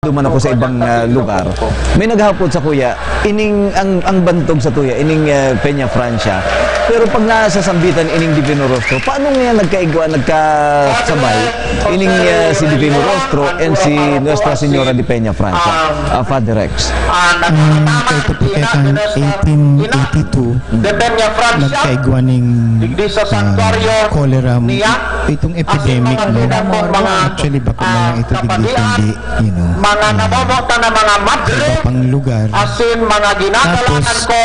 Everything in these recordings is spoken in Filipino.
Duman ako sa ibang lugar. May naghapon sa kuya, ining ang bantog sa tuya, ining Peña Francia. Pero pag nasa sambitan ining Divino Rostro, paano nga nagkaigwa, nagkasabay ining si Divino Rostro and si Nuestra Señora de Peña Francia, Father Rex? Ito po kaya 1882 nagkaigwa ng cholera, itong epidemic, no? Actually baka mga ito digdi, you know, mga namomota na mga madre, iba pang lugar. asin mga ginagalangan Tapos ko,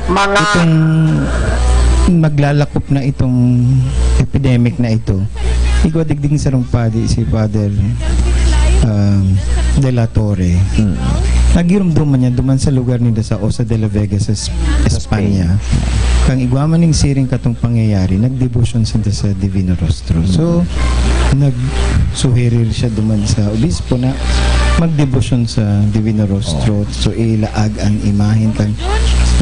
mga itong maglalakop na itong epidemic na ito, igwa digding sa padi si Father De La Torre. Nagirumduman niya duman sa lugar nila sa Osa de la Vega sa Espanya. Kang igwaman ng siring katong pangyayari, nagdevotion sa Divino Rostro. So nagsuhirir siya duman sa obispo na magdevotion sa Divino Rostro. So ilaag ang imahin kang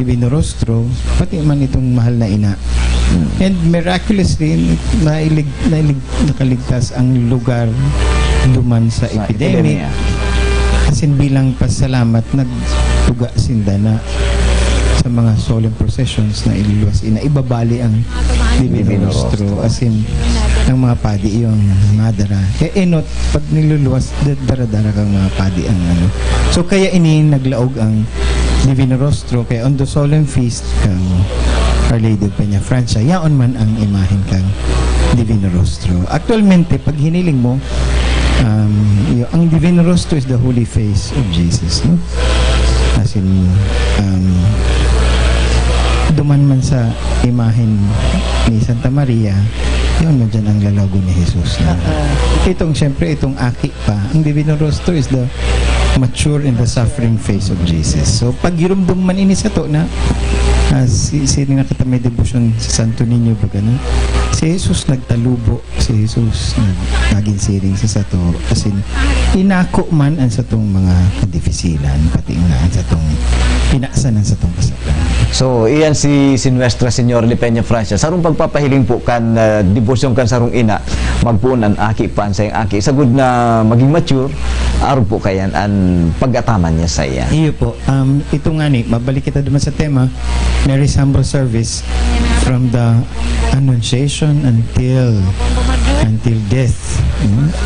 Divino Rostro, pati man itong mahal na ina. And miraculously, nakaligtas ang lugar duman sa epidemic. Asin bilang pasalamat, nagtuga sinda na sa mga solemn processions na ililuwas, ibabali ang Divino Rostro. Asin, ng mga padi yung madara. Kaya enot, pag niluluwas, dara-dara kang mga padi ang ano. So kaya ini naglaog ang Divino Rostro. Kaya on the solemn feast kang Our Lady of Peña Francia, yaon man ang imahin kang Divino Rostro. Actualmente, pag hiniling mo, ang Divino Rostro is the holy face of Jesus, no? As in, duman man sa imahin ni Santa Maria, yun mo dyan ang lalago ni Jesus na. Itong, syempre, itong aki pa, ang Divino Rostro is the mature in the suffering face of Jesus. So, pag yurumdum man ini sa to na sino nakita may devotion sa Santo Niño ba ganun? Si Jesus nagtalubo, si Jesus naging siring sa sato, kasi inako man ang satong mga kadifisilan, pati nga ang satong pinaasanan sa tong kasalan. So, iyan si Nuestra Señora de Peña Francia. Sarong pagpapahiling po kan devotion kan sarong ina, magpunan aki pan sa aki. Sagud na maging mature, araw po kayan ang pag-ataman niya sa iya. Iyo po. Ito nga ni, mabalik kita naman sa tema, Mary's Humble Service from the Annunciation until death.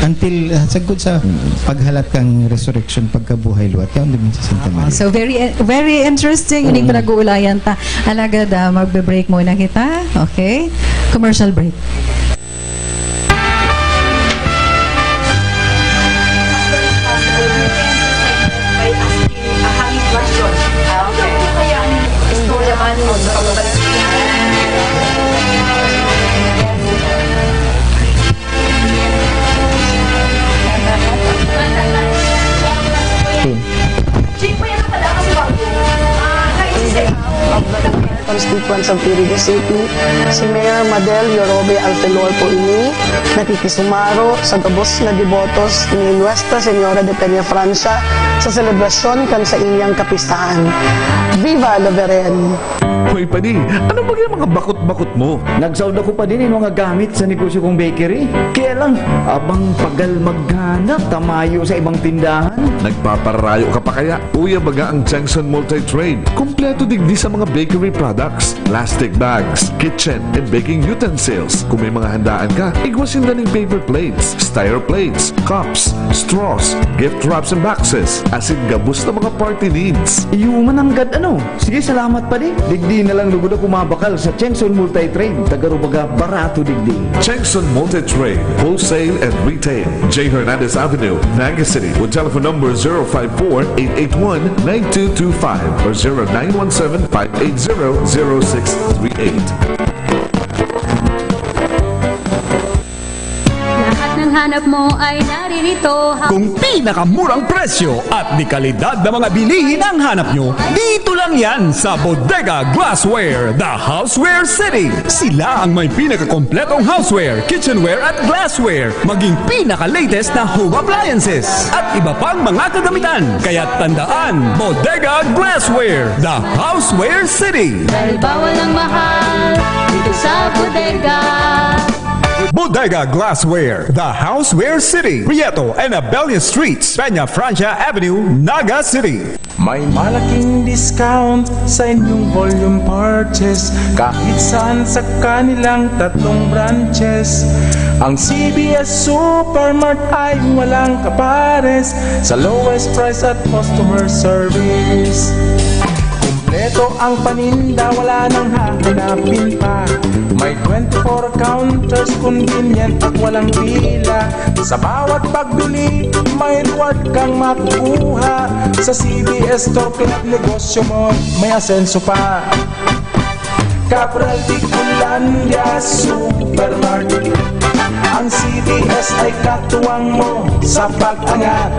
Until sagud sa paghalat kang resurrection, pagkabuhay luwat. Kaya naman sa Santa Maria. So very interesting. Hindi pinag-uulayan ta. Alagad, magbe-break muna kita. Okay? Commercial break. Constituents of Irigo City, si Mayor Madel Yorobe Alfelor po ini nakikisumaro sa gabos na debotos ni Nuestra Señora de Peña Francia sa selebrasyon kan sa inyang kapistahan. Viva la Virgen! Hoy padi, ano ba yung mga bakot-bakot mo? Nagsawd ako pa din yung mga gamit sa negosyo kong bakery. Kaya lang, abang pagal maghanap, tamayo sa ibang tindahan. Nagpaparayo ka pa kaya? Uya baga ang Chengson Multi-Trade. Kompleto digdi sa mga bakery products, plastic bags, kitchen and baking utensils. Kung may mga handaan ka, igwasin na ng paper plates, styro plates, cups, straws, gift wraps and boxes, asin gabos na mga party needs. Iyuman ang gad ano. Sige, salamat pa din. Digdi na lang lugod ako mabakal sa Chengson Multi-Trade. Tagarubaga barato digdi. Chengson Multi-Trade, wholesale and retail. J. Hernandez Avenue, Naga City, with telephone number 054-881-9225 or 0917-580-0638. Hanap mo ay naririto. Kung pinakamurang presyo at di kalidad na mga bilihin ang hanap nyo, dito lang yan sa Bodega Glassware, the Houseware City. Sila ang may pinakakompletong houseware, kitchenware at glassware, maging pinaka-latest na home appliances at iba pang mga kagamitan. Kaya tandaan, Bodega Glassware, the Houseware City. Dahil bawal ang mahal dito sa bodega. Bodega Glassware, the Houseware City, Prieto and Abella Streets, Peña Francia Avenue, Naga City. May malaking discount sa inyong volume purchase kahit saan sa kanilang 3 branches. Ang CBS Supermart ay walang kapares sa lowest price at customer service. Kompleto ang paninda, wala nang hahanapin pa. May 24 counters, convenient at walang pila. Sa bawat pagbili, may reward kang makukuha. Sa CBS Store Club, negosyo mo may asenso pa. Cabral Bicolandia Supermart, ang CBS ay katuwang mo sa pag-angat.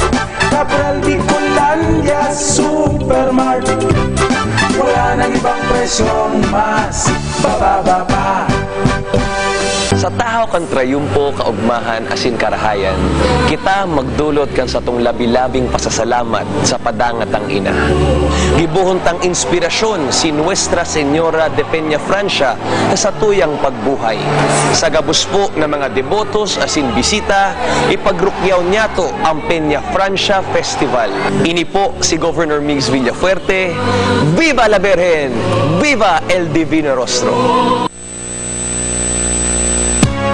Cabral Bicolandia Supermart, wala nang ibang presyong mas bababa pa. Sa tahaw kan trayumpo kaugmahan asin karahayan, kita magdulot kan sa tong labi-labing pasasalamat sa padangat ang ina. Gibuhon tang inspirasyon si Nuestra Señora de Peña Francia sa tuyang pagbuhay. Sa gabos po ng mga debotos asin bisita, ipagrukyaw niya to ang Peña Francia Festival. Ini po si Governor Migs Villafuerte. Viva la Virgen! Viva el Divino Rostro!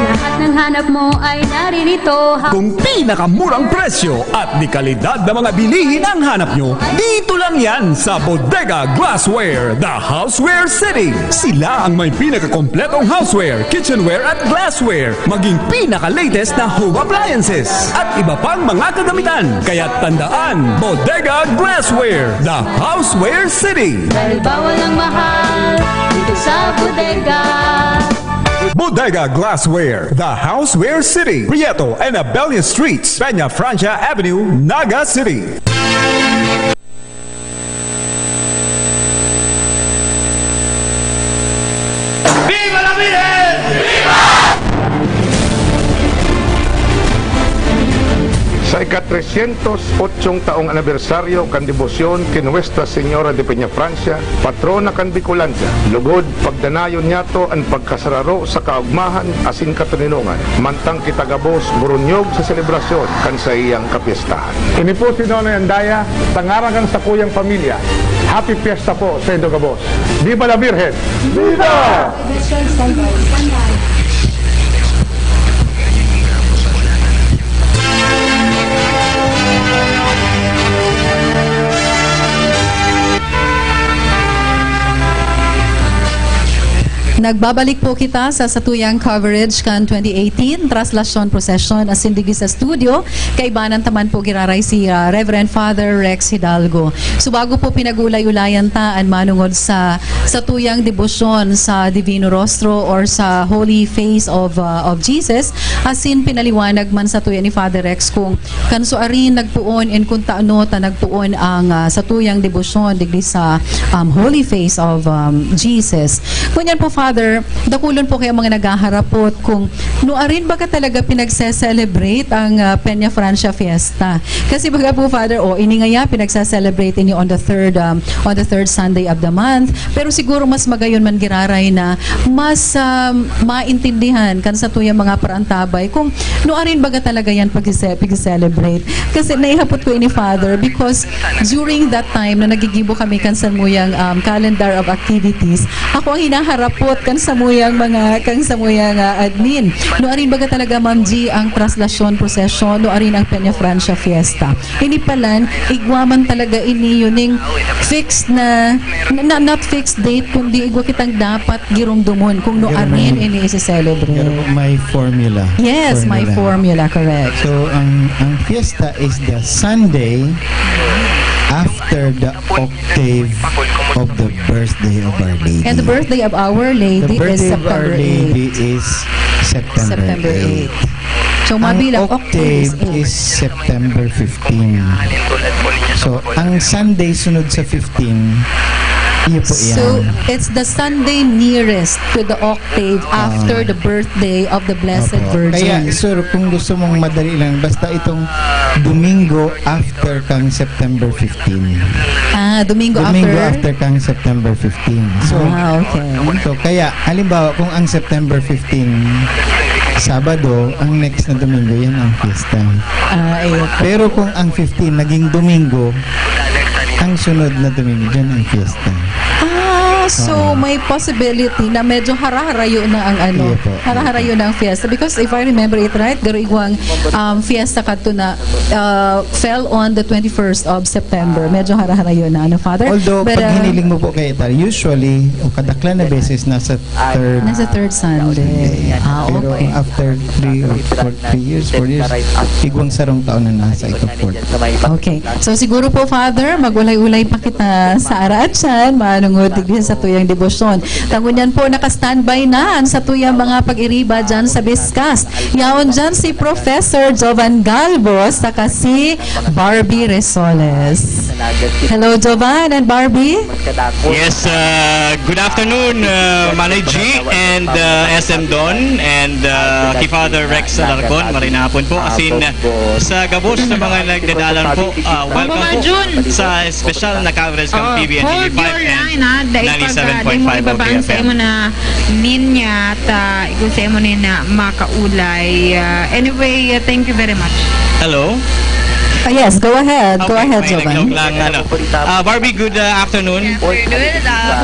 Lahat ng hanap mo ay naririto. Kung pinakamurang presyo at di kalidad na mga bilihin ang hanap nyo, dito lang yan sa Bodega Glassware, the Houseware City. Sila ang may pinakakompletong houseware, kitchenware at glassware, maging pinaka-latest na home appliances at iba pang mga kagamitan. Kaya tandaan, Bodega Glassware, the Houseware City. Dahil bawal ang mahal dito sa bodega. Bodega Glassware, the Houseware City, Prieto and Abella Streets, Peña Francia Avenue, Naga City. Viva la Virgen! Sa ika-308 taong anibersaryo kan debosyon kay Nuestra Señora de Peña Francia, patrona kan Bicolandia, lugod pagdanayon niyato ang pagkasararo sa kaugmahan asin katuninungan, mantang kitagabos burunyog sa selebrasyon kan sa iyang kapiestahan. Ini po si Nonoy Andaya, tangarangan sa kuyang pamilya. Happy Fiesta po sa Indogabos. Viva la Virgen! Viva! Nagbabalik po kita sa satuyang coverage kan 2018 Traslasyon Procession as sindigi sa studio. Kaibanan taman po giraray si Reverend Father Rex Hidalgo. So bago po pinag-ulay-ulayan taan manungod sa satuyang debosyon sa Divino Rostro or sa Holy Face of Jesus, asin pinaliwanag man sa tuya ni Father Rex kung kansuarin nagpuon and kung taano ta nagpuon ang satuyang debosyon digdi sa Holy Face of Jesus. Kunyan po Father, dakulon po kayo mga naghaharapot kung nuarin baga talaga pinagse-celebrate ang Peña Francia Fiesta. Kasi baga po Father, ini ngaya pinagse-celebrate ini on the third Sunday of the month. Pero siguro mas magayon man giraray na mas maintindihan kan sa tuyang mga parantabay kung nuarin baga talaga yan pag-celebrate. Kasi naihapot ko ini Father because during that time na nagigibo kami kan sa muyang calendar of activities, ako ang hinaharapot kan sa muyang admin. Nuarin baga talaga Ma'am G ang Traslasyon Procession, nuarin ang Peña Francia Fiesta. Ini palan, igwaman talaga ini yuning fixed na not fixed date, kundi igwa kitang dapat girumdumon kung nuarin ini isi-celebrate. May formula. Yes, my formula, correct. So, ang fiesta is the Sunday after the octave of the birthday of Our Lady. And the birthday of Our Lady is September 8. The birthday of Our Lady is September 8. So, Ang mabilang octave is September 15. So, ang Sunday sunod sa 15, iyo po yan. So, it's the Sunday nearest to the octave after the birthday of the Blessed Kaya, Virgin. sir, kung gusto mong madali lang, basta itong Domingo after kang September 15. Domingo after kang September 15. So, okay. so kaya, halimbawa, kung ang September 15 Sabado, ang next na Domingo, yan ang fiesta. Ayun. Pero kung ang 15 naging Domingo, ang sunod na Domingo, yan ang fiesta. So may possibility na medyo haraharayo na ang ano, Iya po. haraharayo na ang fiesta. Because if I remember it right, garuigwang fiesta kadto na fell on the 21st of September. Medyo haraharayo na, ano, Father? Although, But, pag hiniling mo po kay Ital, usually, o kadaklan na beses, nasa third. nasa third Sunday. Pero Okay. after 3 years, 4 years, igwang sarong taon na nasa ito fourth. Okay. So siguro po, Father, magulay-ulay pa kita sa araatsan, manungod din sa tuyang debosyon. Tangunyan po, naka-standby na ang sa tuyang mga pag-iriba dyan sa Biscas. Yaon dyan si Professor Jovan Galvos, saka si Barbie Resoles. Hello, Jovan and Barbie. Yes, good afternoon, Manay G and SM Don and kay Father Rex Alarcon. Marinapon po. Asin sa gabos sa mga nagdadalan po, welcome po sa special na coverage ng PBN TV5 and 97.5 OKFM. mo na ninya at igusay mo na makaulay. Anyway, thank you very much. Hello. Yes, go ahead. Go Okay, ahead, may Jovan. naglaw lang, ano. Barbie, good afternoon. Good,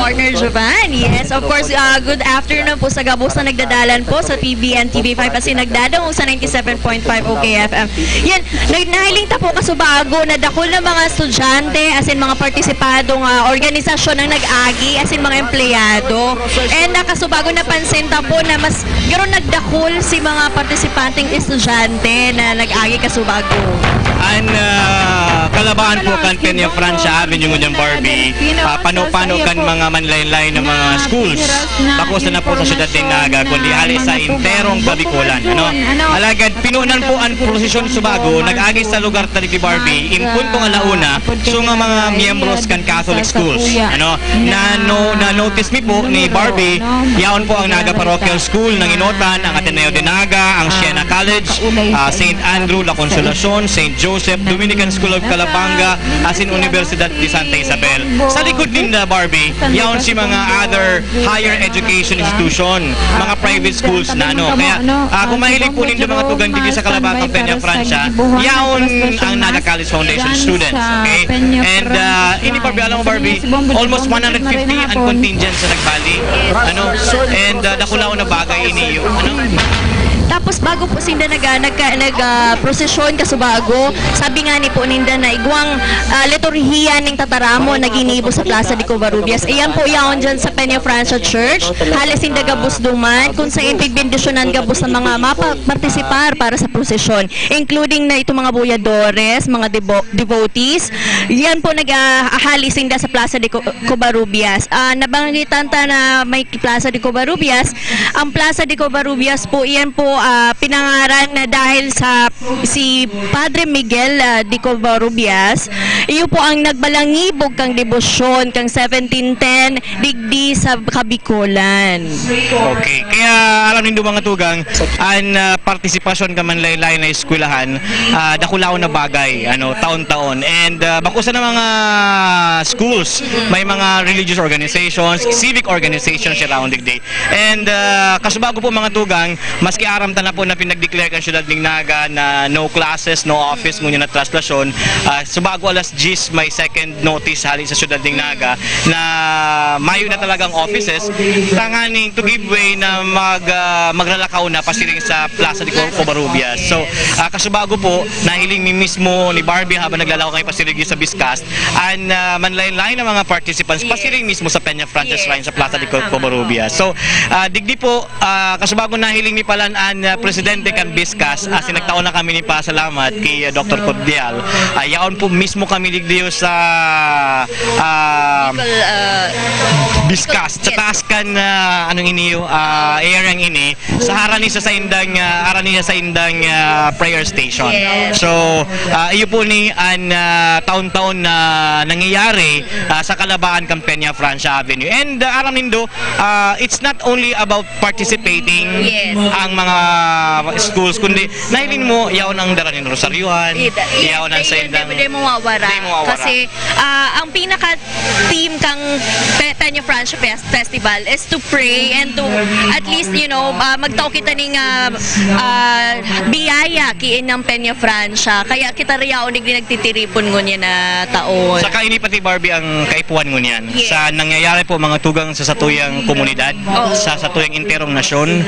partner Jovan. Yes, of course, good afternoon po sa gabos na nagdadalan po sa PBN TV5 kasi nagdadang sa 97.5 OKFM. Yan, nahiling ta po kasubago na dakol na mga estudyante as in mga partisipadong organisasyon ang nag-agi as in mga empleyado. And nakasubago napansin ta po na mas garon nagdakol si mga partisipanteng estudyante na nag-agi kasubago. An kalabaan po kan Peña Francia Avenue ng Barbie, pano-pano kan mga manlaylay ng mga schools. Tapos na po sa syudad din Naga, kundi ali sa interong Babikulan. Ano? Alagad, pinunan po ang prosesyon Subago, nag-agi sa lugar tali ni Barbie, in puntong alauna, so mga miyembros kan Catholic schools. Ano? Na notice mi po ni Barbie, yaon po ang Naga Parochial School ng Inotan, ang Ateneo de Naga, ang Siena College, St. Andrew, La Consolacion, St. Joseph, Dominican School of Calabanga, as in Universidad de Santa Isabel. Sa likod din na Barbie, yaon si mga other higher education institution, mga private schools na ano. Kaya kung mahilig po ninyo mga tugang dito sa Calabanga, Peña Francia, yaon ang Naga College Foundation students. Okay? And ini Barbie, alam mo Barbie, almost 150 ang contingent sa nagbali. Ano? And dakulaw na bagay ini yung ano. Tapos bago po sinda prosesyon kasubago, sabi nga ni po ninda na igwang liturhiya ning tataramo naginibo sa Plaza de Covarrubias. Ayan po yaon dyan sa Peña Francia Church. Halos sinda gabos duman kung sa bendisyonan gabos ng mga mapartisipar para sa prosesyon, including na itong mga buyadores, mga devotees. Yan po naghahalis sinda sa Plaza de Covarrubias. Nabanggitan ta na may Plaza de Covarrubias. Ang Plaza de Covarrubias po, iyan po pinangaran na dahil sa si Padre Miguel de Covarrubias. Iyo po ang nagbalangibog kang debosyon kang 1710 digdi sa Kabikulan. Okay, kaya alam nindo mga tugang, ang partisipasyon ka man laylay na eskwelahan, dakulaw na bagay, ano, taon-taon. And bako sa mga schools, may mga religious organizations, civic organizations around the day. And kasubago po mga tugang, maski aram ta na po na pinag-declare kan syudad ning Naga na no classes, no office ngunit na translasyon. Subago alas 10 may second notice hali sa syudad ning Naga na mayo na talagang offices tanganing to give way na maglalakaw na pasiring sa Plaza de Covarrubias. So kasubago po nahiling mi mismo ni Barbie habang naglalakaw kay pasiring sa Biscas and manlaylay na mga participants pasiring mismo sa Peña Francia Shrine sa Plaza de Covarrubias. So digdi po kasubago nahiling ni palan an presidente kan Biscas as nagtaon na kami ni pasalamat kay Dr. Cordial. Yaon po mismo kami digdiyo sa Biscas sa taas kan anong iniyo areang ini sa harani sa indang prayer station. So iyo po ni an taon-taon na nangyayari sa Calabaan kan Peña Francia Avenue. And aram nindo it's not only about participating ang mga schools kundi nahiling mo yaon ang dara ni Rosaryuan, yaon ang sa indang mo mawara mawawala. Hindi mawawala. Kasi ang pinaka-theme kang Peña Francia Festival is to pray and to at least, magtao kita ning biyaya kiin ng Peña Francia. Kaya kita riyaw nagtitiripon ngunya na taon. Saka ini pati Barbie ang kaipuan ngunyan. Yes. Sa nangyayari po mga tugang sa satuyang komunidad, sa satuyang interong nasyon,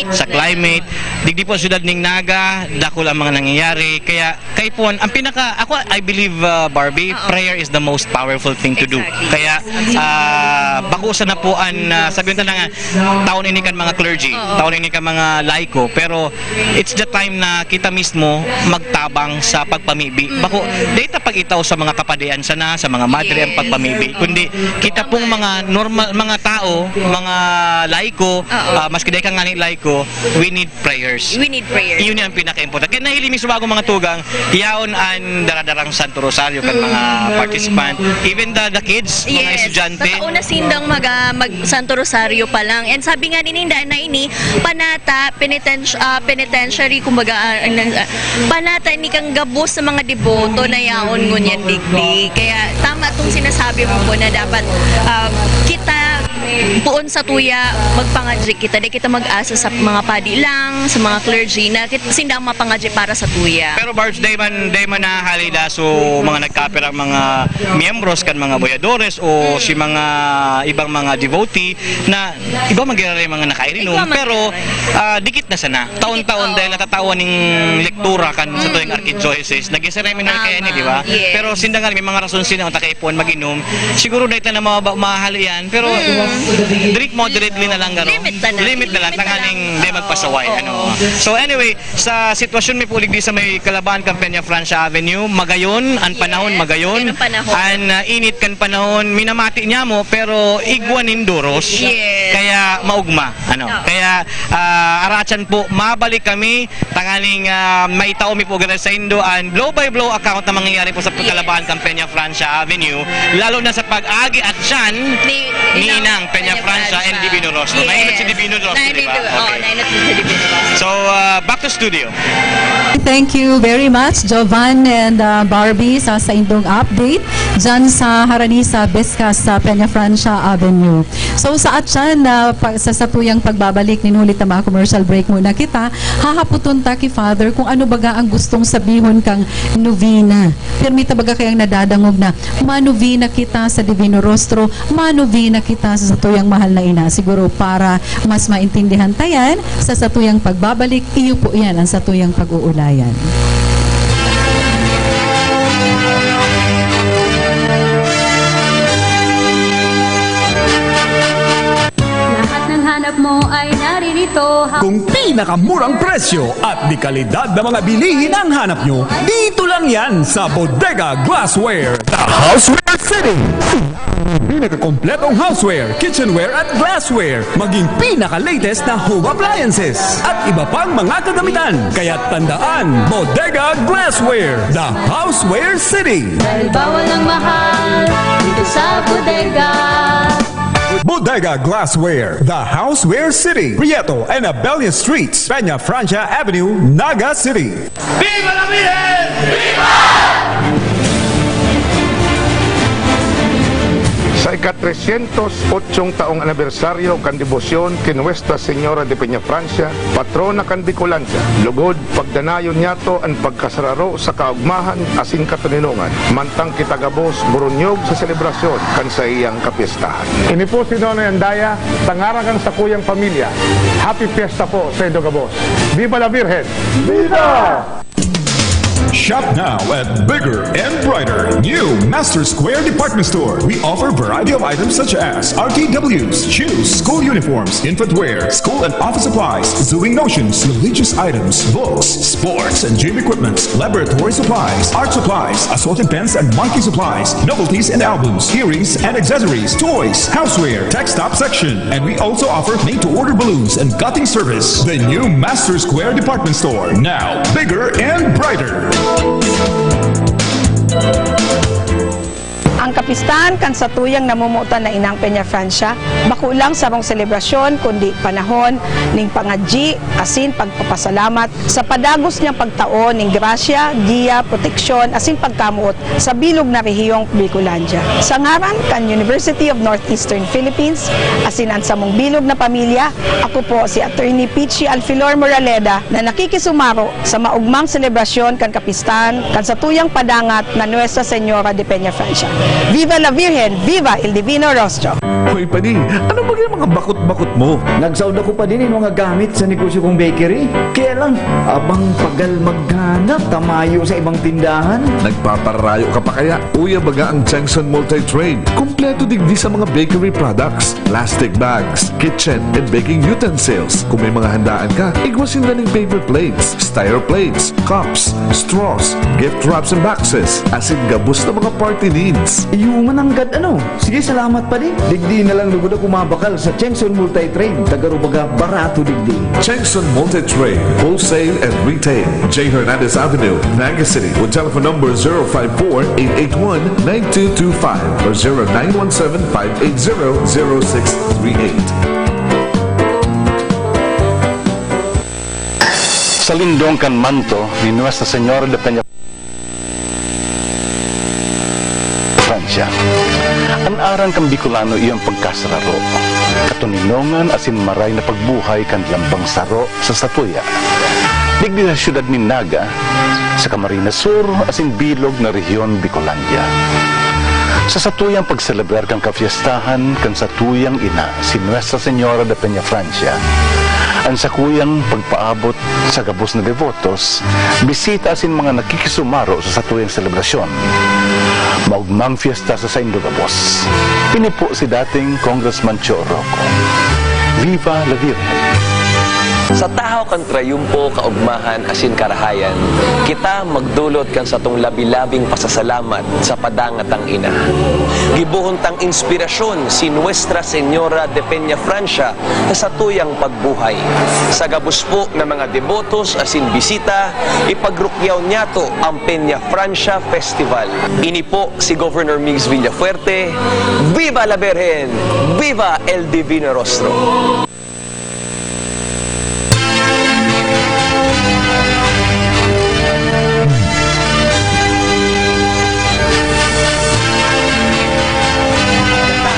sa climate, digdi po syudad ning Naga, dakol ang mga nangyayari. Kaya kaipuan, ang I believe Barbie, prayer is the most powerful thing to do. Kaya bakusan na po sabihin ta na nga, taon ini kan mga clergy, taon ini kan mga laiko, pero it's the time na kita mismo magtabang sa pagpamibi. Bako, data pag-itaw sa mga kapadian sana, sa mga madre ang pagpamibi, kundi kita pong mga normal, mga tao, mga laiko, maski dahil ka nga ni laiko, we need prayers. We need prayers. Yun yung pinaka-important. Kaya nahilimi sa bagong mga tugang, yaon ang daradarang Santo Rosario kan mga participant, even the kids, mga estudyante. Totoo na sindang mag Santo Rosario pa lang. And sabi nga ni Ninda na ini, panata, penitentiary, kumbaga, panata ni kang gabos sa mga deboto na yaon ngunyan digdig. Kaya tama itong sinasabi mo po na dapat kita puon sa tuya magpangadji kita. Di kita mag-asa sa mga padi lang, sa mga clergy na sindang mapangadji para sa tuya. Pero Barbs, day man na halida so mga nagkapir ang mga miyembros kan mga boyadores o si mga ibang mga devotee na iba magiging mga nakairinom pero dikit na sana taon-taon dahil natatawan ng lektura kan sa tuwing archdiocese nag-ceremonial kaya ni di ba? Pero sindangan may mga rason sila ang takaipuan mag-inom siguro dahil na mahal yan pero drink moderately na lang garo limit na lang tanganing di magpasaway so anyway sa sitwasyon may pulig di sa may Kalaban kan Peña Francia Avenue magayon ang panahon magayon ang init kan panahon minamati niya mo pero igwan indoros kaya maugma kaya arachan po mabalik kami tanganing may tao mi po sa Indo and blow by blow account na mangyayari po sa Kalaban kan Peña Francia Avenue lalo na sa pag-agi at dyan Ninang Peña Francia and Divino Rostro mainit si Divino Rostro diba? So back to studio. Thank you very much, Jovan and Barbie sa indong update dyan sa Haranisa, Bescas, sa Peña Francia Avenue. So sa atyan na sa satuyang pagbabalik, ninulit na mga commercial break muna kita, hahaputon ta ki Father kung ano baga ang gustong sabihon kang novena. Permita baga kayang nadadangog na manovena kita sa Divino Rostro, manovena kita sa satuyang mahal na ina. Siguro para mas maintindihan tayan sa satuyang pagbabalik, iyo po yan ang satuyang pag-uulayan. Lahat ng hanap mo ay naririto. Kung pinakamurang presyo at di kalidad na mga bilihin ang hanap nyo, dito lang yan sa Bodega Glassware, the Houseware City. Pinakakompletong houseware, kitchenware at glassware, maging pinaka-latest na home appliances at iba pang mga kagamitan. Kaya tandaan, Bodega Glassware, the Houseware City. Dahil bawal ang mahal dito sa bodega. Bodega Glassware, the Houseware City, Prieto and Abellia Streets, Peña Francia Avenue, Naga City. ¡Viva la Virgen! Sa ika-308 taong anibersaryo kan debosyon kin Nuestra Señora de Peña Francia, patrona kan Bicolandia, lugod pagdanayon niyato ang pagkasararo sa kaugmahan asin katuninungan, mantang kitagabos burunyog sa selebrasyon kan sa iyang kapistahan. Ini po si Nonoy Andaya, tangarakan sa kuyang pamilya. Happy Fiesta po sa Indogabos. Viva la Virgen! Viva! Shop now at Bigger and Brighter New Master Square Department Store. We offer a variety of items such as RTWs, shoes, school uniforms, infant wear, school and office supplies, sewing notions, religious items, books, sports and gym equipment, laboratory supplies, art supplies, assorted pens and marquee supplies, novelties and albums, earrings and accessories, toys, houseware, tech stop section. And we also offer made-to-order balloons and gutting service. The new Master Square Department Store. Now, bigger and brighter. Ang kapistan kan sa tuyang namumutan na inang Peña Francia, bako lang sa mong selebrasyon kundi panahon ning pangadji asin pagpapasalamat sa padagos niyang pagtaon ning grasya, giya, proteksyon asin pagkamuot sa bilog na rehiyong Bicolandia. Sa ngaran kan University of Northeastern Philippines asin ang sa mong bilog na pamilya, ako po si Attorney Pichi Alfilor Moraleda na nakikisumaro sa maugmang selebrasyon kan kapistan kan sa tuyang padangat na Nuestra Señora de Peña Francia. Viva la Virgen! Viva el Divino Rostro! Hoy, Pani, ano ba yung mga bakot-bakot mo? Nagsawd ako pa din yung mga gamit sa negosyo kong bakery. Kaya lang, abang pagal maghanap, tamayo sa ibang tindahan. Nagpaparayo ka pa kaya? Uya baga ang Chengson Multi-Trade. Kompleto digdi sa mga bakery products, plastic bags, kitchen and baking utensils. Kung may mga handaan ka, igwasin na ng paper plates, styro plates, cups, straws, gift wraps and boxes, asin gabos na mga party needs. Iyuman ang gad ano. Sige, salamat pa din. Digdi na lang lugod ako mabakal sa Chengson Multi-Trade. Tagarubaga barato digdi. Chengson Multi-Trade, wholesale and retail. J. Hernandez Avenue, Naga City, with telephone number 054-881-9225 or 0917-580-0638. Sa lindong kan manto ni Nuestra Señora de Peña Francia, ang aran kang Bicolano iyang pagkasararo, katuninongan asin maray na pagbuhay kan lambang saro sa Satuya. Digdi na siyudad ni Naga, sa Camarines Sur asin bilog na rehiyon Bicolandia. Sa satuyang pagselebrar kang kafiestahan kan satuyang ina si Nuestra Señora de Peña Francia, ang sakuyang pagpaabot sa gabos na devotos, bisita asin mga nakikisumaro sa satuyang selebrasyon. Maugmang fiesta sa Saindo Gabos. Pinipo si dating Congressman Cho Rocco. Viva la Virgen! Sa tahaw kan trayumpo, kaugmahan, asin karahayan, kita magdulot kan sa tong labi-labing pasasalamat sa padangat ang ina. Gibuhon tang inspirasyon si Nuestra Señora de Peña Francia sa tuyang pagbuhay. Sa gabos po ng mga debotos asin bisita, ipagrukyaw niya to ang Peña Francia Festival. Ini po si Governor Migs Villafuerte. Viva la Virgen! Viva el Divino Rostro!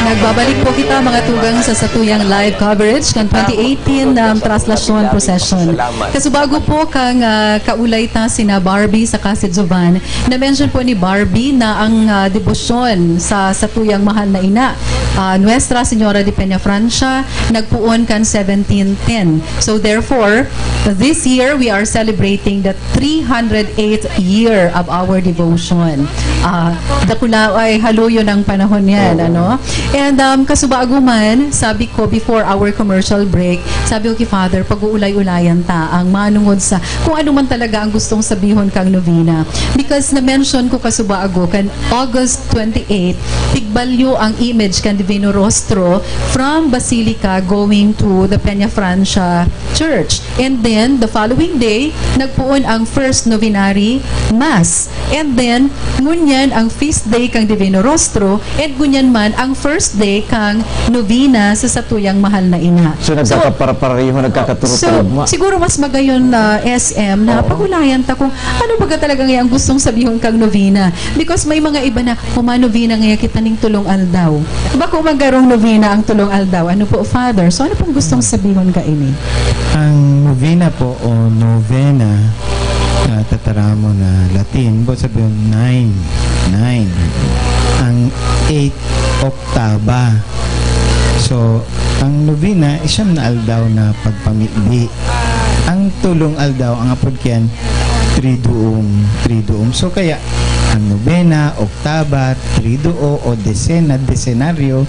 Nagbabalik po kita mga tugang sa satuyang live coverage ng 2018 Traslasyon Procession. Kasubago po kang kaulay ta sina Barbie sa Kasidzovan, na-mention po ni Barbie na ang debosyon sa satuyang mahal na ina, Nuestra Señora de Peña Francia, nagpuon kan 1710. So therefore, this year we are celebrating the 308th year of our devotion. Dakula ay haluyo ng panahon yan, ano? And kasubago man, sabi ko before our commercial break, sabi ko kay Father, pag-uulay-ulayan ta ang manungod sa kung ano man talaga ang gustong sabihon kang novena. Because na-mention ko kasubago kan August 28, tigbalyo ang image kan Divino Rostro from Basilica going to the Peña Francia Church. And then, the following day, nagpuon ang first novenary mass. And then, ngunyan ang feast day kang Divino Rostro, and ngunyan man ang first day kang novena sa satuyang mahal na ina. So nagkakapareho, nagkakaturot-turot mo. Siguro mas magayon na SM na pagulayan ta kung ano baga talaga ngayang gustong sabihon kang novena. Because may mga iba na novena ngaya kita ning tulong aldaw. Baka umagarong novena ang tulong aldaw. Ano po, Father? So ano pong gustong sabihon ka ini? Ang novena po o novena, tataramo na Latin, bo sabihin 9. Ang 8 oktaba. So, ang novena, isang na aldaw na pagpamili. Ang tulong aldaw, ang apod kiyan, triduum. So, kaya, ang novena, oktaba, triduo, o desena, desenaryo,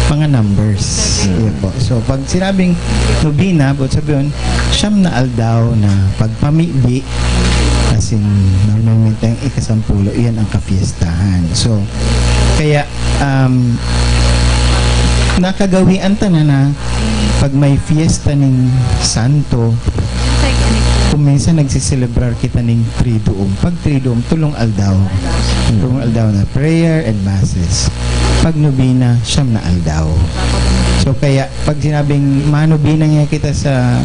mga numbers. Yan po. So, pag sinabing novena, sabihin, siyam na aldaw na pagpamili, kasi normalmente ang ikasampulo, iyan ang kafiestahan. So, kaya, nakagawian ta na pag may fiesta ng santo, kung minsan nagsiselebrar kita ng triduum. Pag triduum, tulong aldaw. Tulong aldaw na prayer and masses. Pag nobina, 9 na aldaw. So kaya pag sinabing manubina nga kita sa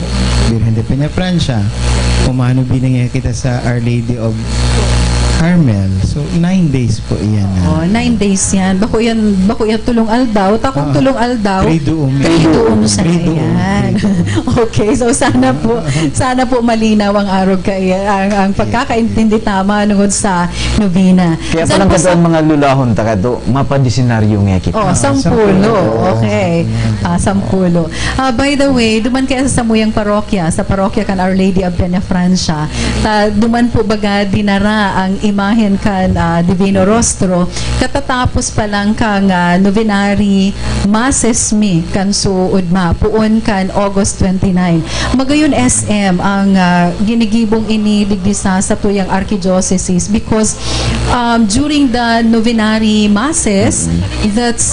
Virgen de Peña Francia o manubina nga kita sa Our Lady of Carmel, so 9 days po iyan. Oh, 9 days yan. Bako yan tulong aldaw. Takong tulong aldaw. Triduum. Sa yan. Okay, so sana po malinaw ang arog ang pagkakaintindi tama nungod sa novena. Kaya Saan palang po kato ang mga lulahon takado, mapandisenaryo nga kita. Oh, 10. Okay. 10. By the way, duman kaya sa Samuyang Parokya, sa parokya kan Our Lady of Peña Francia, duman po baga dinara ang imahen kan Divino Rostro, katatapos pa lang kang novenary masses mi kan suudma, puon kan August 29. Magayon SM ang ginigibong ini digdisa sa tuyang archdiocese because during the novenary masses, that's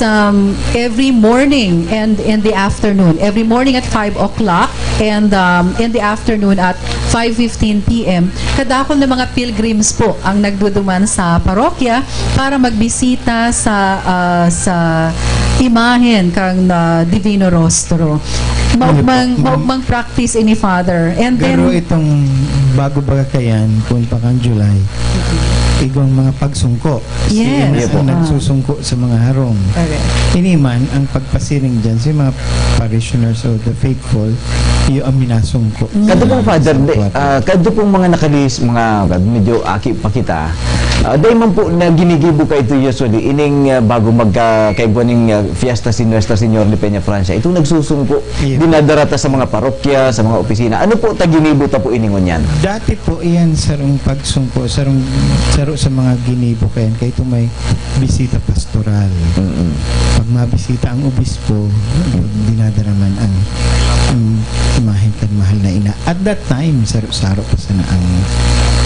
every morning and in the afternoon. Every morning at 5 o'clock and in the afternoon at 5:15 p.m. Kadakon ng mga pilgrims po ang nagduduman sa parokya para magbisita sa imahen kang Divino Rostro. Maugmang practice ini Father. And Pero then itong bago baga kayan, kung pa kang July, igong mga pagsungko. Yes. Sila ang nagsusungko sa mga harong. Iniman ang pagpasiring dyan sa mga parishioners of the faithful, iyo ang minasungko. Kadto pong Father, kadto pong mga nakalis, mga medyo aki pa kita. Dahil man po na ginigibo ka ito usually, ining bago magkaigwan ng fiesta si Nuestra Señora de Peña Francia, itong nagsusungko, dinadarata sa mga parokya, sa mga opisina. Ano po taginibo ta po iningon yan? Dati po iyan sarong pagsungko, saro sa mga ginibo kayan, kaya ito may bisita pastoral. Pag mabisita ang obispo, dinadaraman ang imahen kan mahal na ina. At that time, saro-saro pa sana ang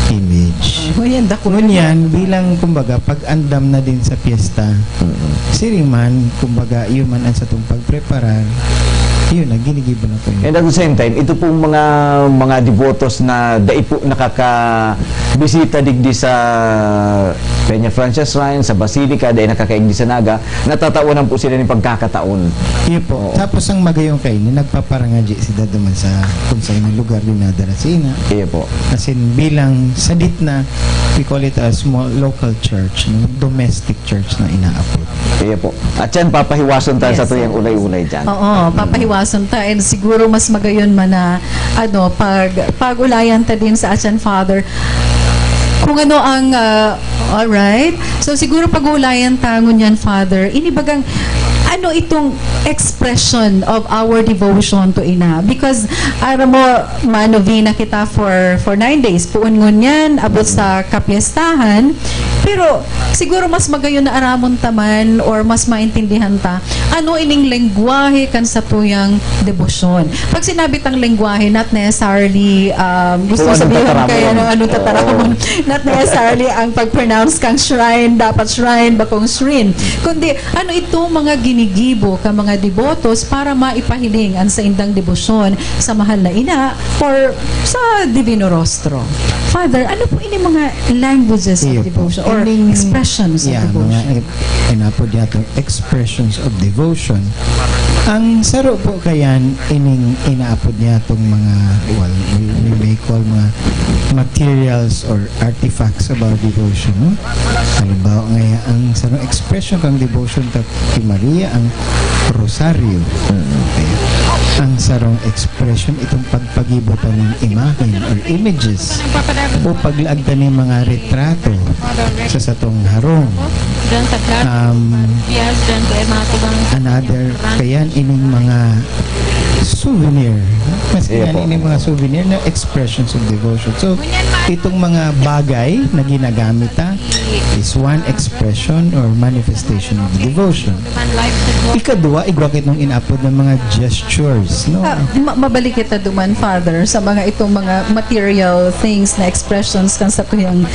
image. Ngunyan, bilang kumbaga, pag-andam na din sa piyesta, siriman, kumbaga, yun man ang sa itong pagpreparar, yun, ginigibo na po yun. And at the same time, ito pong mga devotos na daipo nakakabisita digdi sa Peña Francia Shrine, sa Basilica, dahil nakakaigdi sa Naga, natatawanan po sila ng pagkakataon. Yun po. Tapos ang magayong kayo, nagpaparangadji si Daduman sa kung saan ang lugar din na Darasina. Iya po. Kasi bilang sadit na, we call it a small local church, domestic church na inaapot. Iya po. At yan, papahiwason tayo sa tuyang ulay-ulay dyan. Oo, papahiwason ta and siguro mas magayon man na pag-ulayan ta din sa Achan Father kung ano ang alright. So siguro pag-ulayan ta ngunyan Father, inibagang ano itong expression of our devotion to Ina? Because aram mo, manovena kita for 9 days. Puon ngunyan, abot sa kapiestahan. Pero siguro mas magayon na aramon taman or mas maintindihan ta ano ining lengguwahe kan sa tuyang debosyon. Pag sinabi tang lengguwahe, not necessarily gusto sabihin kaya anong tataramon. Not necessarily ang pag-pronounce kang shrine, dapat shrine, bakong shrine. Kundi ano itong mga ginigibo ka mga devotos para maipahiling ang sa indang debosyon sa mahal na ina or sa Divino Rostro. Father, ano po ini mga languages of devotion or expressions of devotion? Mga inapod yatong expressions of devotion. Ang saro po kayan ining inaapod niya itong mga we may call mga materials or artifacts about devotion. No? Halimbawa nga ang sarong expression kang devotion kay Maria ang rosaryo. Okay. Ang sarong expression itong pagpagibotan ng imahen or images o paglaagda ng mga retrato sa satong harong. Another kayan ining mga souvenir. Mas yan ining mga souvenir na expressions of devotion. So, itong mga bagay na ginagamit is one expression or manifestation of devotion. Ikadua, igwakit nung inapod ng mga gestures. No? Mabalik kita duman, Father, sa mga itong mga material things na expressions kan sa tuyang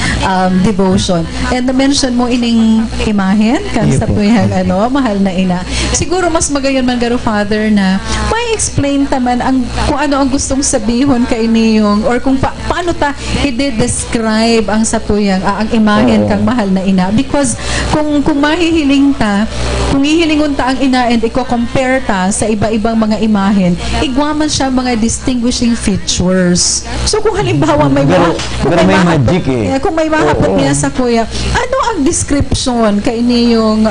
devotion. And na-mention mo ining imahen kan sa tuyang mahal na ina. Siguro mas magayon man garo, Father, na may explain taman kung ano ang gustong sabihon kay niyong or kung paano ta i-describe ang satuyang ang imahen kang mahal na ina, because kung mahihiling ta, kung hihilingon ta ang ina and i-compare ta sa iba-ibang mga imahen, igwaman siya mga distinguishing features. So kung halimbawa may magic kung may mahapot niya sa kuya, ano ang description kay niyong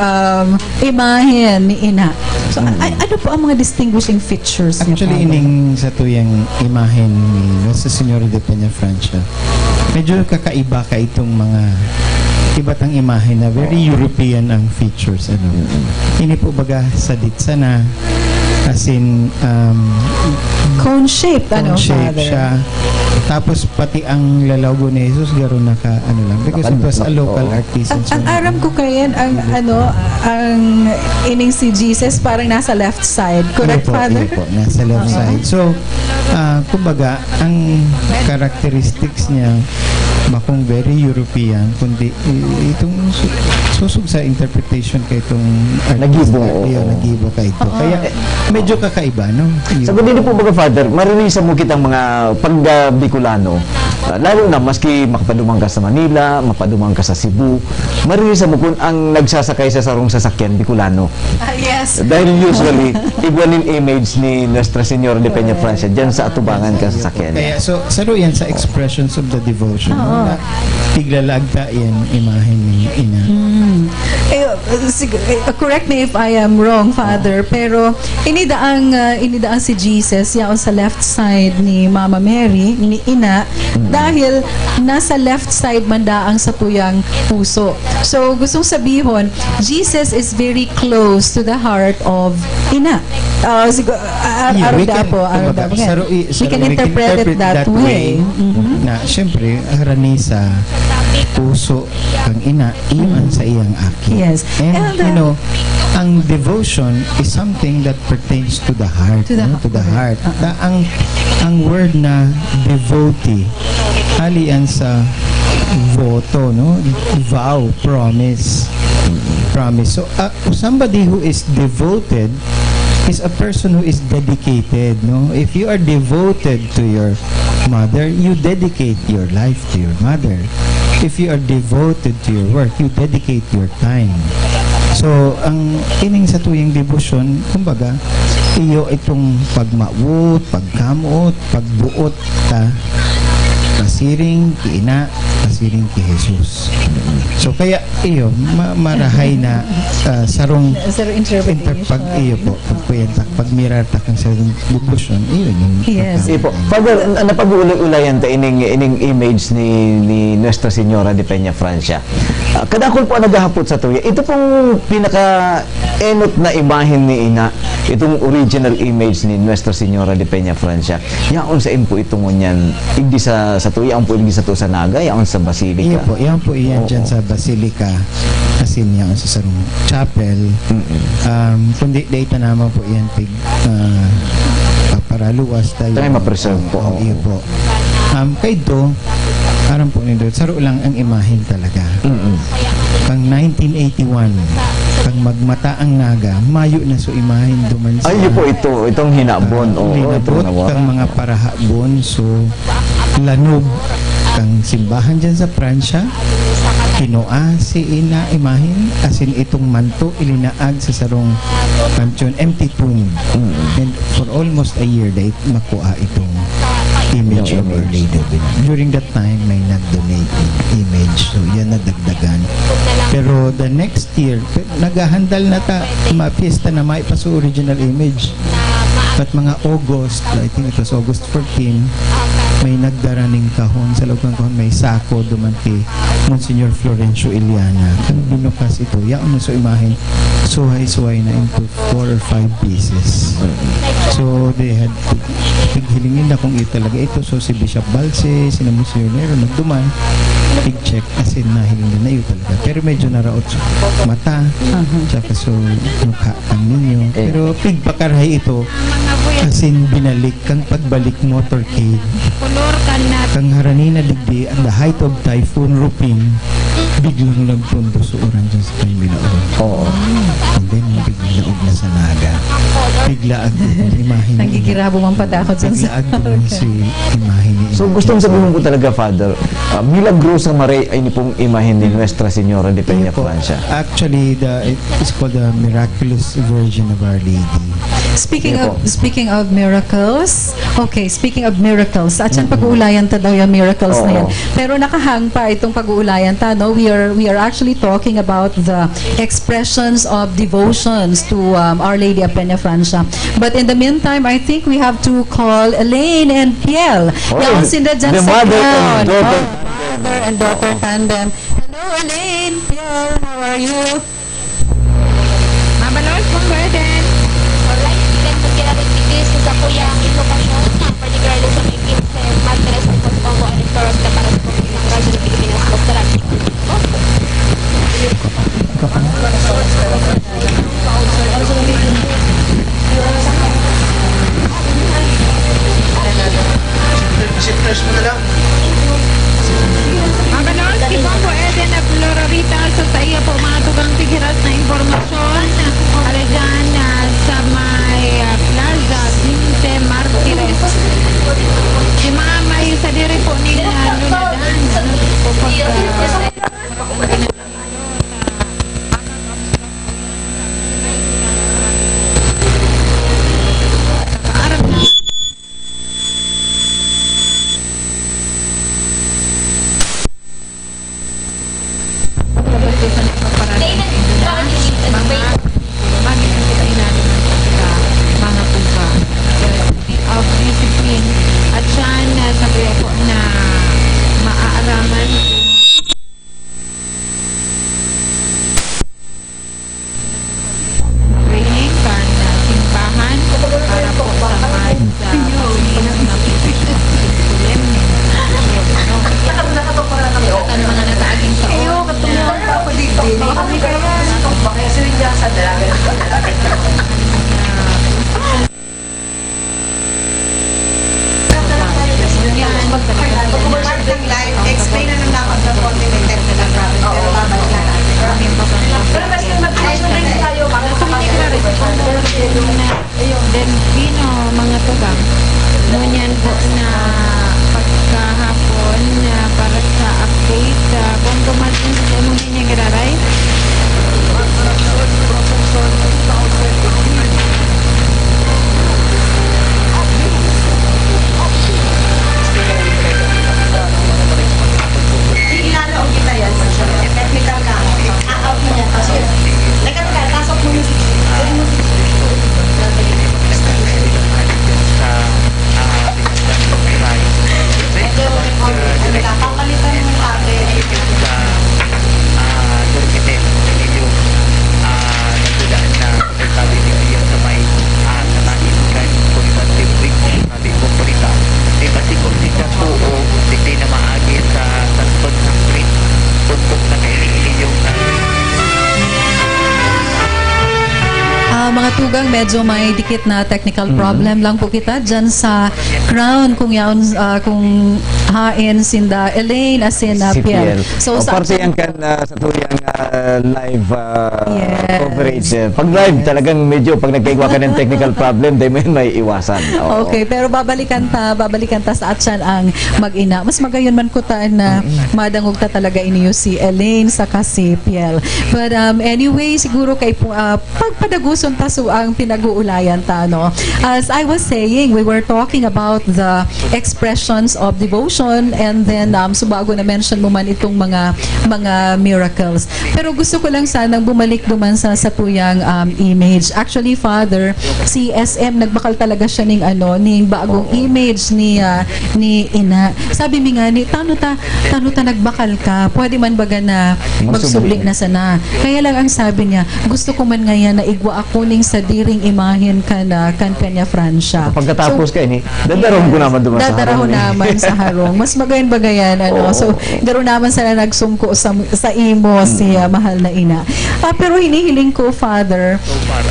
imahen ni ina? So ano po ang mga distinguishing features niya? Actually, ining sa tuyang imahen ni Nuestra Señora de Peña Francia, medyo kakaiba ka itong mga iba't ang imahen na very European ang features. Ini po baga sadit sana, as in cone shape, shape siya. Tapos pati ang lalago ni Jesus garo naka lang, because it was a local artist. Ang aram ko kayan ang ining si Jesus parang nasa left side, correct, Father? Po, nasa left side. So kumbaga ang characteristics niya makong very European, kundi itong susog sa interpretation kay itong nagibo kay ito. Kaya medyo kakaiba, no? Sa ganito po baga, Father, marinisan mo kitang mga pag-Bicolano, lalo na maski makapadumang ka sa Manila, mapadumang ka sa Cebu, marinisan mo kung ang nagsasakay sa sarong sasakyan Bicolano. Yes. Dahil usually, iba nin image ni Nuestra Señora de Peña Francia dyan sa atubangan ka sa sasakyan. Kaya salo yan sa expressions of the devotion. Tiglalagta yan imahen ni ina. Correct me if I am wrong, Father, pero inidaang si Jesus yaon sa left side ni Mama Mary, ni ina, dahil nasa left side man daang sa tuyang puso. So gustong sabihon, Jesus is very close to the heart of ina. We can interpret it that way. Na siyempre harani sa puso ang ina, iman sa iyang aki. Yes. And you know, ang devotion is something that pertains to the heart. To the heart. Ang word na devotee, halian sa voto, no? Vow, promise. So, somebody who is devoted is a person who is dedicated, no? If you are devoted to your mother, you dedicate your life to your mother. If you are devoted to your work, you dedicate your time. So, ang ining sa tuyang devotion, kumbaga, iyo itong pagmawot, pagkamot, pagbuot ta, pasiring ki ina, pasiring ki Jesus. So kaya iyo marahay na sarong pag iyo po pag mirar ta kang sarong devotion iyo yung yes. Po. Father, napag-uulay-ulayan ta ining image ni Nuestra Señora de Peña Francia. Kadakol po naghahapot sa tuya. Ito pong pinaka-enot na imahen ni ina, itong original image ni Nuestra Señora de Peña Francia. Yaon sa impo itong ngunyan, hindi sa tuya, yaon po hindi sa to sa Naga, yaon sa Basilica. Yan po iyan dyan sa Basilica, kasi yaon sa sarong chapel. Kundi data naman po iyan paparaluwas tayo. Tayo ma-preserve po. Iyo po. Kay do, aram po nito, saro lang ang imahin talaga. Pang 1981, pag magmata ang Naga, mayo na so imahin duman sa... Ay, po itong hinabon. Hinabot kang mga parahabon, so lanog kang simbahan dyan sa Pransya, kinoa si ina imahin, asin itong manto ilinaag sa sarong pansyon, empty tomb. And for almost a year, dahil makuha itong image of Our Lady. During that time, may nag-donate image. So, yan nadagdagan. Pero the next year, naghahandal na ta, ma-fiesta na maipaso original image. But mga August, I think it was August 14, may nagdaraning kahon. Sa loob ng kahon, may sako duman kay Monsignor Florencio Iliana. Kung binukas ito, yaon na so imahin, suhay-suhay na into 4 or 5 pieces. So, they had highilingin na kung ito talaga ito. So, si Bishop Balse, si Monsignor Nero, nagduman, i-check as in nahiling na yun talaga. Pero medyo naraot sa mata, tsaka so mukha ang ninyo. Pero pigpakarahay ito, as in binalik kang pagbalik motorcade. Kang harani na digdi at the height of Typhoon Rupin, biglang nagpundo sa oran dyan sa Panginoon. Oo. And then, bigla og na sa naga. Bigla ag imahe ni Nagigirabo man patakot dyan Bigla sa... ag si imahe ni So gusto mong sabihin ko talaga, Father, milagrosa Maria ay ni pong imahin ni Nuestra Señora de Peña Francia. Actually, it's called the Miraculous Virgin of Our Lady. Speaking Sige of speaking of miracles, okay, speaking of miracles, at saan pag-uulayan ta daw yung miracles na yan. Oo. Pero nakahang pa itong pag-uulayan ta, no? We are actually talking about the expressions of devotions to Our Lady of Peña Francia. But in the meantime, I think we have to call Elaine and Piel. Yan sila dyan the sa mother crown. and daughter. Mother and daughter tandem. Hello, Elaine, Piel, how are you? Mabalos mong burden. Alright, then magkinabitigis sa kuya ang lokasyon, particularly sa may kids and madres ng pagbawa and restaurant na para sa pagkakang ng Pilipinas Doctoral. Mabalos, kipong po Eden na Florarita sa saya po mga tugang tigiras na impormasyon. Alajan sa may Plaza 15 Martires. Si Mama yung sa diri po nila Lunadan. Of discipline at siya na sabi po na maaaraman training kan simbahan para po sa may sa Pilipinas na Pilipinas kan mga nakaaging sa iyo katulong pa digdi kami kaya siya sa dalaga Explain na lang ako sa konti ng technical problem. Pero babalik na natin. Pero basta mag-explain tayo mga then pino mga tugang ngunyan po na pagkahapon na para sa update kung tumating sa mong niya gararay Ilalaong kita yan. Technical na ako. I-out mo yan kasi. Nagkakasok mo yung papalitan mo yung ate. Mga tugang, medyo may dikit na technical problem lang po kita dyan sa crown kung yaon kung hain sinda Elaine as in Piel. So sa parte yan kan sa tuyang live coverage. Pag live talagang medyo pag nagkaigwa ka ng technical problem, dahil may iwasan. Oo. Okay, pero babalikan ta sa atsan ang mag-ina. Mas magayon man ko ta na madangog ta talaga iniyo si Elaine sa si Piel. But anyway, siguro kay pagpadaguson ta so ang pinag-uulayan ta, no? As I was saying, we were talking about the expressions of devotion and then subago na mention mo man itong mga miracles. Pero gusto ko lang sanang bumalik duman sa tuyang image. Actually, Father, si SM nagbakal talaga siya ning bagong image ni ina. Sabi mi nga ni tano ta nagbakal ka. Pwede man baga na magsubli na sana. Kaya lang ang sabi niya, gusto ko man ngayon na igwa ako ning sa diring imahen ka na kan Peña Francia. Pagkatapos kayo ni, dadarahon ko naman duman sa harong. Dadarahon naman sa harong. Mas magayon bagayan So, garo naman sana nagsumko sa imo si mahal na ina. Pero hinihiling ko, Father,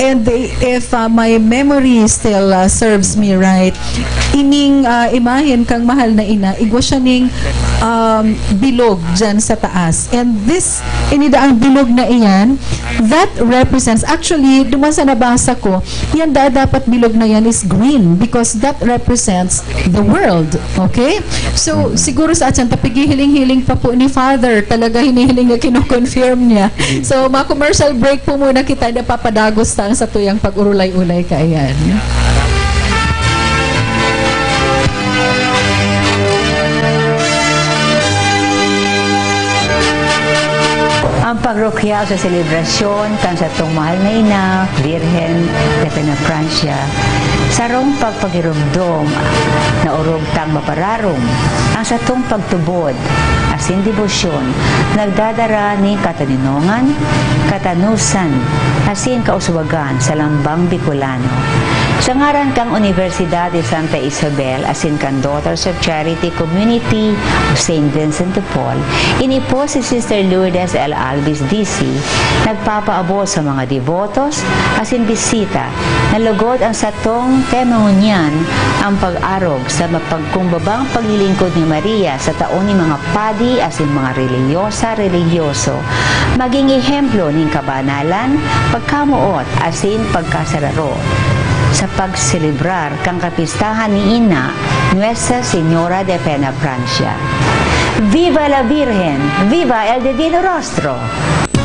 and if my memory still serves me right, ining imahen kang mahal na ina, igwa siya ning bilog dyan sa taas. And this, inidaang bilog na iyan, that represents, actually, duman sa nabasa ko, yan dapat bilog na yan is green because that represents the world. Okay? So, siguro sa atyan, tapigihiling-hiling pa po ni Father, talaga hinihiling na kinoconfirm niya. So, ma-commercial break po muna kita na papadagos tang sa tuyang pag-urulay-ulay ka ayan. Ang pagrukya sa selebrasyon kan sa itong mahal na ina, Virgen de Peñafrancia, sarong pagpagirumdom na urog tang mapararom, ang sa itong pagtubod, asin debosyon, nagdadara ni kataninongan, katanusan, asin kauswagan sa lambang Bicolano. Sa ngaran kang Universidad de Santa Isabel, asin kang Daughters of Charity Community of St. Vincent de Paul, inipo si Sister Lourdes L. Alvis DC, nagpapaabot sa mga devotos, asin bisita, na lugod ang satong temonyan ang pag-arog sa mapagkumbabang paglilingkod ni Maria sa taon ni mga padi, asin mga religyoso, maging ehemplo ng kabanalan, pagkamuot, asin pagkasararo sa pagselebrar kang kapistahan ni Ina Nuestra Señora de Peñafrancia. Viva la Virgen! Viva el Divino Rostro!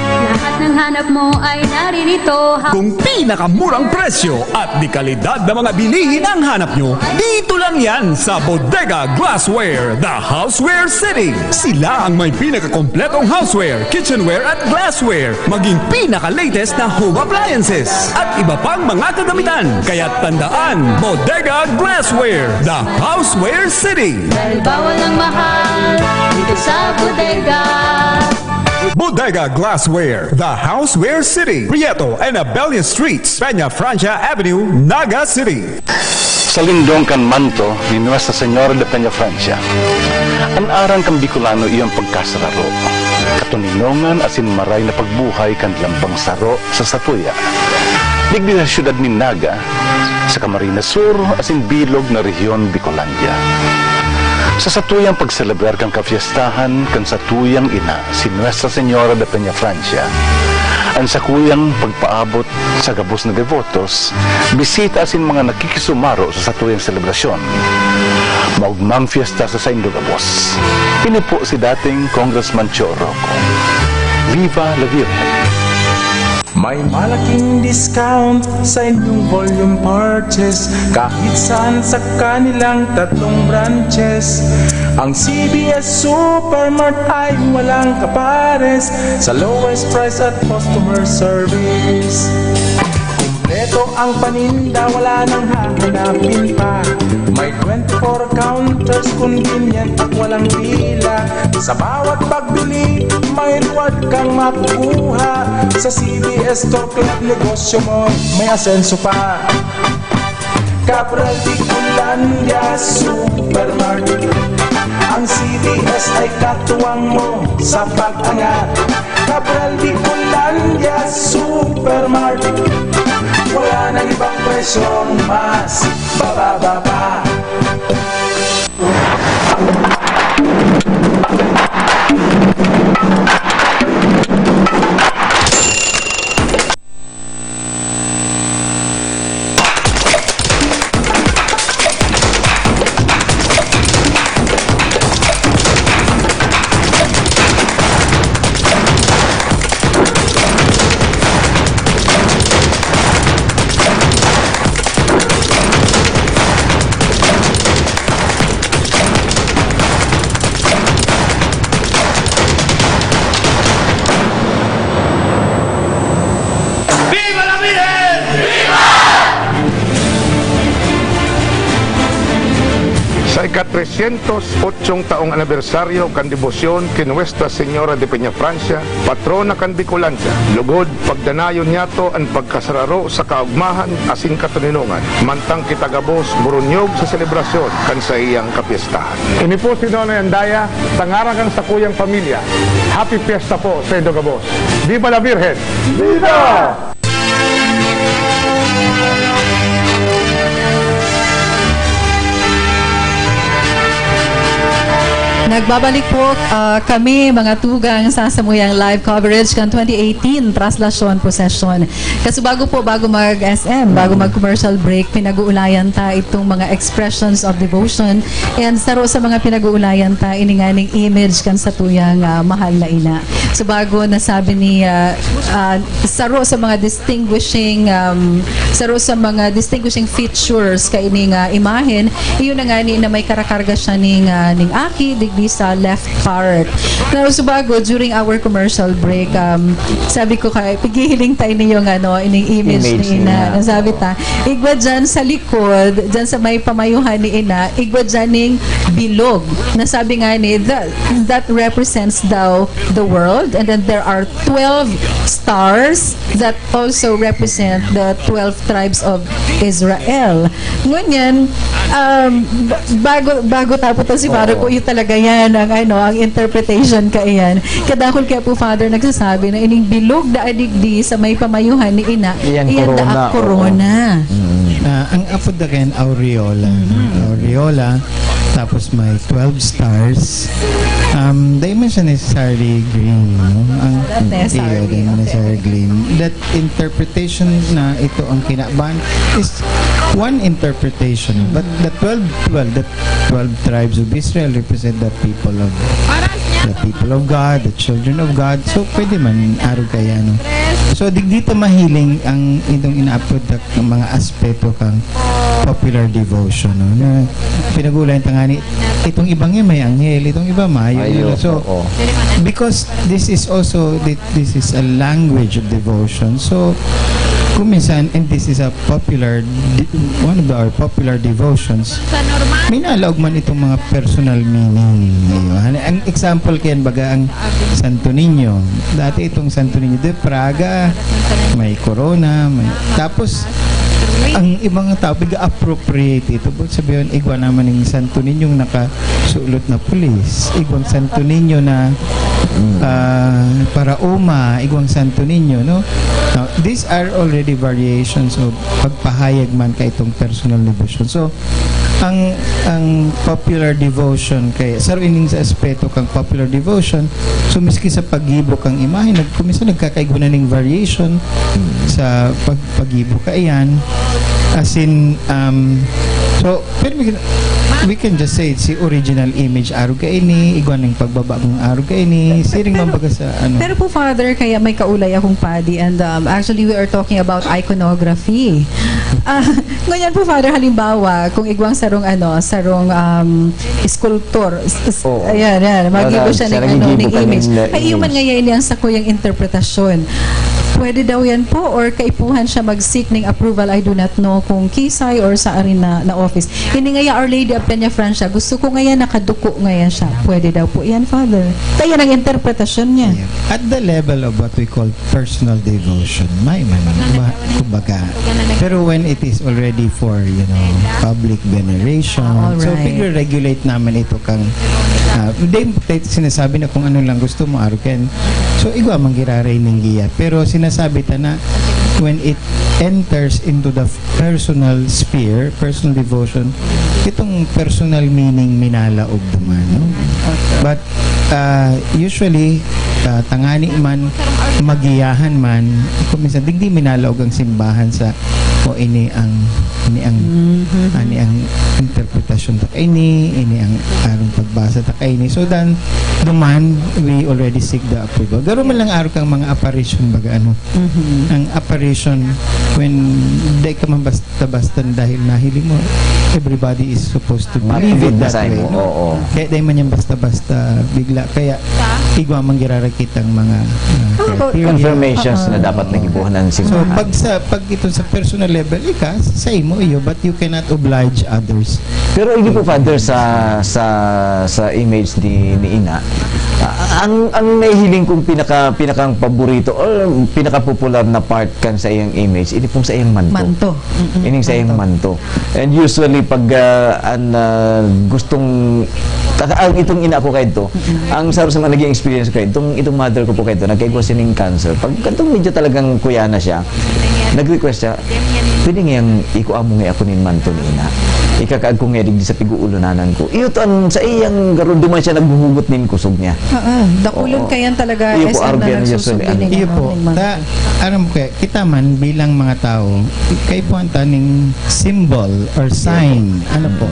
Lahat ng hanap mo ay naririto. Kung pinakamurang presyo at di kalidad na mga bilihin ang hanap nyo, dito lang yan sa Bodega Glassware, the Houseware City. Sila ang may pinakakompletong houseware, kitchenware at glassware, maging pinaka-latest na home appliances at iba pang mga kagamitan. Kaya tandaan, Bodega Glassware, the Houseware City. Dahil bawal ang mahal dito sa bodega. Bodega Glassware, the Houseware City, Prieto and Abelian Streets, Peñafrancia Avenue, Naga City. Sa lindong kan manto ni Nuestra Señora de Peñafrancia, ang arang kang Bicolano iyang pagkasararo, katuninongan asin maray na pagbuhay kan lambang saro sa Satuya. Digdi sa siyudad ni Naga, sa Camarines Sur asin bilog na rehiyon Bicolandia. Sa satuyang pagselebrar kang kafiestahan kan satuyang ina si Nuestra Señora de Peñafrancia, ang sakuyang pagpaabot sa gabos na devotos, bisita asin mga nakikisumaro sa satuyang selebrasyon. Maugmang fiesta sa Saindo Gabos. Ini po si dating Congressman Chorro. Viva la Virgen! May malaking discount sa inyong volume purchase kahit saan sa kanilang tatlong branches. Ang CBS Supermart ay walang kapares sa lowest price at customer service. Kompleto ang paninda, wala nang hahanapin pa. May 24 counters, convenient at walang pila. Sa bawat pagbili, may reward kang makukuha. Sa CBS Store Club, negosyo mo, may asenso pa. Cabral Bicolandia Supermart, ang CBS ay katuwang mo sa pag-angat. Cabral Bicolandia Supermart, wala nang ibang presyong mas bababa pa. Sa ika-308 taong anibersaryo kan debosyon kay Nuestra Señora de Peñafrancia, patrona kan Bicolandia, lugod pagdanayon niyato ang pagkasararo sa kaugmahan asin katuninungan, mantang kitagabos burunyog sa selebrasyon kan sa iyang kapiestahan. Ini po si Nonoy Andaya, tangaran kan sa kuyang pamilya. Happy Fiesta po sa Indogabos. Viva la Virgen! Viva! Nagbabalik po kami mga tugang sa Samuyang live coverage kan 2018 Traslasyon Procession. Kasi bago mag-SM, bago mag-commercial break, pinag-uulayan ta itong mga expressions of devotion and saro sa mga pinag-uulayan ta ininganing image kan sa tuyang mahal na ina. So bago nasabi ni saro sa mga distinguishing features kay ining imahen, iyon na nga ni na may karakarga siya ning aki digdi sa left part. Pero subago during our commercial break, sabi ko kay pigihiling tayo niyo ining image ni ina. Nasabi ta, igwa dyan sa likod, dyan sa may pamayuhan ni ina, igwa dyan ning bilog. Nasabi nga ni that represents daw the world, and then there are 12 stars that also represent the 12 tribes of Israel. Ngunyan, bago tapos to si Father ko, yun talaga yan ang interpretation ka iyan. Kadakol kaya po Father nagsasabi na ining bilog da adigdi sa may pamayuhan ni ina, iyan da corona. Ang apod da ken aureola. Aureola, tapos may 12 stars. They mention necessarily green, no? Ang necessarily green. That interpretation na ito ang kinaban is one interpretation, but the 12 tribes of Israel represent the people of God, the children of God. So pwede man araw kaya, no? So dito mahiling ang itong ina-upload ng mga aspeto kang popular devotion, no? Na pinag-ulayan tangani itong ibang may anghel, itong iba mayo. So because this is a language of devotion. So kuminsan, and this is a one of our popular devotions, may nalaog man itong mga personal meaning. Ang example kayan baga ang Santo Niño. Dati itong Santo Niño de Praga, may corona, tapos ang ibang tao biga-appropriate ito. Sabihin, igwa naman ng Santo Niño nakasulot na pulis. Igwang Santo Niño na para igwang Santo Niño, no? Now, these are already variations of pagpahayag man kay itong personal devotion. So, ang popular devotion kay saruining sa aspeto kang popular devotion, so miski sa paggibo kang imahe, nagkakaigwa na ning variation sa paggibo kaiyan, as in so pero we can just say it's the original image araw kaini, igwan ng pagbaba ng araw kaini, siring man baga sa ano. Pero po Father, kaya may kaulay akong padi, and actually we are talking about iconography. Ngayon po Father, halimbawa kung igwang sarong sculptor, ayan magibo siya ng image, ay iyon man ngayon yang sa kuyang interpretasyon. Pwede daw yan po, or kaipuhan siya mag-seek ng approval, I do not know kung kisay or sa arin na office. Hindi nga Our Lady of Peña Francia, gusto ko ngayon nakaduko ngayon siya. Pwede daw po yan, Father. Kaya ang interpretasyon niya. At the level of what we call personal devotion, may kumbaga. Pero when it is already for, public veneration, so figure-regulate naman ito kang sinasabi na kung ano lang gusto mo, Aruken. So, igwa manggiraray ng giya. Pero sinasabi ta na when it enters into the personal sphere, personal devotion, itong personal meaning minalaog naman, no? But usually tangani man, magiyahan man, kuminsan digdi minalaog ang simbahan sa ini ang interpretasyon ta ini ang arong pagbasa ta ini. So then duman we already seek the approval. Garo man lang araw kang mga apparition baga ang apparition when day ka man basta dahil nahiling mo, everybody is supposed to believe it that way, no? Kaya day man yan basta bigla, kaya igwa man girarakit ang mga confirmations na dapat nagibuhan ng simbahan. So pag ito sa personal level, sa imo iyo, but you cannot oblige others. Pero hindi po Father sa image ni Ina, ang nahihiling kong pinakang paborito or pinaka-popular na part kan sa iyang image, ini pong sa iyang manto. Ining sa iyang manto. And usually pag gustong ang itong ina ko kayo to, ang sarap sa mga naging experience ko kayo, itong mother ko po kayo to, nagkaigwa siya ng cancer. Pag itong medyo talagang kuya na siya, nag-request siya, pwede ngayang ikuha mo ngayon ako nin manto ni ina. ikakaag kong ngedig di sa piguulunanan ko. Iyutan sa iyang garo duman siya naghuhugot nin kusog niya. Dakulon Oo. kayan talaga Iyo po, SM na Arbian, nagsusubli usually, ng Iyo po, aram ko, kita man bilang mga tao, kay po ang taning symbol or sign, ano po,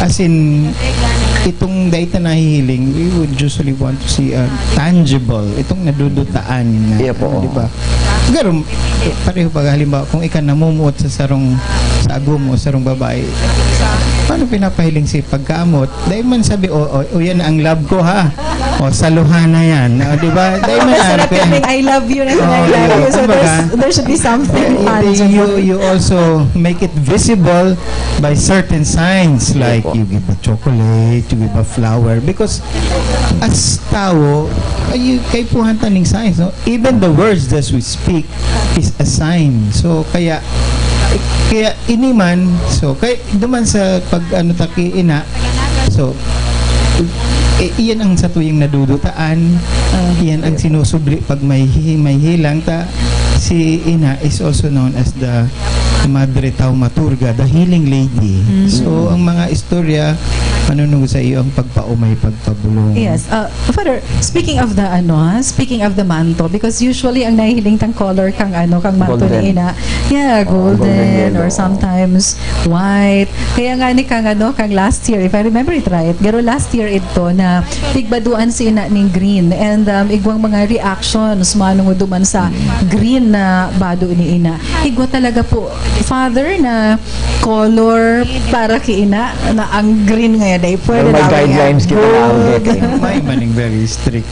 as in, itong data na hihiling, we would usually want to see a tangible, itong nadudutaan na, Iya po. di ba? Pero, pareho pag halimbawa, kung ikaw namumuot sa sa agum o sarong babae, paano pinapahiling si pagkaamot? Dahil man sabi, o yan ang love ko ha. O saluhan na yan. O, di ba? Dahil man Masarap yun, I love you na I love you. So there should be something tangible. you also make it visible by certain signs like you give a chocolate, you give a flower, because as tao kay puhan taning signs, no? Even the words that we speak is a sign. So kaya iniman, so kay duman sa pag ano taki ina, so iyan ang sa tuyong nadudutaan, iyan ang sinusubli pag may hilang ta. Si ina is also known as the Madre Taumaturga, the healing lady. So ang mga istorya manunong sa iyo ang pagpaumay, pagpabulong. Yes. Father, speaking of the manto, because usually ang nahihiling tang color kang manto Golden. ni ina. Yeah, golden or yellow. sometimes white. Kaya nga ni kang last year, if I remember it right, pero last year ito na tigbaduan si ina ning green and igwang mga reactions manung duman sa green na bado ni ina. Igwa talaga po, Father, na color para kay ina na ang green ngayon ay pwede May na guidelines kita na ang May maning very strict.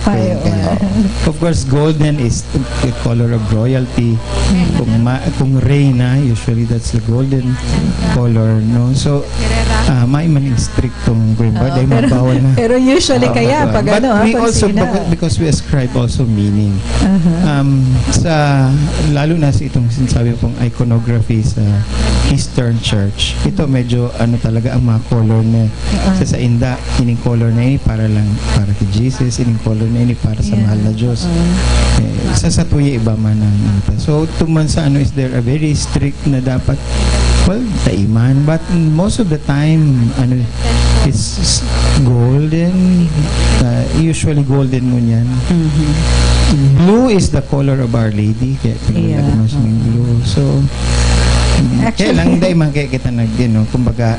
Of course, golden is the color of royalty. Kung reyna, usually that's the golden color, no? So, may maning strict tong green ba? Dahil mabawal na. Pero usually kaya pag But we pag also, sina. because we ascribe also meaning. Lalo na sa itong sinasabi pong iconography sa Eastern Church, ito medyo talaga ang mga color na sa inda, ining color na ini para kay Jesus, ining color na ini para sa mahal na Diyos. Sa tuya iba man ang so tuman sa is there a very strict na dapat taiman, but most of the time it's golden, usually golden mo yan. Blue is the color of Our Lady, kaya mas may blue. So kaya lang dahil man kaya kita kumbaga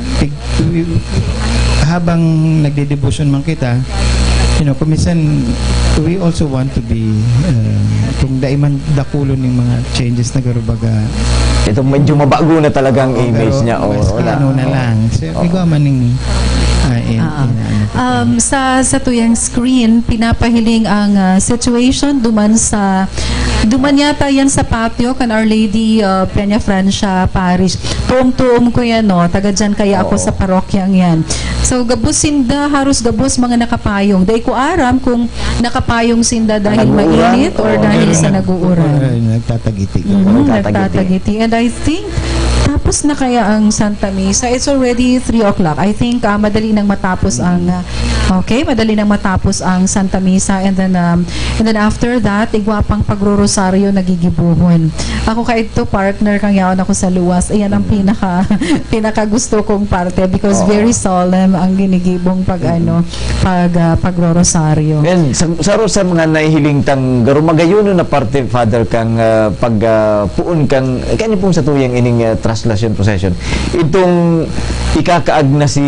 habang nagde-devotion man kita, kumisan we also want to be kung daiman dakulon ng mga changes na garubaga Ito medyo mabago na talagang image niya. na lang. So, ikaw maning sa tuyang screen, pinapahiling ang situation duman yata yan sa patio kan Our Lady Peña Francia Parish. Tuom-tuom ko yan, taga dyan kaya ako sa parokyang yan. So gabos sinda, haros gabos mga nakapayong. Dahil ko aram kung nakapayong sinda dahil mainit or dahil sa nag-uuran. Nagtatagiti. Nagtatagiti. And I think tapos na kaya ang Santa Misa. It's already 3 o'clock. I think madali nang matapos ang Santa Misa, and then after that igwapang pagrorosaryo nagigibuhon. Ako kaito partner kang yaon ako sa luwas. Ayan ang pinaka gusto kong parte because very solemn ang ginigibong pagrorosaryo. Yan, sa mga nahihiling tang garumagayon na parte, Father, kang pagpuon kang kanya pong sa tuyang ining translation procession. Itong ikakaag na si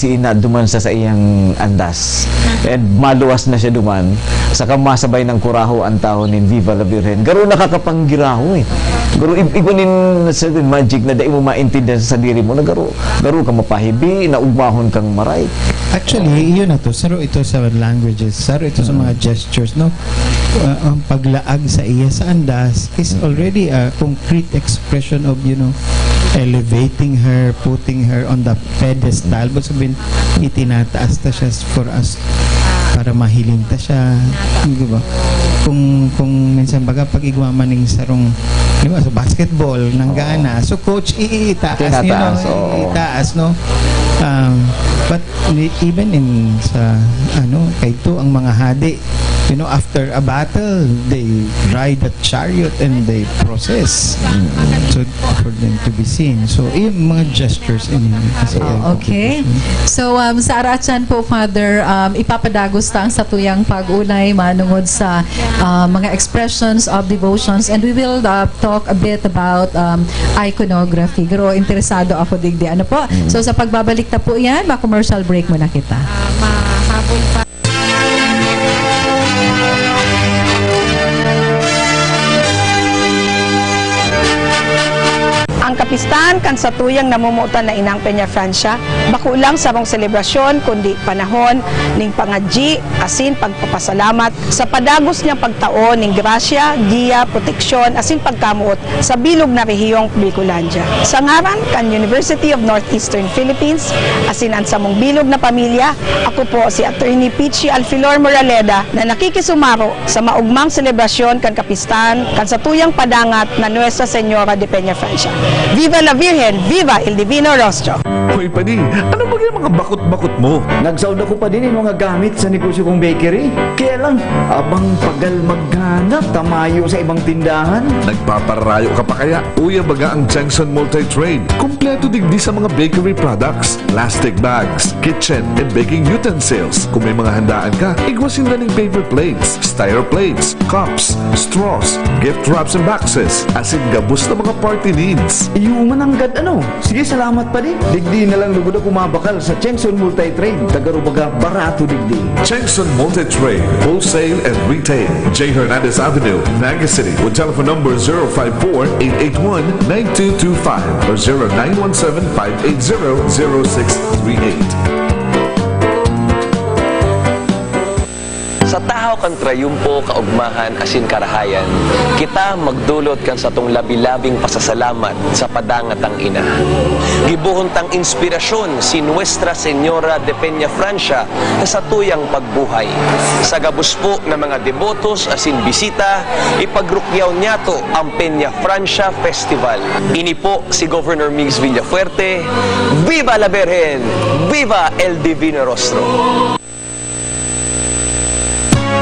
ina duman sa iyang andas. And maluwas na siya duman. Saka masabay ng kuraho ang tao ni Viva la Virgen. Garo nakakapanggiraho Garo igunin sa magic na dai mo maintindihan sa diri mo na garo ka mapahibi na ugmahon kang maray. Actually, yun na to. Saro ito sa languages. Saro ito sa mga gestures, no? Ang paglaag sa iya sa andas is already a concrete expression of, elevating her, putting her on the pedestal. But sabihin, itinataas ta siya for us para mahiling ta siya. Di ba? Kung minsan baga pag igwaman ng sarong sa basketball nang gana. So coach, itaas no? But even in sa kay to ang mga hadi after a battle, they ride a chariot and they process. So, for them to be seen. So, yung mga gestures in Okay. So, sa Arachan po, Father, ipapadagos ta ang satuyang pag-ulay manungod sa mga expressions of devotions, and we will talk a bit about iconography. Pero interesado ako digdi. Ano po? So, sa pagbabalik ta po yan, ma-commercial break muna kita. Mahabol pa. Ang kapistan kan sa tuyang namumutan na inang Peña Francia, bako lang sa mong selebrasyon kundi panahon ning pangadji asin pagpapasalamat sa padagos niyang pagtaon ning grasya, giya, proteksyon asin pagkamuot sa bilog na rehiyong Bicolandia. Sa ngaran kan University of Northeastern Philippines asin ang sa mong bilog na pamilya, ako po si Attorney Pichi Alfilor Moraleda na nakikisumaro sa maugmang selebrasyon kan kapistan kan sa tuyang padangat na Nuestra Señora de Peña Francia. Viva la Virgen! Viva el Divino Rostro! Hoy, Pani, ano ba yung mga bakot-bakot mo? Nagsawd ako pa din yung mga gamit sa negosyo kong bakery. Kaya lang, abang pagal maghanap, tamayo sa ibang tindahan. Nagpaparayo ka pa kaya? Uya baga ang Jensen Multi-Trade. Kompleto digdi sa mga bakery products, plastic bags, kitchen and baking utensils. Kung may mga handaan ka, igwasin na ng paper plates, styro plates, cups, straws, gift wraps and boxes, asin gabos na mga party needs. Yung mananggad ano? Sige, salamat pa din. Digdi na lang lugod ako mabakal sa Chengson Multi-Trade. Tagarubaga, barato digdi. Chengson Multi-Trade, wholesale and retail. J. Hernandez Avenue, Naga City, with telephone number 054-881-9225 or 0917-580-0638. Sa tahaw kan trayumpo, kaugmahan, asin karahayan, kita magdulot kan sa tong labi-labing pasasalamat sa padangatang ina. Gibuhon tang inspirasyon si Nuestra Señora de Peña Francia sa tuyang pagbuhay. Sa gabos po ng mga debotos asin bisita, ipagrukyaw niya to ang Peña Francia Festival. Ini po si Governor Migs Villafuerte. Viva la Virgen! Viva el Divino Rostro!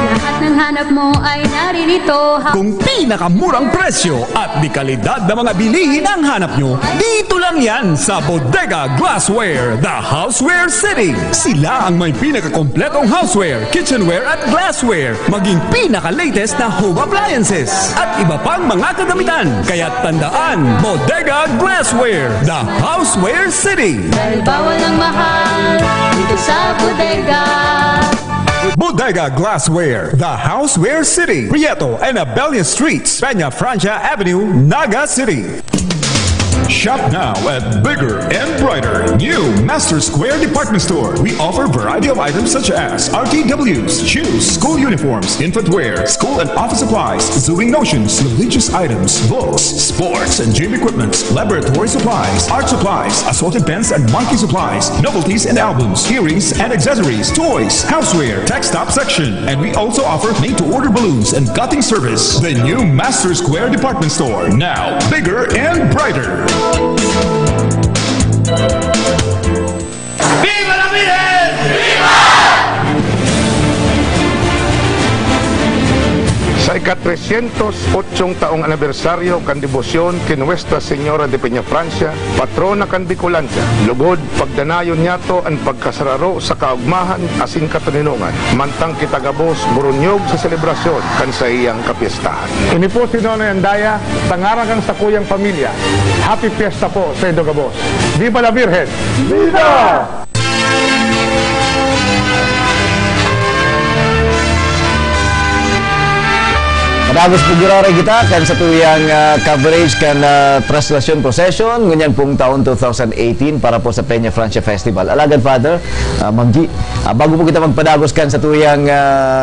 Lahat ng hanap mo ay naririto. Kung pinakamurang presyo at di kalidad na mga bilihin ang hanap nyo, dito lang yan sa Bodega Glassware, the Houseware City. Sila ang may pinakakompletong houseware, kitchenware at glassware, maging pinaka-latest na home appliances at iba pang mga kagamitan. Kaya tandaan, Bodega Glassware, the Houseware City. Dahil bawal ang mahal dito sa bodega. Bodega Glassware, the Houseware City, Prieto and Abella Streets, Peña Francia Avenue, Naga City. Shop now at Bigger and Brighter New Master Square Department Store. We offer variety of items such as RTWs, shoes, school uniforms, infant wear, school and office supplies, sewing notions, religious items, books, sports and gym equipment, laboratory supplies, art supplies, assorted pens and marking supplies, novelties and albums, earrings and accessories, toys, houseware, tech stop section, and we also offer made-to-order balloons and gutting service. The new Master Square Department Store, now bigger and brighter. ¡Viva la Virgen! Sa ika-308 taong anibersaryo kan debosyon kay Nuestra Señora de Peña Francia, patrona kan Bicolandia, lugod pagdanayon niyato ang pagkasararo sa kaugmahan asin katuninungan, mantang kitagabos burunyog sa selebrasyon kan sa iyang kapiestahan. Ini po si Nonoy Andaya, tangara kan sa kuyang pamilya. Happy Fiesta po sa Idogabos. Viva la Virgen! Viva! Padagos po giraray kita kan sa tuyang coverage kan Traslasyon Procession ngunyan pong taon 2018 para po sa Peña Francia Festival. Alagad Father, Ma'am G, bago po kita magpadagos kan sa tuyang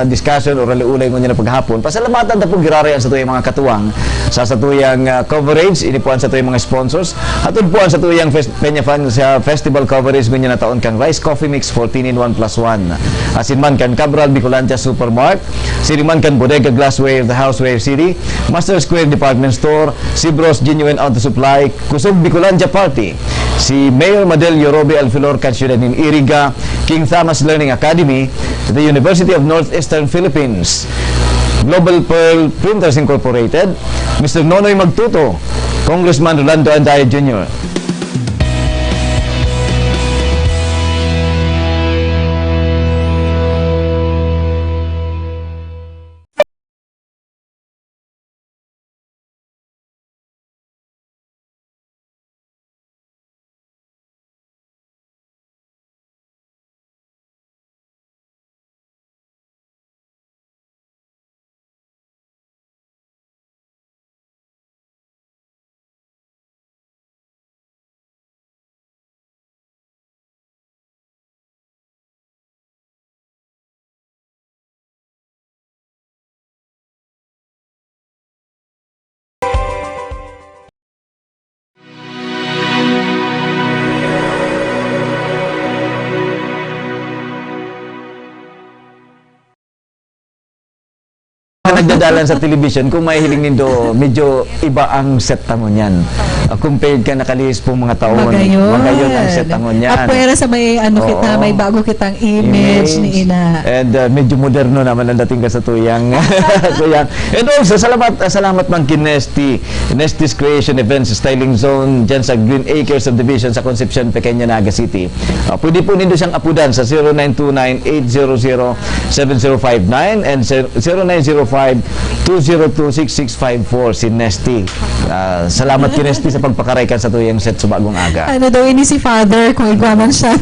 discussion o raliulay ngunyan na paghapon, pasalamatan na po giraray sa tuyang mga katuwang sa tuyang coverage, ini po sa tuyang mga sponsors, atun po sa tuyang Peña Francia Festival coverage ngunyan na taon kang Rice Coffee Mix 14-in-1+1, asin man kan Cabral Bicolandia Supermart, siniman kan Bodega Glassware, the House Glassware City, Master Square Department Store, Sibros Genuine Auto Supply, Kusog Bicolandia Party, si Mayor Madel Yorobe Alfilor Kansyudad in Iriga, King Thomas Learning Academy, the University of Northeastern Philippines, Global Pearl Printers Incorporated, Mr. Nonoy Magtuto, Congressman Rolando Andayo Jr. Nagdadalan sa television, kung may hiling nindo, medyo iba ang set tangon yan. Compared ka nakalihis pong mga taon, magayon ang set tangon yan. Apwera sa may kita, may bago kitang image ni Ina. And medyo moderno naman ang dating ka sa tuyang. tuyang. And also, salamat man kin Nesti's Creation Events Styling Zone dyan sa Green Acres Subdivision sa Concepcion, Pequeña, Naga City. Pwede po nindo siyang apudan sa 0929-800-7059 and 0905-202-6654 si Nesty. Salamat kay Nesty sa pagpakaraykan sa tuyang set sa bagong aga. Ano daw ini si Father kung igwaman siya.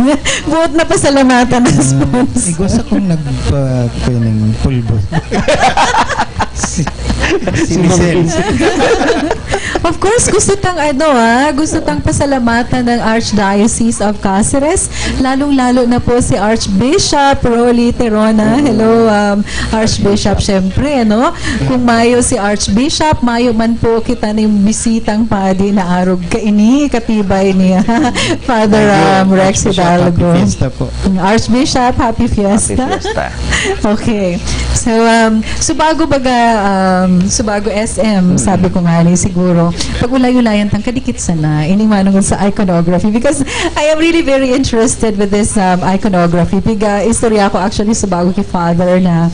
Buot na pasalamatan ng sponsor. Igwas akong nagpa ng pulbo. si Michelle. Of course, gusto tang pasalamatan ng Archdiocese of Cáceres, lalong-lalo na po si Archbishop Rolly Terona. Hello, Archbishop, syempre, no? Kung mayo si Archbishop, mayo man po kita ng bisitang padi na arog kaini, katibay niya. Father Rex Hidalgo. Happy Fiesta po. Archbishop, Happy Fiesta. Happy Fiesta. Okay. So bago SM, sabi ko nga ni siguro, pag ulay-ulayan tang kadikit sana, ining manong sa iconography because I am really very interested with this iconography. Biga, istorya ko actually sa bago kay Father na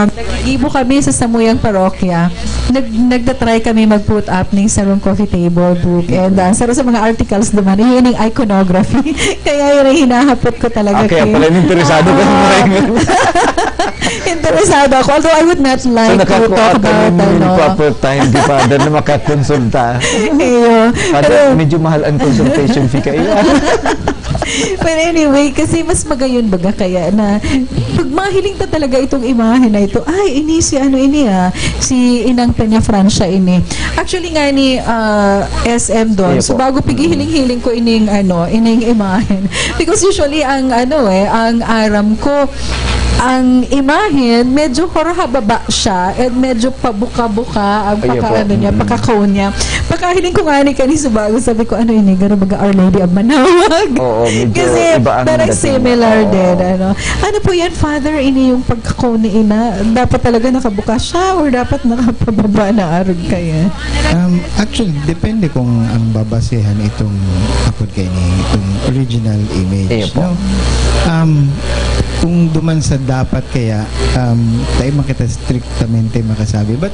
nag-ibo kami sa Samuyang Parokya. Nagda-try kami mag-put up ng Sarong Coffee Table book and sa mga articles naman, yun yung iconography. Kaya yun ang hinahapot ko talaga. Kaya pala interesado ka Interesado ako. Although I would not like to talk about proper time di Father na makakonsulta. Father, medyo mahal ang consultation fee kayo. But anyway, kasi mas magayon baga kaya na pag mahiling ta talaga itong imahe na ito, ay, ini si si Inang Peña Francia ini. Actually nga ni SM doon. So bago pigihiling-hiling ko ining imahen. Because usually ang ang aram ko ang imahen, medyo baba siya at medyo pabuka-buka ang pakakaon niya. Pagkahiling ko nga ni kanisa bago, sabi ko, ini, gano'n baga Our Lady of Manawag. Oo, medyo kasi iba ang parang similar din. Ano po yan, Father, ini yung pagkakaon ni Ina? Dapat talaga nakabuka siya or dapat nakapababa na arog kaya? Actually, depende kung ang babasehan itong itong original image. No? Kung duman sa dapat kaya tayo makita strictamente makasabi, but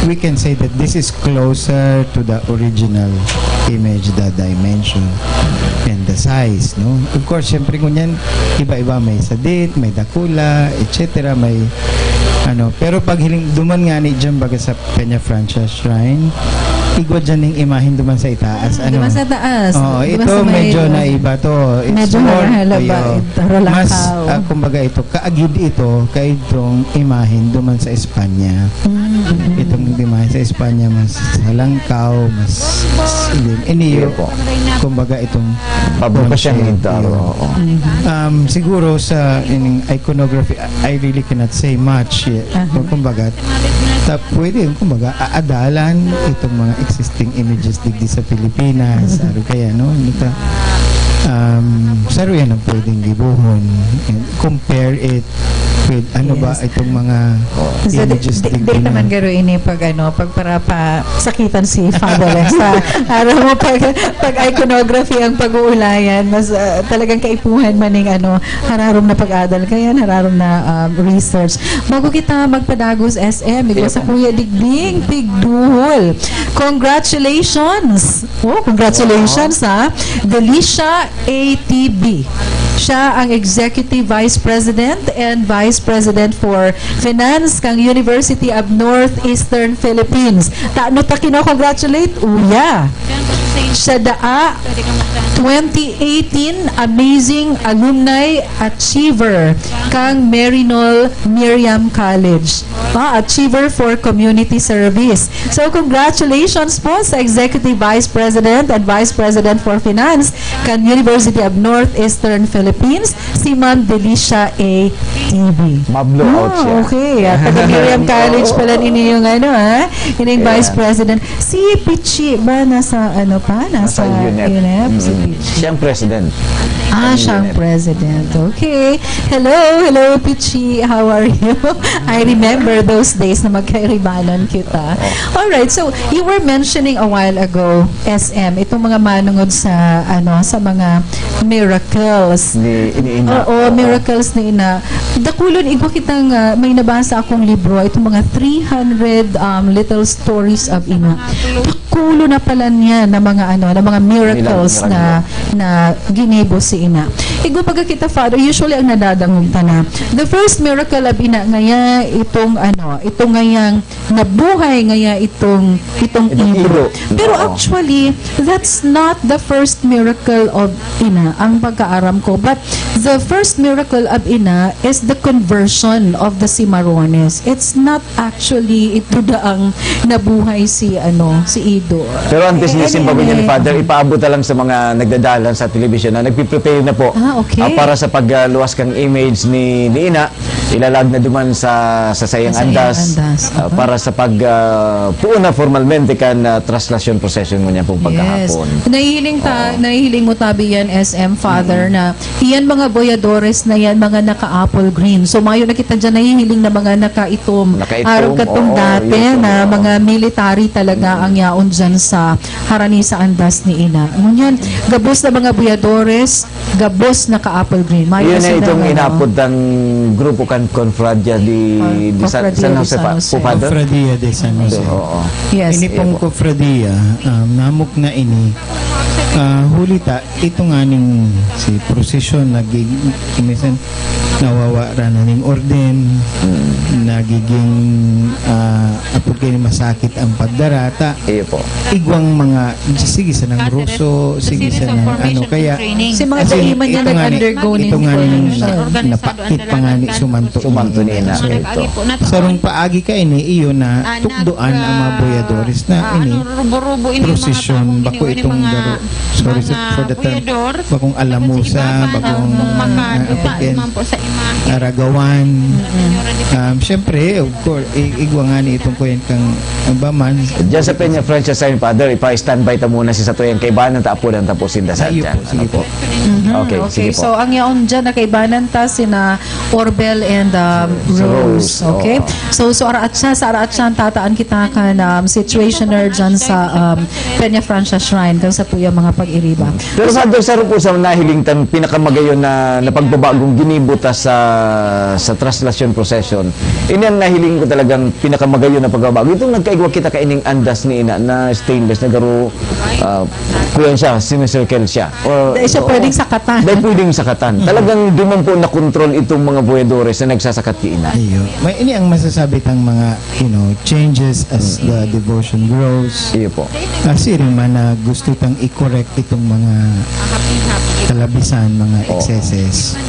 we can say that this is closer to the original image, the dimension and the size, no? Of course, syempre kunyan iba-iba, may sadit, may dakula, etc. may pero pag duman nga ni dyan baga sa Peña Francia Shrine, igwa dyan ng imahin duman sa itaas. Duman sa taas. Ito medyo naiba to. It's medyo more mas, kumbaga ito, kaagid ito kay itong imahin duman sa Espanya. Itong imahin sa Espanya, mas halangkaw, mas ilim. Iniyo, kumbaga itong pabuka siyang intaro. Siguro sa iconography, I really cannot say much yet. Kumbaga, pwede kumbaga aadalan itong mga existing images digdi sa Pilipinas. Kaya, no? saruyan ang pwedeng gibuhon and compare it with ano ba itong mga images Di naman garo ini pag para pa sakitan si Father Lex. Araw mo pag iconography ang pag-uulayan, mas talagang kaipuhan maning hararom na pag-adal kaya hararom na research. Bago kita magpadagos SM, igwa sa Kuya Digding, Tigduhol. Congratulations! Oh, congratulations ha. Delicia ATB. Siya ang Executive Vice President and Vice President for Finance kang University of Northeastern Philippines. Taano ta kino-congratulate? Uya! Siya daa 2018 Amazing Alumni Achiever kang Merinol Miriam College. Achiever for Community Service. So congratulations po sa Executive Vice President and Vice President for Finance kang University of Northeastern Philippines, si Ma'am Delicia A. TV. Mablo out siya. Okay. Taga Miriam College pala ini yung yung Vice President. Si Pichi ba nasa Nasa UNEP. Si Pichi. Siyang president. Siyang president. Okay. Hello, Pichi. How are you? I remember those days na magkairibanan kita. Alright, so you were mentioning a while ago, SM, itong mga manungod sa sa mga miracles. Ni Ina. Oo, miracles ni Ina. Dakulon, igwa kitang may nabasa akong libro, itong mga 300 little stories of Ina. Dakulo na pala niya na mga na mga miracles na ginibo si Ina. Igwa pagka kita, Father, usually ang nadadangog na. The first miracle of Ina ngaya itong ngayang nabuhay ngaya itong ibro. Pero actually, that's not the first miracle of Ina ang pagkaaram ko. But the first miracle of Ina is the conversion of the Cimarrones. It's not actually ito daang nabuhay si Ido. Pero antes ni simbago niya ni Father, ipaabot na lang sa mga nagdadalan sa television na nagpiprepare na po para sa pagluwas kang image ni Ina. Ilalag na duman sa sayang andas para sa puuna formalmente kan translation procession mo niya pong pagkahapon. Nahihiling mo tabi yan, SM Father, na iyan mga boyadores na yan, mga naka-apple green. So mayo na kita dyan nahihiling na mga naka-itom. Araw katong dati na mga military talaga ang yaon dyan sa harani sa andas ni Ina. Ngunyan, gabos na mga boyadores, gabos naka-apple green. Yun na itong inapod ng grupo kan Confradia di San Jose pa. Confradia de San Jose. Yes. Ini pong Confradia, namok na ini. Hulita, ito nga ning si prosesyon minsan nawawara na ning orden, nagiging apod kayo masakit ang pagdarata. Iyo po. Igwang mga sige sa ng Ruso, sige sa ng kaya si mga kaiman niya nag-undergo ito nga napakit pa nga ni sumanto ni Ina. Sarong paagi ka ini iyo na tukdoan ang mga boyadores na ini prosesyon bako itong garo sorry for the term bakong alamusa bakong aragawan syempre of course igwa nga ni itong kuyan kang baman dyan sa Peña Francia sa Father ipa-standby ta muna si Satoyan kay Banan taapunan tapusin dasan dyan. Sige po. Okay, sige po. So ang yaon dyan na kay Banan ta sina Orbel and Rose. Okay? So araat siya tataan kita ka na situationer dyan sa Peña Francia Shrine kang sa puya mga pag-iriba. Pero Father, saro po sa nahiling tan pinakamagayon na pagbabagong ginibuta sa translation procession. Ini ang nahiling ko talagang pinakamagayon na pagbabago. Itong nagkaigwa kita kaining andas ni Ina na stainless na garo kuyan siya, sinicircle siya. Dahil siya pwedeng sakatan. Dahil pwedeng sakatan. Talagang di man po na-control itong mga buedores na nagsasakat kay Ina. Ayo. May ini ang masasabi tang mga changes as the devotion grows. Iyo po. Kasi rin man na gusto tang i-correct itong mga kalabisan, mga excesses.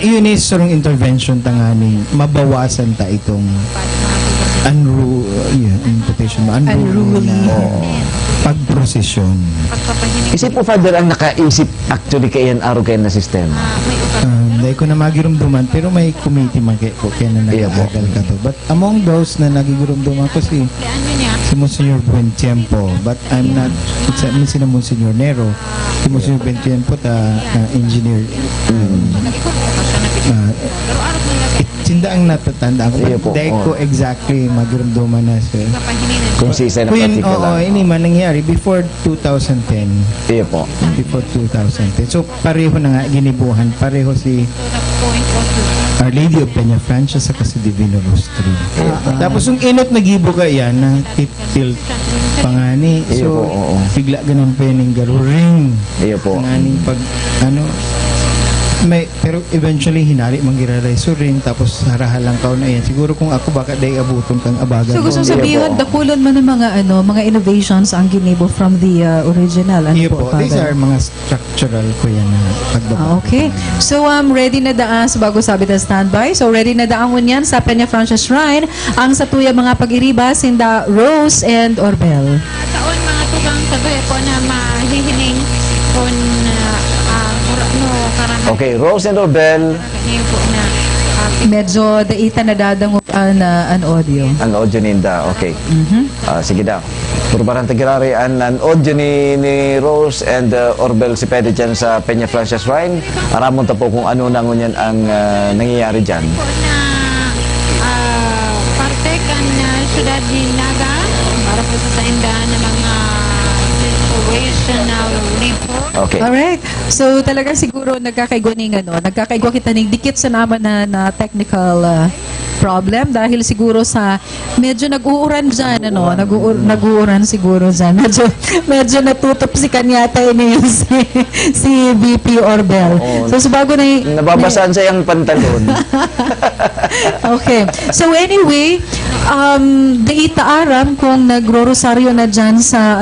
Iyon is sarong intervention tanganing mabawasan ta itong unruly pagprosesyon. Isip po, Father, ang nakaisip actually kayan araw kayan na sistema? Dahil ko na magirumduman, pero may committee man kayo na nag-agal ka to. But among those na nagigirumduman ko si si Monsignor Buentiempo, but I'm not, it's sina Monsignor Nero, si Monsignor Buentiempo, engineer. Sinda ang natatanda ko. Iyo po, Dahil ko exactly magramdaman na siya. Kung si isa na Kung particular. ini man nangyari before 2010. Iyo po. Before 2010. So, pareho na nga ginibuhan. Pareho si Our Lady of Peña Francia sa kasi Divino Rostro. Tapos yung inot nagibo ka yan na tilt pangani. Iyo po, So, oo. bigla ganun pa yun yung garuring. Iyo po. Panganing pag, pero eventually hinari manggiraray so rin tapos harahalang kaon na yan. Siguro kung ako baka day abuton kang abagan. So gusto ko. sabihin, dakulon man ng mga innovations ang ginibo from the original. Ano Iyo po, po. These Father? are mga structural ko yan na pagbaba. Okay. So, ready na daan sa bago sabi na standby. So, ready na daan mo niyan sa Peña Francia Shrine. Ang satuya mga pag-iriba, sinda Rose and Orbel. Taon mga tugang sabi po na mahihiling kung karahan. Okay, Rose and Orbel. Ngayon po na Medyo daita na dadangup an audio. Ang audio ninda, okay. Sige daw. Puro parang tagirari ang audio ni Rose and Orbel si Pede dyan sa Peña Francia Shrine. Aramon ta po kung ano na ngunyan ang nangyayari dyan. po na parte kan syudad di Naga para po sa indahan ng mga situational report. Okay. Alright. So, talagang siguro nagkakaigwa kita ng dikit sa naman na technical problem dahil siguro sa medyo nag-uuran dyan, nag-uuran siguro dyan. Medyo natutup si kanyata ini yung si VP Orbel. So, bago na Nababasaan sa yung pantalon. Okay. So anyway, daita aram kung nagro-rosaryo na dyan sa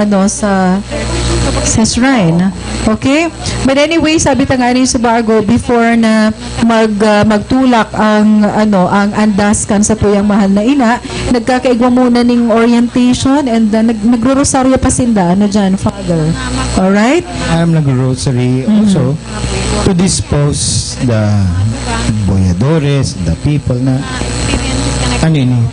sa shrine. Okay? But anyway, sabi ta nga ni Subago before na magtulak ang andas kan sa tuyang mahal na ina, nagkakaigwa muna ning orientation and nagro-rosaryo pa sinda dyan, Father. All right? I'm nag-rosary also to dispose the boyadores, the people na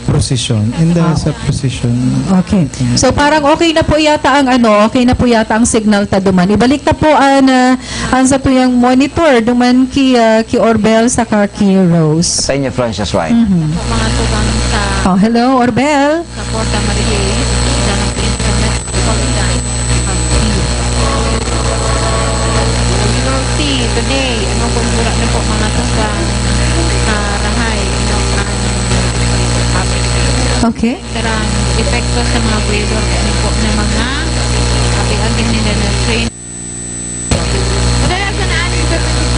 procession. And sa procession. Okay. So parang okay na po yata ang signal ta duman. Ibalik ta po ang sa tuyang monitor duman ki Orbel sa ki Rose. Peña Francia Shrine. Mga tugang sa Hello Orbel. sa Porta Maria dyan ang internet Politan. We will see today kung mura na po mga tugang rahay Okay. karang epekto sa mga buwidor kaya po na mga api-agin nila na train. Kadalasan na aning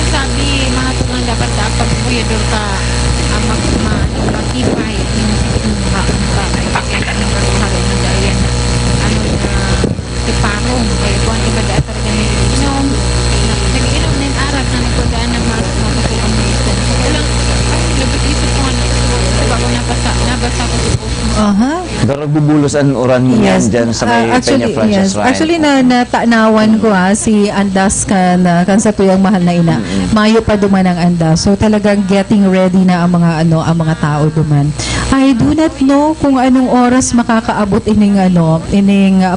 sabi mga tungang dapat pag buwidor ka makipay pakyakan ng karuhalay ng dayan tiparong kaya kung iba dapat ka nag-inom nag-inom ng arat na nagpadaan ng mga matutulang nation. Walang labot isip ko diba kung nabasa ko si post mo. Pero nagbubulos ang oran yan dyan sa may Peña Francia Shrine. Actually, natanawan ko si Andas kan sa tuyang mahal na ina. Mayo pa duman ang Andas. So talagang getting ready na ang mga tao duman. I do not know kung anong oras makakaabot ining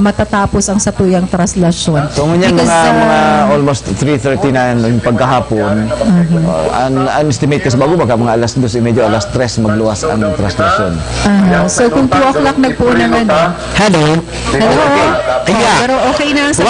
matatapos ang satuyang traslasyon. So ngunyan mga almost 3:30 na yung pagkahapon. Ang estimate kasi bago baka mga alas 2:30, alas 3 magluwas ang traslasyon. So kung 2 o'clock nagpunan Hello. Pero okay na sa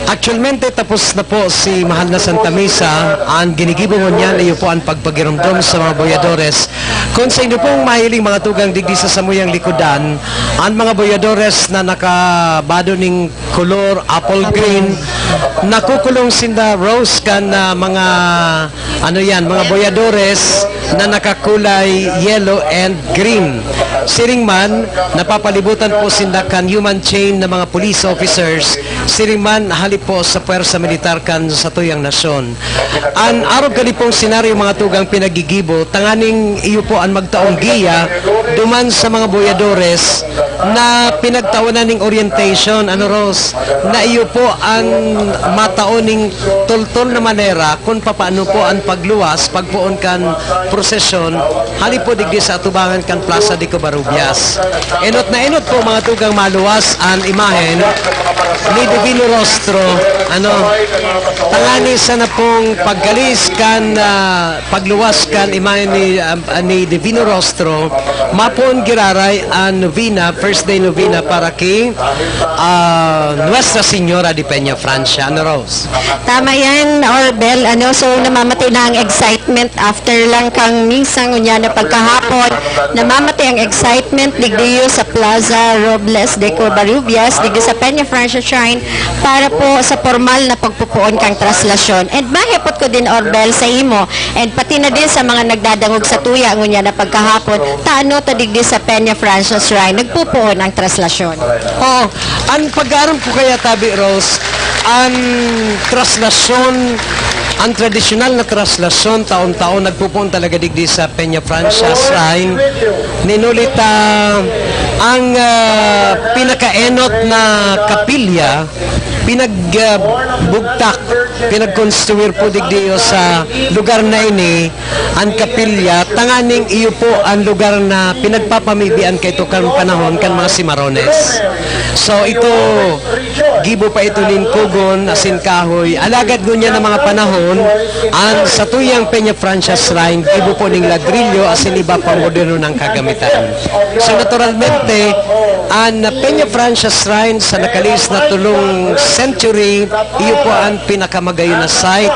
Actualmente, tapos na po si Mahal na Santa Misa. Ang ginigibo mo niyan ay po ang pagpagirumdum sa mga boyadores. Kung sa inyo pong mahiling mga tugang digdi sa samuyang likodan, ang mga boyadores na nakabado ning color apple green, nakukulong sinda rose kan na mga mga boyadores na nakakulay yellow and green. Siring man, napapalibutan po sinda kan human chain na mga police officers. Siring man, halip po sa puwersa militar kan sa tuyang nasyon. Ang araw kani pong senaryo mga tugang pinagigibo, tanganing iyo po ang magtaong giya duman sa mga boyadores na pinagtawanan ning orientation, Rose? Ross na iyo po ang mataoning tultol na manera kung paano po ang pagluwas, pagpuon kan prosesyon, hali po digdi sa atubangan kan Plaza de Covarrubias. Enot na enot po mga tugang maluwas ang imahen ni Divino Rostro, tangani sa na pong paggalis kan pagluwas kan imahen ni Divino Rostro, mapon giraray ang novena, first day novena para kay Nuestra Señora de Peña Francia. Rose? Tama yan, Orbel. So namamatay na ang excitement after lang kang misang unya na pagkahapon. Namamatay ang excitement digdiyo sa Plaza Robles de Covarrubias, digdiyo sa Peña Francia Shrine para po sa formal na pagpupuon kang traslasyon. And mahipot ko din, Orbel, sa imo and pati na din sa mga nagdadangog sa tuya ngunya na pagkahapon, taano ta digdiyo sa Peña Francia Shrine nagpupuon ang traslasyon. Oo. Ang pag-aaram ko kaya, Tabi Rose, ang traslasyon, ang tradisyonal na traslasyon, taon-taon nagpupunta talaga digdi sa Peña Francia Shrine. Ninulita ang pinakaenot na kapilya, pinagbugtak, pinagkonstruir po digdi sa lugar na ini, ang kapilya, tanganing iyo po ang lugar na pinagpapamibian kay ito kan panahon kan mga Cimarrones. So ito, gibo pa ito linkugon, asin kahoy, alagad gunya ng mga panahon, ang sa tuyang Peña Francia Shrine, gibo po ning ladrillo, asin iba pa moderno ng kagamitan. So naturalmente, ang Peña Francia Shrine sa nakalis na tulong century, iyo po ang pinakamagayon na site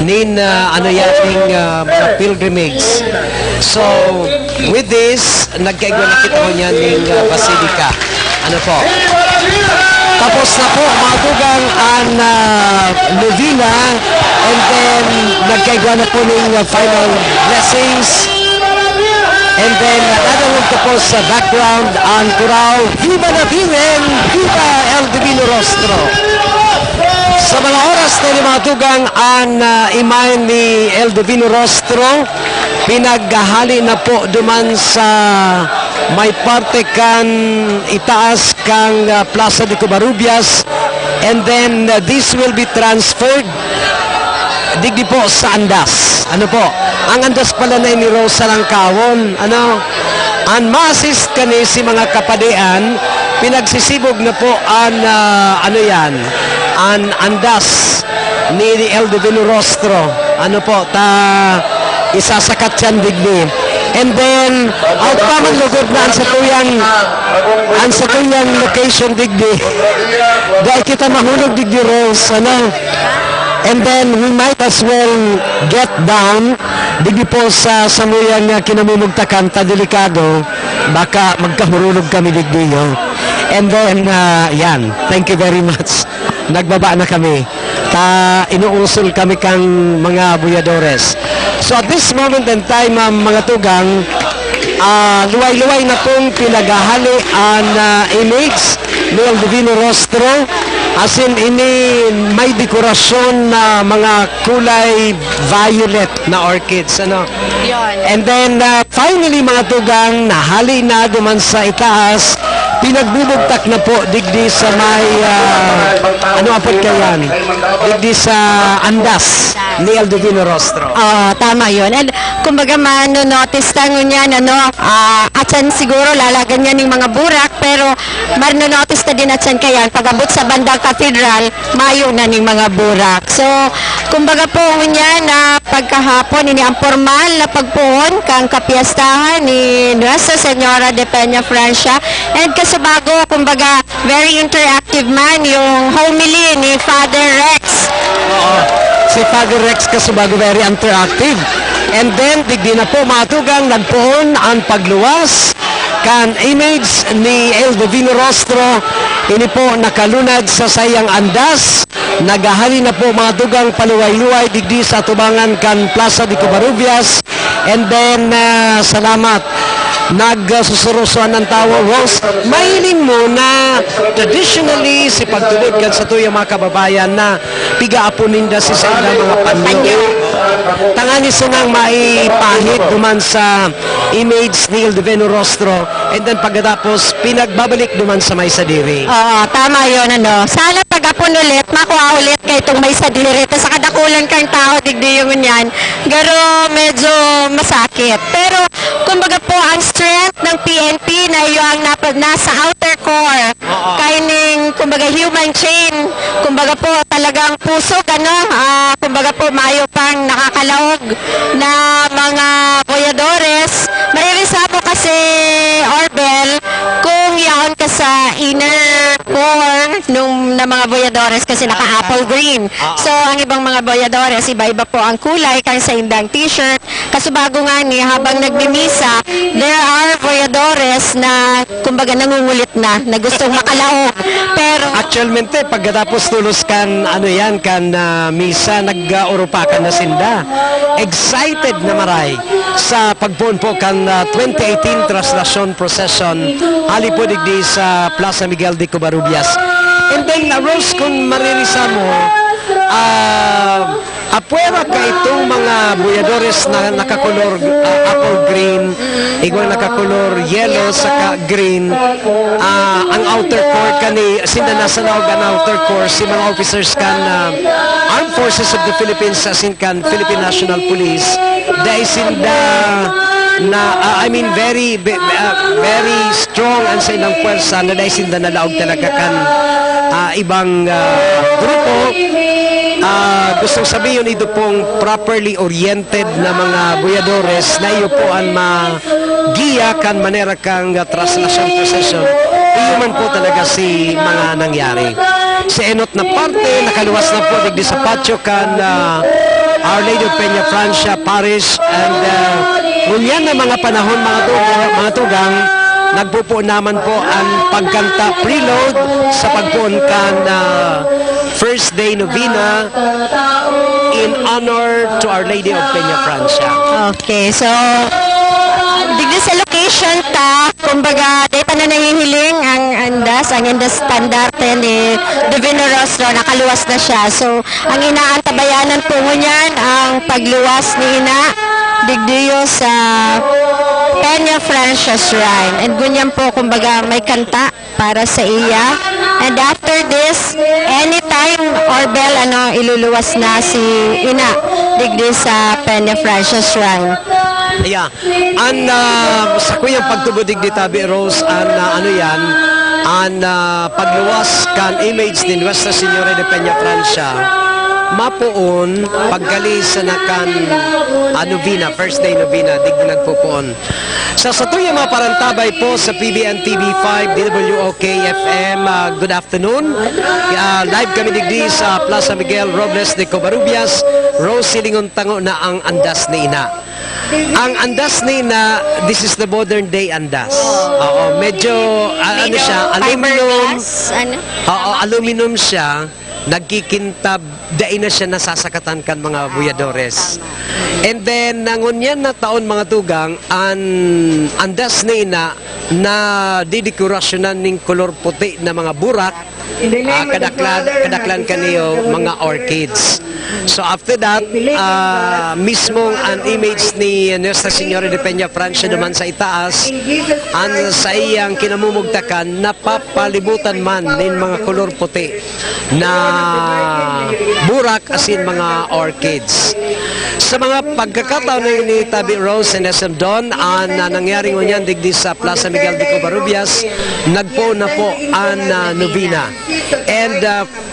nin mga pilgrimage. So, with this, nagkaigwa na kita ko niya ning Basilica. Ano po? Tapos na po, mga tugang ang novena, and then nagkaigwa na po ning final blessings. And then, nadawag ko po sa background ang kural, Viva la Virgen, Viva el Divino Rostro. Sa mga oras na ni mga tugang ang imahen ni El Divino Rostro, pinaghahali na po duman sa may parte kan itaas kang Plaza de Covarrubias, and then this will be transferred digdi po sa andas. Ano po? Ang andas pala na ni Rosa Langkawon. Ang ma-assist kani si mga kapadian, pinagsisibog na po ang ang andas ni El Divino Rostro. Ano po? Isasakat yan digdi. And then, outpamang lugod na ang sa tuyang location digdi. Dahil kita mahulog digdi, Rose. And then, we might as well get down digdi po sa samuyang kinamumugtakan, delikado, baka magkahurulog kami digdi. And then, yan, thank you very much. Nagbaba na kami. Inuusul kami kang mga buyadores. So at this moment in time, mga tugang, luway-luway na pong pinaghahali ang image ni El Divino Rostro. As in, ini may dekorasyon na mga kulay violet na orchids. And then, finally, mga tugang, nahali na duman sa itaas, pinagbubugtak na po digdi sa may digdi sa andas ni El Divino Rostro. Tama yun. And kumbaga notice tango niyan, atsan siguro lalagan niya ng mga burak, pero notice na din atsan kayan, pag-abot sa bandang cathedral, mayo na ng mga burak. So, kumbaga po niya na pagkahapon, ini ang formal na pagpuon kang kapiyastahan ni Nuestra Señora de Peña Francia. And kasubago, kumbaga, very interactive man yung homily ni Father Rex. Si Father Rex kasubago very interactive. And then, digdi na po matugang nagpuon ang pagluwas kan image ni El Divino Rostro. Ini po nakalunad sa sayang andas. Nagahali na po matugang paluway-luway digdi sa tubangan kan Plaza de Covarrubias. And then, salamat. nagsusurusuan ng tawo. Rose, mahiling mo na traditionally si pagtulid kan sa tuyang mga kababayan na pigaapuninda si sa ilang mga panyo. Tangani sunang maipahid duman sa image ni Ildiveno Rostro and then pagkatapos pinagbabalik duman sa may sadiri. Oo, tama yun, ano. Sana pag-apon ulit, makuha ulit kay itong may sadiri. Tapos sa kadakulan kang tao, digdi yung yan. Pero medyo masakit. Pero, kumbaga po, ang strength ng PNP na yung nasa outer core, kaining, kumbaga, human chain, kumbaga po, talagang pusok, ano, kumbaga po, mayo pang nakakalaog na mga boyadores. Maririsa po kasi, Orbel, kung yaon ka sa inner core nung na mga boyadores kasi naka-apple green. So, ang ibang mga boyadores, iba-iba po ang kulay kang sa indang t-shirt. Kasubago nga ni, habang nagmimisa, there are boyadores na, kumbaga, nangungulit na gustong makalaog. Pero, Actualmente, pagkatapos tulos kan, ano yan, kan misa, nag-urupakan na sinda. Excited na maray sa pagpuon po kan 2018 Traslasyon Procession alipudigdi sa Plaza Miguel de Covarrubias. And then, Rose, kung maririsa mo, apuera ka itong mga buyadores na nakakolor apple green, igwang nakakolor yellow saka green. Ang outer core kani sinda nasa naog ang outer core si mga officers kan Armed Forces of the Philippines asin kan Philippine National Police dahil sinda na very strong ang sa ilang pwersa na dahil sinda nalaog talaga kan ibang grupo. Gustong sabihin ito pong properly oriented na mga buyadores na iyo po ang magiya kan manera kang traslasyon procession. Iyo man po talaga si mga nangyari. Sa enot na parte, nakaluwas na po digdi sa patio kan Our Lady of Peña Francia Parish and ngunyan na mga panahon mga tugang nagpupo naman po ang pagkanta preload sa pagpuon kan First Day Novena in honor to Our Lady of Peña Francia. okay, so, digdi sa location ta, kumbaga, data na nahihiling ang indas standarte ni Divino Rostro, nakaluwas na siya. So, ang inaantabayanan po ngunyan ang pagluwas ni Ina digdiyo sa Peña Francia Shrine. And ganyan po, kumbaga, may kanta para sa iya. And after this, anytime Orbel, iluluwas na si Ina digdi sa Peña Francia Shrine. Yeah. Sa kuyang pagtubod digdi Tabi Rose, pagluwas kan image ni Nuestra Señora de Peña Francia, mapuon paggali sa nakan novena, first day novena, digdi nagpupuon. Sa tuyang mga parantabay po sa PBN TV5, DWOK FM, good afternoon. Live kami digdi sa Plaza Miguel Robles de Covarrubias. Rose, silingon tango na ang andas ni Ina. Ang andas ni Ina, this is the modern day andas. Oo, medyo, siya, aluminum. Aluminum siya. Nagkikintab, dahil na siya nasasakatan kan mga buyadores. And then, nangunyan na taon mga tugang, ang andas ni Ina na didekorasyonan ng kolor puti na mga burak, kadaklan kaniyo mga orchids. So after that, mismong ang image ni Nuestra Señora de Peña Francia naman sa itaas, ang sa iyang kinamumugtakan, napapalibutan man ng mga kolor puti na burak asin mga orchids. Sa mga pagkakataon ni Tabi Rose and SM Don, ang nangyari ngunyan digdi sa Plaza Miguel de Covarrubias, nagpo na po ang novena. And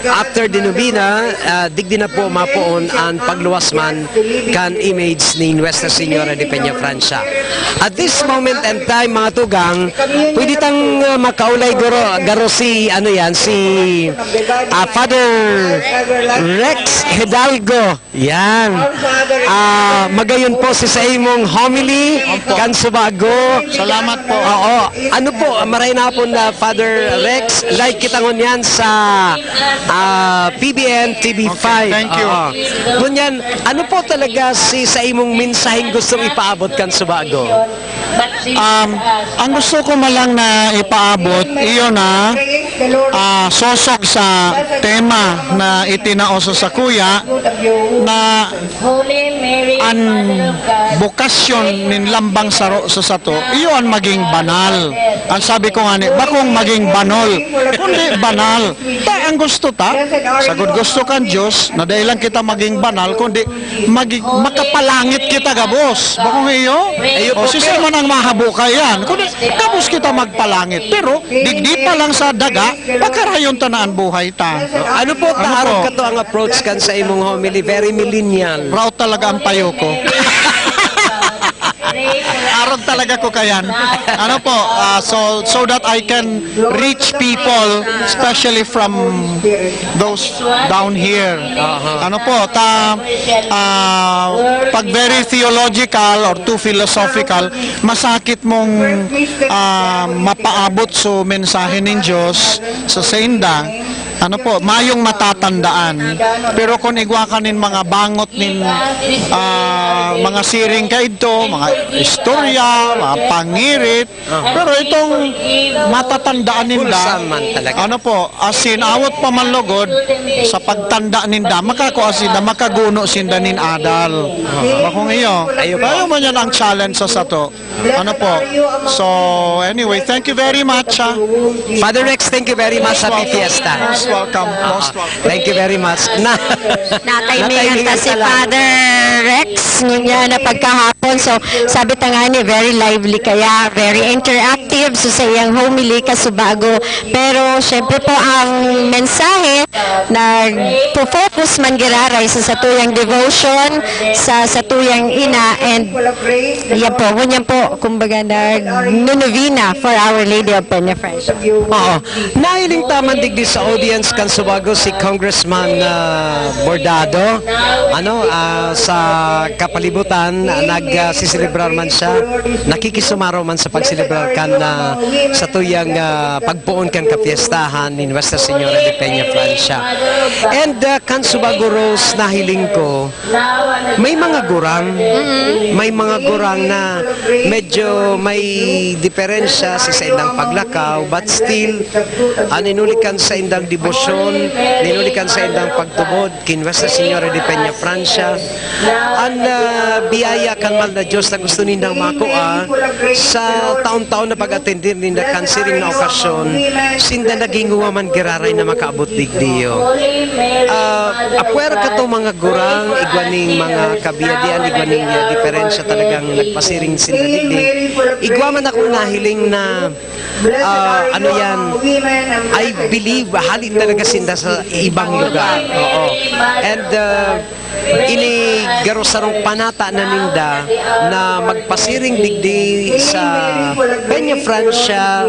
after the novena, digdi na po mapoon ang pagluwas man kan image ni Nuestra Señora de Peña Francia. At this moment and time, mga tugang, pwede tang makaulay garo si si Father Rex Rex Hidalgo. Yan. Magayon po si sa imong homily kan Subago. Salamat po. Oo. Ano po, maray na po na Father Rex, like kita ngunyan sa PBN TV5. Thank you. Ngunyan, ano po talaga sa imong mensaheng gustong ipaabot kan Subago? Ang gusto ko malang na ipaabot, iyon na sosok sa tema na itinaoso sa kuya na an bukasyon nin lambang saro sa sato, iyon maging banal. Ang sabi ko nga ni, bakong maging banol, kundi banal. Ta ang gusto ta, sagod gusto kan Diyos, na dahil lang kita maging banal, kundi makapalangit kita gabos. Bakong iyo? O sisa man ang mahabuka yan, kundi gabos kita magpalangit. Pero digdi pa lang sa daga, pagkarayon tanaan buhay ta. Ano po taarog ka to ang approach kan sa imong homily? Very millennial. Proud talaga ang payo ko. Arog talaga ko kayan. Ano po, so that I can reach people, especially from those down here. Ano po, pag very theological or too philosophical, masakit mong mapaabot so mensahe ng Diyos sa senda. Ano po, mayong matatandaan. Pero kung igwa kanin mga bangot nin mga siring kaito, mga istorya, mga pangirit, pero itong matatandaan ninda, ano po, asin awat pamanlogod sa pagtanda ninda, makakuasin na makaguno sinda nin adal. Bakong iyo. Kayo man yan ang challenge sa sato. Ano po. So, anyway, thank you very much. Father Rex, thank you very much. Happy Fiesta. Most welcome. Most welcome. Thank you very much. Nataymingan ta si Father Rex niya na pagkahapon. So, sabi ta nga ni, very lively kaya, very interactive. So, sa iyang homily kasubago. Pero, syempre po, ang mensahe na focus man giraray sa satuyang devotion, sa satuyang ina, and yan po, ngunyan po, kumbaga nag-novena for Our Lady of Peñafrancia. Oo. Nahiling taman digdi sa audience kan Subago si Congressman Bordado. Sa kapalibutan, nagsiselebrar man siya. Nakikisumaro man sa pagselebrar kan sa tuyang pagpuon kan kapiestahan ni Nuestra Señora de Peñafrancia. And kan Subago Rose, nahiling ko, may mga gurang na medyo may diferensya sa indang paglakaw, but still ninulikan sa indang debosyon, ninulikan sa indang pagtubod kin Nuestra Señora de Peñafrancia. Ang biyaya kan mal na Diyos na gusto nindang makuha sa taon-taon na pag-atendir ninda kan siring na okasyon, sinda naging uwaman giraray na makaabot digdiyo. Apwera ka to mga gurang, igwaning mga kabiyadian, igwaning diferensya talagang nagpasiring sinda digdi. Igwaman akong nahiling na I believe hali talaga sinda sa ibang lugar. Oo. And ini garosarong panata na ninda na magpasiring digdi sa Peñafrancia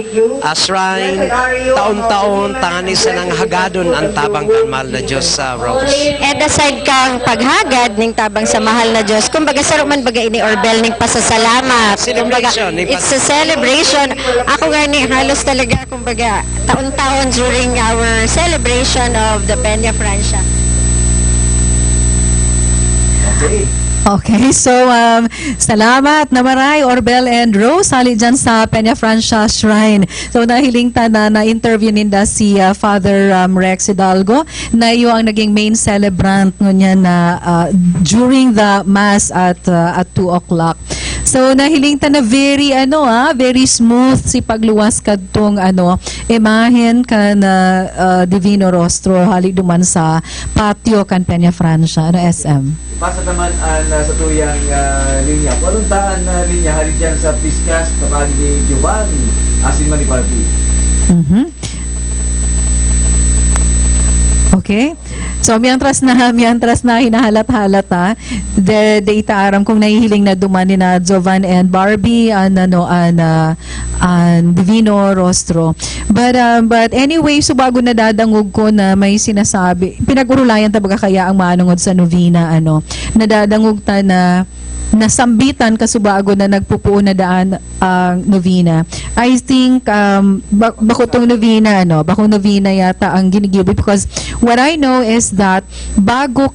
shrine taon-taon tangani sa nang hagadon ang tabang kan mahal na Diyos sa Rose. And aside kang paghagad ning tabang sa mahal na Diyos, kumbaga saro man baga ini orbel ning pasasalamat. Celebration. It's a celebration. Ako nga ni halos talaga kumbaga taon-taon during our celebration of the Peñafrancia. Okay, so salamat na maray Orbel and Rose hali dyan sa Peñafrancia Shrine. So nahiling ta na interview ninda si Father Rex Hidalgo na iyo ang naging main celebrant ngunyan na during the mass at 2 o'clock. So nahiling ta na very very smooth si pagluwas kadtong imahen kan Divino Rostro hali duman sa patio kan Peñafrancia SM. Pasa naman sa tuyang linya. Paluntaan na linya hari dyan sa Piscas kapag ni Giovanni Asin Manipaldi. Okay. Okay? So, mientras na hinahalat-halat data aram kung nahihiling na dumani na Jovan and Barbie, Divino Rostro. But anyway, so bago nadadangog ko na may sinasabi, pinag-urulayan tabaga kaya ang maanungod sa novena, nadadangog ta na nasambitan kasubago na nagpupuo na daan ang novena. I think bako tong novena bako novena yata ang ginigibo, because what I know is that bago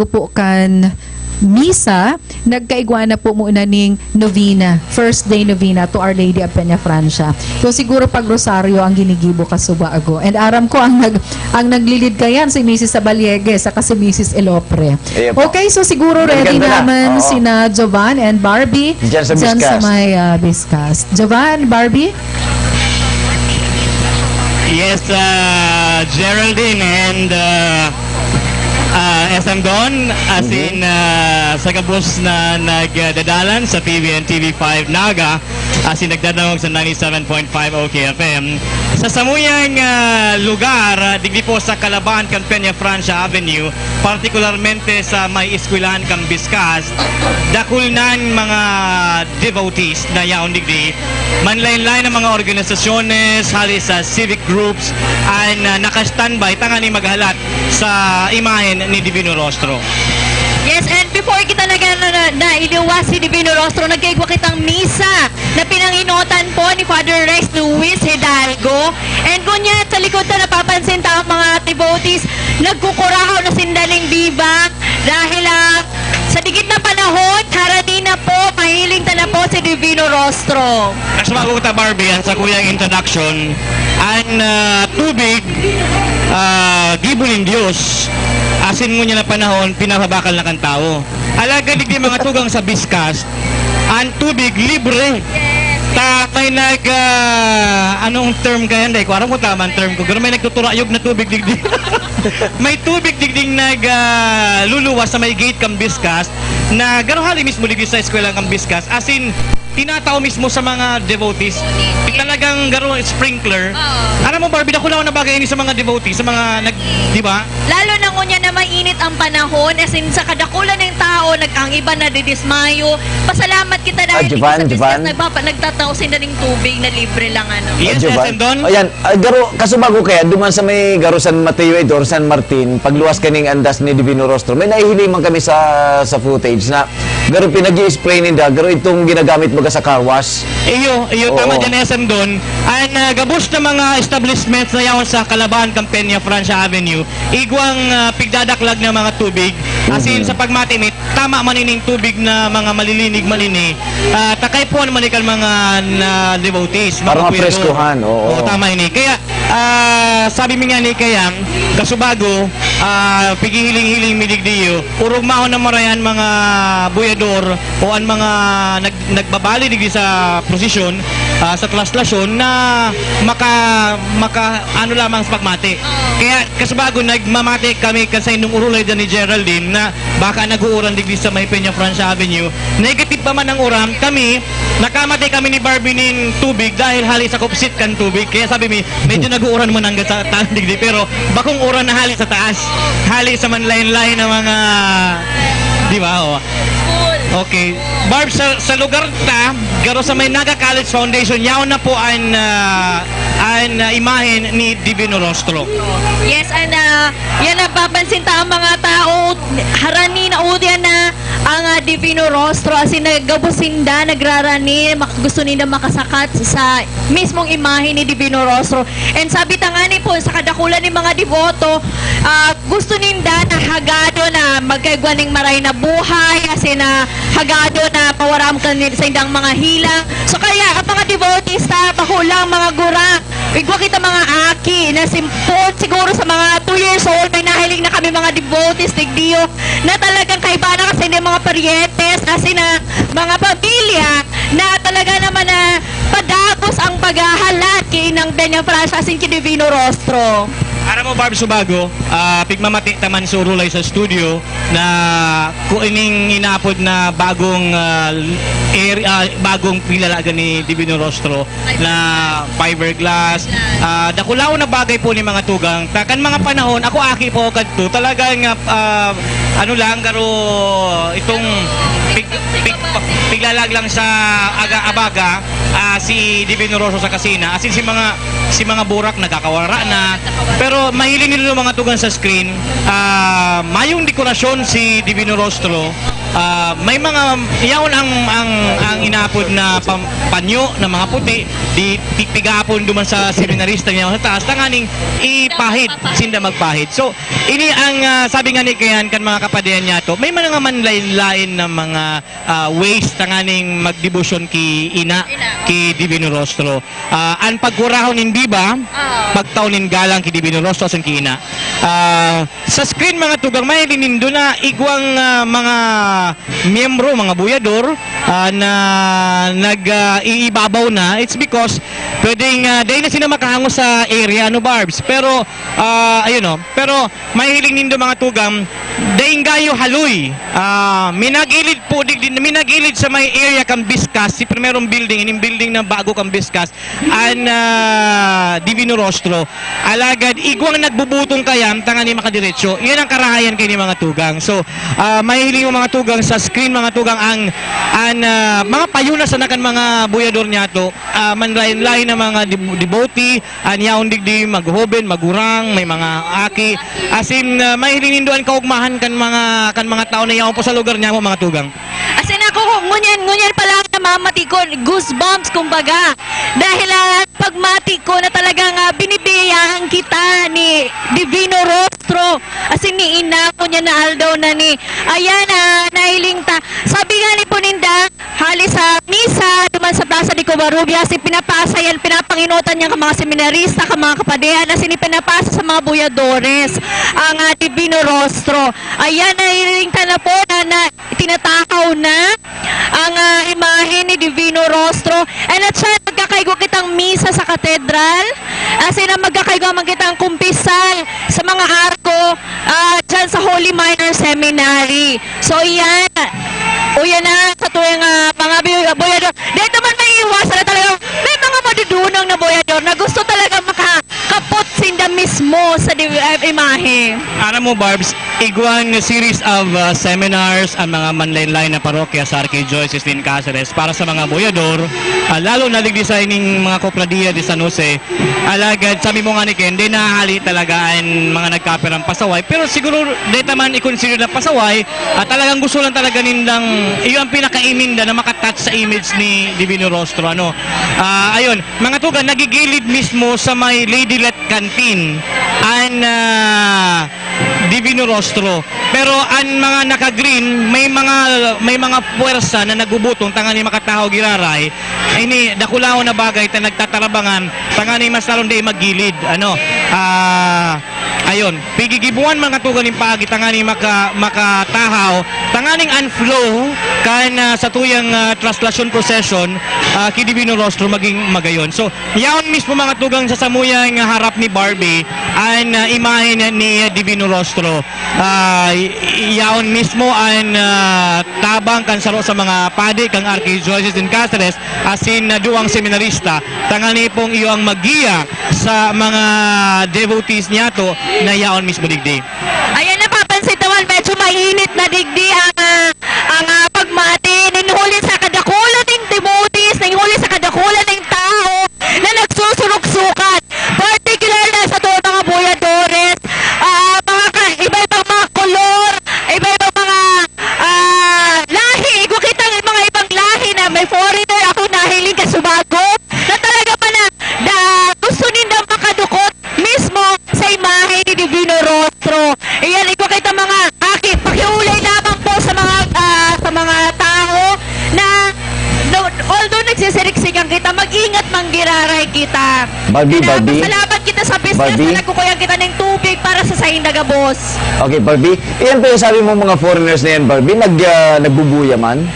po kan misa, nagkaigwana po muna ning novena, first day novena to Our Lady of Peña Francia. So siguro pag rosaryo ang ginigibo kasubago. And aram ko ang naglilid kayan si Mrs. Sabaliegues saka si Mrs. Elopre. Okay, so siguro ready naman sina Jovan and Barbie Diyan sa dyan sa Biscas. may Biscas. Jovan, Barbie? Yes, Geraldine and SM Don, as in sa kabus na nagdadalan sa TV and TV5 Naga, as in nagdadangog sa 97.5 OKFM. Sa samuyang lugar, digdi po sa Calaban, kan Peña Francia Avenue, partikularmente sa may eskwelahan kan Biscas, dakulnan mga devotees na yaon digdi, manlain-lain ng mga organisasyones, halis sa civic groups, and naka-standby, tangani maghalat sa imahen ni Divino Rostro. Yes, and before kita na iliwas si Divino Rostro, nagkaigwa kitang misa na pinanginotan po ni Father Rex Luis Hidalgo. And kunya, sa likod na napapansin ta mga devotees, nagkukurahaw na sindaling bibak dahil sa digit na panahon, harati na po, mahiling ta na po si Divino Rostro. Mas bago ta Barbie, ang sa kuyang introduction, ang tubig, gibon ng Diyos, asin mo niya na panahon, pinapabakal na kan tao. Alaga di mga tugang sa Biscas, ang tubig libre. Ta may anong term kaya hindi ko aram ko tama ang term ko, pero may nagtuturayog na tubig digdig. May tubig digding luluwas sa may gate kang Biscas na gano'n hali mismo digdig sa eskwela kang Biscas, as in tinatao mismo sa mga devotees. Talagang garo sprinkler. Alam mo Barbie, ako na bagay ini sa mga devotees, sa mga di ba? Lalo na ngunya na mainit ang panahon, as in sa kadakulan ng tao, ang iba na didismayo. Pasalamat kita dahil Jovan, sa Jovan. Biscas nagtatao sila ng tubig na libre lang Yes, Jovan. SM Don. Ayan, garo kasubago kaya duman sa may garo San Mateo Edor, San Martin, pagluwas kaning andas ni Divino Rostro. May nahihiling man kami sa footage na garo pinag-i-spray ninda, garo itong ginagamit mo sa car wash. Iyo tama dyan SM Don. Ang gabos na mga establishments na yaon sa Calaban, Peña Francia Avenue, igwang pigdadaklag na mga tubig. As in, sa pagmatinit, tama manining tubig na mga malilinig malini. Takay po naman ikan mga devotees. Para mga mapreskuhan, oo. Tama ini. Kaya, sabi mi nga ni Kayang, kasubago, pigihiling-hiling midigdiyo, urog mahon na marayan mga buyador o ang mga nagbabali digdi sa prosesyon, sa translasyon na maka ano lamang sa pagmati. Kaya kasubago nagmamati kami kasi nung urulay dyan ni Geraldine na baka nag-uuran digdi sa may Peña Francia Avenue. Negative pa man ang uram, kami nakamati kami ni Barbie nin tubig dahil hali sa kupsit kan tubig. Kaya sabi mi, medyo nag-uuran mo hanggang sa taas digdi, pero bakong uran na hali sa taas, hali sa manlain-lain ng mga di ba? Okay. Barb, sa lugar ta, garo sa may Naga College Foundation, yaon na po ang imahen ni Divino Rostro. Yes, and yan napapansin ta ang mga tao, harani na udyan na ang Divino Rostro, as in nagabusinda, nagrarani, gusto nila makasakat sa mismong imahe ni Divino Rostro. And sabi ta nga ni po, sa kadakulan ni mga devoto, gusto ninda na hagado na magkaigwaning maray na buhay, as in hagado na pawaram ka sa indang mga hilang. So kaya, ang mga devotees ta, pahulang mga gura, igwa kita mga aki na simpon, siguro sa mga 2 years old, may nahiling na kami mga devotees, tigdiyo, na talagang kaiba na kasi ng mga parietes, kasi na mga pamilya, na talaga naman na padako ubos ang paghahalat kay inang Peña Francia asin kay Divino Rostro. Aram mo, Barb Subago, pigmamati taman surulay sa studio na kuining inapod na bagong bagong pilalagan ni Divino Rostro na fiberglass. Dakulaw na bagay po ni mga tugang. Takan mga panahon, ako aki po kadto talagang ano lang garo itong piglalag lang sa aga-abaga si Divino Rostro sa kasina. Asin si mga burak nagkakawara na. Pero mahiling nila mga tugang sa screen. Mayong dekorasyon si Divino Rostro. May mga yaon ang inapod na panyo na mga puti di pigapon duman sa seminarista niya sa taas tanganing ipahid sinda magpahid. So ini ang sabi nga ni kayan kan mga kapadian niya to may mga manlain-lain na mga ways tanganing magdebosyon ki ina ki Divino Rostro. Ang pagkurahon in biba pagtaunin galang ki Divino Rostro sa ki ina. Sa screen mga tugang may linindo na igwang mga miyembro, mga buyador na nag-iibabaw na. It's because pwedeng dahil na sila makahango sa area no Barbs. Pero ayun no, pero mahiling nindo mga tugang dahil gayo haluy. Minagilid po minagilid sa may area kang Biscas, si primerong building, ining building na bago kang Biscas an Divino Rostro. Alagad igwang nagbubutong kayam tanga ni makadiretso. Iyan ang karahayan kay ni mga tugang. So mahiling mo mga tugang sa screen mga tugang ang mga payuna sa nakan mga buyador niya to manlain-lain na mga devotee yaon digdi maghoben magurang may mga aki asin mahiling ninduan kaugmahan kan mga tao na yaon po sa lugar niya mo mga tugang. Asin ako ngunyan pa lang na mamati ko goosebumps kumbaga dahil pagmati ko na talagang binibiyahan kita ni Divino Rostro asin ni ina ko niya na aldaw na ni ayan nahiling ta sabi nga ni Puninda halis sa misa duman sa Plaza de Covarrubias pinapasa yan pinapanginutan niya ka mga seminarista ka mga kapadehan asin pinapasa sa mga buyadores ang Divino Rostro ayan nahiling ta na po na tinatakaw na ang imahe ni Divino Rostro and at siya magkakaigo kitang misa sa katedral asin magkakaigo man kitang kumpisal sa mga arko dyan sa Holy Minor Seminary so yan uyan na sa tuwing mga boyador dito man may iwasan na talaga may mga madudunong na boyador na gusto talaga makakapot sinda mismo sa imahe. Alam mo Barbs, igwang series of seminars ang mga manlain-lain na parokya sa Archdiocese din Cáceres para sa mga boyador, lalo na digdi sa ining mga kopradiya di San Jose. Alagad, sabi mo nga ni Ken, di nahali talaga ang mga nagkaperang pasaway, pero siguro dito man i-consider na pasaway, talagang gusto lang talaga nindang, iyo ang pinaka-iminda na makatouch sa image ni Divino Rostro. Ayun, mga tugan, nagigilid mismo sa may Ladylet Canteen ang Divino Rostro. Pero ang mga naka-green, may mga puwersa na nagubutong tanga ni makatahaw giraray. Ini dakulaw na bagay ta nagtatarabangan tanga ni mas talon di maggilid. Ayun, pigigibuan mga tugan ni pagi tanga ni makatahaw tanganing unflow kan sa tuyang translasyon procession ki Divino Rostro maging magayon. So, yaon mismo mga tugang sa samuyang harap ni Barbie ang imahe ni Divino Rostro. Yaon mismo ang tabang kan saro sa mga padi kang Archdiocese din Cáceres asin duwang seminarista tangani pong iyo ang magiya sa mga devotees niya to na yaon mismo digdi. Ayan napapansin naman medyo mainit na digdi ang pagmati ninhuli sa kadakulan ng devotees ninhuli sa kadakulan ng tao na nagsusurok-sukat particular na sa to mga buyadores iba-ibang mga kolor iba-ibang mga lahi iko kita mga ibang lahi na may foreigner ako nahiling kasubago na talaga pa na gusto ninda makadukot mismo sa imahe ni Divino Rostro. Iyan iko kita mga pakiulay lamang po sa mga tao na although nagsisiriksikan kita mag-ingat mang giraray kita. Barbie. Salamat kita sa business Barbie? na nagkukuyan kita ng tubig para sa Saindaga, boss. Okay, Barbie. Iyan pa yung sabi mo mga foreigners na yan, Barbie. Nagbubuya man.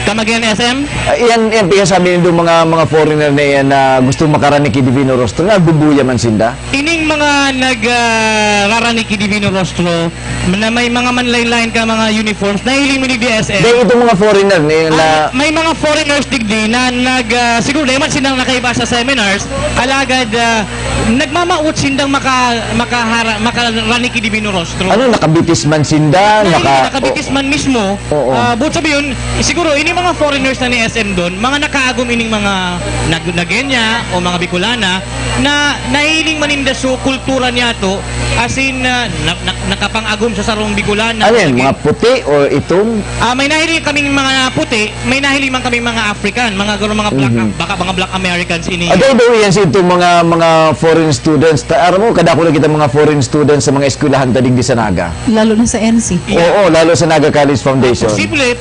Kamagyan SM? Iyan pa yung sabi nito mga foreigner na yan na gusto makarani kay Divino Rostro. Nagbubuya man sinda. Ining mga nagraranig kay Divino Rostro na may mga manlaylain ka mga uniforms na hiling mo ni DSM. Dahil itong mga foreigner na yan na... May mga foreigners digdi na siguro naman silang nakaiba sa seminars, alagad nagmamaut sindang makarani kay Divino Rostro. Ano, nakabitis man sinda? Nakabitis man mismo. Oo. But sabi yun, siguro, ini mga foreigners na ni SM doon, mga nakaagom ining mga nagenya o mga Bicolana na nahiling maninda so kultura niya to, as in, nakapang-agom sa sarong Bicolana. Ano yan, mga puti o itong? May nahiling kaming mga puti, may nahiling man kaming mga African, mga gano'ng mga black, baka mga black Americans ini. Daw yan sa itong mga foreign students. Aram mo, kadako na kita mga foreign students sa mga eskwelahan tadig di sa Naga. Lalo na sa NC. Oo, lalo sa Naga College Foundation.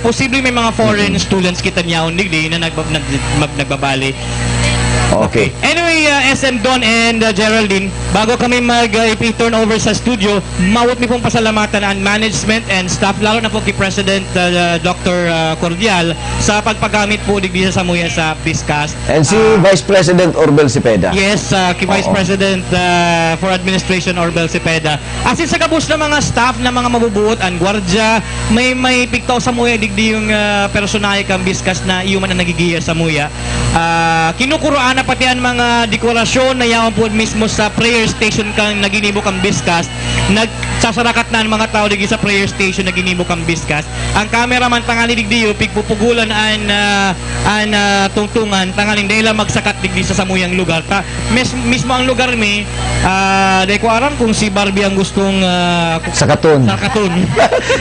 Posible may mga foreign students kita niya digdi na nagbabali. Okay. Anyway, SM Don and Geraldine, bago kami mag-turn over sa studio, mawut mi pong pasalamatan ang management and staff, lalo na po kay President Dr. Cordial sa pagpagamit po digdi sa Samuya sa Piscast. And si Vice President Orbel Cepeda. Yes, kay Vice President for Administration Orbel Cepeda. Asin sa kabus na mga staff na mga mabubuot, ang gwardya, may pigtaw sa Muya digdi yung personahe kang Piscast na iyo man ang nagigiya sa Muya. Kinukuroan na pati ang mga dekorasyon na yaon po mismo sa prayer station kang naginimo kang Biscast. Nagsasarakat na ang mga tao digdi sa prayer station na ginimo kang Biscast. Ang cameraman tangani digdi pigpupugulan an tungtungan tangaling dahil magsakat digdi sa samuyang lugar. Mismo ang lugar mi dahil ko aram kung si Barbie ang gustong Sakaton.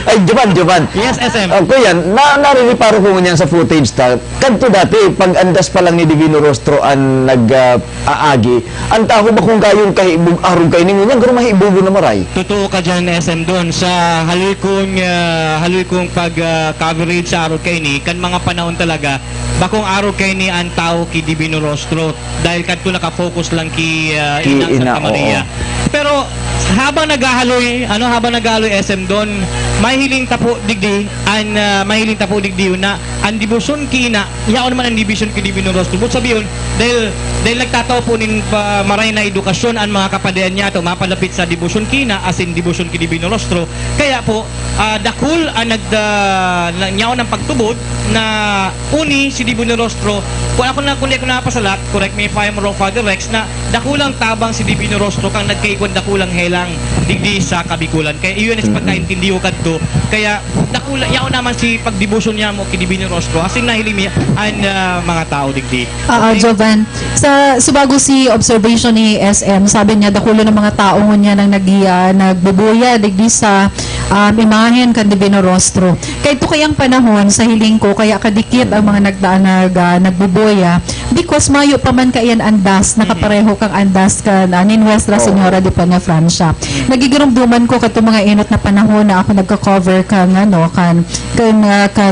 Ay, Jovan. Yes, SM. Kuya, naririparo ko niyan sa footage ta. Kadto dati, pag andas pa lang ni Divino Rostro ang nag-aagi, ang taho ba kung kayong kahibog arong kayo ninyo niyan, gano'n mahibugo na maray? Totoo ka dyan, SM, doon. Sa haloy kong pag-coverage sa araw kayo ni, kan mga panahon talaga, bakong araw kayo ni ang tao ki Divino Rostro dahil kanto nakafocus lang ki Ina Santa Maria. Pero habang naghahaloy SM doon, mahiling tapo digdi na ang dibusyon ki Ina, yaon naman ang division ki Divino Rostro. But sabiyon, dahil nagtataw po nin maray na edukasyon ang mga kapadayan niya to mapalapit sa dibusyon ki Ina as in dibusyon ki Divino Rostro. Kaya po, dakul ang yaon ng pagtubod na uni si Divino Rostro. Kung ako napasalat, correct me if I am wrong, Father Rex, na dakulang tabang si Divino Rostro kang nagkaikon dakulang helang digdi sa Kabikulan. Kaya iyon is pagkaintindiho kadto. Kaya dakula yaon naman si pagdibusyon niya mo ki Divino Rostro asin nahiling niya ang mga tao digdi. Jovan, sa subago si observation ni SM, sabi niya dakulo ng mga tao niya nang nagbubuya digdi sa imahen kan Divino Rostro. Kaya ito kayang panahon sa hiling ko, kaya kadikit ang mga nagbubuya because mayo pa man kayan andas, nakapareho kang andas kan ni Nuestra Señora de Peña Francia. Nagigirumduman ko kato mga inot na panahon na ako nagka-cover kan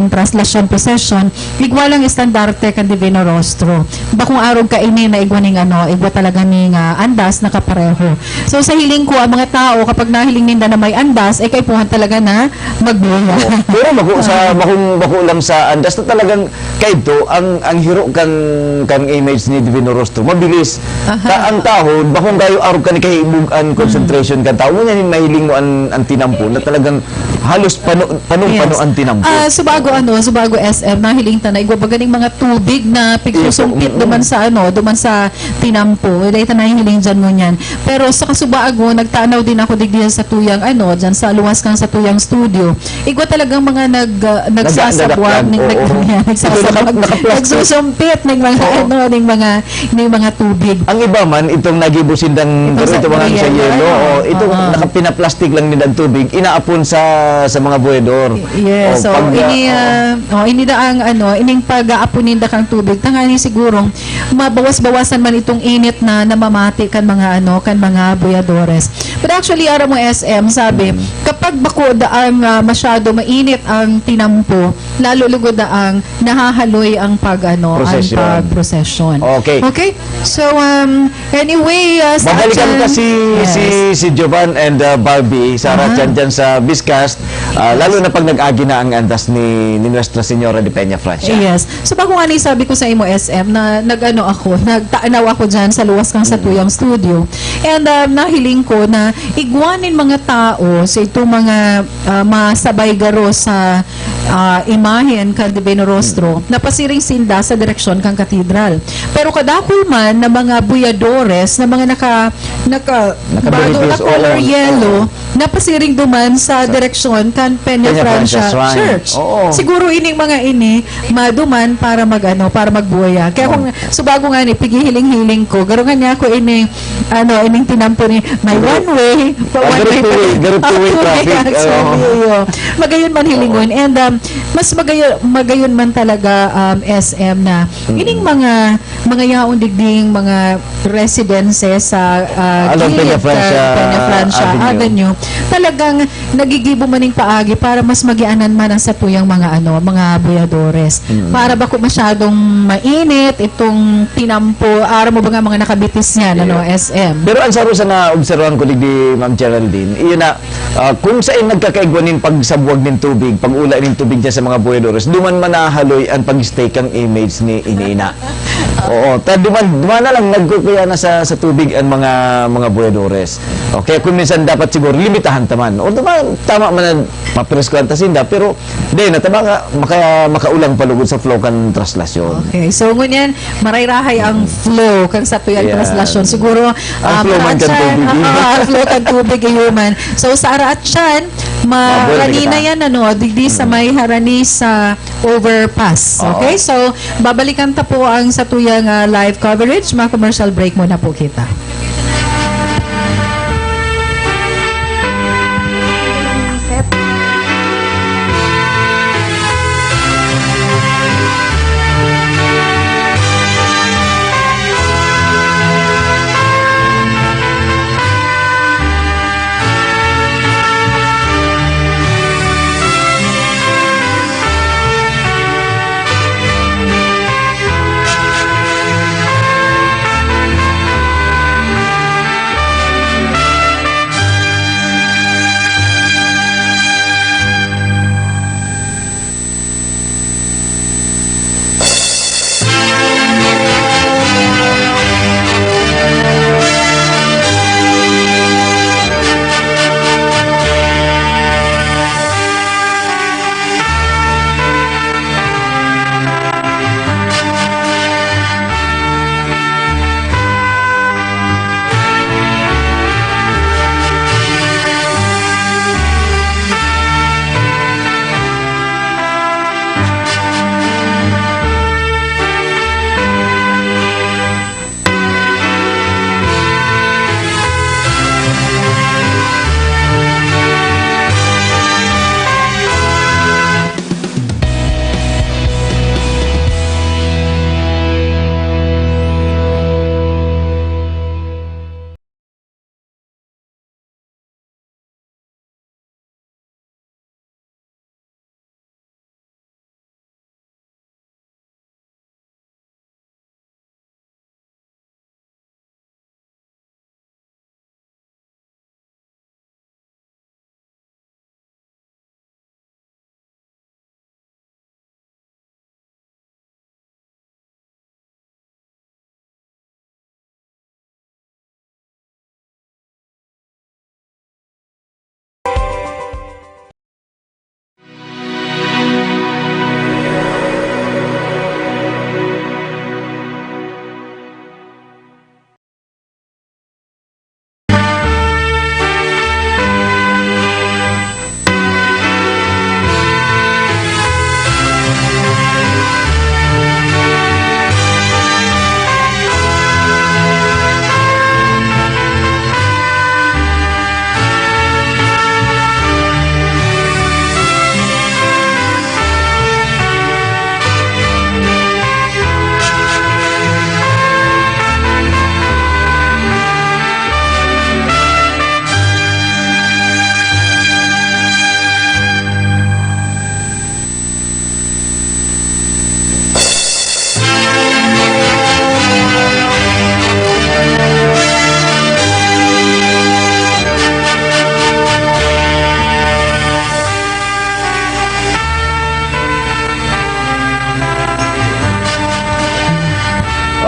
translasyon procession, igwalang estandarte kan Divino Rostro. Bakong araw ka ini na igwa talaga ning andas nakapareho. So sa hiling ko ang mga tao kapag nahiling ninda na may andas ay kaipuhan talaga na magbuya. Pero bako lang sa andas na talagang kaito ang hiro kan image ni Divino Rostro mabilis. Ang tao bakong gayo araw kan kahibugan concentration kan tao mo yan mahiling mo ang tinampo na talagang halos pano ang tinampo. Subago SM nahiling ta na igwa baganing mga tubig na pigsusumpit duman sa tinampo. Dahil ta nahiling dyan mo niyan. Pero sa kasubago nagtanaw din ako digdi sa tuyang dyan sa luwas kang sa tuyang studio. Igwa talagang mga nagsasabwag nagsusumpit ng mga tubig. Ang iba man itong nagibusindang ito mga sa yelo itong nakapinaplastic lang din ang tubig inaapon sa mga buedor. Yes, so ini daang ining pag-aapunin da kang tubig tangani sigurong mabawas-bawasan man itong init na namamati kan mga buyadores. But actually ara mo SM sabi kapag bako daang masyado mainit ang tinampo lalo lugod daang nahahaloy ang pag-procession. procession. Okay. Okay? So, anyway, sa Babalikan atin- ka si Jovan and Barbie, Sarah Chan dyan sa Biscast, lalo na pag nag-agi na ang andas ni Nuestra Señora de Peña Francia. Yes. So bago nga ni sabi ko sa imo SM na nagtaanaw ako dyan sa luwas kang Satuyang Studio. And nahiling ko na igwanin mga tao sa itong mga masabay garo sa imahen kan Divino Rostro na pasiring sinda sa direksyon kang katedral. Pero kadakol man na mga buyadores na mga Naka-Believers color all. yellow na pasiring duman sa direksyon kan Peña Peña Francia Francia Shrine. Church. Oo. Siguro ining mga ini maduman para para magbuya. Kaya kung subago nga ni pigihiling-hiling ko, garo nga niya ako ining tinampo ni may one way, Garo two-way traffic. Actually, magayon man hilingon and mas magayon man talaga SM na ining mga yaon digding mga residences sa Along gilid Peña Francia Peña Francia Avenue. Talagang nagigibo maning paagi para mas magianan man ang satuyang mga mga buyadores. Para ba ko masyadong mainit itong tinampo, ara mo ba nga mga nakabitis niyan, SM. Pero ang saro sa na-observan ko di Ma'am Geraldine, iyon na, kung saan nagkakaigwanin pagsabuag ng tubig, pag-ula ng tubig dyan sa mga buyadores, duman manahaloy ang pag-stake ang image ni Iniina. Oo, duman na lang nagkukuya na sa tubig ang mga buyadores. Okay, kung minsan dapat siguro limitahan taman. O tama man na mapreskuhan ta sinda, pero di na tama makaulang palugod sa flow kan traslasyon. Okay, so ngunyan marayrahay ang flow kang satuyang Yeah. traslasyon. Siguro Ang flow man kan tubig. ang flow kan tubig human. So sa araat siyan, marani na yan digdi sa may harani sa overpass. Okay? So babalikan ta po ang satuyang live coverage. Mga commercial break muna po kita.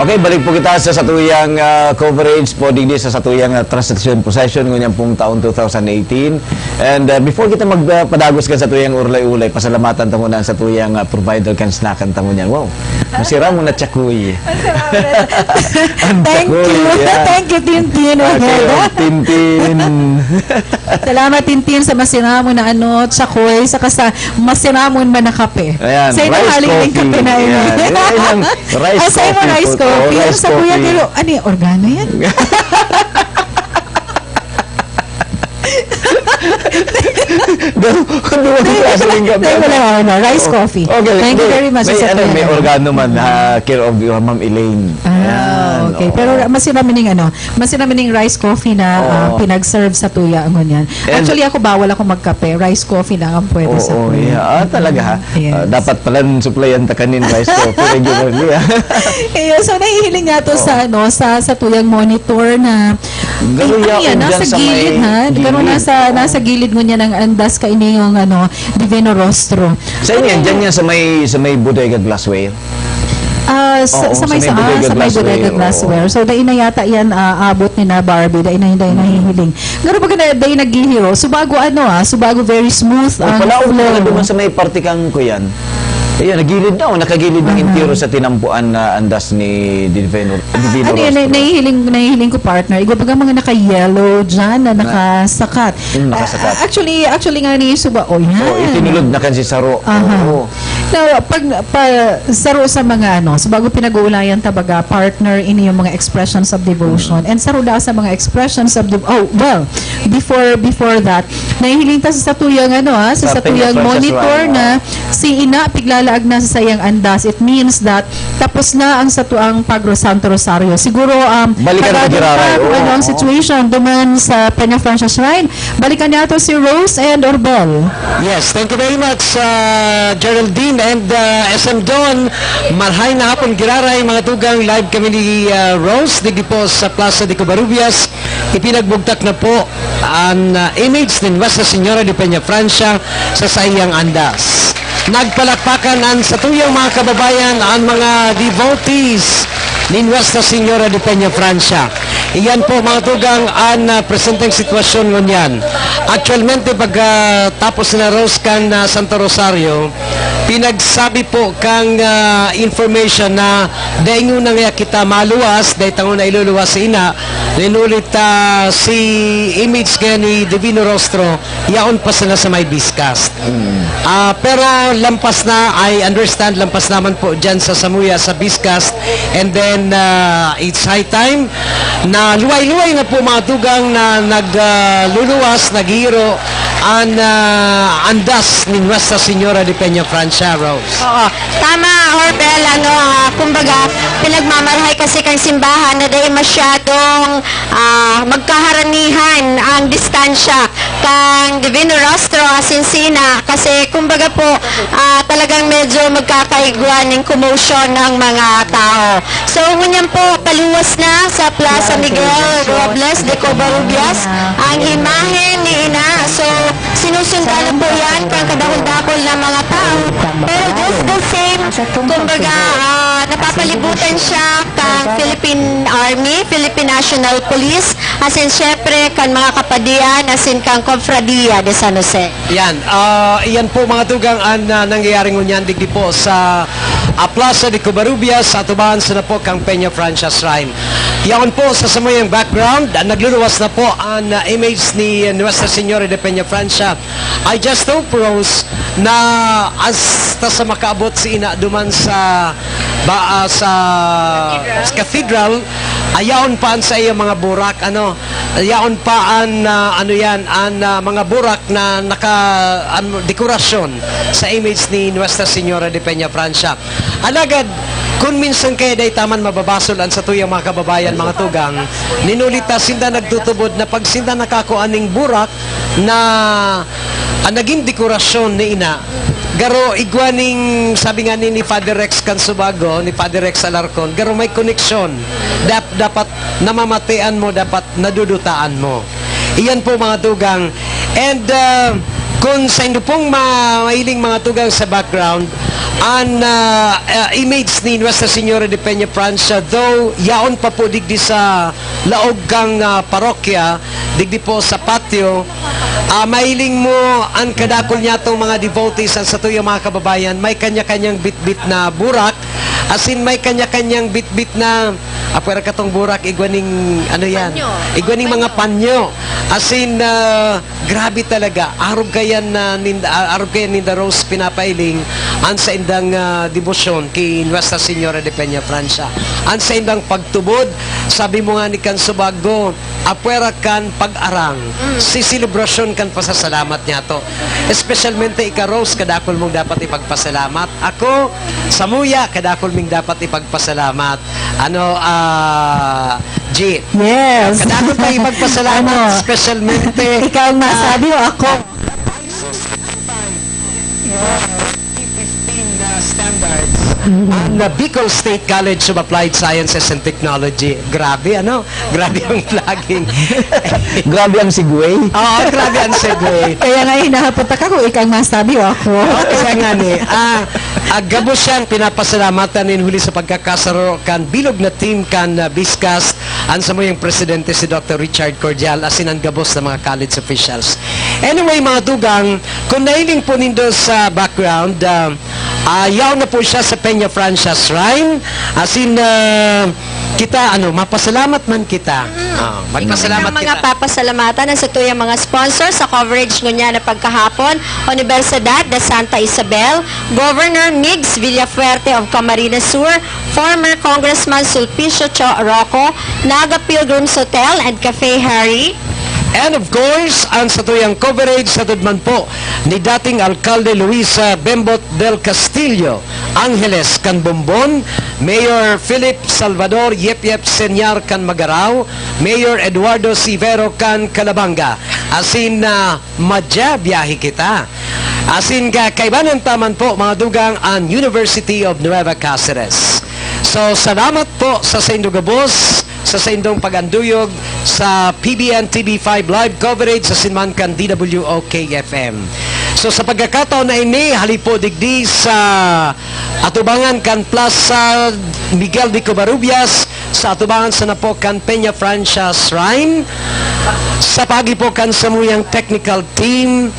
Okay, balik po kita sa satuyang coverage po digdi sa satuyang transaction possession ngunyang pong taon 2018. And before kita magpadagos kan sa tuyang urlay-ulay, pasalamatan ta muna sa tuyang provider kan snackan ta ngunyan. Wow. Masira mo na tsakuy. Thank you. Yeah. Thank you, Tintin. Okay, Tintin. Salamat, Tintin, sa masiramon na tsakoy, saka sa masiramon man na kape. Ayan, sa rice haling coffee. kape na yun. Ayan, yung rice Sa mo coffee rice po. coffee. Oh, rice Sa kuya, coffee. pero ano yung organo yan? Rice coffee. Okay, Thank you very much. May, sa ano, tuya may naman. organo man, care of your Ma'am Elaine. Ayan, Okay, oo. pero masiramining rice coffee na pinag-serve sa tuya ang ganyan. And- Actually ako bawal ako magkape, rice coffee lang ang pwede sa Oo, tuya. yeah. Talaga ha. Yes. Dapat pala supplyan ta kanin rice coffee regularly. Ayun, so nahihiling nga to sa tuyang monitor na Garuya yan, o nasa dyan sa gilid may ha. Pero gilid. nasa gilid mo niya ng andas ka ini yung Divino Rostro. Sa inyo, dyan yan sa may bodega glassware. Oo, Sa may sa may bodega bodega glassware, glassware. So dahil na yata yan abot ni na Barbie, dahil na nahihiling. Garo ba na dahil naghihiro? Subago subago very smooth ang Pala o flow. naman sa may partikang ko yan. Ayun, nagilid daw, nakagilid ng intiro sa tinampuan na andas ni Divino Ano yun, Rostro. nahihiling ko partner. Iba baga mga naka-yellow dyan na nakasakat. Nakasakat. Actually nga ni Suba, yan. Itinulod na kan si Saro. Oo. Now, pag saro sa mga sa bago pinag-uulayan tabaga, partner, ini yung mga expressions of devotion. And saro daw sa mga expressions of before that, nahihiling ta sa tuyang sa tuyang monitor na si ina piglalaag na sa sayang andas. It means that tapos na ang satuang Pagro Santo Rosario. Siguro Balikan na Giraray. kung ano ang situation duman sa Peña Francia Shrine. Balikan niya si Rose and Orbel. Yes, thank you very much, Geraldine and SM Don. Marhay na hapon giraray mga tugang, live kami ni Rose digi po sa Plaza de Covarrubias. Ipinagbugtak na po ang image ni Nuestra Señora de Peña Francia sa sayang andas. Nagpalakpakan ang sa tuyang mga kababayan ang mga devotees ni Nuestra Señora de Peña Francia. Iyan po mga tugang ang presenteng sitwasyon ngunyan. Actualmente pag tapos na Rose kang Santo Rosario, pinagsabi po kang information na dahil nga nga kita maluwas, dahil tango na iluluwas si ina, linulit si image kaya ni Divino Rostro, yaon pa sila sa may Biscast. Pero lampas na, I understand, lampas naman po dyan sa Samuya, sa Biscast, and then it's high time na luway-luway na po mga tugang na nagluluwas, naghihiro ang andas ni Nuestra Señora de Peña Francia, Rose. Oo. Tama, Orbel, kumbaga, pinagmamarhay kasi kang simbahan na dahil masyadong magkaharanihan ang distansya kang Divino Rostro Asincina kasi kumbaga po talagang medyo magkakaiguan ng commotion ng mga tao. So, ngunyan po, paluwas na sa Plaza Miguel Robles de Covarrubias ang imahe ni Ina. So, sinusundan po yan kang kadahol-dahol ng mga tao. Pero just the same, kumbaga, napapalibutan siya kang Philippine Army, Philippine National Police, as in syempre kan mga kapadian, as in kang Confradia de San Jose. Yan, iyan po mga tugang ang nangyayari ngunyan digdi po sa Plaza de Covarrubias sa atubahan sa na po kang Peña Francia Shrine. Yan po sa samayang background, nagluluwas na po ang image ni Nuestra Señora de Peña Francia. I just hope, Rose, na hasta sa makaabot si ina duman sa cathedral, ayaon pa sa iya mga burak, ayaon pa ang mga burak na dekorasyon sa image ni Nuestra Señora de Peña Francia. Alagad, kung minsan kayo day taman mababasol ang sa tuyang mga kababayan, mga tugang, ninulita sinda nagtutubod na pag sinda nakakuaning burak na ang naging dekorasyon ni ina, garo igwaning sabi nga ni Father Rex Cansubago, ni Father Rex Alarcon, garo may koneksyon. Dapat namamatian mo, dapat nadudutaan mo. Iyan po mga tugang. And kung sa inyo pong mahiling mga tugang sa background, ang image ni Nuestra Señora de Peña Francia, though yaon pa po digdi sa laog kang parokya, digdi po sa patio, mahiling mo ang kadakol niya itong mga devotees ang sa tuyong mga kababayan, may kanya-kanyang bit-bit na burak, as in may kanya-kanyang bit-bit na apwera katong burak, igwaning ano yan, igwaning mga panyo, as in grabe talaga, arog kayan ninda Rose pinapailing ang sa indang debosyon kay Nuestra Señora de Peña Francia, ang sa indang pagtubod, sabi mo nga ni kan Subago, apwera kan pag-arang, si selebrasyon kan pasasalamat niya to, especialmente ika Rose, kadakol mong dapat ipagpasalamat, ako Samuya, kadakol mong dapat ipagpasalamat, ano G. Yes. Kadakol pa ipagpasalamat, especialmente Ikaw ang masabi o ako? standards ang Bicol State College of Applied Sciences and Technology. Grabe, ano? Grabe ang vlogging. Grabe ang segue. Oo, grabe ang segue. Kaya nga hinahapunta ka kung ikaw ang masabi o ako. Kaya nga ni, gabos siyang pinapasalamatan ni huli sa pagkakasaro kan bilog na team kan Biscas ang sa yung presidente si Dr. Richard Cordial asin ang gabos ng mga college officials. Anyway, mga dugang, kung nahiling po nindo sa background, ayaw na po siya sa Peña Francia Shrine. As in, kita, mapasalamat man kita. Magpasalamat Mga kita. papasalamatan sa tuyang mga sponsors sa coverage ngunya na pagkahapon, Universidad de Santa Isabel, Governor Migs Villafuerte of Camarines Sur, former Congressman Sulpicio Cho Rocco, Naga Pilgrims Hotel and Cafe Harry, And of course, ang sa tuyang coverage sa tudman po ni dating Alkalde Luisa Bembot del Castillo, Angeles kan Bombon, Mayor Philip Salvador Yep Senyar kan Magaraw, Mayor Eduardo Sivero kan Calabanga. Asin na madya biyahe kita. Asin ka kaibanan taman po mga dugang ang University of Nueva Cáceres. So salamat po sa Sindugabos, sa Sindong Paganduyog, sa PBN TV5 live coverage sa Sinmankan DWOK-FM. So sa pagkakataon na ini, halipo digdi sa atubangan kan Plaza Miguel de Covarrubias, sa atubangan sa Napokan Peña Francia Shrine, sa pagi po kan samuyang technical team,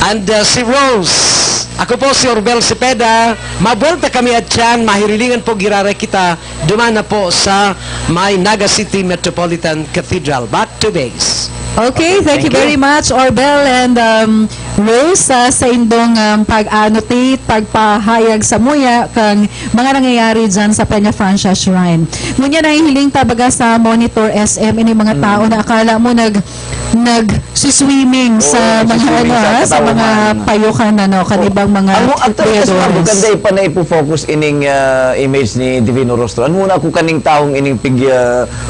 and si Rose. Ako po si Orbel Cepeda. Mabuelta kami at yan. Mahirilingan po girara kita. Dumana po sa may Naga City Metropolitan Cathedral. Back to base. Okay, thank you very much, Orbel and Rose, sa indong pag-annotate, pagpahayag sa muya kang mga nangyayari dyan sa Peña Francia Shrine. Ngunyan na hiling tabaga sa Monitor SM, ini mga tao na akala mo nag-swimming sa mga sa mga payukan kanibang mga maganda pa na ipo-focus ining image ni Divino Rostro. Ano muna ako kaning taong ining pig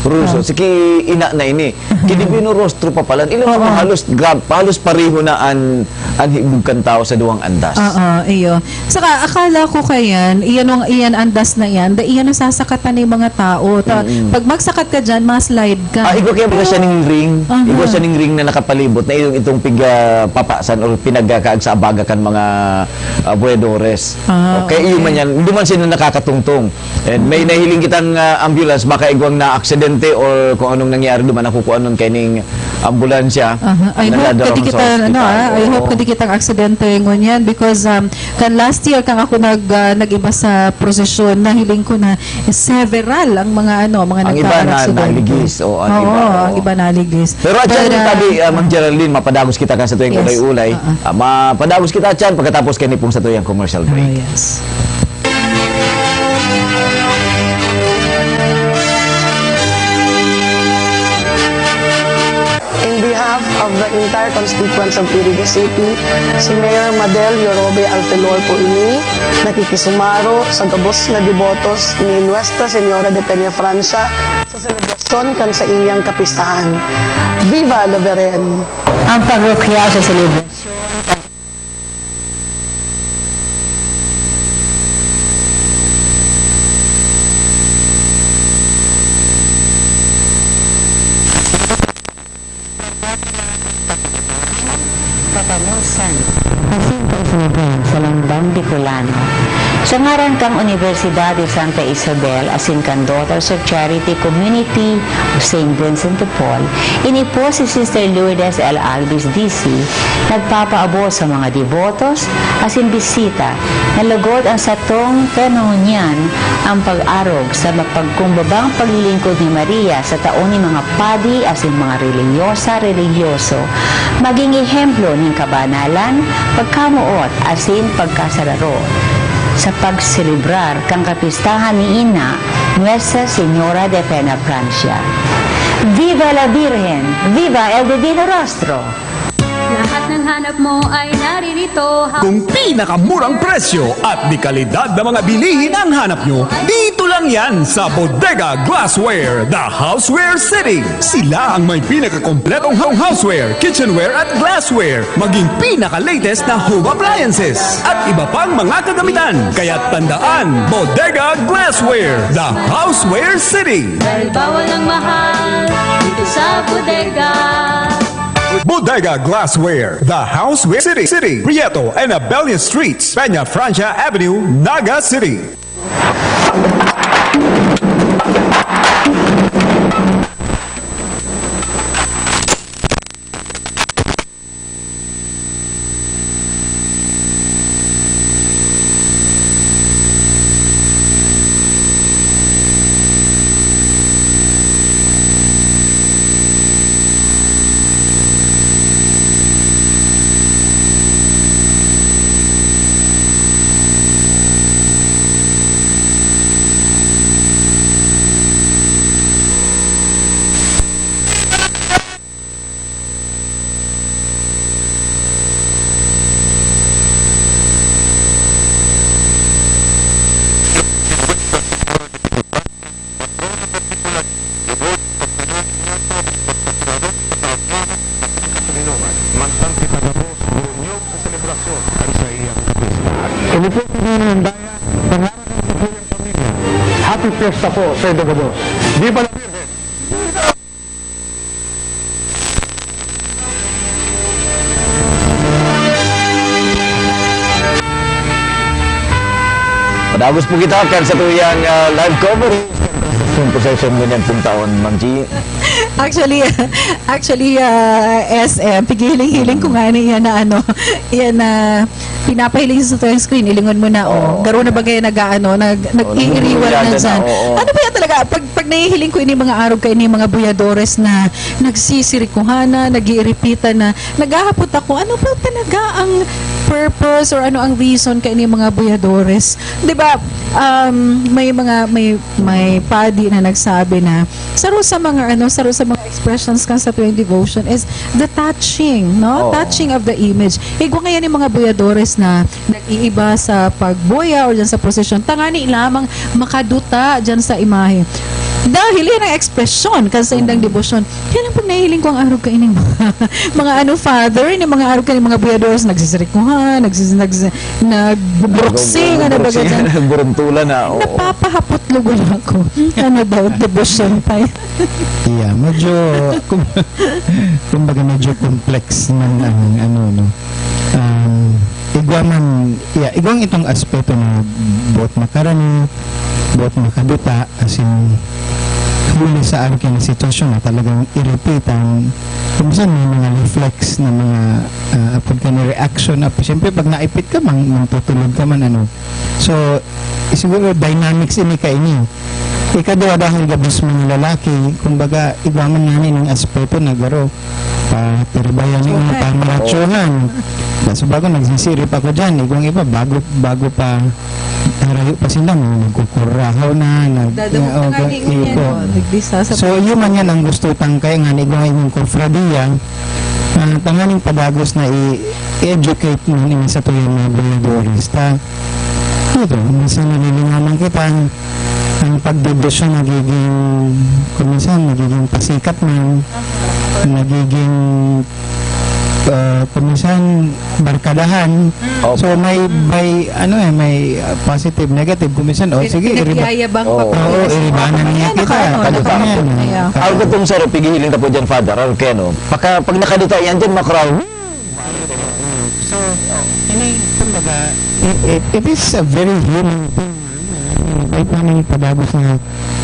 Ruso. Siki ina na ini. Ki Divino Rostro pa pala. Ilang halos pareho na ang hibugkan tao sa duwang andas. Iyo. Saka akala ko kayan, iyan andas na yan, iyan nasasakatan ng mga tao. Pag magsakat ka dyan, slide ka. Ikaw kaya siya ning ring. Ikaw siya ning ring na nakapalibot na itong papasan o pinagkakaag sa abaga kan mga buedores. Okay, iyo man yan. Hindi man sila nakakatungtong. And may nahiling kitang ambulance, baka igwang na aksidente or kung anong nangyari doon, nakukuha nun kaning ambulansya. I hope kadi kitang aksidente ngunyan because kan last year kang ako nag-iba sa prosesyon, nahiling ko na several ang mga mga ang iba na naligis ang iba naligis. Pero at yan tabi, Ma'am Geraldine, mapadagos kita ka sa tuyang ulay-ulay. Mapadagos kita at yan pagkatapos kayo pong sa tuyang commercial break. Yes. Of the entire constituents of Iriga City, si Mayor Madel Yorobe Altelor po ini nakikisumaro sa gabos na debotos ni Nuestra Señora de Peña Francia sa selebrasyon kan sa iyang kapistahan. Viva la Virgen! Ang parokya sa selebrasyon San Bicolano. Sa ngaran kang Universidad de Santa Isabel, asin kang Daughters of Charity Community of St. Vincent de Paul, ini po si Sister Lourdes L. Albis DC, nagpapaabot sa mga devotos, asin bisita, na lugod ang satong kanunyan ang pag-arog sa mapagkumbabang paglilingkod ni Maria sa taon ni mga padi asin mga religyoso, maging ehemplo ng kabanalan, pagkamuot asin pagkasararo sa pagselebrar kang kapistahan ni Ina Nuestra Señora de Pena Francia. Viva la Virgen! Viva el Divino Rostro! Lahat ng hanap mo ay naririto. Kung pinakamurang presyo at di kalidad na mga bilihin ang hanap nyo, dito lang yan sa Bodega Glassware, the Houseware City. Sila ang may pinakakompletong houseware, kitchenware at glassware, maging pinaka-latest na home appliances at iba pang mga kagamitan. Kaya tandaan, Bodega Glassware, the Houseware City. Dahil bawal ang mahal dito sa bodega. Bodega Glassware, the Houseware City, Prieto and Abelian Streets, Peña Francia Avenue, Naga City. Happy Fiesta po sa Dogados. Viva la Virgen! Padagos po kita kan sa tuyang live cover. Yung possession mo niyan pong taon, Ma'am G. Actually, SM, pigiling-hiling ko nga yan na yan na pinapahiling sa yung screen, ilingon mo na, garo na ba kayo nag-iiriwan na dyan. Ano ba yan talaga? Pag nahihiling ko ini mga araw kayo, ini mga buyadores na nagsisirikuhan na, nag-iiripita na, naghahapot ako, ano ba talaga ang purpose or ano ang reason kay ini mga buyadores? 'Di ba? May padi na nagsabi na saro sa mga expressions kan sa tuwing devotion is the touching, no? Touching of the image. Kung ngayon yung mga buyadores na nag-iiba sa pagbuya or dyan sa procession, tangani lamang makaduta dyan sa imahe. Dahil yan ang ekspresyon kasi indang devotion. Yan ang pag nahiling ko ang araw kaining mga father, yung mga araw kaining mga buyadores, nagsisirikuhan, nagburuksing, ano ba ganyan? Buruntulan na. Napapahapot lugon ako. Ano daw, devotion pa yan. Yeah, medyo, kumbaga medyo complex man ang igwang itong aspeto na buot makarani, buot makaduta, as in, huli sa aking sitwasyon na talagang i-repeat ang kung saan may mga reflex na mga reaction up. Siyempre, pag naipit ka, tutulog ka man, So, siguro, dynamics ini ka ini. Ikadwa dahil gabis mo ng lalaki, kumbaga, igwaman nga ng aspeto na garo, tirabayan yung pamaratsuhan. So, bago nagsisirip ako dyan, igwang iba, bago pa tarayo pa sila, nagkukurahaw na, so, yun man yan ang gusto kaya nga, igwang yung kofradiya, tanganing padagos na i-educate mo sa tuyang mga buyadores. Ito, minsan nalilingaman kita, ang pagdedosyon nagiging pasikat man, nagiging kumisan barkadahan. So may positive, negative kumisan. Sige, iribanan niya kita. Algo tong sarap pigihiling ta po dyan, Father, Arcano. Pag nakaduta yan dyan, makraw. So, kumbaga, it is a very human thing. Kahit namin padagos na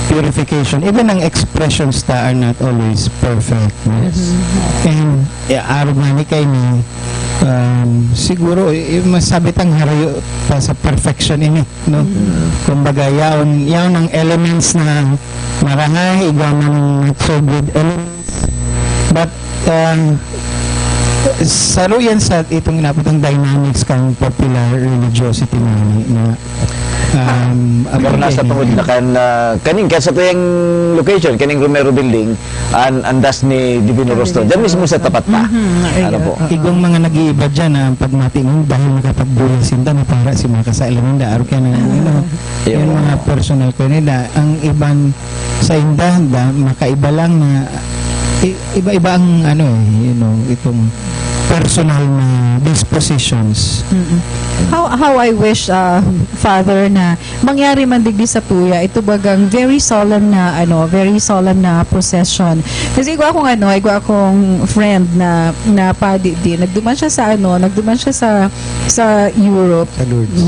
purification, even ang expressions ta are not always perfect. No? And araw nga ni kay ni siguro masabit ang harayo pa sa perfection ini, no? Kumbaga yaon ang elements na marahay igwaman not so good elements, but saruyan sa itong inapitang dynamics kang popular religiosity na Pero nasa tungod na kaning sa tuyang location, kaning Romero Building, andas ni Divino Rostro. Diyan mismo sa tapat pa. Ano po? Igong mga nag-iiba dyan na pagmatingong dahil nakapagbuhay sinda na para si mga kasailan nila. Araw kaya na, yung mga personal ko nila. Ang iban sa inda, makaiba lang na iba-iba ang itong personal na dispositions. How I wish, Father, na mangyari man digdi sa tuya, ito bagang very solemn na procession. Kasi igwa akong friend na padi din. Nagduman siya sa Europe. Sa Lourdes.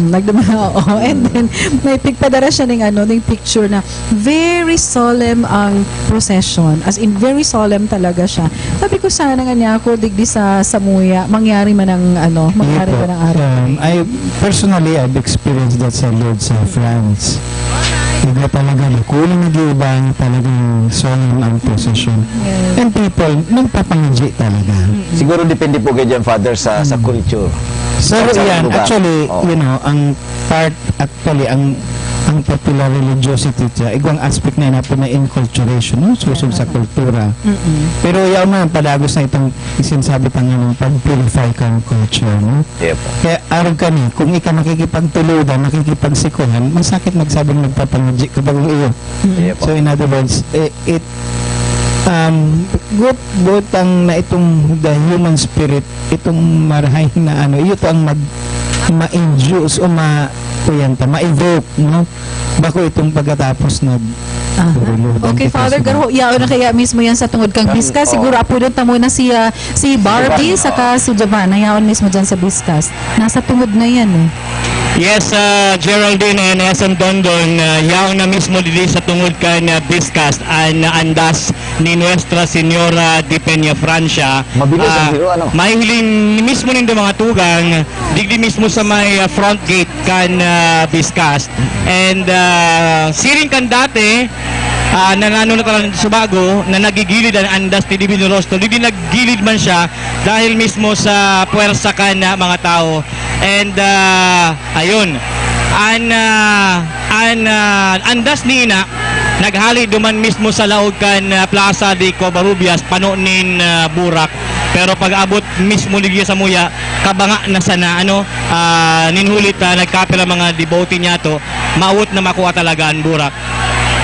And then may pigpadara siya ng picture na very solemn ang procession. As in very solemn talaga siya. Sabi ko sana nga niya ako digdi sa Samuya, mangyari man ang araw. Personally, I've experienced that sa Lourdes sa France. Iba talaga, kulang nag-iibang talagang solemn ang procession. And people, nagpapangji talaga. Siguro depende po kayo dyan, Father, sa culture. So, yan, actually, ang part, ang popular religiosity siya, igwang aspect na po na inculturation, susog sa kultura. Pero yaw na, palagos na itong sinasabi pa nga ng pag-purify kang culture, no? Kaya araw ka ni, kung ikaw nakikipagtuludan, nakikipagsikuhan, masakit magsabing nagpapangajik kapag iyo. So in other words, good ang na itong the human spirit, itong marahay na iyo to ang ma-induce o ma-evoke, no? Bako itong pagkatapos na Okay, Father, garo yaw na kaya mismo yan sa tungod kang Biskas. Siguro apudot ta mo na si Barbie saka si Giovanna, yaon mismo dyan sa Biskas. Nasa tungod na yan eh. Yes, Geraldine and SM Dondon, yaw na mismo dili sa tungod kan Biskas ang andas ni Nuestra Señora de Peña Francia. Mabilis ang hiro, ano? May hiling mismo nindo mga tugang digdi mismo sa may front gate kan Biskas. And siring kan dati nanano na talaga sa bago na nagigilid ang andas ni Divino Rostro. Hindi naggilid man siya dahil mismo sa puwersa kan mga tao. And ayun, andas ni ina naghali duman mismo sa laog kan Plaza de Covarrubias panunin burak. Pero pag abot mismo ligya sa muya kabanga na sana ninhulit nagkapila mga devotee niya to maawot na makuha talaga ang burak.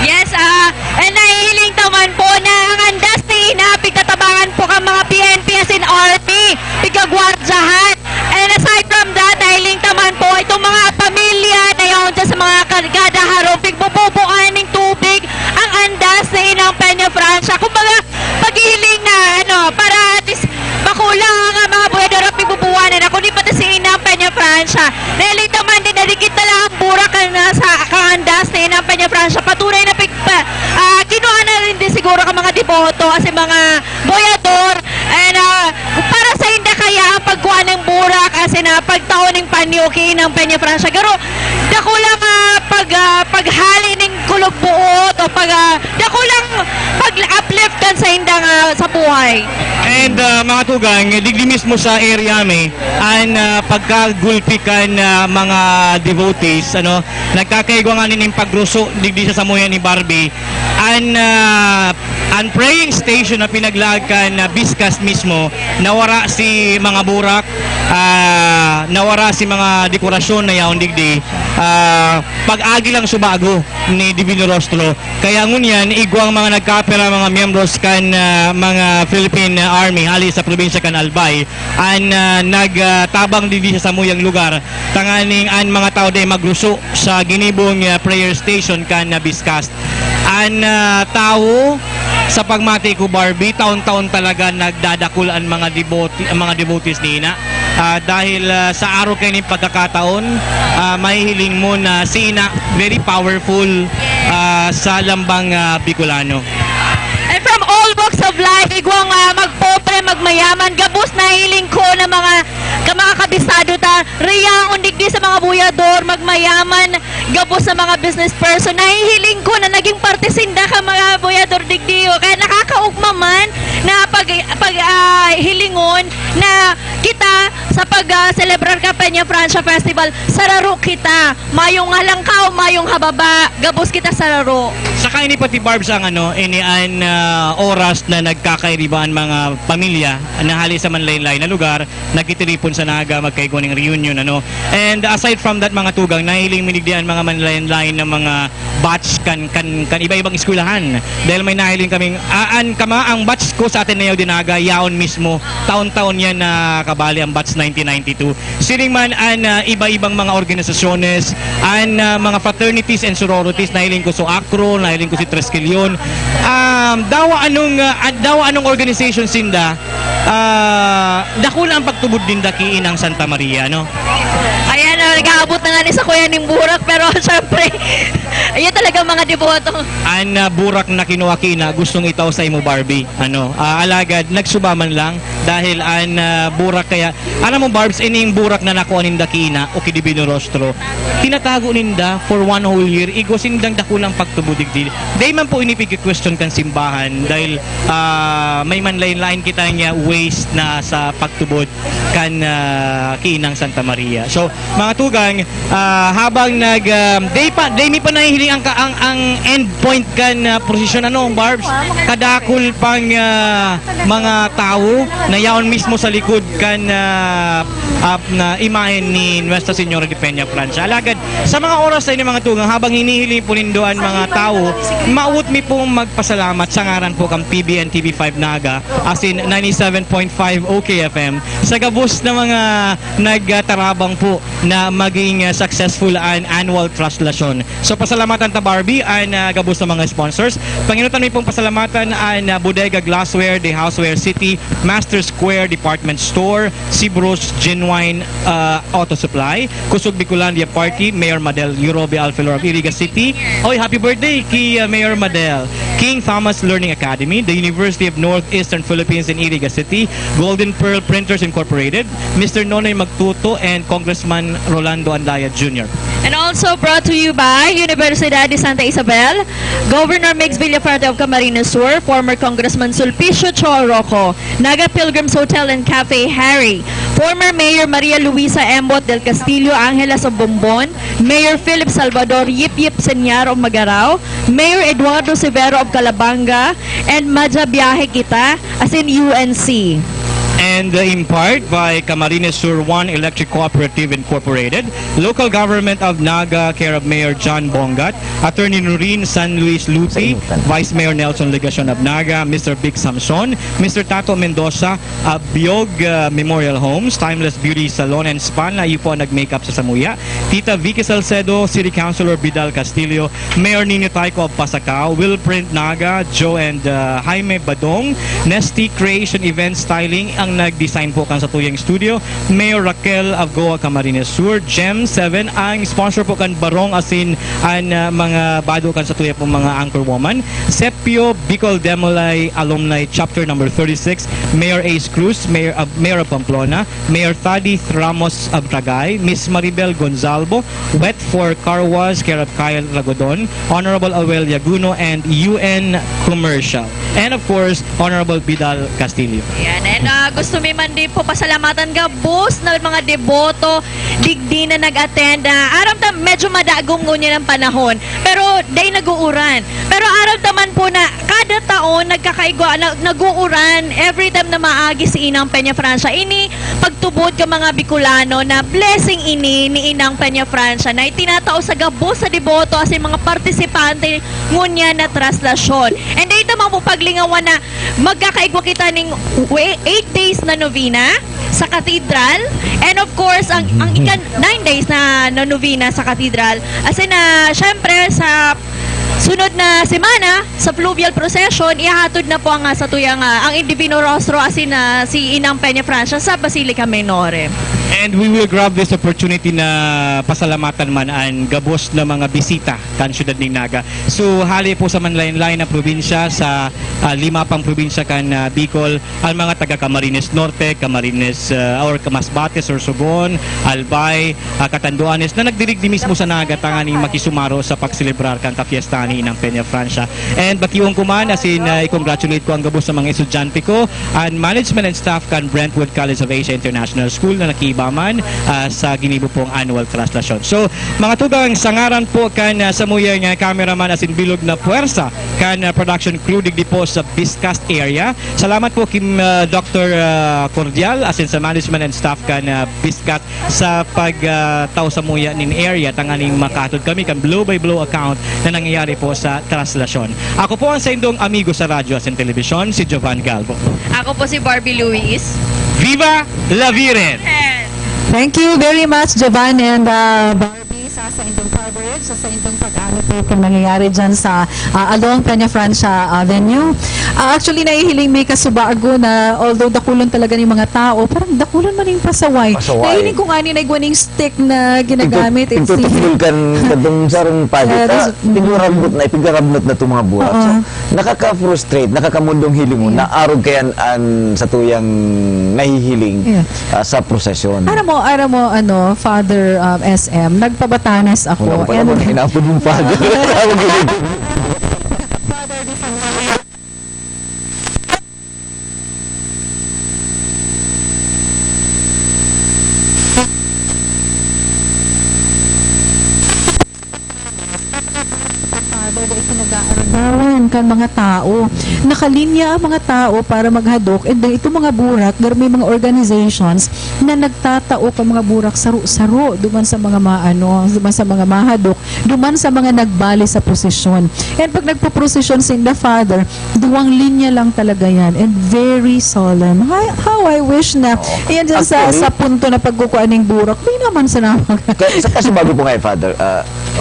Yes, and nahihiling taman po na ang andas ni ina pigtatabangan po ka mga PNP as in army, pigagwardyahan. And aside from that, nahiling taman po itong mga pamilya na yun dyan sa mga kargadaharong pigbububuan ng tubig ang andas ni inang Peña Francia. Kumbaga, paghihiling na para at least makulang ang mga buyador at pigbubuanan. Ako ni pati si inang Peña Francia. Nahiling taman din narikit na lang ang burak sa kaandas ni inang Peña Francia. Patunay na kinuha na rin din siguro ka mga deboto as mga boyador and para sa hindi kaya ang pagkuha ng burak as in pagtaon ng panyuki ng Peña Francia garo dako lang paghali ng kulog buot o dakulang pag-uplift kan sa indang sa buhay. And mga tugang, digdi mismo sa area ang pagkagulpi kan mga devotees, nagkakaigwa nga nining pagruso digdi sa samuyan ni Barbie. Ang praying station na pinaglagan na Biskas mismo, nawara si mga burak, nawara si mga dekorasyon na yaon digdi. Pag-agi lang subago ni Divino Rostro. Kaya ngunyan, igwang mga nagkapira mga miyembros kan mga Philippine Army hali sa probinsya kan Albay ang nagtabang digdi sa samuyang lugar tanganing ang mga tao day magruso sa ginibong prayer station kan Biskas. Ang tao sa pagmati ko Barbie, taon-taon talaga nagdadakul ang mga devotees ni ina. dahil sa araw kayo ng pagkakataon, mahihiling mo na si Ina very powerful sa lambang Bicolano. And from all walks of life, igwang magpobre, magmayaman, gabos na hiling ko na mga kabisado ta, riyaon digdi sa mga buyador, magmayaman, gabos sa mga business person, nahihiling ko na naging partisinda ka mga buyador digdi, kaya nakakaugma man na hilingon na kita sa celebrar ka Peña Francia Festival, sararo kita, mayong halangkaw, mayong hababa, gabos kita sararo. Saka ini pati Barbs ang inian oras na nagkakairibaan mga pamilya na hali sa manlaylay na lugar, nagtitiripon sa Naga, magkaigo ng reunion And aside from that mga tugang, nahiling minigdian mga manlaylay na mga batch kan iba-ibang eskwelahan. Dahil may nahiling kaming ang batch ko sa Ateneo Dinaga, yaon mismo, taon-taon yan na kabali ang batch 1992. Sining man an iba-ibang mga organisasyones, mga fraternities and sororities, nahiling ko so Acro, nahiling ko si Tresquilion. Dawa anong organization sinda, dako na ang pagtubod din dakiin ang Santa Maria, no? Ayan, nag-aabot na nga ni sa kuya ng burak, pero syempre, ayun talaga mga deboto. Burak na kinuha kina, gustong itaw sa imo Barbie. Alagad, nagsubaman lang dahil burak kaya. Mo Barbs, ining burak na nakuha ninda kina o kidibino rostro, tinatago ninda for 1 whole year, igosindang dakulang pagtubudig. Day man po inipig-question kan simbahan dahil may manlain-lain kita niya waste na sa pagtubod kan kinang Santa Maria. So, mga tugang, habang day mi pa nahihiling ang end point kan prosesyon Barbs, kadakol pang mga tao na yaon mismo sa likod kan na imahen ni Nuestra Señora de Peña Francia. Alagad, sa mga oras na mga tugang, habang hinihiling po nindoan mga tao, maut mi pong magpasalamat sa ngaran po kang PBN TV5 Naga, as in 97.5 OKFM, sa gabos na mga nagtarabang po na maging successful an annual traslasyon. So pasalamatan ta Barbie ang gabos na mga sponsors. Panginutan mi pong pasalamatan ang Bodega Glassware, The Houseware City, Master Square Department Store, Sibros Genuine Auto Supply, Kusog Bicolandia Party, Mayor Madel Eurobe Alfelor of Iriga City. Oy, happy birthday kay Mayor Madel. King Thomas Learning Academy, the University of Northeastern Philippines in Iriga City, Golden Pearl Printers Incorporated, Mr. Nonoy Magtuto, and Congressman Rolando Andaya Jr. And also brought to you by Universidad de Santa Isabel, Governor Mix Villafarte of Camarines Sur, former Congressman Sulpicio Chorroco, Naga Pilgrims Hotel and Cafe Harry, former Mayor Maria Luisa Embot del Castillo Angeles of Bombon, Mayor Philip Salvador Yip Yip Senyar of Magarao, Mayor Eduardo Severo of Calabanga, and Madja Biyahe Kita, as in UNC. And in part by Camarines Sur 1 Electric Cooperative Incorporated, local government of Naga, care of Mayor John Bongat, Attorney Noreen San Luis Lupi, Vice Mayor Nelson Legacion of Naga, Mr. Big Samson, Mr. Tato Mendoza, Biog Memorial Homes, Timeless Beauty Salon and Spa na iyo po nag-makeup sa Samuya, Tita Vicky Salcedo, City Councilor Vidal Castillo, Mayor Nino Taiko of Pasacao, Will Print Naga, Joe and Jaime Badong, Nesty Creation Event Styling, ang nag-design po kan sa tuyang studio, Mayor Raquel of Goa Camarines Sur, Gem 7 ang sponsor po kan Barong asin ang mga bado kan sa tuya po mga anchor woman, Sepio Bicol Demolay Alumni Chapter number 36, Mayor Ace Cruz, Mayor of Pamplona, Mayor Thadi Ramos of Tagay, Miss Maribel Gonzalvo, Wet for Carwas, care of Kyle Ragodon, Honorable Awel Yaguno, and UN Commercial, and of course Honorable Vidal Castillo. Yan, and gusto mi man din po pasalamatan ka boss na mga deboto digdi na nag-attend. Aram ta medyo madagong ngunya ng panahon, pero day nag-uuran. Pero aram taman po na kada taon nagkakaigwa nag-uuran every time na maagi si Inang Peña Francia. Ini pagtubod ka mga Bicolano na blessing ini ni Inang Peña Francia na itinatao sa gabos sa deboto as mga partisipante ngunya na traslasyon. And dito mga po paglingawan na magkakaigwa kita ning 8 days na novena sa katedral, and of course ang 9 days na novena sa katedral, as in syempre sunod na semana sa fluvial procession, ihahatod na po ang satuyang ang Divino Rostro asin si Inang Peña Francia sa Basilica Minore. And we will grab this opportunity na pasalamatan man ang gabos na mga bisita kan Syudad ng Naga. So hali po sa manlain-lain na probinsya sa 5 pang probinsya kan Bicol, ang mga taga Camarines Norte, Camarines or Masbates or Sugon, Albay, Catanduanes na nagdirigdi mismo sa Naga tanganing makisumaro sa pagselebrar kan kafiestani ng Peña Francia. And bakiwang kuman asin i-congratulate ko ang gabos sa mga estudyante ko and management and staff kan Brentwood College of Asia International School na nakibaman sa ginibo pong annual translasyon. So, mga tugang sangaran po kan sa muyang cameraman asin bilog na puwersa kan production crew digdi po sa Biscast area. Salamat po kim Dr. Cordial asin sa management and staff kan Biscat sa pagtaw sa muya nin area tanganing makatod kami kan blow by blow account na nangyayari po sa translasyon. Ako po ang sa indong amigo sa radyo asin telebisyon, si Jovan Galvo. Ako po si Barbie Luis. Viva la Virgen! Thank you very much, Jovan and Barbie, sa inyong coverage, sa inyong pag-ano po kung nangyayari dyan sa along Peña Francia Avenue. Actually, nahihiling may kasubago na although dakulon talaga ng mga tao, parang dakulon man yung pasaway. Nahihiling kung ani na igwaning stick na ginagamit. Ito kan kadong sarong pagita, pigarabnot na itong mga burak. So, nakaka-frustrate, nakakamundong hiling mo, na arog kayan sa tuyang nahihiling sa prosesyon. Aram mo, Father SM, nagpabatanas ako. Wala pa hinapon yung Father. Kan mga tao. Nakalinya ang mga tao para maghadok and then itong mga burak, may mga organizations na nagtatao ka mga burak saro-saro duman sa mga duman sa mga mahadok, duman sa mga nagbali sa posisyon. And pag nagpo-prosesyon sin the Father, duwang linya lang talaga yan and very solemn. How I wish na yan dyan sa punto na pagkukuaning burak, may naman sa naman. Kasubago po ngayon, Father,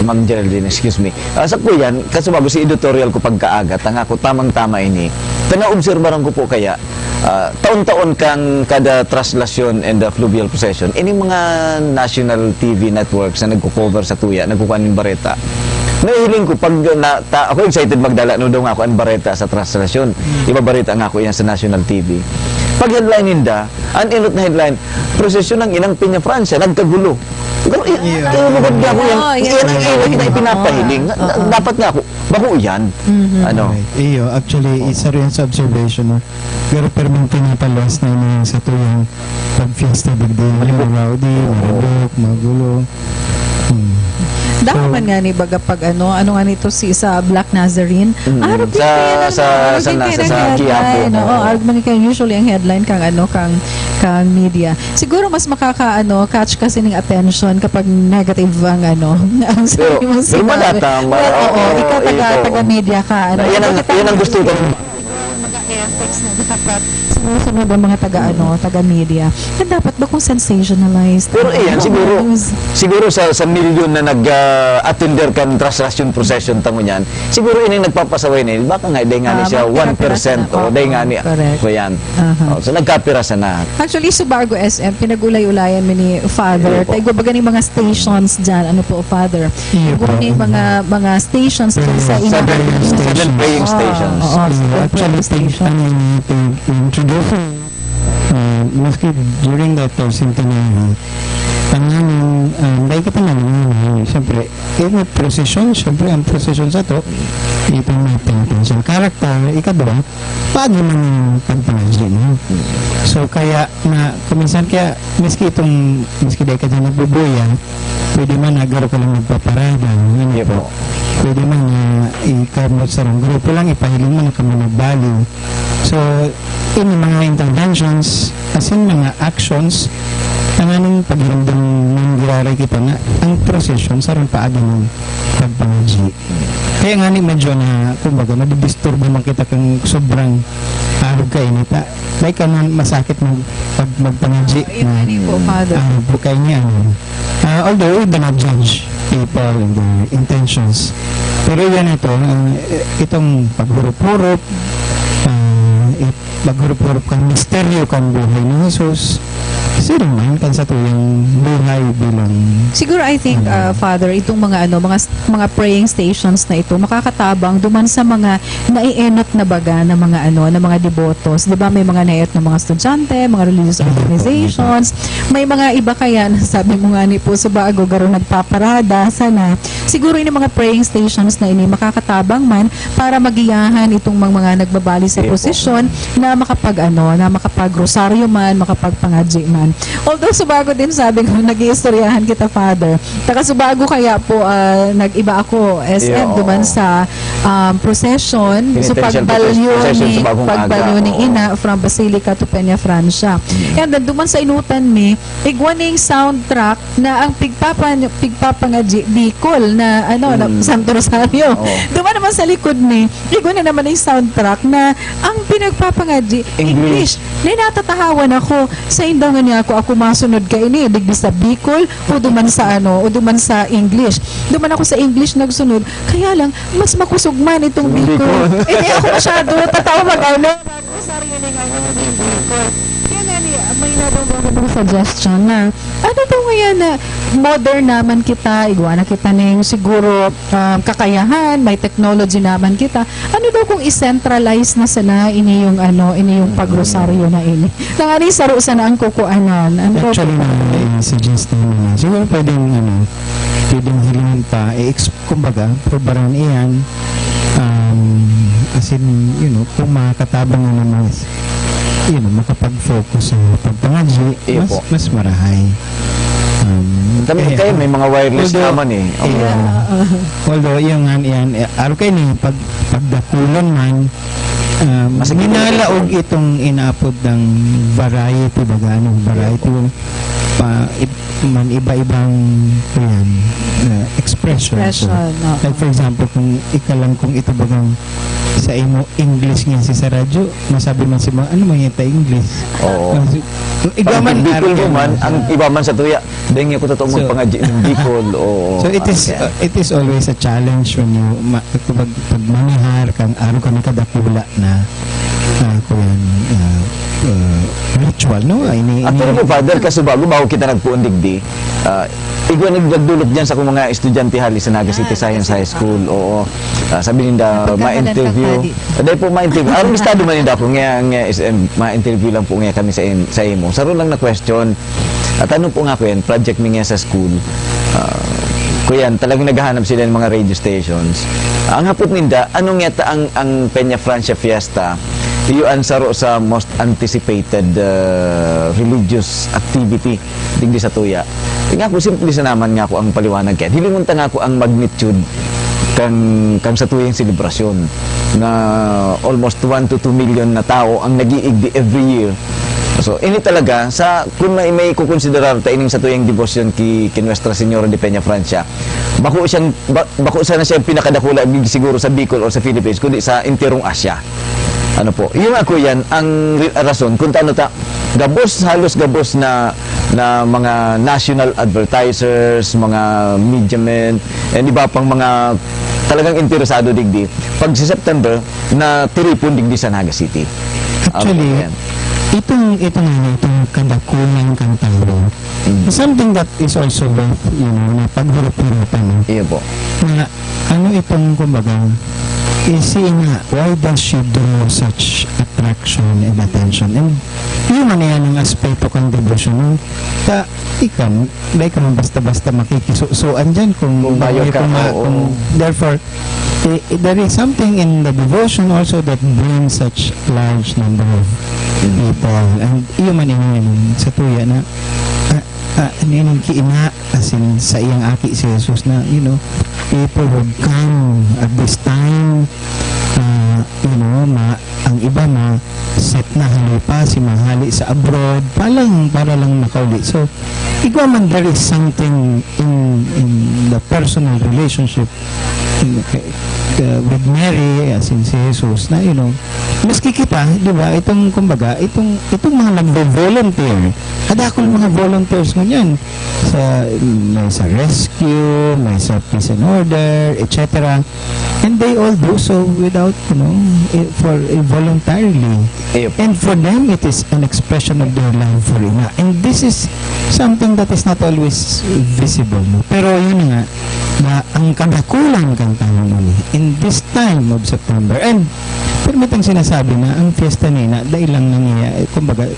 Ma'am Geraldine, excuse me. Sa kuyan, kasubago si editorial ko pagkaagat, ang ako tamang-tama ini. Pina-obserbaran ko po kaya, taon-taon kang kada translasyon and the fluvial procession, ini mga national TV networks na nagko-cover sa tuya, nagkukuha ng bareta. Nahihiling ko, pag ako excited magdala, no daw nga ako ang bareta sa translasyon. Ibabareta nga ako yan sa national TV. Pag headline ninda, ang inot na headline, prosesyon ng Inang Peña Francia, nagkagulo. Pero ilugod nga ako yan, yan ang iwan ipinapahiling. Dapat nga ako, bako yan. Iyo, actually, isa rin sa observation na pero permanente na palos na yung sa tuyang pag-fiesta bigdi, rowdy, marabok, magulo. Dahil man nga ni baga pag ano nga nito sa Black Nazarene. Araw din sa Quiapo. Araw man kayo usually ang headline kang kang media. Siguro mas catch kasi ng attention kapag negative ang ang sabi mo sinabi. Ikaw taga-media ka. Yan ang gusto ko. Ethics na dapat sumusunod ang mga taga-media. Na dapat ba kung sensationalized? Pero iyan, siguro sa milyon na nag-attender kan translasyon procession tango niyan, siguro ini nagpapasaway nila. Baka nga, day nga ni siya 1% o day nga ni yan. So nagkapira sa na. Actually, Subargo SM, pinag-ulay-ulayan mi ni Father. Tayo ba ganing mga stations dyan? Ano po, Father? Ganing mga stations sa Student praying stations. Actually, station introduce maski during that centenary dahil ka pa naman siyempre may procession, siyempre ang procession sa to ito may pension character, ikadwa paano man yung pagpangasin so kaya na kuminsan kaya maski dahil ka dyan nagbubuyan pwede man nagaro ka lang magpaparada pwede man ikamot sa grupo lang ipahiling mo na kami nagbaliw so in mga interventions as in mga actions tanganing pagramdam ng giraray kita na ang procession sa rin paagi ng pagpangaji kaya nga ni medyo na kumbaga nadidisturbo man kita kang sobrang arog ka inita like ka na masakit magpangaji na bukay niya although we do not judge people and their intentions. Pero yan ito, itong paghurup-hurup, paghurup-hurup kang misteryo kang buhay ni Jesus, kasi naman kan sa tuyang buhay bilang Siguro I think Father, itong mga praying stations na ito makakatabang duman sa mga naienot na baga ng mga ng mga devotos. 'Di ba may mga naienot na mga estudyante, mga religious organizations, may mga iba kaya na sabi mo nga ni po sa bago garo nagpaparada sana. Siguro ini mga praying stations na ini makakatabang man para magiyahan itong mga nagbabali sa prosesyon na makapag-rosaryo man, makapagpangadji man. Although subago din sabi ko nag-iistoryahan kita Father. Taka subago kaya po nag-iba ako SM duman sa procession so pagbalyo ni ina from Basilica to Peña Francia. And then duman sa inutan mi igwaning soundtrack na ang pigpapangadji Bicol na na Santo Rosario. Duman naman sa likod ni igwan na naman yung soundtrack na ang pinagpapangadji English. Natatahawan ako sa indangan niya ako masunod kay ini digdi sa Bicol o duman sa English. Duman ako sa English nagsunod. Kaya lang mas makusugman itong Bicol. Hindi ako masyado tatawa sarili nga ako ng Bicol. Kaya nga may nadong suggestion na ano daw kaya na modern naman kita, igwana kita ning siguro kakayahan, may technology naman kita. Ano daw kung i-centralize na sana ini yung pagrosaryo na ini. Nangani saro sana ang kukuanan. Actually, suggest naman. Siguro pwedeng hilingin pa, kumbaga, probaran iyan, as in, kung makakatabang na naman, makapag-focus sa pagpangadji, mas marahay. Kayo may mga wireless naman Although, yung araw kayo pagdakulan man, minalaog itong inaapod ng variety man iba-ibang expression. Like for example, kung ito bagang sa imo English nga si sa radyo, masabi man si ano mo yung English. Oo. Igaman ang iba man sa tuya, dahil ko totoo magpangadji ng Bicol. So it is always a challenge when you pagmanihar kang araw ka ni kadakula na ritual, no? At pero po, Father, kasubago, bago kita nagpuon digdi, igwa nagdulot dyan sa mga estudyante hali sa Naga City Science High School. Oo. Sabi ninda, ma-interview. Dahil po ma-interview. Ang listado man ninda po, ma-interview lang po nga kami sa imo. Saro lang na question. At ano po nga ko yan, project mi nga sa school. Kuyan, talagang naghahanap sila ng mga radio stations. Ang hapot ninda, anong yata ang Peña Francia Fiesta, iyon saro sa most anticipated religious activity digdi sa tuya. Nga ko simple sa naman nga ko ang paliwanag kaya. Hilimunta nga ko ang magnitude kang sa tuyang selebrasyon na almost 1 to 2 million na tao ang nagiigdi every year. So, ini talaga, kung may kukonsiderar ta ining sa tuyang devotion ki Nuestra Señora de Peña Francia, bako sana siya pinakadakula siguro sa Bicol o sa Philippines, kundi sa interong Asia. Ano po, yung ako yan, ang rason, kung taano halos gabos na mga national advertisers, mga media men, and iba pang mga talagang interesado digdi. Pag si September, na tiripon digdi sa Naga City. Actually, itong kadakulan kang tao, something that is also worth, na paghurup-hurupan. Iya po. Na, itong, kumbaga, why does she draw such attraction and attention? And yun man yan ang aspeto kang devotion. Ikan, dahil ka man basta-basta makikisusuan dyan kung therefore, there is something in the devotion also that brings such large number of people. And yun man yan sa tuya na kiina as in sa iyang aki si Jesus na people would come at this time ang iba na set na halipa si mahali sa abroad para lang makauli. So igwa man there is something in the personal relationship with Mary, as in si Jesus, na maski kita, di ba, itong mga nagvo-volunteer, kadakol mga volunteers mo yan, may sa rescue, may sa peace and order, etc. And they all do so without, voluntarily. And for them, it is an expression of their love for Ina. And this is something that is not always visible. No? Pero yun nga, na ang kadakulang kang taon in this time of September. And permitang sinasabi na ang fiesta ni Ina, dahil lang nangyaya, kumbaga,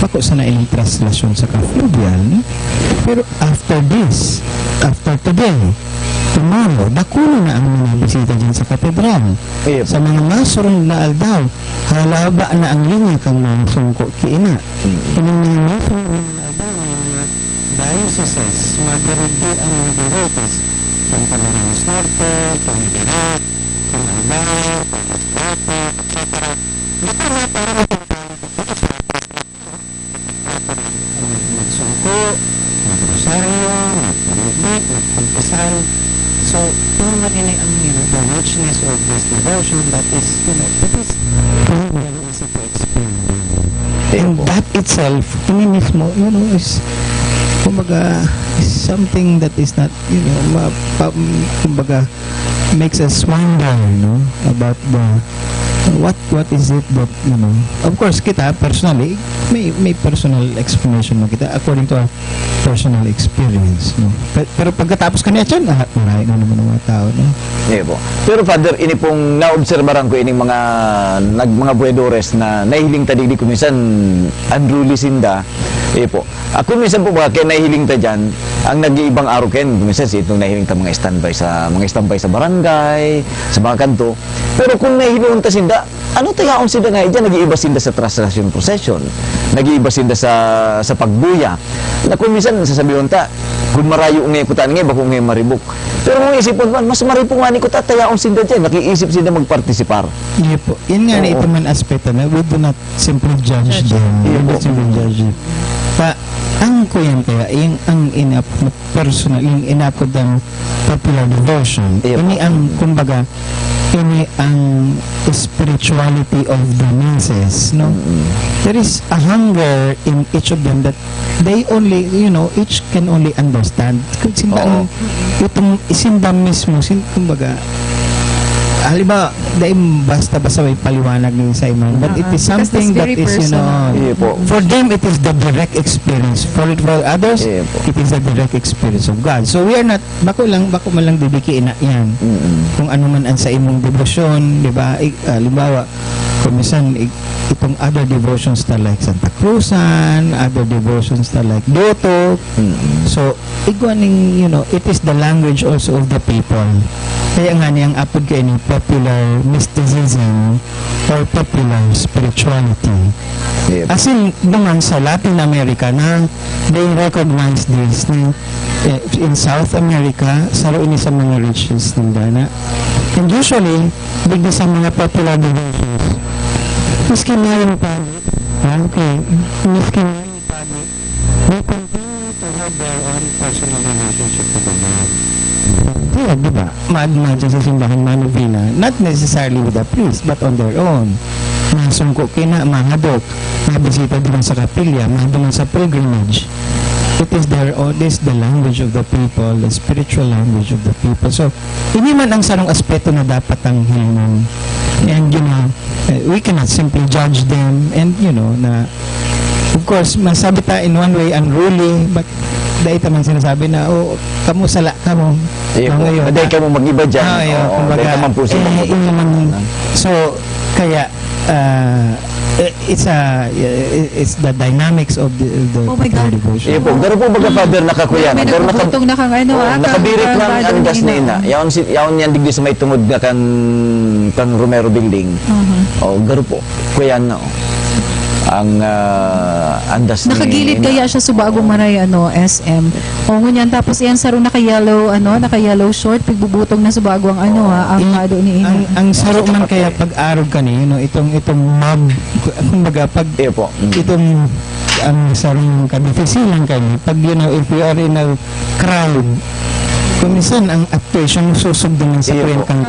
bako sa na ilang translasyon sa ka-fluvial. No? Pero after this, after today, tomorrow, dakulo na ang mga bisita dyan sa katedral. Sa mga masurong na aldaw, halaba na ang linya kang mga sungko kiina. Inang mga dioceses, madarindi ang mga devotees, kung Camarines Norte, kung Birat, kung Albao, kung Masbate, etc. Dito na para magsungko, mag-rosaryo, mag-parinig, mag-kumpisan. So, naman yun ay ang the richness of this devotion that is, very easy to explain. And that itself, ini mismo, is, kumbaga, is something that is not, kumbaga, makes us wonder, about the, what is it that, of course, kita, personally, may personal explanation mo kita according to our personal experience, pero pagkatapos kanya dyan, marami na naman ng mga tao, po. Pero Father, ini pong naobserbaran ko ining mga buedores na nahihiling tadigdi ko minsan unruly sinda. Po. Ako minsan po ba kaya nahihiling ta dyan, ang nag-iibang araw ken, minsan itong nahihiling ta mga standby sa barangay, sa mga kanto. Pero kung nahihiling ta sinda, ano tayaon sinda nga dyan, nag-iiba sinda sa translation procession, nag-iiba sinda sa pagbuya. Na kung minsan sasabihin ta, kung marayo ngayon ko ngayon, bako ngayon maribok. Pero kung isipon man, mas maribok nga ni ko tayaon sinda dyan, nakiisip sinda magpartisipar. Hindi po. Yan nga na ito man aspeto na we do not simply judge them. We do not simply judge them. Ang kuyan kaya, ang personal, yung inapod ng popular devotion, ini ang, kumbaga, ini ang spirituality of the masses, There is a hunger in each of them that they only, each can only understand. Simba, itong simba mismo, kumbaga, halimbawa, dahil basta-basta may paliwanag ng sa iman, but it is something that is, for them, it is the direct experience. For others, it is the direct experience of God. So we are not, bako man lang dibikiin na yan. Kung ano man ang sa imong devotion, di ba? Halimbawa, kung minsan, itong other devotions na like Santa Cruzan, other devotions na like Doto. So, igwaning, it is the language also of the people. Kaya nga niyang apod kayo ni popular mysticism or popular spirituality. As in, naman sa Latin America na they recognize this na in South America, saro ini sa mga riches nila na. And usually, bigla sa mga popular devotions, miski mayroon pa, miski mayroon pa, they continue to have their own personal relationship with the Lord. Yeah, diba? Maadmadya sa simbahan manovena, not necessarily with a priest, but on their own. Masungko kina, mahadok, mabisita din sa kapilya, mahadok sa pilgrimage. It is the language of the people, the spiritual language of the people. So, hindi man ang sarong aspeto na dapat ang hilingan. And, we cannot simply judge them. And, na, of course, masabi ta in one way unruly, but dahil naman sinasabi na, kamo sala, kamo. Ngayon, dahil kayo mag-iba dyan. Kumbaga, naman po sila. So, kaya, it's the dynamics of the devotion. Pero po baga Father nakakuyan. May nakabutong na kang nakabirik lang ang gas na ina. Yaon yan digdi sa may tungod na kan Romero Building. Garo po. Kuyan na ang andas ni nakagilid kaya siya sa bagong maray SM. Ngunyan tapos iyan saro naka-yellow short pigbubutong na sa bagong ang ado ni ina. Ang saro man kaya pag-arog kani itong mob kumbaga pag itong ang sarong kadifisilan kani pag if you are in a crowd Kung minsan, ang actuation susundin lang sa tuwing kang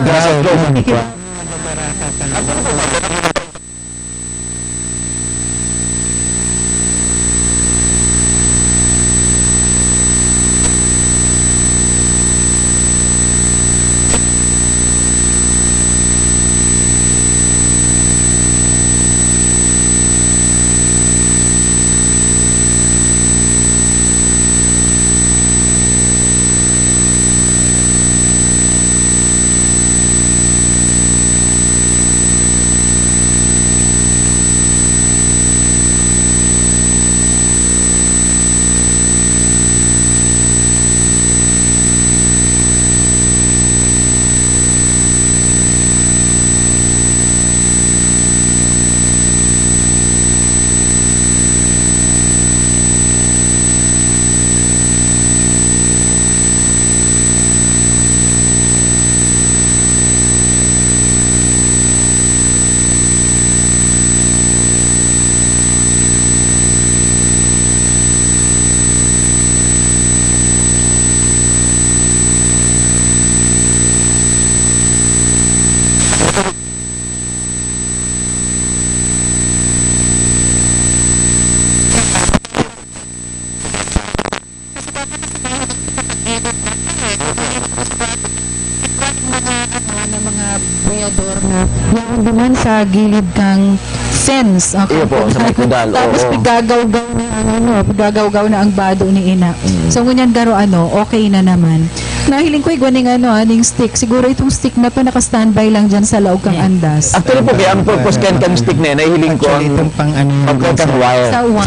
naman sa gilid kang fence. Iyo po, sa may kudal. Tapos pigagaw-gaw na ang bado ni ina. So ngunyan garo okay na naman. Nahiling ko igwaning aning stick. Siguro itong stick na to naka-standby lang dyan sa laog kang andas. Actually po, kaya ang purpose kang stick na yan, nahiling ko ang itong pang pagkakang wire. Sa wire.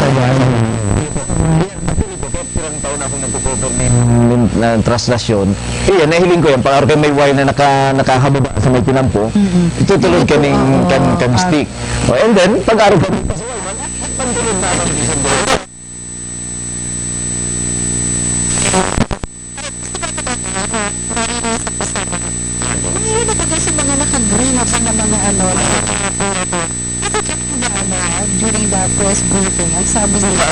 Pirang taon akong nagpo-cover ng translasyon. Iyan, nahiling ko yan. Pag may wire na nakahababa sa may pinampo, itutulog ka ng stick. And then, pag-araw ka pa sa wire, pagtulog na ang isang doon. During the press briefing, ang sabi nila,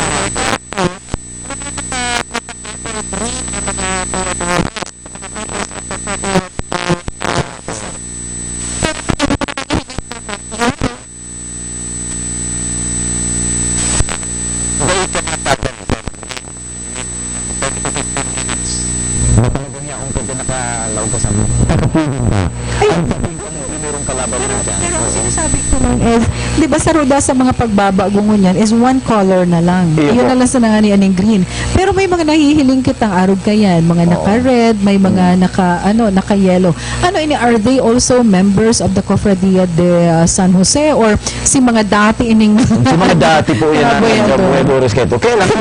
pero ang sinasabi ko lang is, di ba sa ruda sa mga pagbabagungon yan is one color na lang. Yun na lang sa nangani aning green. Pero may mga nahihiling kitang arog kayan, mga naka-red, may mga naka-yellow. Are they also members of the Cofradia de San Jose or si mga dati ining Si mga dati po yan ang Boyadores Keto. Kaya lang,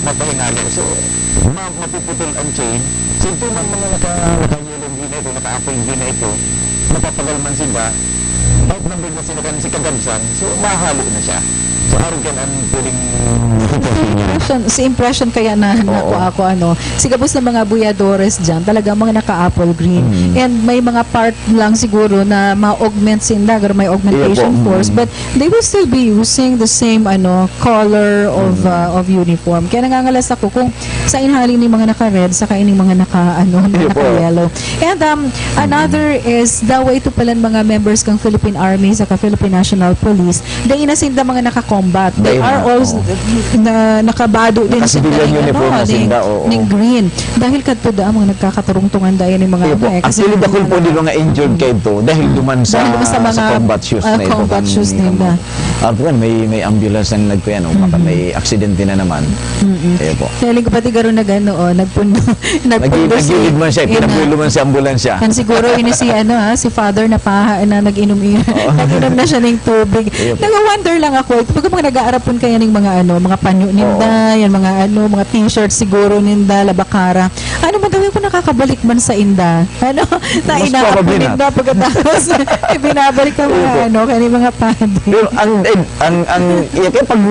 mapahinalo. So, mapuputol ang chain. So, ito mga naka-yellow gina ito, naka-apple gina ito, mapapagal man sila, outnumbered na sila si Kagabsan, so mahalo na siya. So, arrogant ang pwedeng si impression kaya na ako si gabos na mga buyadores dyan talaga mga naka-apple green and may mga part lang siguro na ma-augment sila may augmentation force but they will still be using the same color of uniform kaya nangangalas ako kung sa inhali ni mga naka-red saka ining mga naka-yellow and another is the way to palan mga members kang Philippine Army saka Philippine National Police dahil inasinda mga naka-combat they are also nakabado din sa ning green dahil kadto da mga nagkakaturungtungan dayon ng mga actually dakol po di mga injured kayo to dahil duman sa mga combat shoes na ito combat shoes nila may ambulance na nagpuyano baka may aksidente na naman eh po kaya ko pati garo nagpundo nagilid man siya pinapulo man si ambulansya kan siguro ini si si father na paha na nag-inom na siya ng tubig nag-wonder lang ako pag Kumbaga mga nag-aarapon kaya ng mga mga panyo ninda, yan mga mga t-shirt siguro ninda, labakara. Ano man gawin ko nakakabalik man sa inda? Ano? Na Most inaapon probably not. ninda pagkatapos ibinabalik ka mga kaya mga padi. Pero ang iya kay pag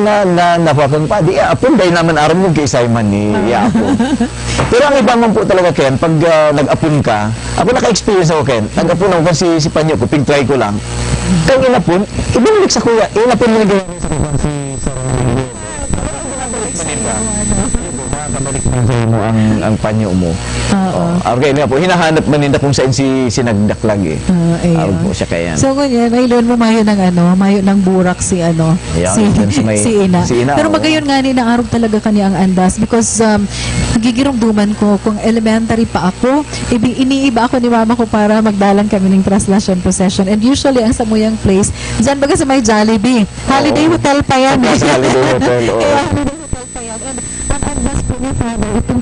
napapon pa di apon dahil naman aram mo kay Simon ni iapon. Pero ang iba man po talaga Ken pag nag-apon ka, ako naka-experience ako Ken. Nag-apon ako si Panyo ko, pig-try ko lang. Kung inapon, ibinalik sa kuya, inapon mo na ganyan sa kuya mo ang panyo mo. Okay na po. Hinahanap man nila kung saan si nagdaklag eh. Arog po siya kaya. So ganyan, ngayon mo mayo ng mayo ng burak si Yeah, dyan sa may- si Ina. si Ina, Pero oo. magayon nga ni na arog talaga kanya ang andas because nagigirumduman ko kung elementary pa ako, iniiba ako ni mama ko para magdalan kami ng translation procession. And usually ang samuyang place, dyan baga sa may Jollibee. Holiday Hotel pa yan. Sa Holiday Hotel, oo. Kaya Holiday Hotel pa yan. And ang andas po ni father, itong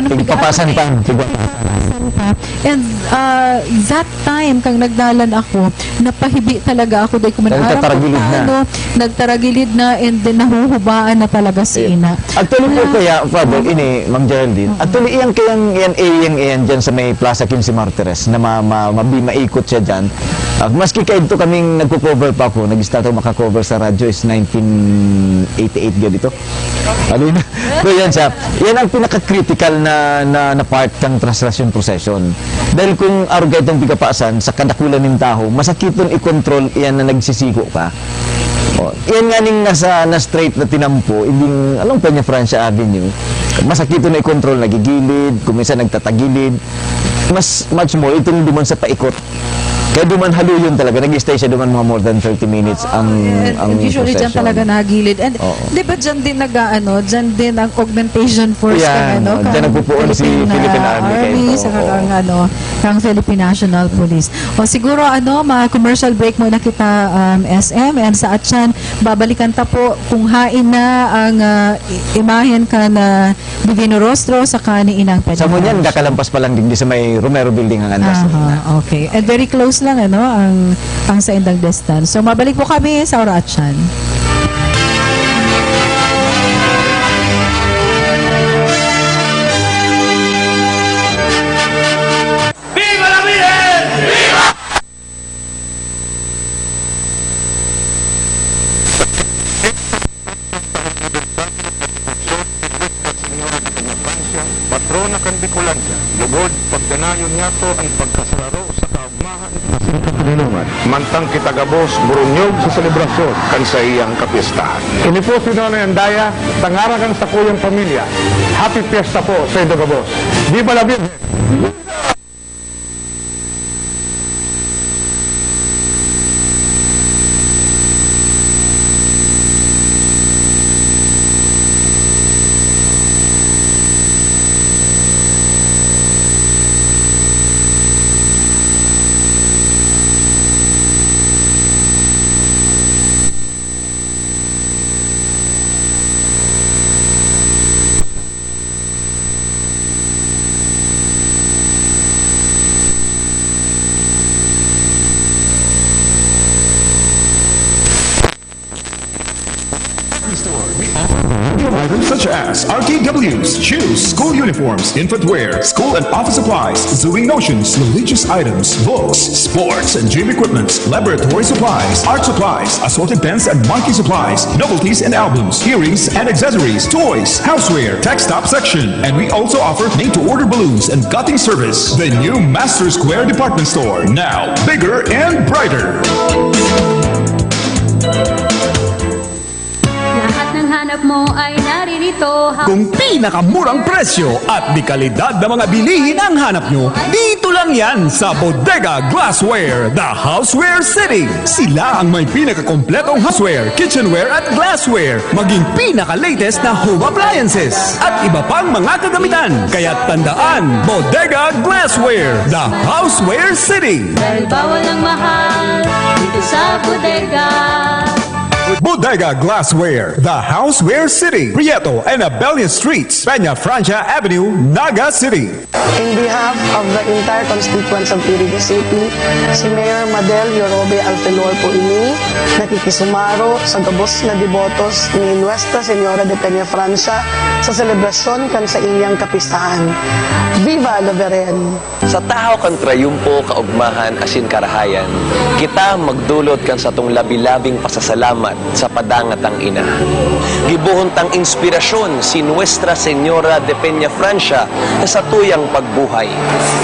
Tigpapasan pa. And that time kang nagdalan ako, napahibi talaga ako dahil kumanaaram Nagtataragilid na. nagtaragilid na and then nahuhubaan na talaga si Ina. Actually po kaya, Father, ini, Ma'am Geraldine, actually iyan dyan sa may Plaza 15 Martires na maikot siya dyan. Maski kayo kaming nagko-cover pa ako, nag-start ako makakover sa radyo is 1988 ganito. Ano yun? So yan siya. Yan ang pinaka-critical na part ng translation procession. Dahil kung arugay itong pigapaasan sa kadakulan ng tao, masakiton i-control yan na nagsisiko ka. Yan nga ning na straight na tinampo, hindi anong Peña Francia Avenue. Masakito na i-control, nagigilid, kung minsan nagtatagilid. Much more, itong duman sa paikot. Kaya duman haluyon talaga, nag-stay siya duman mga more than 30 minutes ang Usually dyan procession. talaga nagilid. And di ba dyan din dyan din ang augmentation force Yan, dyan nagpupuon si Philippine Army. saka kang Philippine National Police. O siguro ma-commercial break muna kita SM and sa atyan babalikan ta po kung hain na ang imahen ka na Divino Rostro sa ni Inang Peña. Sa Munyan, kakalampas pa lang din di sa may Romero Building ang andas. Okay. And very close lang ang sa indang distance. So mabalik po kami sa Orachan. ¡Viva la Virgen! ¡Viva! Patrona kan Bicolandia, lugod pagdanayon niya to ang pagkasararo sa kaugmahan sa kanilungan. Mantang kitagabos burunyog sa selebrasyon kan sa iyang kapistahan. Kini po sinunay ang daya, tangarakan sa kuyang pamilya. Happy Fiesta po sa Idagabos. Viva la Virgen! Items such as RTWs, shoes, school uniforms, infant wear, school and office supplies, sewing notions, religious items, books, sports and gym equipment, laboratory supplies, art supplies, assorted pens and monkey supplies, novelties and albums, earrings and accessories, toys, houseware, tech stop section, and we also offer made-to-order balloons and gutting service. The new Master Square Department Store, now bigger and brighter. Lahat ng hanap mo ay naririto. Kung pinakamurang presyo at di kalidad na mga bilihin ang hanap nyo, dito lang yan sa Bodega Glassware, the Houseware City. Sila ang may pinakakompletong houseware, kitchenware at glassware, maging pinaka-latest na home appliances at iba pang mga kagamitan. Kaya tandaan, Bodega Glassware, the Houseware City. Dahil bawal ang mahal dito sa bodega. Bodega Glassware, the Houseware City, Prieto and Abelio Streets, Peña Francia Avenue, Naga City. In behalf of the entire constituents of Iriga City, si Mayor Madel Yorobe Alfelor po ini nakikisumaro sa gabos na debotos ni Nuestra Señora de Peña Francia sa selebrasyon kan sa iyang kapistahan. Viva la Virgen! Sa tahaw kan trayumpo, kaugmahan, asin karahayan, kita magdulot kan sa tong labi-labing pasasalamat sa padangat ang ina. Gibuhon tang inspirasyon si Nuestra Señora de Peña Francia sa tuyang pagbuhay.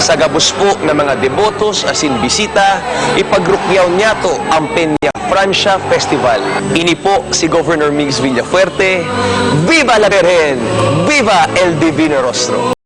Sa gabos po ng mga debotos asin bisita, ipagrukyaw niya to ang Peña Francia Festival. Ini po si Governor Migs Villafuerte. Viva la Virgen! Viva el Divino Rostro!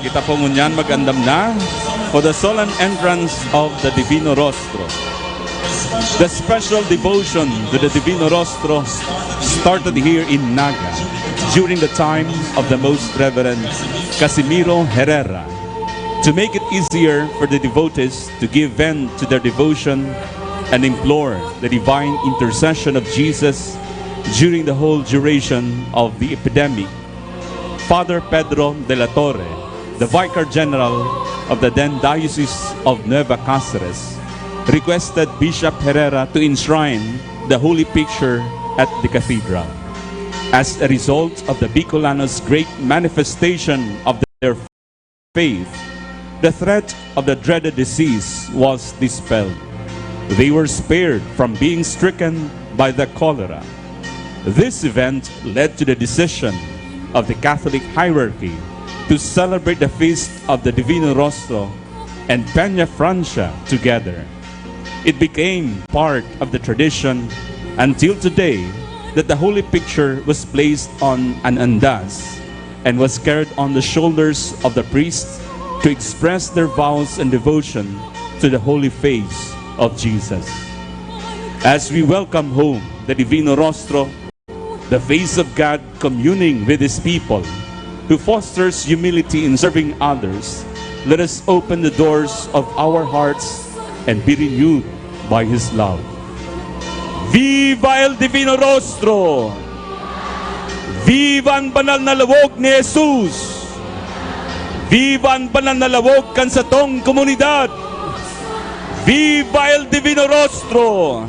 Kita po ngunyan magandam na for the solemn entrance of the Divino Rostro. The special devotion to the Divino Rostro started here in Naga during the time of the Most Reverend Casimiro Herrera. To make it easier for the devotees to give vent to their devotion and implore the divine intercession of Jesus during the whole duration of the epidemic, Father Pedro de la Torre, the Vicar General of the then Diocese of Nueva Cáceres, requested Bishop Herrera to enshrine the Holy Picture at the cathedral. As a result of the Bicolanos' great manifestation of their faith, the threat of the dreaded disease was dispelled. They were spared from being stricken by the cholera. This event led to the decision of the Catholic hierarchy to celebrate the feast of the Divino Rostro and Peña Francia together. It became part of the tradition until today that the Holy Picture was placed on an andas and was carried on the shoulders of the priests to express their vows and devotion to the holy face of Jesus. As we welcome home the Divino Rostro, the face of God communing with His people, who fosters humility in serving others, let us open the doors of our hearts and be renewed by His love. Viva el Divino Rostro! Viva ang banal na lawog ni Jesus! Viva ang banal na lawog kan sa tong komunidad! Viva el Divino Rostro!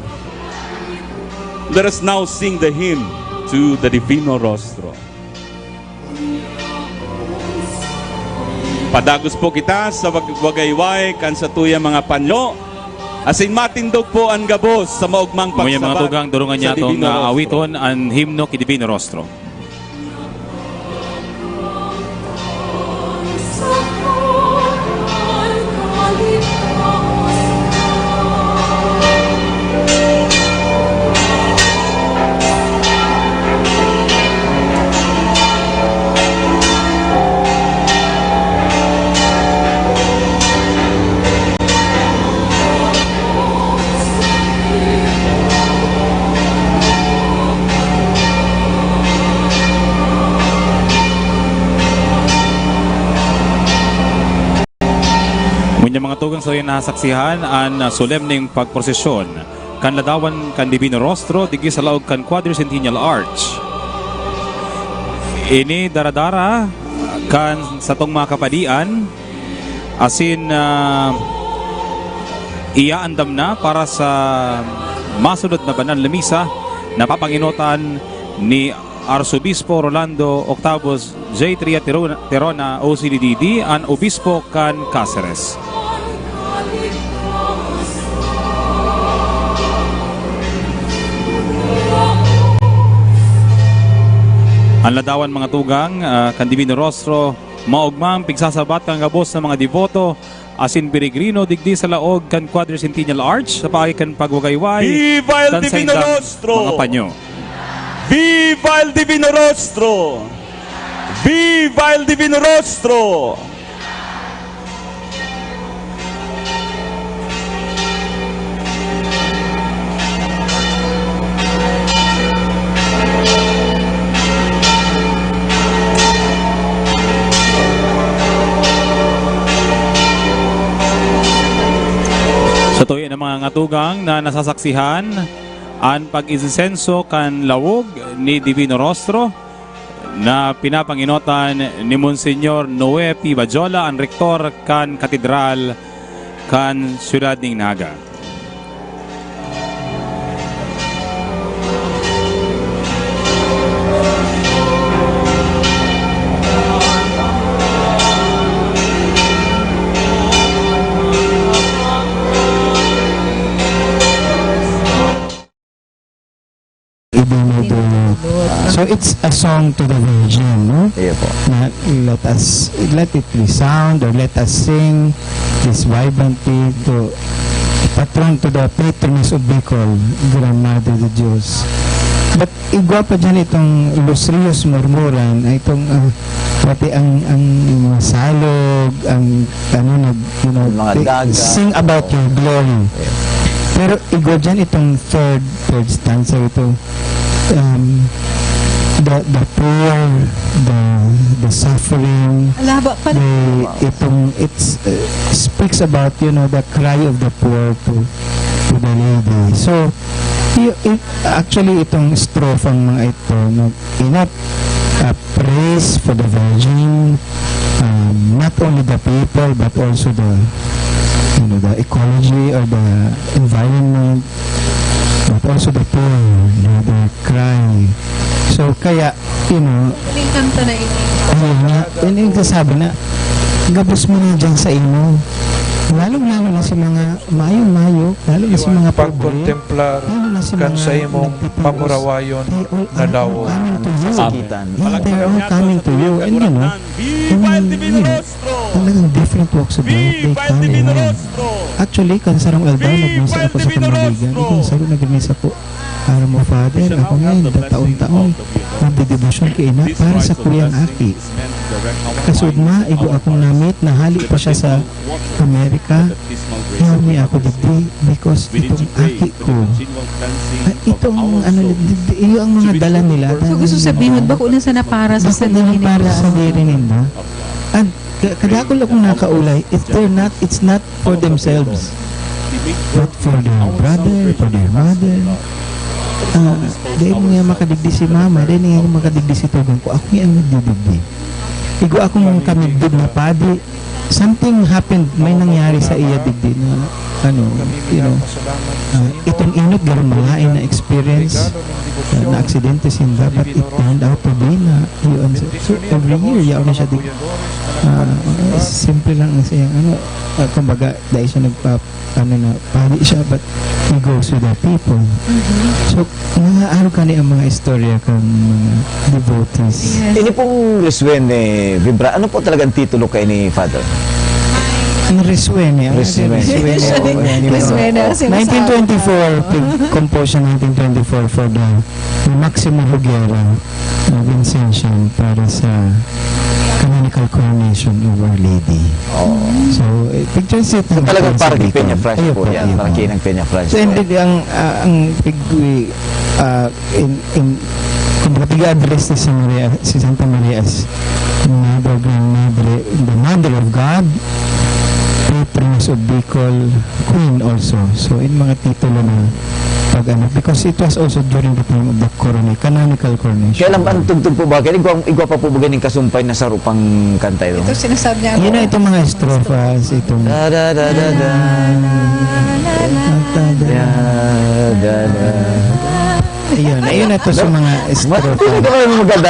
Let us now sing the hymn to the Divino Rostro. Padagos po kita sa wagayway kan sa tuya mga panyo. Asin matindog po ang gabos sa maugmang pagsabat. Mga mga tugang durungan niya itong awiton ang himno ki Divino Rostro. Yung mga tugang sa yung nasaksihan ang solemneng pagprosesyon kan ladawan kan Divino Rostro digi sa laog kan Quadricentennial Arch. Ini daradara kan sa tong mga kapadian asin iya andam na para sa masunod na banal na misa na papanginotan ni Arsobispo Rolando Octavos J. Tria Terona OCDD ang Obispo kan Cáceres. Ang ladawan mga tugang kan Divino Rostro maugmang pigsasabat kang gabos sa mga devoto asin peregrino digdi sa laog kan Quadricentennial Arch sa pagikan pagwagayway Viva el kan sa Divino indang Rostro! mga panyo. Viva el Divino Rostro! Viva el Divino Rostro! Sa tuyo ng mga ngatugang na nasasaksihan ang pag-isisenso kan lawog ni Divino Rostro na pinapanginotan ni Monsignor Noe P. Bajola, ang rektor kan katedral kan siyudad ng Naga. So it's a song to the Virgin, no? Iya po. Na let it resound or let us sing this vibrancy to patron to the patroness of Bicol, Grandmother de Diyos. But igwa pa dyan itong Los Rios Murmuran, itong pati ang mga salog, ang Mga dagat. sing about your glory. Pero igwa dyan itong third stanza ito. The poor, the suffering, it speaks about the cry of the poor to the lady. So actually itong strophe ang mga ito enough praise for the Virgin, not only the people but also the ecology or the environment, but also the poor, their cry. So kaya, Huling kanta na ito. yun yung sasabi na, gabos mo na dyan sa imo. Lalong-lalo na sa mga mayo-mayo, lalo na sa mga pobre, pagkontemplar kan sa imong pamurawayon na dawo. They're all coming to you. And talagang different walks of life, they come in. Actually, kan sarang aldaw, nagmisa ako sa Kamaligan. Ikaw, saro nagmisa po. Para mo, Father, ako ngayon, taon-taon, nagdedebosyon kay ina para sa kuyang aki. Kasugma, igo akong namit, nahali pa siya sa Amerika. Yaw niya ako digdi because itong aki ko, itong iyo ang mga dala nila. So gusto sabihin, bako na sana para sa sarili nila. Para sa sarili nila. And kadakol akong nakaulay, it's not for themselves, but for their brother, for their mother. Dahil nga makadigdi si mama, dahil nga makadigdi si tugang ko, ako yung nagdidigdi. Igo akong kamigdig na padi, something happened, may nangyari sa iya digdi na, itong inot garon malain na experience, na aksidente sinda, but it turned out to be na, so every year, yaw na siya digdi. Simple lang na siya, kumbaga, dahil siya pali siya, but he goes with the people. So, mga araw ka ang mga istorya kang mga devotees. Ini pong Reswene Vibra, ano po talagang titulo kay ni Father? Ang Reswene. Reswene. 1924, compose siya 1924 for the Maximo Higuera na Vincentian para sa canonical coronation of Our Lady. So, picture set ng talagang parang Peña Francia po yan, parang kinang Peña Francia. So, hindi ang pigwi kung pag-address si Santa Maria as the Mother of God, Patroness of Bicol, Queen also. So, in mga titulo na because it was also during the time of the canonical coronation. Kailan ba ang tugtog po ba? Kailan igwa pa po ba ganing kasumpay na sarupang kanta ito? Ito sinasabi niya. Yun na itong mga estrofas, itong ayun na ito sa mga estrofas. Hindi ka naman maganda.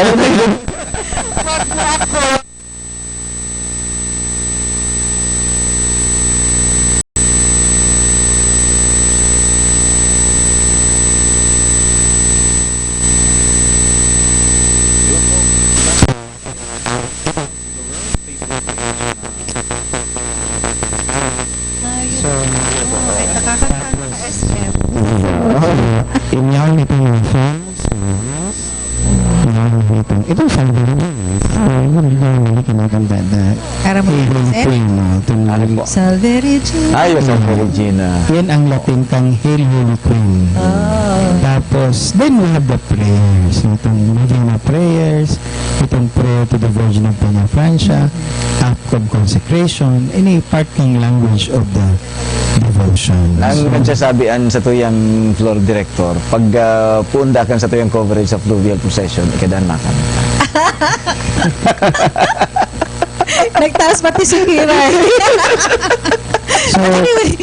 celebration. Tapos, inyaw nitong mga fans. Itong sabi yung kinaganda na Salve Regina. Ay, Salve Regina. Yan ang Latin kang Hail Holy Queen. Tapos, then we have the prayers. Itong Novena prayers, itong prayer to the Virgin of Peña Francia, act of consecration, any part ng language of the devotion. Ang nagsasabian sa tuyang floor director, pag puunda kan sa tuyang coverage of fluvial procession, ikadaan makan. Nagtaas pati si Kira. So,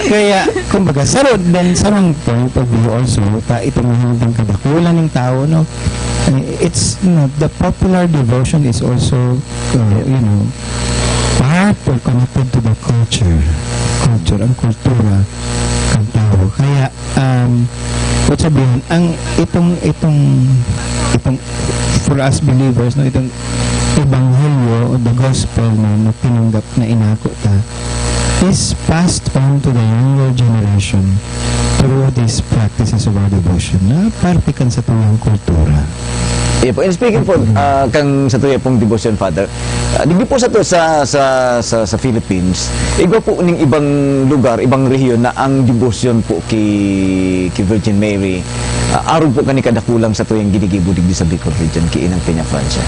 kaya, kumbaga, then sarang point of view also, itong hindang kadakulan ng tao, no? It's, the popular devotion is also, part or connected to the culture, ang kultura ng tao. Kaya, what sabihin, itong for us believers, no, itong ebanghelyo o the gospel na tinanggap na inako ta is passed on to the younger generation through these practices of our devotion na partikan sa tuyang kultura. Yeah, po. And speaking po, kang sa tuya pong devotion, Father, di po sa to sa Philippines, iba po ning ibang lugar, ibang rehiyon na ang devotion po kay Virgin Mary, aron po kani kadakulang sa tuyang ginigibudig di sa Bicol region, kay Inang Peña Francia.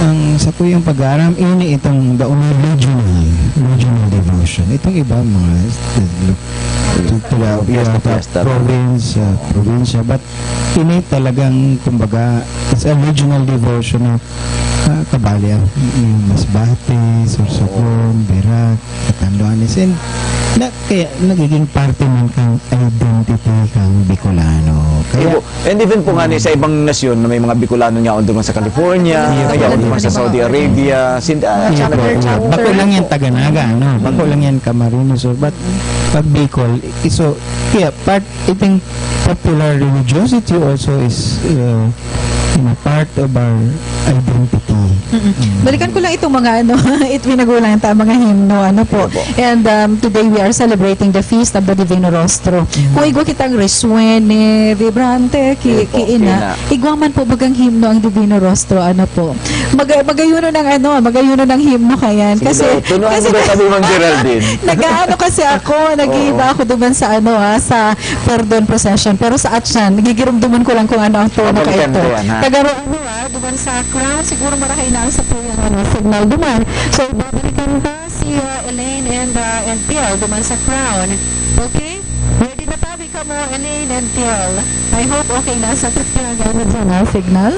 Ang sa tuyang pag-aram, ini itong the only regional devotion. Itong iba mga probinsya, but ini talagang, kumbaga, it's a regional devotion na Kabalya, Masbate, Sorsogon, Berak, Catanduanes, and kaya nagiging parte man kang identity kang Bicolano. Kaya, and even po nga ni sa ibang nasyon na may mga Bicolano nga doon sa California, kaya doon sa Saudi Arabia, bako lang yan Taganaga, no? Bako lang yan Camarines, but pag Bicol, so kaya itong popular religiosity also is part of our identity. Balikan ko lang itong mga itwinagulang mga himno, po. And today we are celebrating the feast of the Divino Rostro. Kung igwa kitang Resuene, Vibrante, Kiina, igwa man po bagang himno ang Divino Rostro, po. Magayuno ng himno kayan. Kasi sabi Mang Geraldine. nag-ano kasi ako, nag-iiba ako duman sa sa Perdon Procession. Pero sa Atchan, nagigirumduman ko lang kung ano ang tono ka ito. Tagaro duman sa Crown, siguro marahay na sa signal duman. So, babalikan ka si Elaine and Phil duman sa Crown. Okay? Ready na tabi ka mo, Elaine and Phil. I hope okay na sa signal.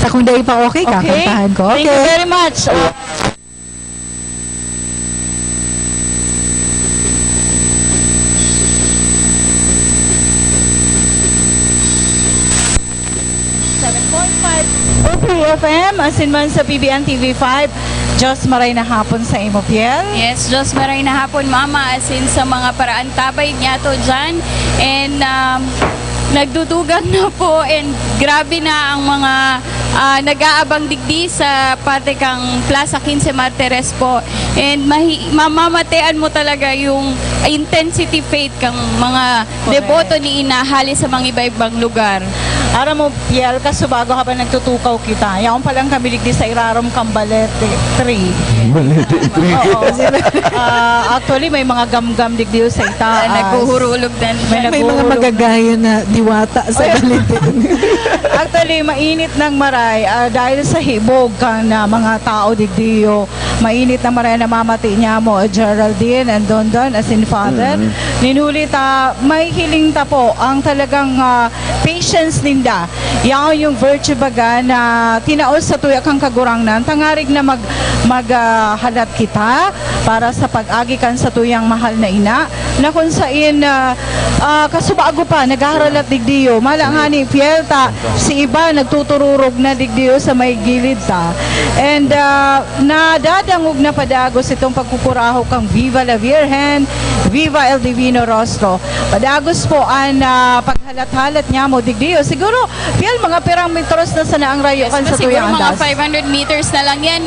Kung dahil pa okay, kakantahan ko. Okay. Thank you very much. FM, asin man sa PBN TV5. Diyos maray na hapon sa imo, Piel. Yes, Diyos maray na hapon, Mama, asin sa mga paraan tabay niya to dyan. And nagdudugang na po and grabe na ang mga nag-aabang digdi sa parte kang Plaza 15 Martires po. And mamamatean mo talaga yung intensity faith kang mga deboto ni Ina halis sa mga iba-ibang lugar. Ara mo, Piel, kasubago ka pa nagtutukaw kita. Yaon pa lang kami ligdi sa Irarom Cambalete 3. Balete 3. Actually, may mga gamgam digdi sa itaas. Naghuhurulog din. May mga magagaya na diwata sa Balete. Actually, mainit ng maray dahil sa hibog ka na mga tao digdiyo. Mainit ng maray na mamati niya mo, Geraldine and Dondon as in Father. Ninulit, may hiling ta po ang talagang patience ninda. Yan yung virtue baga na tinaos sa tuya kang kagurangnan. Tangarig na maghalat kita para sa pag-agi kan sa tuyang mahal na ina. na kung saan kasubago pa, nag-aaral at digdiyo. Mala nga ni Pielta, si iba nagtutururog na digdiyo sa may gilid ta. And nadadangog na padagos itong pagkukuraho kang Viva la Virgen, Viva el Divino Rostro. Padagos po ang paghalat-halat niya mo digdiyo. Siguro, Piel, mga pirang metros na sana ang rayo kan sa Siguro tuyang mga andas. 500 meters na lang yan.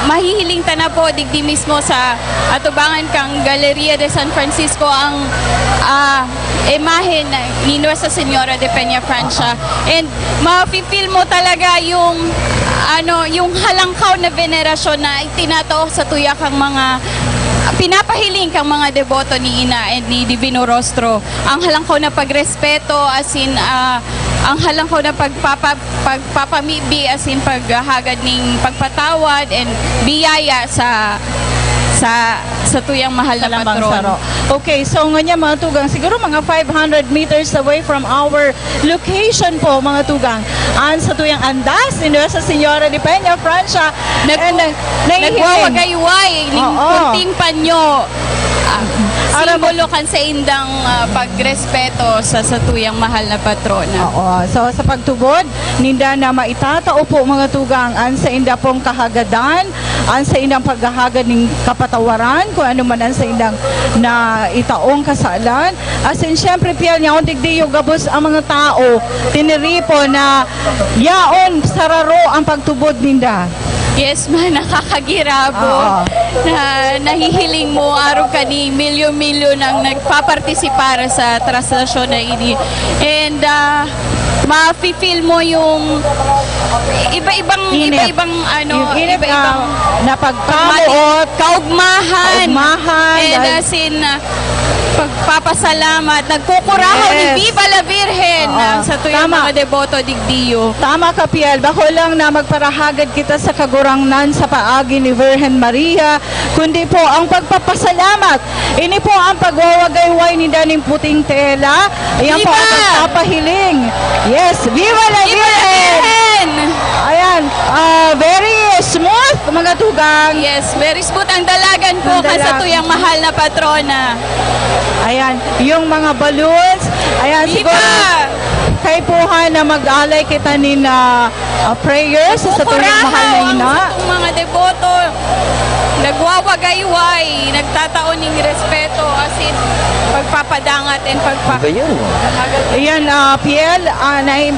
Mahihiling ta na po digdi mismo sa atubangan kang Galeria de San Francisco ang imahe ni Nuestra Señora de Peña Francia. And mafe-feel mo talaga yung yung halangkaw na venerasyon na itinatao sa tuyakang mga pinapahiling kang mga deboto ni Ina and ni Divino Rostro. Ang halangkaw na pagrespeto, as in ang halangkaw na pagpapamibi, as in paghahagad ng pagpatawad and biyaya sa tuyang mahal na patron. Okay, so ngayon mga tugang, siguro mga 500 meters away from our location po mga tugang, sa tuyang andas, ni Nuestra Señora de Peña Francia, nagwawagayway ng kunting panyo. Simbolo kan sa indang pagrespeto sa tuyang mahal na patrona. Oo. So sa pagtubod, ninda na maitatao po mga tugang an sa inda pong kahagadan, an sa indang paghahagad ng kapatawaran, kung ano man an sa indang na itaong kasalan. As in, syempre, Piel, yaon digdiyo gabos ang mga tao, tiniripo na yaon sararo ang pagtubod ninda. Yes, nakakagirabo. Na nahihiling mo araw ka ni milyo-milyo nang nagpapartisipar sa traslasyon na ini. And ma-feel mo yung iba-ibang na pagkamuot, kaugmahan, and as in pagpapasalamat, nagkukuraho ni Viva la Virgen sa tuyang mga deboto digdiyo. Tama ka, Piel. Bako lang na magparahagad kita sa kagurangnan sa paagi ni Virgen Maria, kundi po ang pagpapasalamat. Ini po ang pagwawagayway ni Daning Puting Tela. Ayan po ang pagpapahiling. Yes, Viva la Virgen! Ayan, very smooth mga tugang. Yes, very smooth ang dalagan po sa tuyang mahal na patrona. Ayan, yung mga balloons. Ayan, siguro kay Puhan na mag-alay kita ni na prayers sa tuyang mahal na ina. Ang mga deboto nagwawagayway, nagtataon ng respeto, as in pagpapadangat and Ayan, Piel,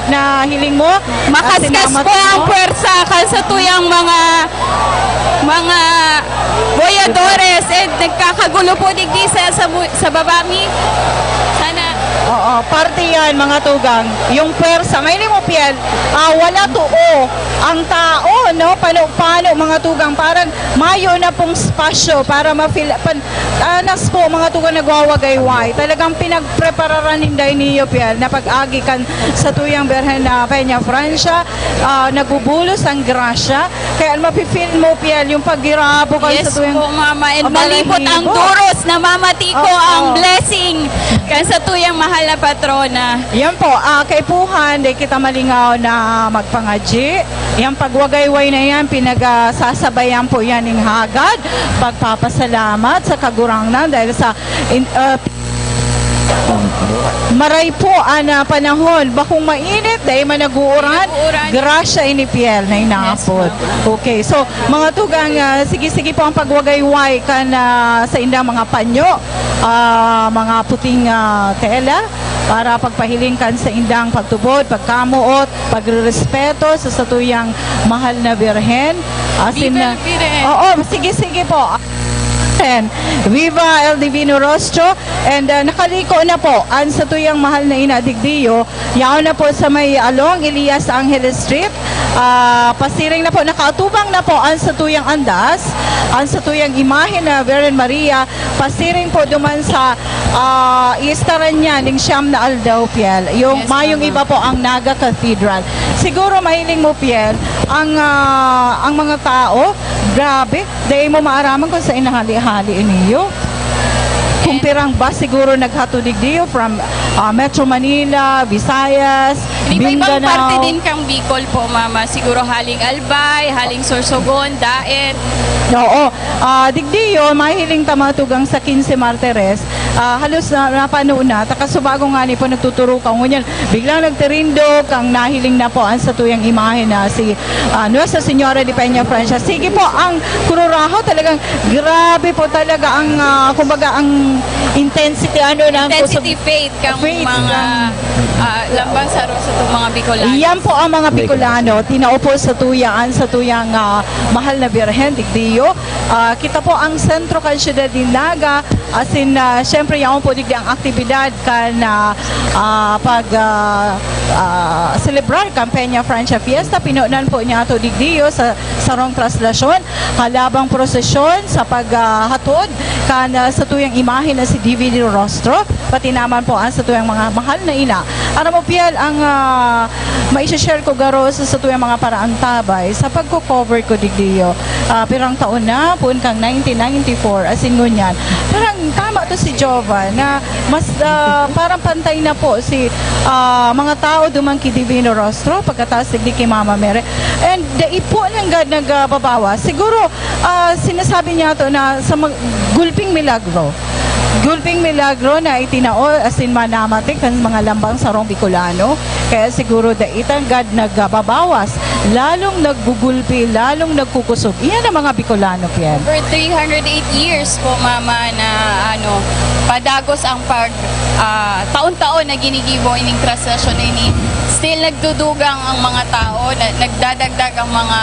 nahiling mo. Makaskas po ang puwersa sa tuyang mga boyadores, and nagkakagulo po digdi sa babami. Sana Oo, parte yan mga tugang. Yung pwersa, ngayon mo Piel, wala tuo ang tao, no? Paano mga tugang, parang mayo na pong spasyo para anas po mga tugang nagwawagayway. Talagang pinagprepararan ninday niyo Piel na pag-agi kan sa tuyang Birhen na Peña Francia, nagubulos ang grasya. Kaya mapifeel mo Piel yung paggirabo kan sa tuyang... Yes po mama, and malipot ang duros na mamatiko ang blessing kan sa tuyang mahal na patrona. Yan po, kay Puhan, di kita malingaw na magpangadji. Yan pagwagayway na yan, pinagsasabayan po yan ng hagad. Pagpapasalamat sa kagurangnan dahil sa maray po ang panahon. Bakong mainit, dahil managuuran, grasya ini Piel na inapod. Okay, so mga tugang, sige-sige po ang pagwagayway kan sa indang mga panyo, mga puting tela, para pagpahilingkan sa indang pagtubod, pagkamuot, pagrespeto sa satuyang mahal na Birhen. Viva la Virgen! Oo, sige-sige po. Viva el Divino Rostro, and nakaliko na po ang sa tuyang mahal na ina digdiyo, yaon na po sa may Along Elias Angeles Street, pasiring na po, nakaatubang na po ang sa tuyang andas, ang sa tuyang imahe na Virgen Maria, pasiring po duman sa istaran niya ng siyam na aldaw Piel, yung mayong iba po ang Naga Cathedral. Siguro mahiling mo Piel, ang mga tao, grabe, dahil mo maaraman kung sa inahali-hali iniyo. kumpirang bus siguro naghatod digdiyo from Metro Manila, Visayas, Iba-ibang Mindanao. parte din kang Bicol po, mama. Siguro haling Albay, haling Sorsogon, Daet. Oo. Digdiyo, mahiling tamatugang sa 15 Martires. Halos napanoon na. Takasubago nga ni po nagtuturo ka. Ngunyan, biglang nagtirindog ang nahiling na po ang sa tuyang imahe na si Nuestra Señora de Peña Francia. Sige po, ang Kururaho talagang grabe po talaga ang, kumbaga, ang intensity, Intensity faith kang mga lambang saro sa itong mga Bicolano. Yan po ang mga Bicolano, tinaupo sa tuyang mahal na Birhen, digdiyo. Kita po ang sentro kan siyudad din Naga, as in, syempre yan po digdi ang aktibidad kan celebrar kan Peña Francia Fiesta. Pinunan po niya ito digdiyo sa sarong traslasyon, halabang prosesyon sa paghatod kan sa tuyang imahe na si Divino Rostro, pati naman po ang sa tuyang mga mahal na ina. Aram mo, Piel, ang maisha-share ko garo sa tuyang mga paraan tabay sa pagko-cover ko digdiyo. Pirang taon na, puun kang 1994, as in ngunyan. Parang tama to si Jova na mas parang pantay na po si mga tao dumang ki Divino Rostro pagkatapos digdi kay Mama Mary. And ipo nang nagbabawas. Siguro sinasabi niya to na sa gulping milagro. Gulping milagro na itinao as in manamatik ang mga lambang sarong Bicolano. Kaya siguro daitan God nagbabawas, lalong naggugulpi, lalong nagkukusog. Iyan ang mga Bicolano, Pian. For 308 years po, mama, na padagos ang taon-taon na ginigibo ining traslasyon ini. Still nagdudugang ang mga tao, nagdadagdag ang mga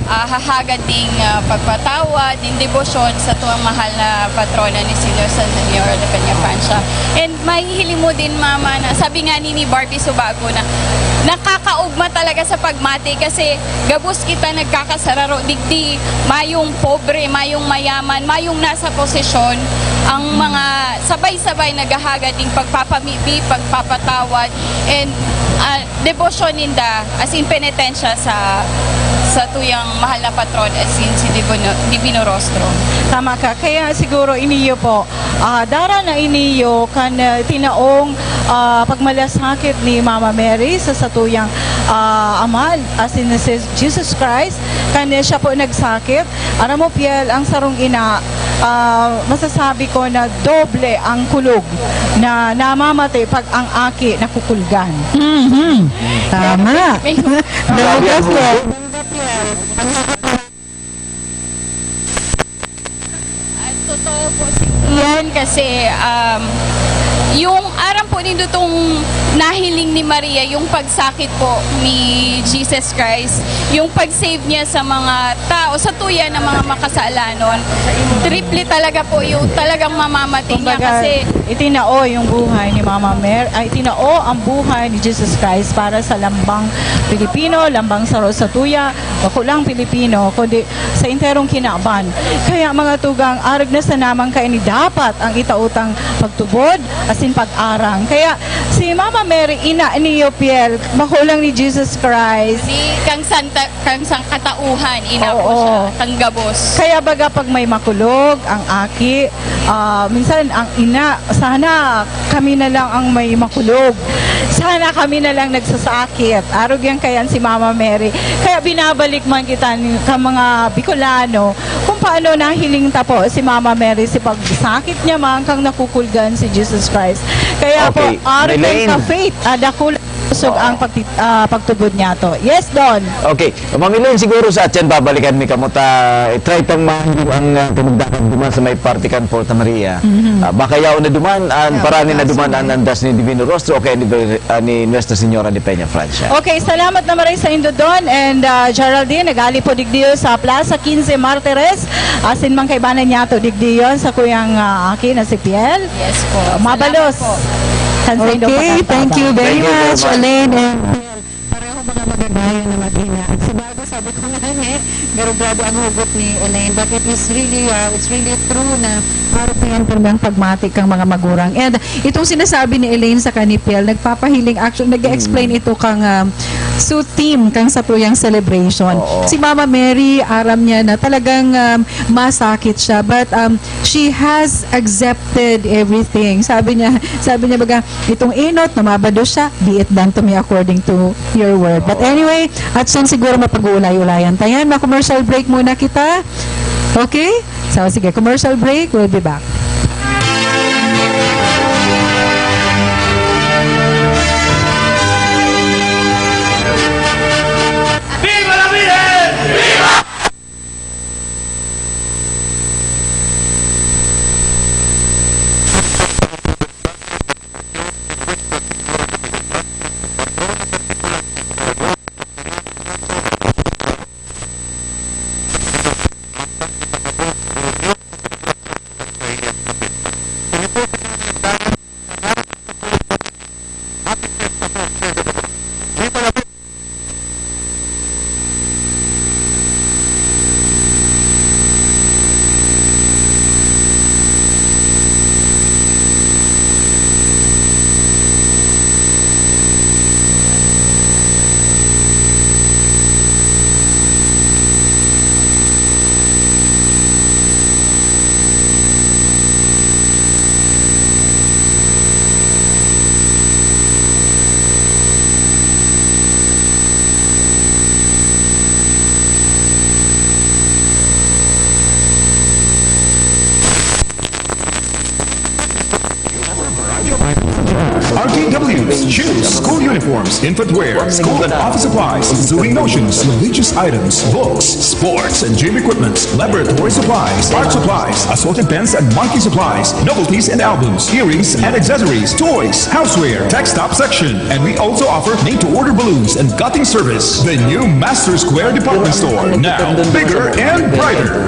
hahagad ding pagpatawad, din debosyon sa tuwang mahal na patrona ni Nuestra Señora de Peña Francia. And mahihiling mo din, mama, na sabi nga ni Barbie Subago na nakakaugma talaga sa pagmati kasi gabos kita nagkakasararo digdi, mayong pobre, mayong mayaman, mayong nasa posisyon, ang mga sabay-sabay naghahagad ding pagpapamibi, pagpapatawad, and debosyon ninda, as in penitensya sa tuyang mahal na patron as in si Divino Rostro. Tama ka. Kaya siguro iniyo po, dara na iniyo kan tinaong pagmalasakit ni Mama Mary sa satuyang amal as in si Jesus Christ. Kan siya po nagsakit. Aram mo, Piel, ang sarong ina, masasabi ko na doble ang kulog na namamatay pag ang aki nakukulgan. Tama. Totoo po yan kasi yung aram po nito tong nahiling ni Maria, yung pagsakit po ni Jesus Christ, yung pag-save niya sa mga tao, sa tuya ng mga makasalanon, triple talaga po yung talagang mamamatay niya kasi itinao yung buhay ni Mama Mary, itinao ang buhay ni Jesus Christ para sa lambang Pilipino, lambang sa tuya, wako lang Pilipino, kundi sa interong kinaban. Kaya mga tugang, arag na sa namang kayo ni dapat ang itautang pagtubod, asin pag-arang. Kaya si Mama Mary, ina niyo, Piel, makulang ni Jesus Christ. kang katauhan, ina po siya, kang gabos. Kaya baga pag may makulog, ang aki, minsan ang ina, sana kami na lang ang may makulog. Sana kami na lang nagsasakit. Arog yan kayan si Mama Mary. Kaya binabalik man kita ka mga Bicolano kung paano nahiling po si Mama Mary si pagsakit niya man kang nakukulgan si Jesus Christ. Kaya po, arog ka faith, adakulang usog ang pagtubod niya to. Yes, Don. Okay. Mamilin siguro sa atyan, babalikan mi kamo ta try tang mahango ang tumugdakan duman sa may partikan Porta Maria. Baka yaw na duman, parani na duman ang andas ni Divino Rostro o kaya ni Nuestra Señora de Peña Francia. Okay, salamat na maray sa Indo Don and Geraldine, nagali po digdiyo sa Plaza 15 Martires. Asin man kay banan niya to digdiyo sa kuyang aki na si Piel. Yes po. Mabalos. Okay, thank you very much, Elaine. Pareho mga magagaya na Madina. grabe, sabi ko nga pero grabe ang hugot ni Elaine. But it is really, it's really true na parang yan talagang pagmatik ang mga magurang. And itong sinasabi ni Elaine sa kanipel, nagpapahiling action, nag-explain ito kang suit team kang sa tuyang celebration. Si Mama Mary, aram niya na talagang masakit siya. But she has accepted everything. Sabi niya baga, itong inot, namabado siya, be it done to me according to your word. But anyway, at soon siguro mapag-uulay-ulayan tayo. Ma-commercial break muna kita. Okay? So, sige, commercial break. We'll be back. RTWs, shoes, school uniforms, infant wear, school and office supplies, sewing notions, religious items, books, sports and gym equipment, laboratory supplies, art supplies, assorted pens and marking supplies, novelties and albums, earrings and accessories, toys, houseware, tech stop section, and we also offer made-to-order balloons and gutting service. The new Master Square department store, now bigger and brighter.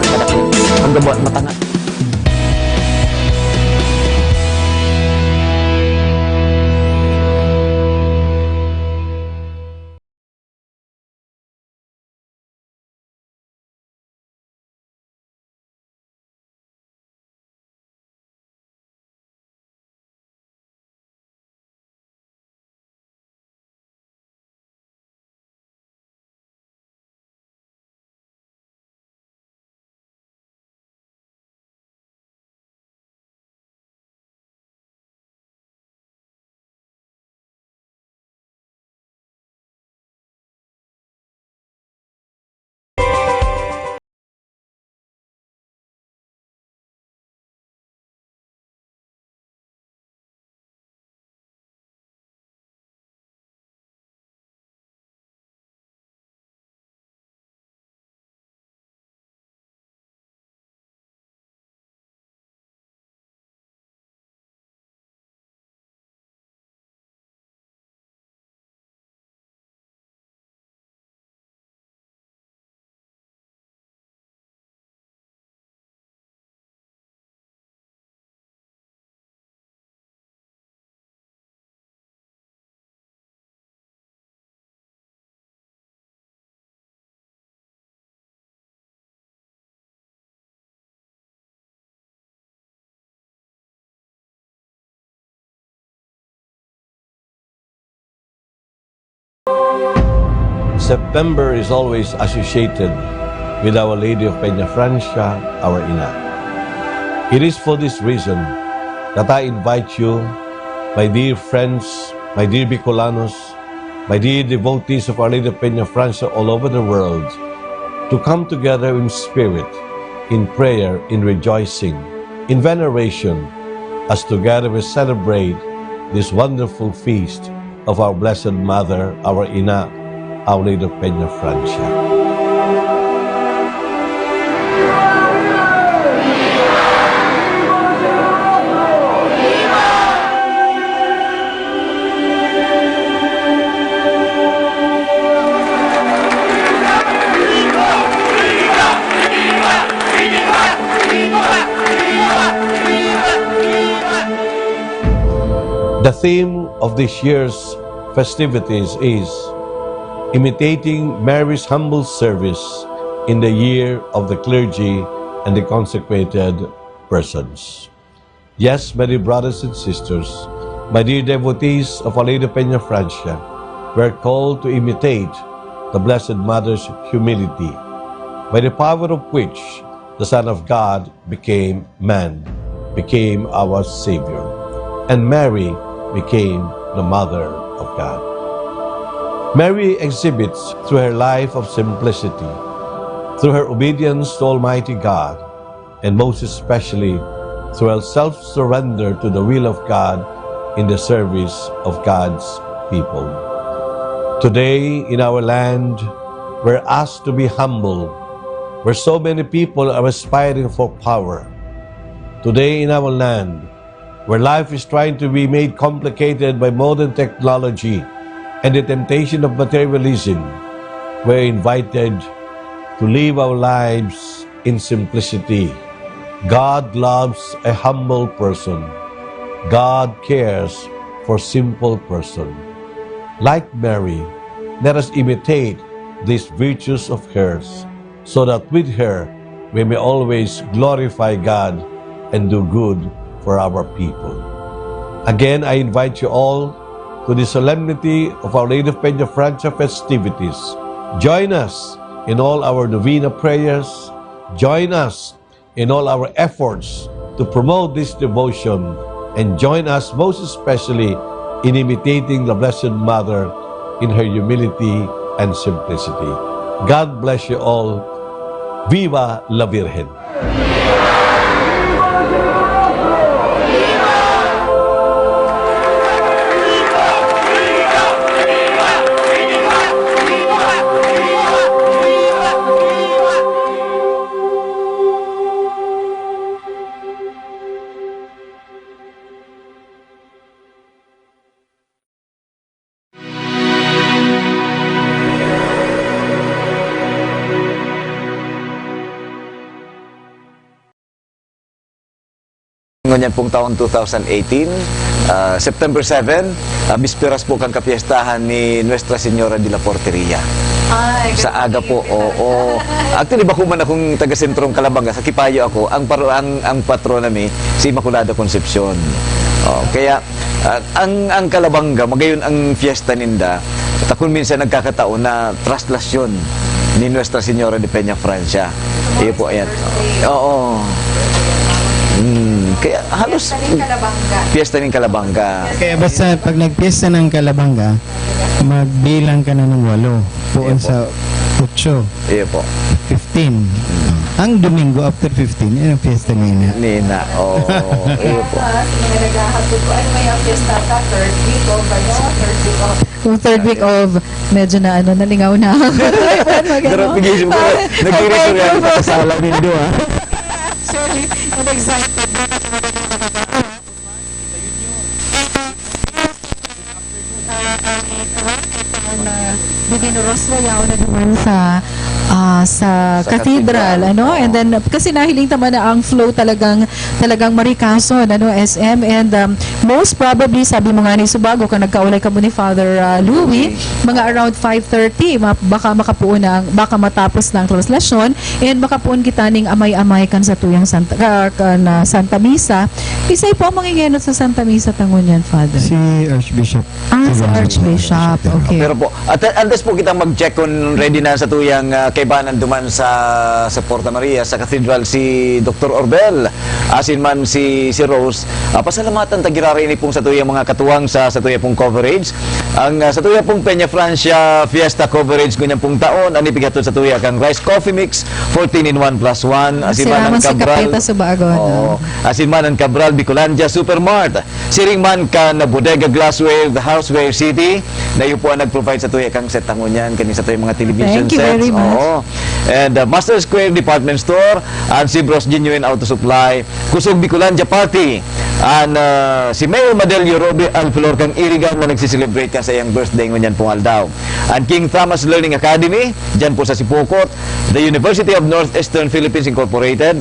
September is always associated with Our Lady of Peña Francia, our Ina. It is for this reason that I invite you, my dear friends, my dear Bicolanos, my dear devotees of Our Lady of Peña Francia all over the world, to come together in spirit, in prayer, in rejoicing, in veneration, as together we celebrate this wonderful feast of our Blessed Mother, our Ina, Our Lady of Peña Francia. The theme of this year's festivities is imitating Mary's humble service in the year of the clergy and the consecrated persons. Yes, my dear brothers and sisters, my dear devotees of Our Lady of Peña Francia, we are called to imitate the Blessed Mother's humility, by the power of which the Son of God became man, became our Savior, and Mary became the Mother of God. Mary exhibits through her life of simplicity, through her obedience to Almighty God, and most especially through her self-surrender to the will of God in the service of God's people. Today, in our land, we're asked to be humble, where so many people are aspiring for power. Today, in our land, where life is trying to be made complicated by modern technology and the temptation of materialism, we're invited to live our lives in simplicity. God loves a humble person. God cares for simple person. Like Mary, let us imitate these virtues of hers, so that with her we may always glorify God and do good for our people. Again, I invite you all to the solemnity of Our Lady of Peña Francia festivities. Join us in all our novena prayers. Join us in all our efforts to promote this devotion, and join us most especially in imitating the Blessed Mother in her humility and simplicity. God bless you all. Viva la Virgen! Ngunyan pong taon 2018, September 7, bisperas po kang kapiestahan ni Nuestra Señora de la Porteria. Ay, Sa aga po, oo. Actually, bako man akong taga-sentrong Calabanga, sa Kipayo ako, ang patron namin, si Immaculada Concepcion. Kaya, ang Calabanga, magayon ang fiesta ninda, takon minsan nagkakataon na traslasyon ni Nuestra Señora de Peña Francia. Iyo po, ayan. Oo. Kaya halos Fiesta ng Calabanga. Kaya basta pag nagpiesta ng Calabanga, magbilang ka na ng 8. Puon sa 8. Iyo po. 15. Ang Domingo after 15, yan ang fiesta nina. Nina, oo. Iyo po. Yung third week of, medyo na nalingaw na. Pero pigisip ko, nag-i-resurya ako sa kasala nindo, ha? Sorry, I'm excited. Divino Rostro yaw na naman sa cathedral, ano, and then kasi nahiling naman na ang flow talagang marikason, ano, SM, and most probably sabi mo nga ni Subago kung nagkaulay ka mo ni Father Louie, mga around 5:30 baka makapuon na, baka matapos na ang translasyon, and makapuon kita ning amay-amay kan sa tuyang Santa Misa. Isay po ang mangingenot sa Santa Misa tangon yan, Father? Si Archbishop. Si Archbishop, okay. Pero po, at antes po kita mag-check kung ready na sa tuyang kaibanan duman sa Porta Maria, sa Cathedral, si Dr. Orbel, asin man si Rose. Pasalamatan tagirari ini pong sa tuyang mga katuwang sa tuyang pong coverage. Ang sa tuyang pong Peña Francia Fiesta coverage ganyan pong taon, ani pigaton sa tuyang kang Rice Coffee Mix, 14-in-1+1, asin man ang Cabral. Asin man ang Cabral Bicolandia Supermart. Siring man ka na Bodega Glassware, the Houseware City, na yun po ang nag-provide sa tuyang kang set tangon yan, kanin sa tuyang mga television Thank you sets. very much. Oo. And Master Square Department Store, and si Bros Genuine Auto Supply, Kusog Bicolandia Party, and si Mayor Madelio Robe Alflor kang Irigan na nagsiselebrate ka sa iyang birthday ngunyan pong aldaw. And King Thomas Learning Academy, dyan po sa Sipokot, the University of Northeastern Philippines Incorporated,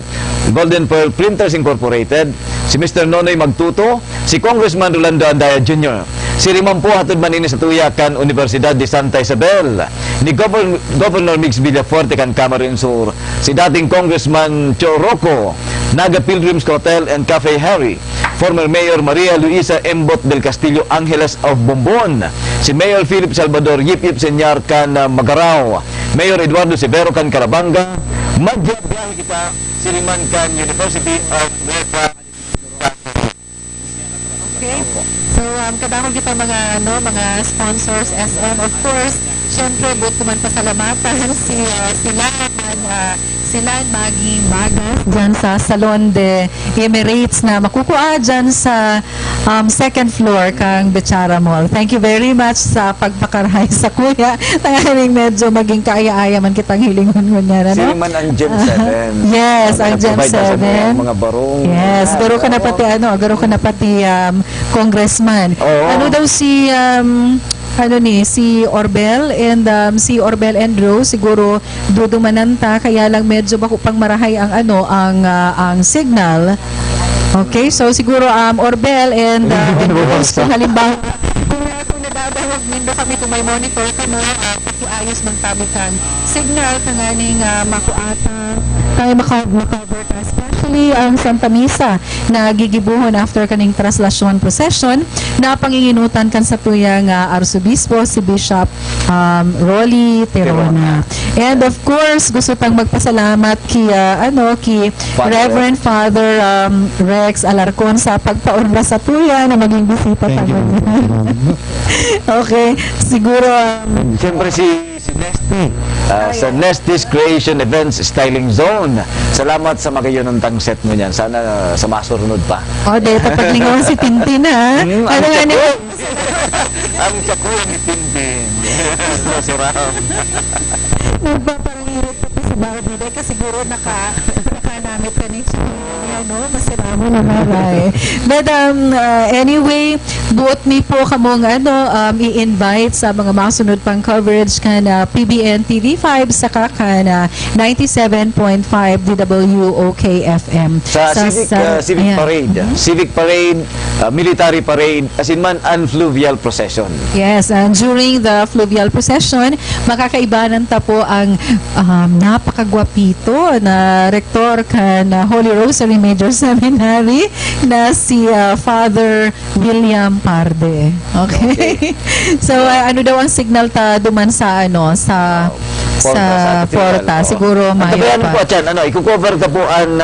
Golden Pearl Printers Incorporated, si Mr. Nonoy Magtuto, si Congressman Rolando Andaya Jr., Siriman po hatod man ini sa tuya kan Universidad de Santa Isabel ni Governor Mix Villafuerte kan Camarines Sur, si dating Congressman Cho Rocco, Naga Pilgrims Hotel and Cafe Harry, former Mayor Maria Luisa Embot del Castillo Angeles of Bombon, si Mayor Philip Salvador Yip Yip Senyar kan Magarao, Mayor Eduardo Severo kan Calabanga, magbiyahe kita Siriman kan University of Nueva. Okay. So, kadahon kita mga sponsors SM, of course. Syempre, buot ko man pasalamatan sila maging magas dyan sa Salon de Emirates na makukuha dyan sa second floor kang Bechara Mall. Thank you very much sa pagpakarahay sa kuya. Tangaling medyo maging kaaya-aya man kitang hilingon mo niya. Sino man ang Gem 7? Yes, ang Gem 7. Mga barong. Yes, garo ka na pati congressman. Ano daw si Orbel and Rose siguro dudumananta kaya lang medyo bako pang marahay ang signal. Okay, so siguro Orbel and Rose kung halimbawa kung nadadahog nindo kami kung may monitor kamo pakiayos ng tabikan signal kanganing makuata tayo makacover ta, especially ang Santa Misa na gigibuhon after kaning traslasyon procession na panginginutan kan sa tuyang Arsobispo si Bishop Rolly Terona. And of course, gusto tang magpasalamat ki Reverend Father Rex Alarcon sa pagpaunla sa tuya na maging bisita pa Okay, siguro siyempre si Nesty sa Nesty's Creation Events Styling Zone. Salamat sa magayonontang set mo niyan. Sana sa masurunod pa. Dahil tapaglingawan si Tintin ha. Ano nga niyo? Ang kakuha ni Tintin. Nasuram. Nagpaparangirot pa sa Barbie dahil kasi siguro nakanamit ka ni masiramo na maray. But anyway, buot mi po kamong i-invite sa mga masunod pang coverage kana PBN TV5 saka kana 97.5 DWOK FM. Sa Civic Parade. Civic Parade, Military Parade, as in man, and fluvial procession. Yes, and during the fluvial procession, makakaibanan ta po ang napakagwapito na rektor kan Holy Rosary Major Seminary na si Father William Parde. Okay? So, ano daw ang signal ta duman sa Porta? Siguro mayo pa. Po dyan, i-cover ka po ang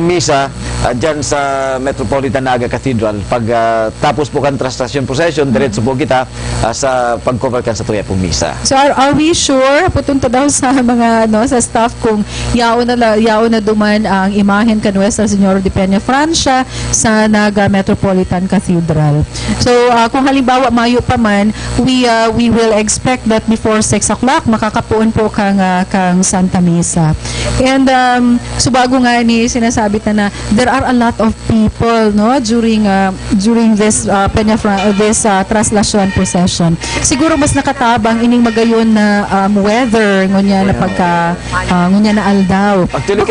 misa dyan sa Metropolitan Naga Cathedral. Pag tapos po kan traslasyon procession, diretso po kita sa pag-cover kan sa tuya pong misa. So are we sure putunta daw sa mga sa staff kung yaon na duman ang imahen kan Nuestra Señora de Peña Francia sa Naga Metropolitan Cathedral. So kung halimbawa mayo pa man, we will expect that before 6 o'clock makakapuon po kang Santa Misa. And subago nga ni sinasabi na there are a lot of people during this traslasyon procession. Siguro mas nakatabang ining magayon na weather ngunya na ngunya na aldaw. Actually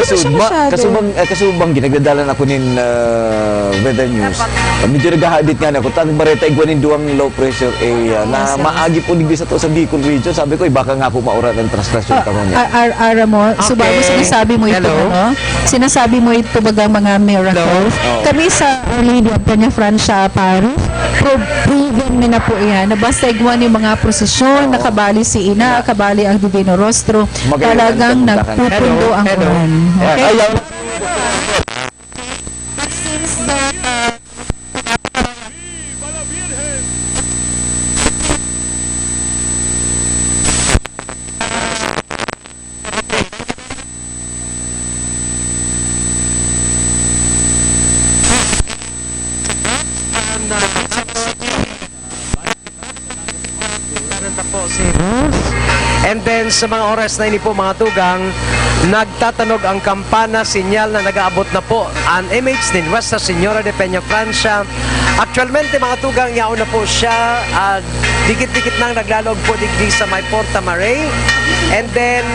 kasubang ginagdadalan ako nin weather news. Medyo nagahadit nga ako tanong bareta igwanin duang low pressure area na maagi po digdi sa to sa Bicol region. Sabi ko baka nga po maura ng traslasyon ka mo niya. Mo, subago sinasabi mo ito sinasabi mo ito bagang mga miracles. Kami sa Our Lady of Peña Francia Parish, proven na po yan na basta igwan yung mga prosesyon, nakabali si Ina, kabali ang Divino Rostro, talagang nagpupundo ang Quran. Okay? And then sa mga oras na ini po mga tugang, nagtatanog ang kampana, sinyal na nag-aabot na po ang image ni Nuestra Señora de Peña Francia. Actualmente mga tugang, yaon na po siya, dikit-dikit nang naglalog po digdi sa may Porta Maray. And then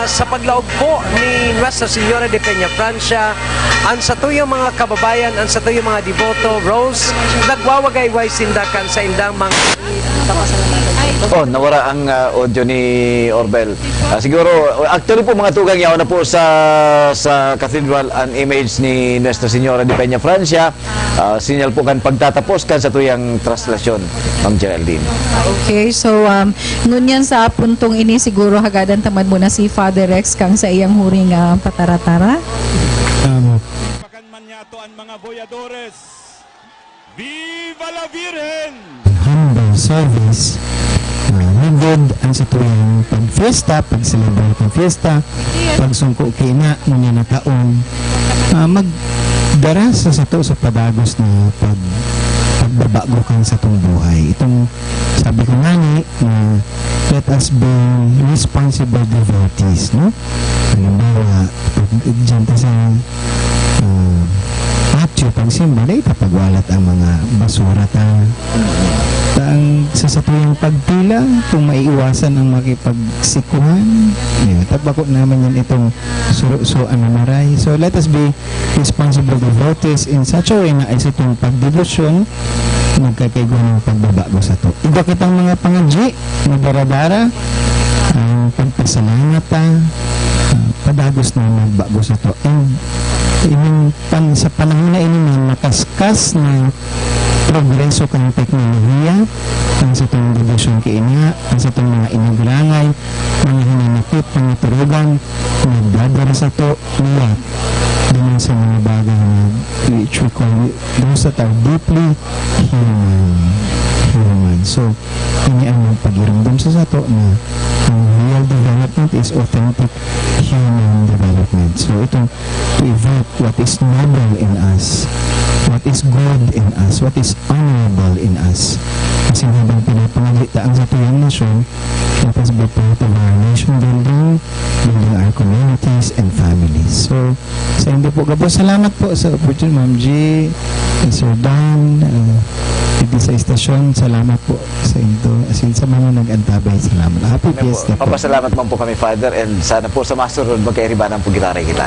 sa paglaog po ni Nuestra Señora de Peña Francia, ang sa tuyong mga kababayan, ang sa tuyong mga devoto, Rose, nagwawagayway sindakan sa indang mga... Oh, nawara ang audio ni Orbel. Siguro, actually po mga tugang, yaw na po sa cathedral ang image ni Nuestra Señora de Peña Francia. Sinyal po kan pagtatapos kan sa tuyang traslasyon, Ma'am Geraldine. Okay, so ngunyan sa puntong ini siguro hagadan tamad mo na si Father Rex kang sa iyang huring pataratara. Ang mga boyadores. Viva la Virgen! Humble service. Nagod ang sa tuwing pag-fiesta, pag-celebrate ng fiesta, pagsungko kina ngunyan na taon, magdara sa to sa padagos na pagbabago kang sa itong buhay. Itong sabi ko nga ni na let us be responsible devotees, no? Halimbawa, pag dyan ta sa patio, pag simba, na itapagwalat ang mga basura ta. Ang sa tuyong pagpila, kung maiiwasan ang makipagsikuhan, tabako naman yan itong surusuan na maray. So let us be responsible devotees in such a way na ay sa itong pagdebosyon, nagkakaiguan ng pagbabago sa to. Iba kitang mga pangadji, nadaradara, ang pagpasalamat padagos na magbago sa to. And sa panahon na ini nakaskas na progreso kang teknolohiya, ang sa itong debosyon kainya, ang sa itong mga inagulangay, mga hinanakit, mga turugan, nagbladar sa to, niya, naman sa mga bagay na which we call those that are deeply human. So, ini ang pag-iramdam sa to na real development is authentic human development. So, itong to evoke what is noble in us, what is good in us, what is honorable in us. Kasi habang pinapangalitaan sa tuyang nasyon, let us be part of our nation building our communities and families. So, sa hindi po, Gabo, salamat po sa opportunity, Ma'am G, Sir Dan, dito sa istasyon, salamat po sa ito. Asin sa mga nag-antabay, salamat. Happy fiesta po. Papasalamat man po kami, Father, and sana po sa masunod magkairibanan po gitara kita.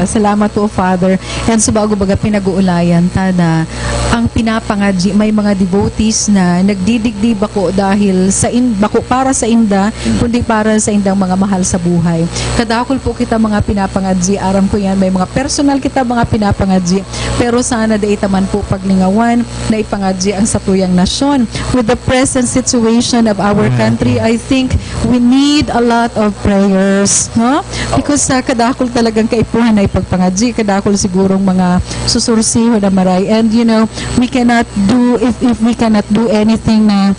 Salamat po, Father. And sa bago baga pinag-uulayan ta na ang pinapangadji, may mga devotees na nagdidigdi bako dahil sa bako para sa inda, kundi para sa indang mga mahal sa buhay. Kadakol po kita mga pinapangadji, aram ko yan, may mga personal kita mga pinapangadji, pero sana daita man po paglingawan na ipangadji ang satuyang nasyon. With the present situation of our country, I think we need a lot of prayers, no? Because kadakol talagang kaipuhan na ipagpangadji, kadakol sigurong mga susursiho na maray. And you know, we cannot do, if we cannot do anything na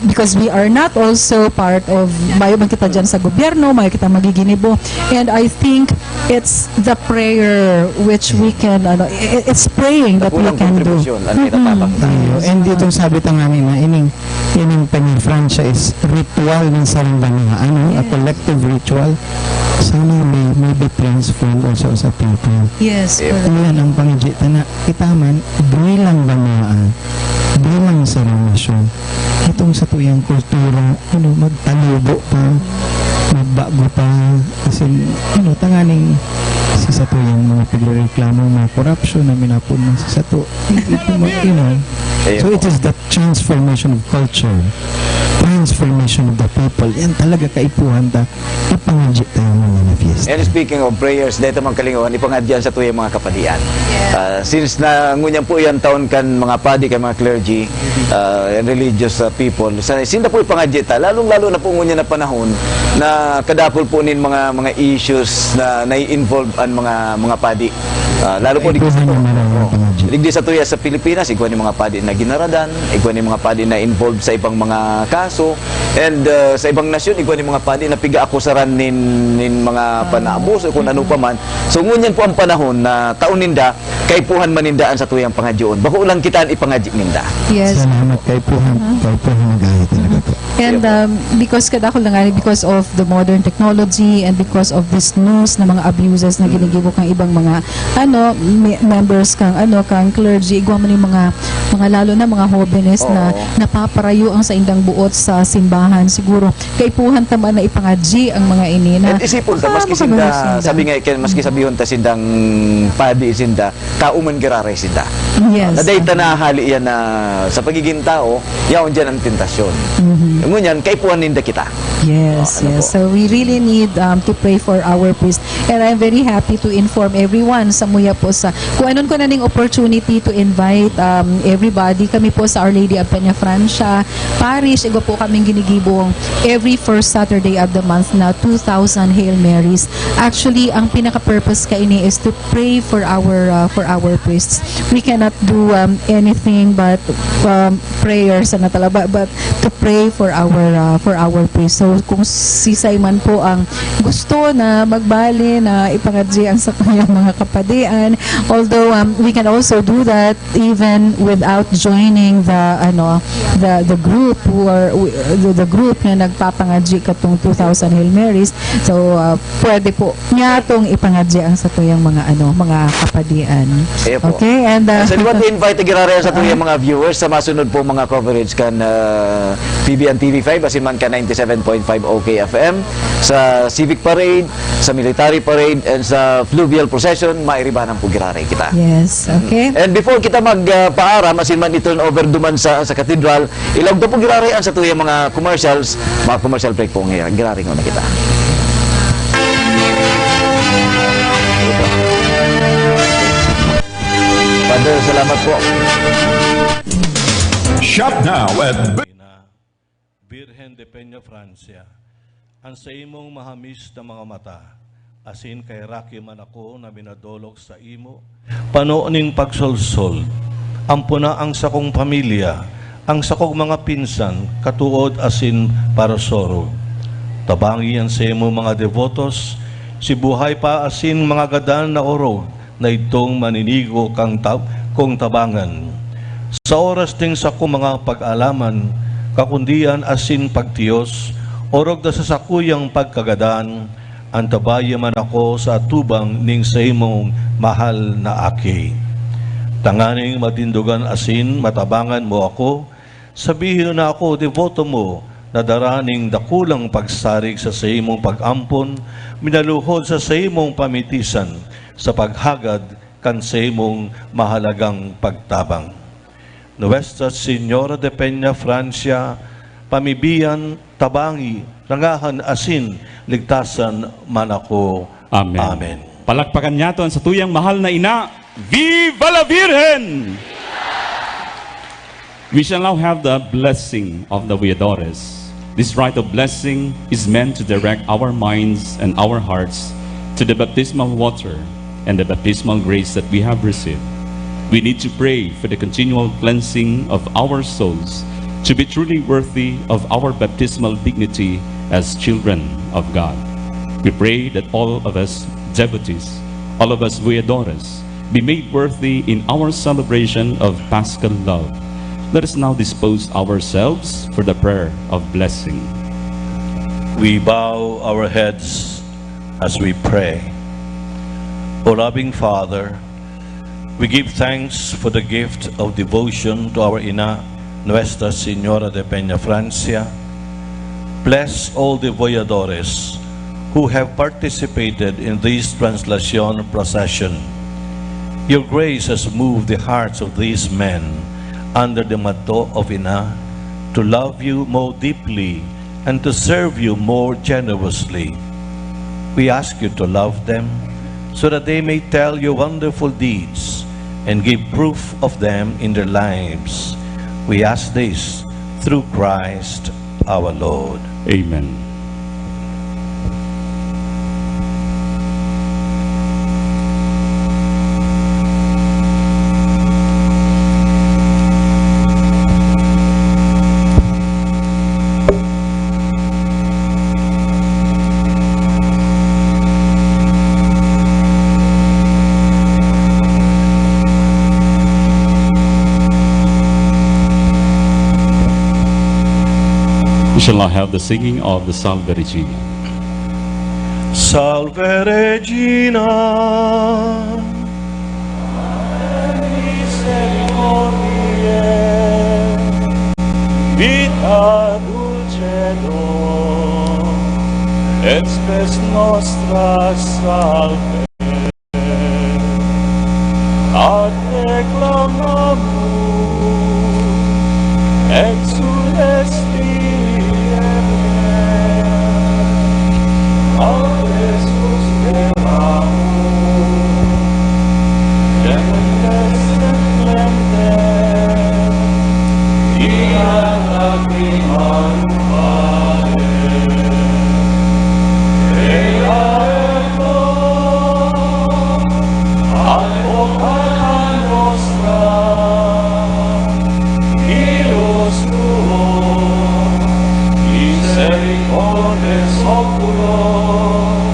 because we are not also part of, mayo man kita dyan sa gobyerno, mayo kita magiginibo. And I think it's the prayer which we can, it's praying that we can do. And ditong sabi ta nga na ining Peña Francia is ritual ng sambahan, a collective ritual. Sana may be transformed also sa people. Yes. Yan ang pangijita na kitaman, bilang banaan, bilang sa relasyon. Itong sa tuyang kultura, magtalubo pa, magbago pa, kasi, tanganing sa tuyang mga pagreklamo mga corruption na minapun ng sa to. So it is the transformation of culture, transformation of the people. Yan talaga kaipuhan ta ipangadya tayo mga fiesta. And speaking of prayers, dito mga kalingawan, ipangadyan sa tuyang mga kapadian. Since na ngunyan po yan taon kan mga padi, kan mga clergy, and religious people, sinda po ipangadya ta, lalong-lalo na po ngunyan na panahon na kadapol po nin mga issues na nai-involve ang mga padi. Lalo po digdi sa tuya sa Pilipinas, igwan ni mga padi na ginaradan, igwan ni mga padi na involved sa ibang mga kaso, and sa ibang nasyon, igwan ni mga padi na piga-akusaran nin mga panabos o kung ano pa man. So ngunyan po ang panahon na taon ninda kay puhan manindaan sa tuyang pangadyoon. Bako ulang kitaan ipangadyo minda. Yes. Salamat kay Puhan. Kay Puhan nagahi talaga po. And because kada ko lang because of the modern technology and because of this news na mga abuses na ginigibo kang ibang mga members kang kang clergy, igwa man yung mga lalo na mga holiness na napaparayo ang sa indang buot sa simbahan. Siguro kay puhan taman na ipangadji ang mga ini na At isipon ta maski sinda sabi nga maski sabihon ta sindang padi sinda kauman giraray sinda. Yes. Na dayta na hali yan na sa pagiging tao, yaon diyan ang tentasyon. Ngunyan kay puhan ninda kita. Yes, yes. So we really need to pray for our priest. And I'm very happy to inform everyone sa muya po sa kung anon ko na ning opportunity to invite everybody. Kami po sa Our Lady of Peña Francia Parish. Igo po kaming ginigibong every first Saturday of the month na 2,000 Hail Marys. Actually, ang pinaka-purpose kaini is to pray for our priests. We cannot do anything but prayers na talaga, but to pray for our priests. So kung sisay man po ang gusto na magbali na ipangadji ang sa kanyang mga kapadian, although we can also do that even without joining the group or the group na nagpapangadji katong 2,000 Hail Marys. So pwede po niya tong ipangadji ang sa tuyang mga kapadian. Okay, and so what invite giraray sa tuyang mga viewers sa masunod po mga coverage kan PBN TV5 asin man ka 97.5 OK FM sa Civic Parade, sa Military Parade, and sa Fluvial Procession, mairibanan po giraray kita. Yes, okay. And before kita magpaaram, asin man ito over duman sa Cathedral, ilag po giraray ang sa tuyang mga commercials, mga commercial break po ngayon. Giraray na kita. Father, salamat po. Shop now at Virgen de Peña Francia, ang sa imong mahamis na mga mata, asin kay Raki man ako na minadolog sa imo, panooning pagsolsol, ampuna ang sakong pamilya, ang sakong mga pinsan, katuod asin para sorog. Tabangi ang sa imo mga devotos, si buhay pa asin mga gadan na orog, na itong maninigo kong tabangan. Sa oras ding sa kong mga pag-alaman, kakundian asin pagtiyos, orog na sa sakuyang pagkagadaan, antabaya man ako sa atubang ning sa imong mahal na aki. Tanganing matindugan asin, matabangan mo ako, sabihin na ako, devoto mo, na daraning dakulang pagsarig sa imong pag-ampon, minaluhod sa imong pamitisan, sa paghagad kan sa imong mahalagang pagtabang. Nuestra Señora de Peña Francia, pamibiyan, tabangi, rangahan asin, ligtasan man ako. Amen. Amen. Palakpakan niyaton sa tuyang mahal na ina. Viva la Virgen! We shall now have the blessing of the Viadores. This rite of blessing is meant to direct our minds and our hearts to the baptismal water and the baptismal grace that we have received. We need to pray for the continual cleansing of our souls to be truly worthy of our baptismal dignity as children of God. We pray that all of us devotees, all of us Viadores, be made worthy in our celebration of Paschal love. Let us now dispose ourselves for the prayer of blessing. We bow our heads as we pray. O loving Father, we give thanks for the gift of devotion to our Ina, Nuestra Señora de Peña Francia. Bless all the Viadores who have participated in this translation procession. Your grace has moved the hearts of these men under the motto of Ina to love you more deeply and to serve you more generously. We ask you to love them so that they may tell your wonderful deeds and give proof of them in their lives. We ask this through Christ our Lord. Amen. We shall now have the singing of the Salve Regina. Salve Regina, vita dulcedo, et spes nostra salve, ad te clamamus, exsulesti ad Jesus clamamus, dementes semblentes, ia lacrimam vale, ea ergo, ad vocata nostra, illos tuo, misericordes oculos,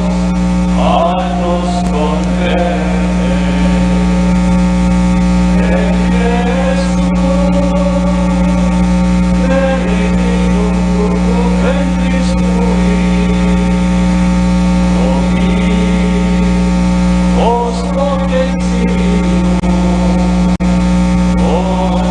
a nos convene. Et Jesús, benedictum fructus ventris tui, os protectium, os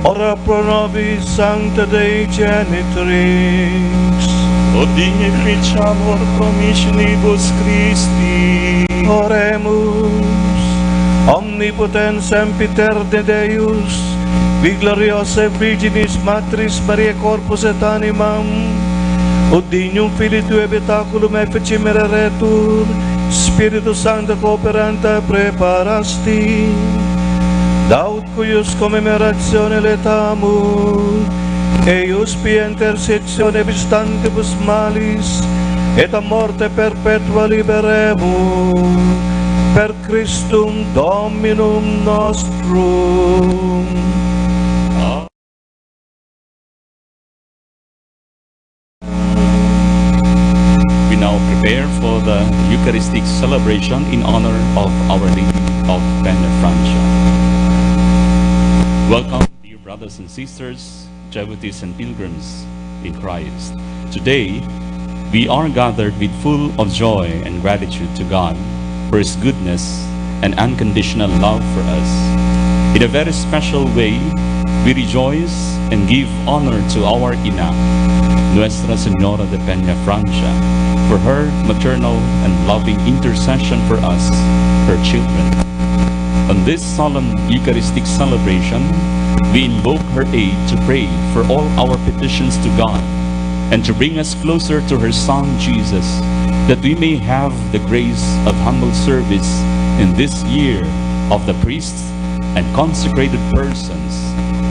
ora pro nobis sancta Dei genitrix, odigne ficiamur promissionibus Christi. Oremus, omnipotens sempiter de Deus, vi gloriosae Virginis Matris Maria corpus et animam, odignum Filii Tui habitaculum efficimere retur, Spiritus Sancta cooperanta preparasti, daut cuius commemoratione letamur, eius pia intercessione vistantibus malis, et a morte perpetua liberemur, per Christum Dominum nostrum. We now prepare for the Eucharistic celebration in honor of Our Lady of Peña Francia. Welcome, dear brothers and sisters, devotees and pilgrims in Christ. Today, we are gathered with full of joy and gratitude to God for His goodness and unconditional love for us. In a very special way, we rejoice and give honor to our Ina, Nuestra Señora de Peña Francia, for her maternal and loving intercession for us, her children. On this solemn Eucharistic celebration, we invoke her aid to pray for all our petitions to God and to bring us closer to her Son Jesus, that we may have the grace of humble service in this year of the priests and consecrated persons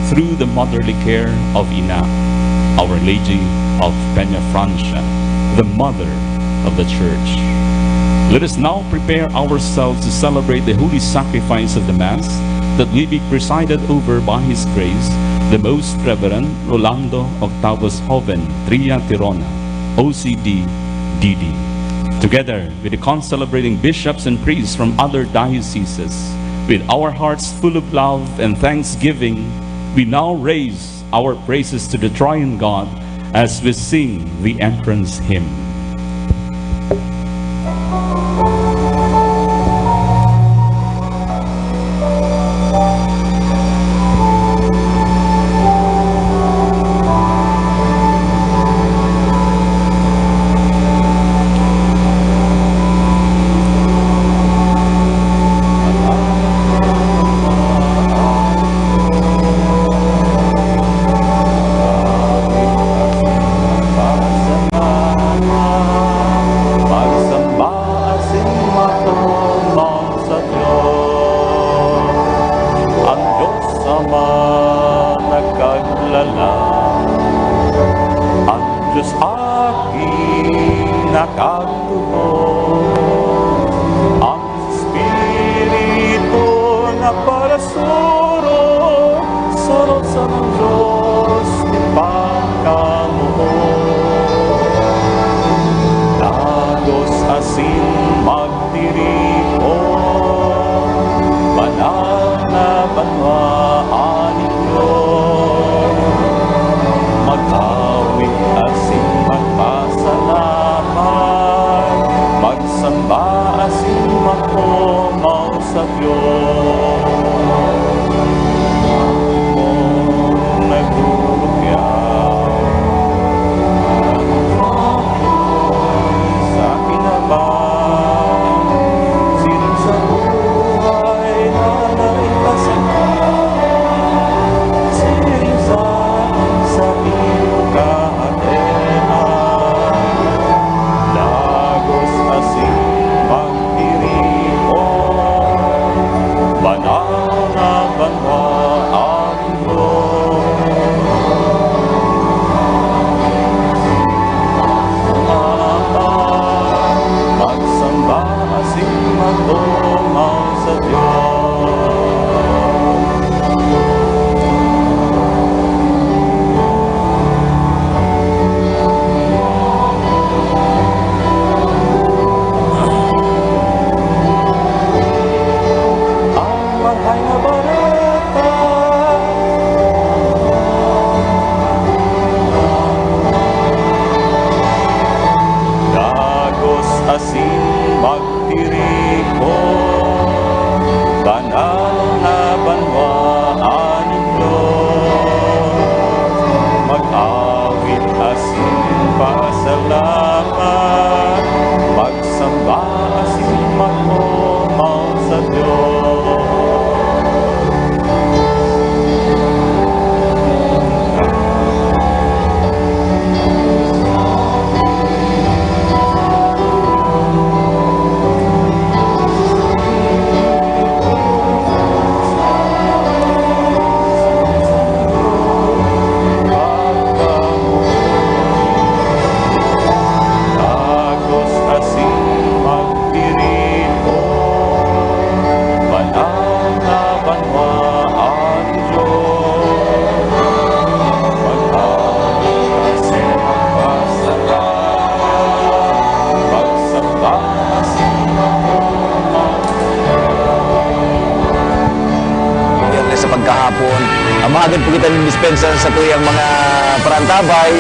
through the motherly care of Ina, Our Lady of Peña Francia, the Mother of the Church. Let us now prepare ourselves to celebrate the holy sacrifice of the Mass, that we be presided over by His grace, the Most Reverend Rolando Octavos Joven, Tria Tirona, OCD, DD. Together with the concelebrating bishops and priests from other dioceses, with our hearts full of love and thanksgiving, we now raise our praises to the Triune God as we sing the entrance hymn. Diyos aking nakatubo, sa ng Diyos ipagkamuon. Dagos asin magtiripon, banal na banwaan ninyo. Magawit asin magpasalamat, magsamba asin makumaw sa Diyos. Amagan po kita ng dispensa sa tuyang mga parantabay.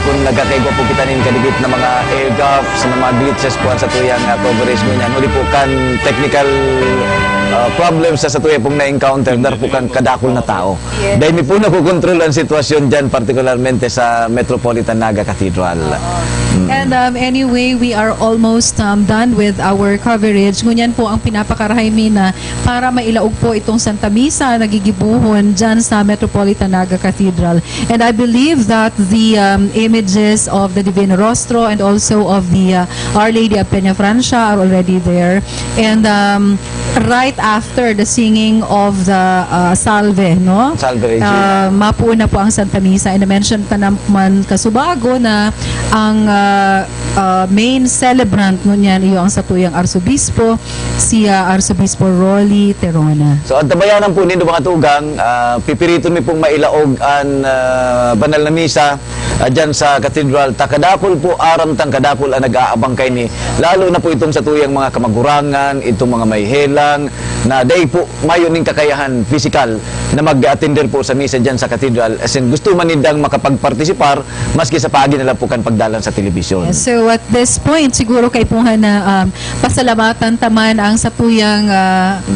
Kung nagkakaigwa po kita ng kadigit na mga aircraft sa mga glitches po sa tuyang coverage mo niyan. Muli po kan technical problems sa tuyang pong na-encounter dar po kan kadakol na tao. Dahil mi po nakukontrol ang sitwasyon dyan, particularmente sa Metropolitan Naga Cathedral. And anyway, we are almost done with our coverage. Ngunyan po ang pinapakarahay na para mailaog po itong Santa Misa nagigibuhon dyan sa Metropolitan Naga Cathedral. And I believe that the images of the Divino Rostro and also of the Our Lady of Peña Francia are already there. And right after the singing of the Salve, no? Salve, mapuuna po ang Santa Misa. And na-mention pa naman kasubago na ang main celebrant ngunyan iyo ang satuyang Arsobispo, si Arsobispo Rolly Terona. So ang tabayanan po nindo mga tugang, pipirito mi pong mailaog ang banal na misa dyan sa Cathedral. Takadapol po aram tang kadapol ang nag-aabang kay ni. Lalo na po itong satuyang mga kamagurangan, itong mga may helang, na day po mayon ning kakayahan physical na mag-attender po sa misa dyan sa Cathedral. As in, gusto man nindang makapagpartisipar maski sa paagi nila po kan pagdalan sa telebisyon. Yes, so at this point, siguro kay puhan na pasalamatan taman ang satuyang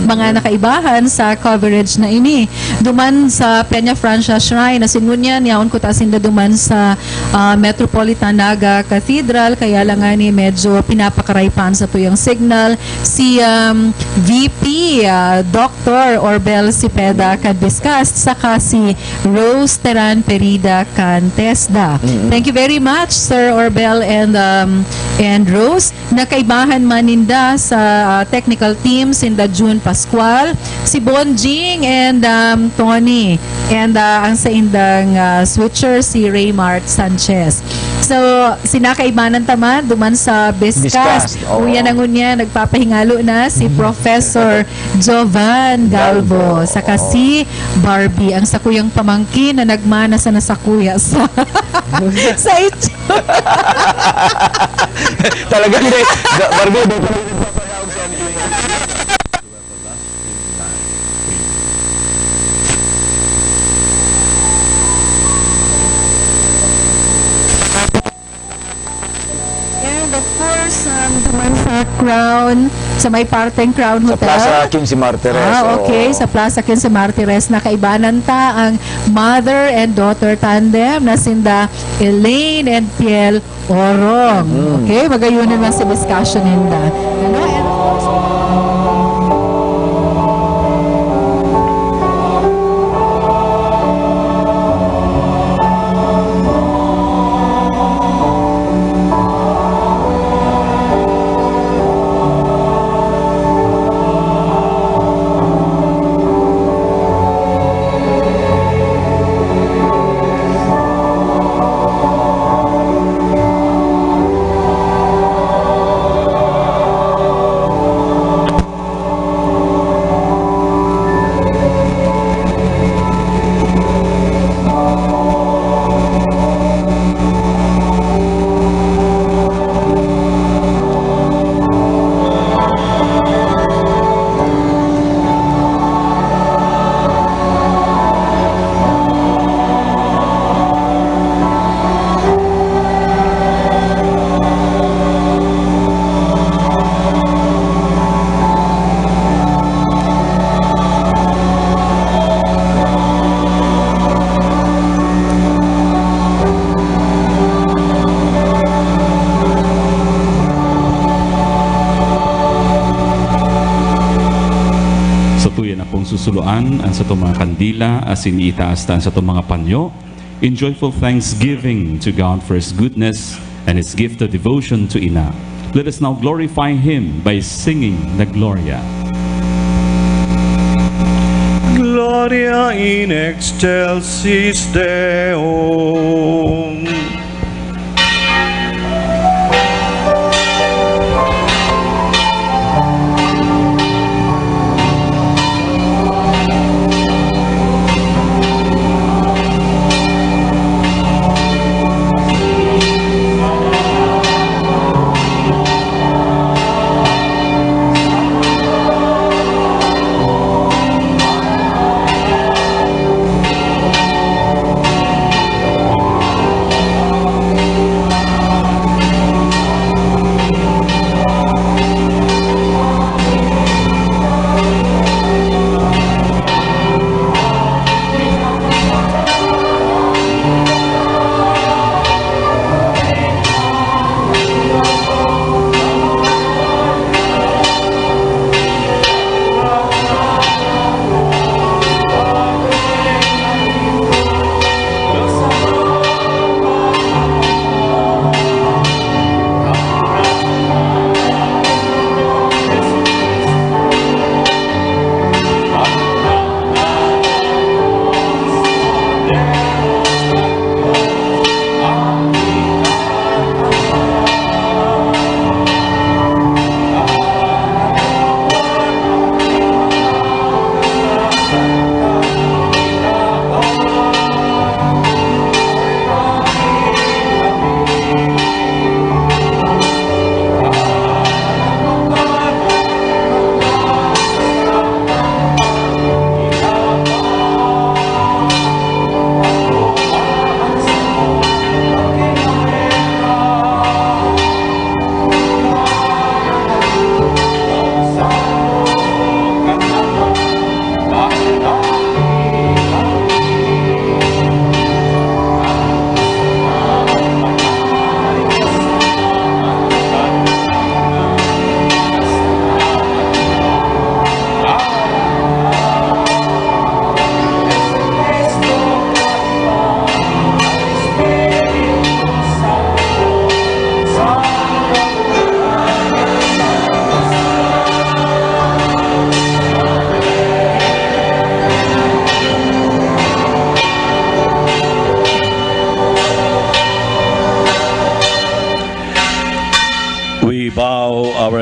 mga nakaibahan sa coverage na ini. Duman sa Peña Francia Shrine, na sinunyan, yaon ko tasinda duman sa Metropolitan Naga Cathedral, kaya lang nga ni medyo pinapakaraypan sa tuyang signal si VP Dr. Orbel Cepeda Cadviscas saka si Rose Teran Perida Cantesda. Thank you very much, Sir Orbel and Rose. Nakaibahan maninda sa technical teams in the June Pascual, si Bonjing and Tony, and ang sa indang switcher si Raymar Bart Sanchez. So, sinakaibanan taman, duman sa Biscas. Biscas, oo. Kuya nangunya, nagpapahingalo na si Professor Jovan Galvo. Saka si Barbie, ang sakuyang pamangkin na nagmana sa nasakuya sa sa ito. Talaga hindi. Barbie, And of course, duman sa Crown, sa may parteng Crown sa Hotel. Plaza 15 Martires. Okay. Sa Plaza 15 Martires, nakaibanan ta ang mother and daughter tandem na sinda Elaine and Piel Orong. Okay, magayunin man sa discussion ninda. Ano? And of course, susuluan ang sa itong mga kandila as iniitaas ang sa itong mga panyo in joyful thanksgiving to God for His goodness and His gift of devotion to Ina. Let us now glorify Him by singing the Gloria. Gloria in excelsis Deo.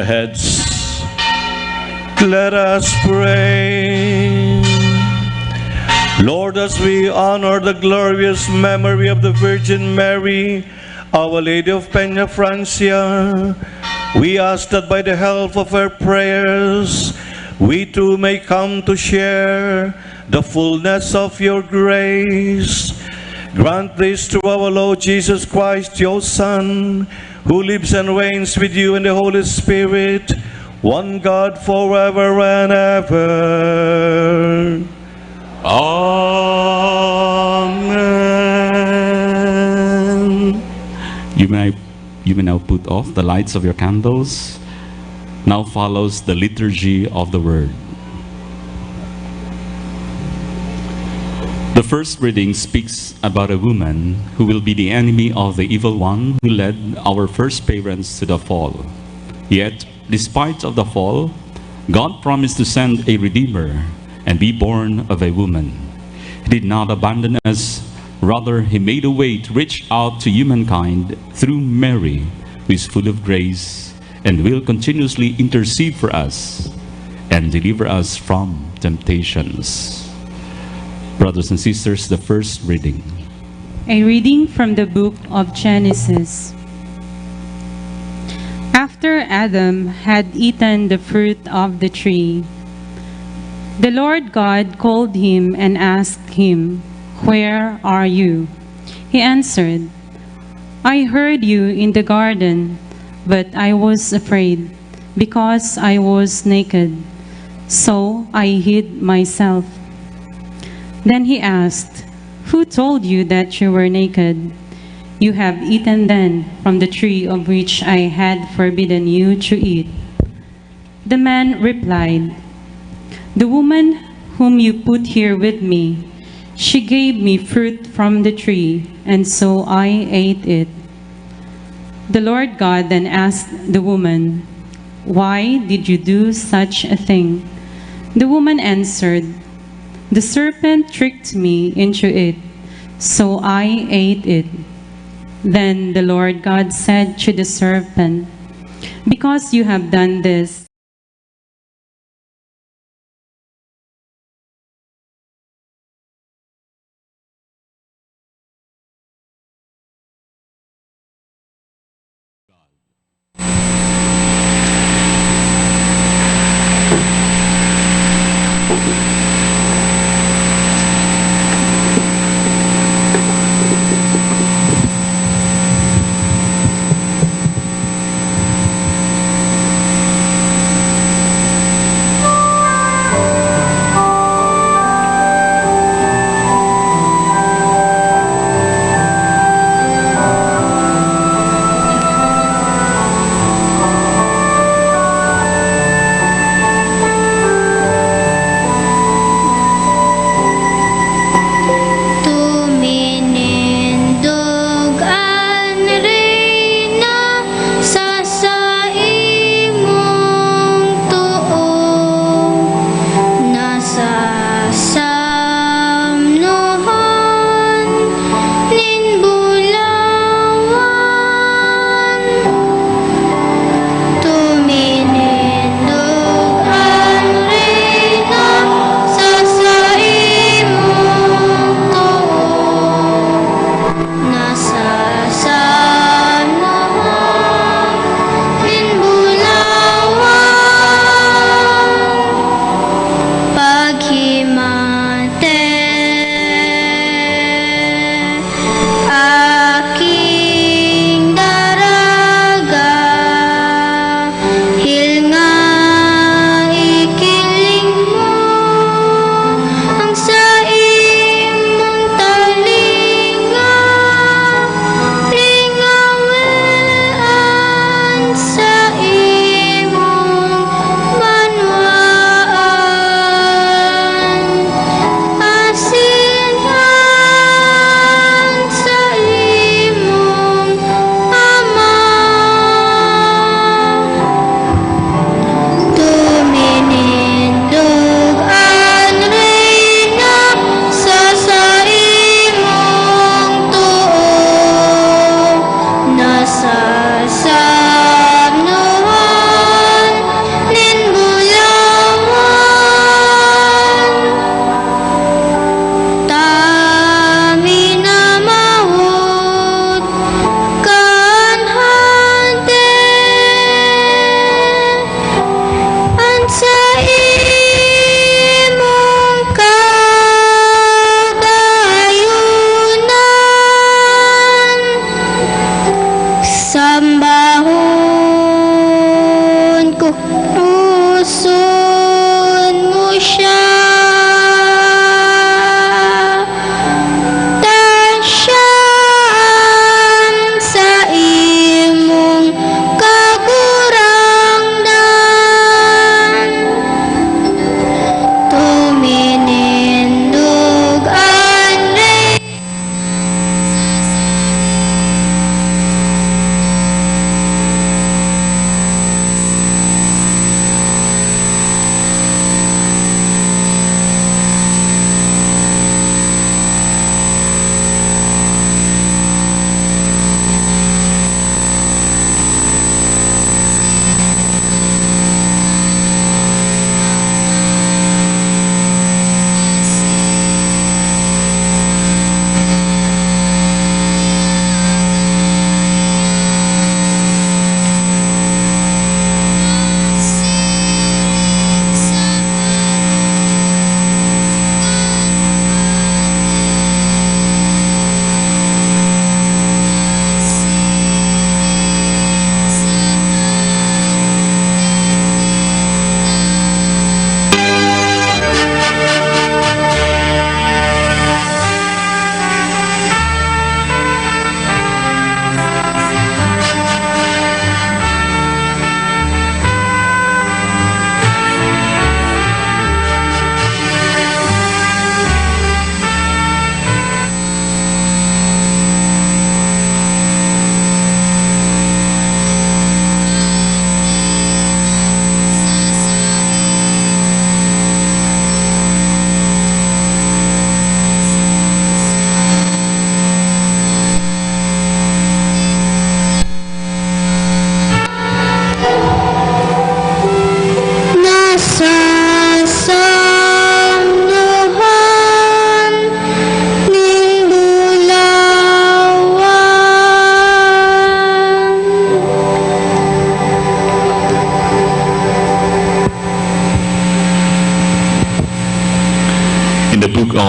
our heads. Let us pray. Lord, as we honor the glorious memory of the Virgin Mary, Our Lady of Peña Francia, we ask that by the help of her prayers, we too may come to share the fullness of your grace. Grant this through our Lord Jesus Christ, your Son, who lives and reigns with you in the Holy Spirit, one God forever and ever. Amen. You may now put off the lights of your candles. Now follows the liturgy of the Word. The first reading speaks about a woman who will be the enemy of the evil one who led our first parents to the fall. Yet, despite of the fall, God promised to send a Redeemer and be born of a woman. He did not abandon us. Rather, He made a way to reach out to humankind through Mary, who is full of grace and will continuously intercede for us and deliver us from temptations. Brothers and sisters, the first reading. A reading from the book of Genesis. After Adam had eaten the fruit of the tree, the Lord God called him and asked him, "Where are you?" He answered, "I heard you in the garden, but I was afraid, because I was naked, so I hid myself." Then he asked, "Who told you that you were naked? You have eaten then from the tree of which I had forbidden you to eat." The man replied, "The woman whom you put here with me, she gave me fruit from the tree, and so I ate it." The Lord God then asked the woman, "Why did you do such a thing?" The woman answered, "The serpent tricked me into it, so I ate it." Then the Lord God said to the serpent, "Because you have done this,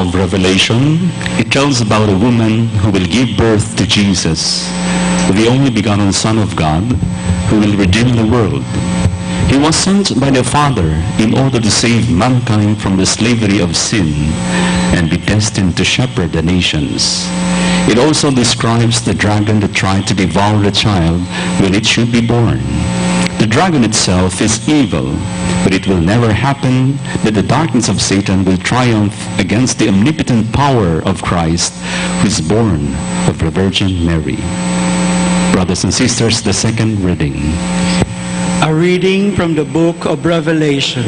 of Revelation, it tells about a woman who will give birth to Jesus, the only begotten Son of God, who will redeem the world. He was sent by the Father in order to save mankind from the slavery of sin and be destined to shepherd the nations. It also describes the dragon that tried to devour the child when it should be born. The dragon itself is evil, but it will never happen that the darkness of Satan will triumph against the omnipotent power of Christ, who is born of the Virgin Mary. Brothers and sisters, the second reading. A reading from the book of Revelation.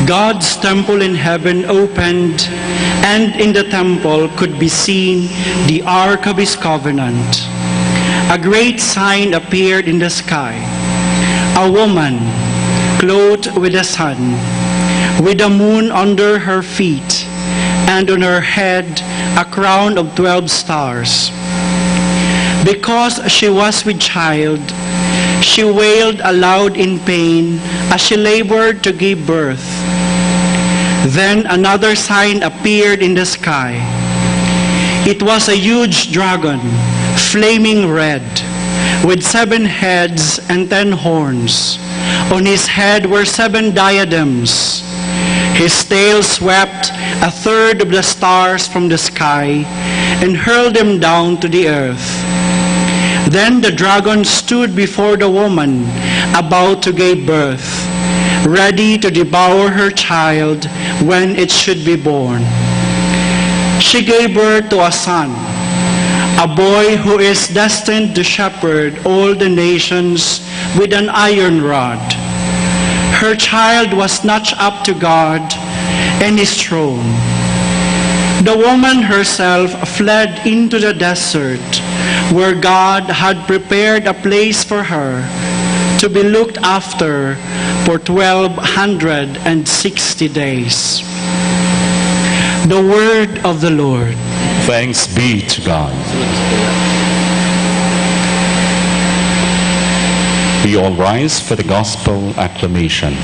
God's temple in heaven opened, and in the temple could be seen the Ark of His covenant. A great sign appeared in the sky. A woman clothed with the sun, with the moon under her feet, and on her head a crown of 12 stars. Because she was with child, she wailed aloud in pain as she labored to give birth. Then another sign appeared in the sky. It was a huge dragon, flaming red, with 7 heads and 10 horns. On his head were 7 diadems. His tail swept a third of the stars from the sky and hurled them down to the earth. Then the dragon stood before the woman about to give birth, ready to devour her child when it should be born. She gave birth to a son, a boy who is destined to shepherd all the nations with an iron rod. Her child was snatched up to God and His throne. The woman herself fled into the desert, where God had prepared a place for her to be looked after for 1260 days. The word of the Lord. Thanks be to God. We all rise for the gospel acclamation.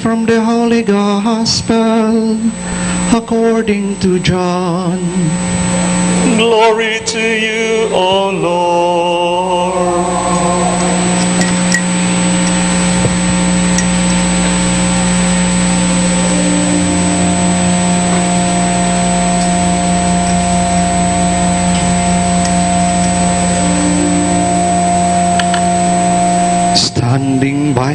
From the Holy Gospel according to John. Glory to you, O Lord.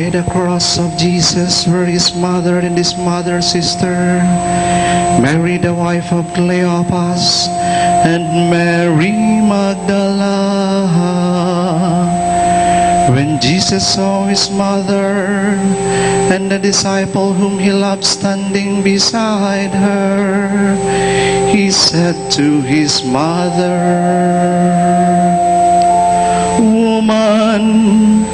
by the cross of Jesus were his mother and his mother's sister, Mary the wife of Cleopas, and Mary Magdalene. When Jesus saw his mother and the disciple whom he loved standing beside her, he said to his mother, "Woman,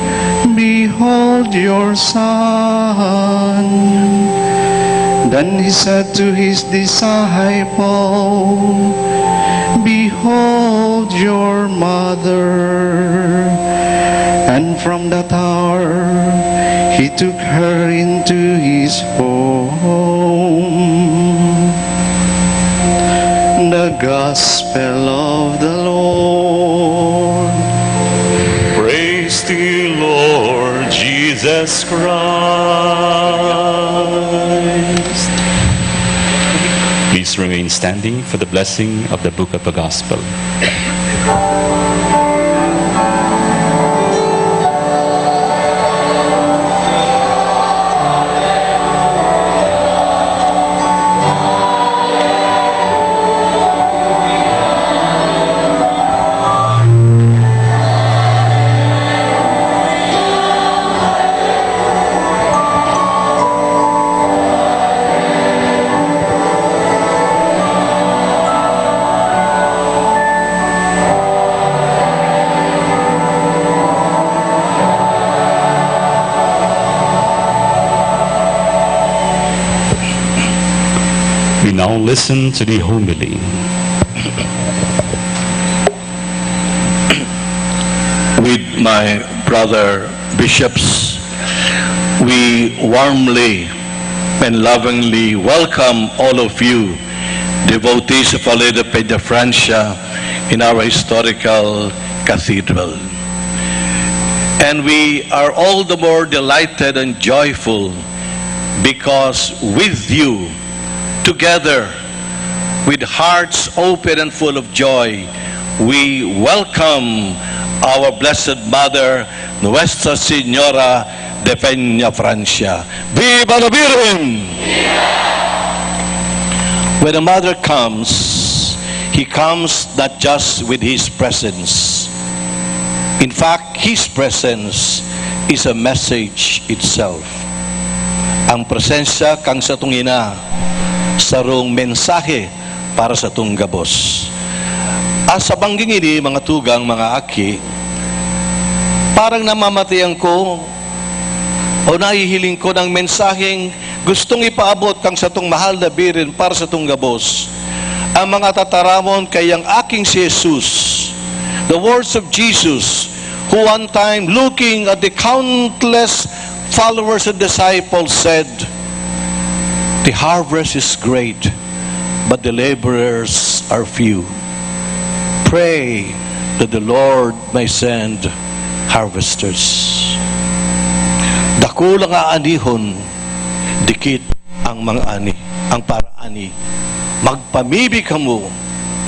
behold your son." Then he said to his disciple, "Behold your mother." And from that hour he took her into his home. The Gospel of the Lord. Praise to you, Lord Jesus Christ. Please remain standing for the blessing of the Book of the Gospel. We now listen to the homily. With my brother bishops, we warmly and lovingly welcome all of you, devotees of Our Lady of Peña Francia, in our historical cathedral. And we are all the more delighted and joyful because with you, together, with hearts open and full of joy, we welcome our Blessed Mother, Nuestra Señora de Peña Francia. Viva la Virgen! When a mother comes, he comes not just with his presence. In fact, his presence is a message itself. Ang presensya kang sa tong ina, sarong mensahe para sa tong gabos. Sa bangging ini, mga tugang, mga aki, parang namamatayan ko o nahihiling ko ng mensaheng gustong ipaabot kang sa tong mahal na birin para sa tong gabos. Ang mga tataramon kay ang aking si Jesus, the words of Jesus, who one time looking at the countless followers and disciples said, "The harvest is great, but the laborers are few. Pray that the Lord may send harvesters." Dako lang aanihon, dikit ang mga ani, ang paraani. Magpamibig kamo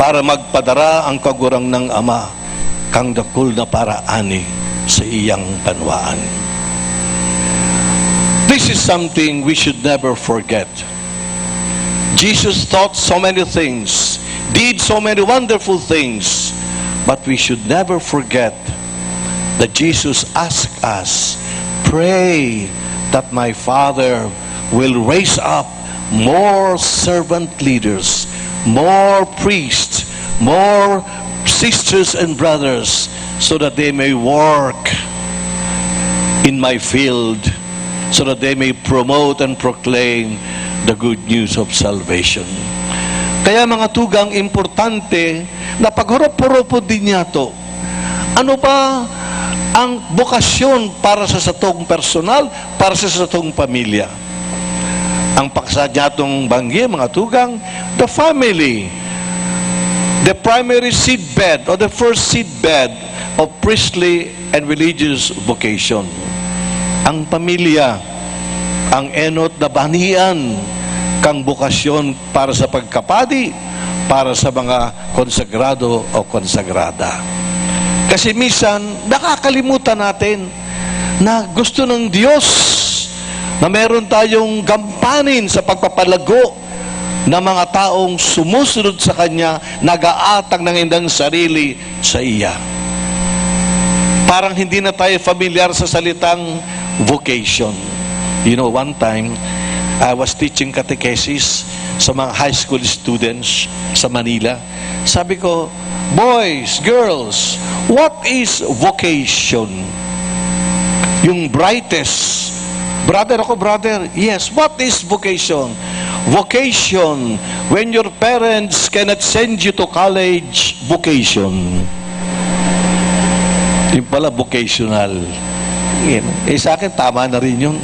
para magpadara ang kagurang ng Ama, kang dakul na paraani sa iyang panwaan. This is something we should never forget. Jesus taught so many things, did so many wonderful things, but we should never forget that Jesus asked us, "Pray that my Father will raise up more servant leaders, more priests, more sisters and brothers, so that they may work in my field, so that they may promote and proclaim the good news of salvation." Kaya mga tugang, importante na paghurup-hurupod din niya to. Ano ba ang bokasyon para sa satong personal, para sa satong pamilya? Ang paksa niya itong banggi, mga tugang, the family, the primary seedbed or the first seedbed of priestly and religious vocation. Ang pamilya, ang enot na banian, kang bokasyon para sa pagkapadi, para sa mga konsagrado o konsagrada. Kasi minsan, nakakalimutan natin na gusto ng Diyos na meron tayong gampanin sa pagpapalago ng mga taong sumusunod sa Kanya, nag-aatang ng indang sarili sa iya. Parang hindi na tayo familiar sa salitang vocation. You know, one time, I was teaching catechesis sa mga high school students sa Manila. Sabi ko, boys, girls, what is vocation? Yung brightest. Brother ako, brother. Yes, what is vocation? Vocation, when your parents cannot send you to college, vocation. Yung pala, vocational. Sa akin, tama na rin yun.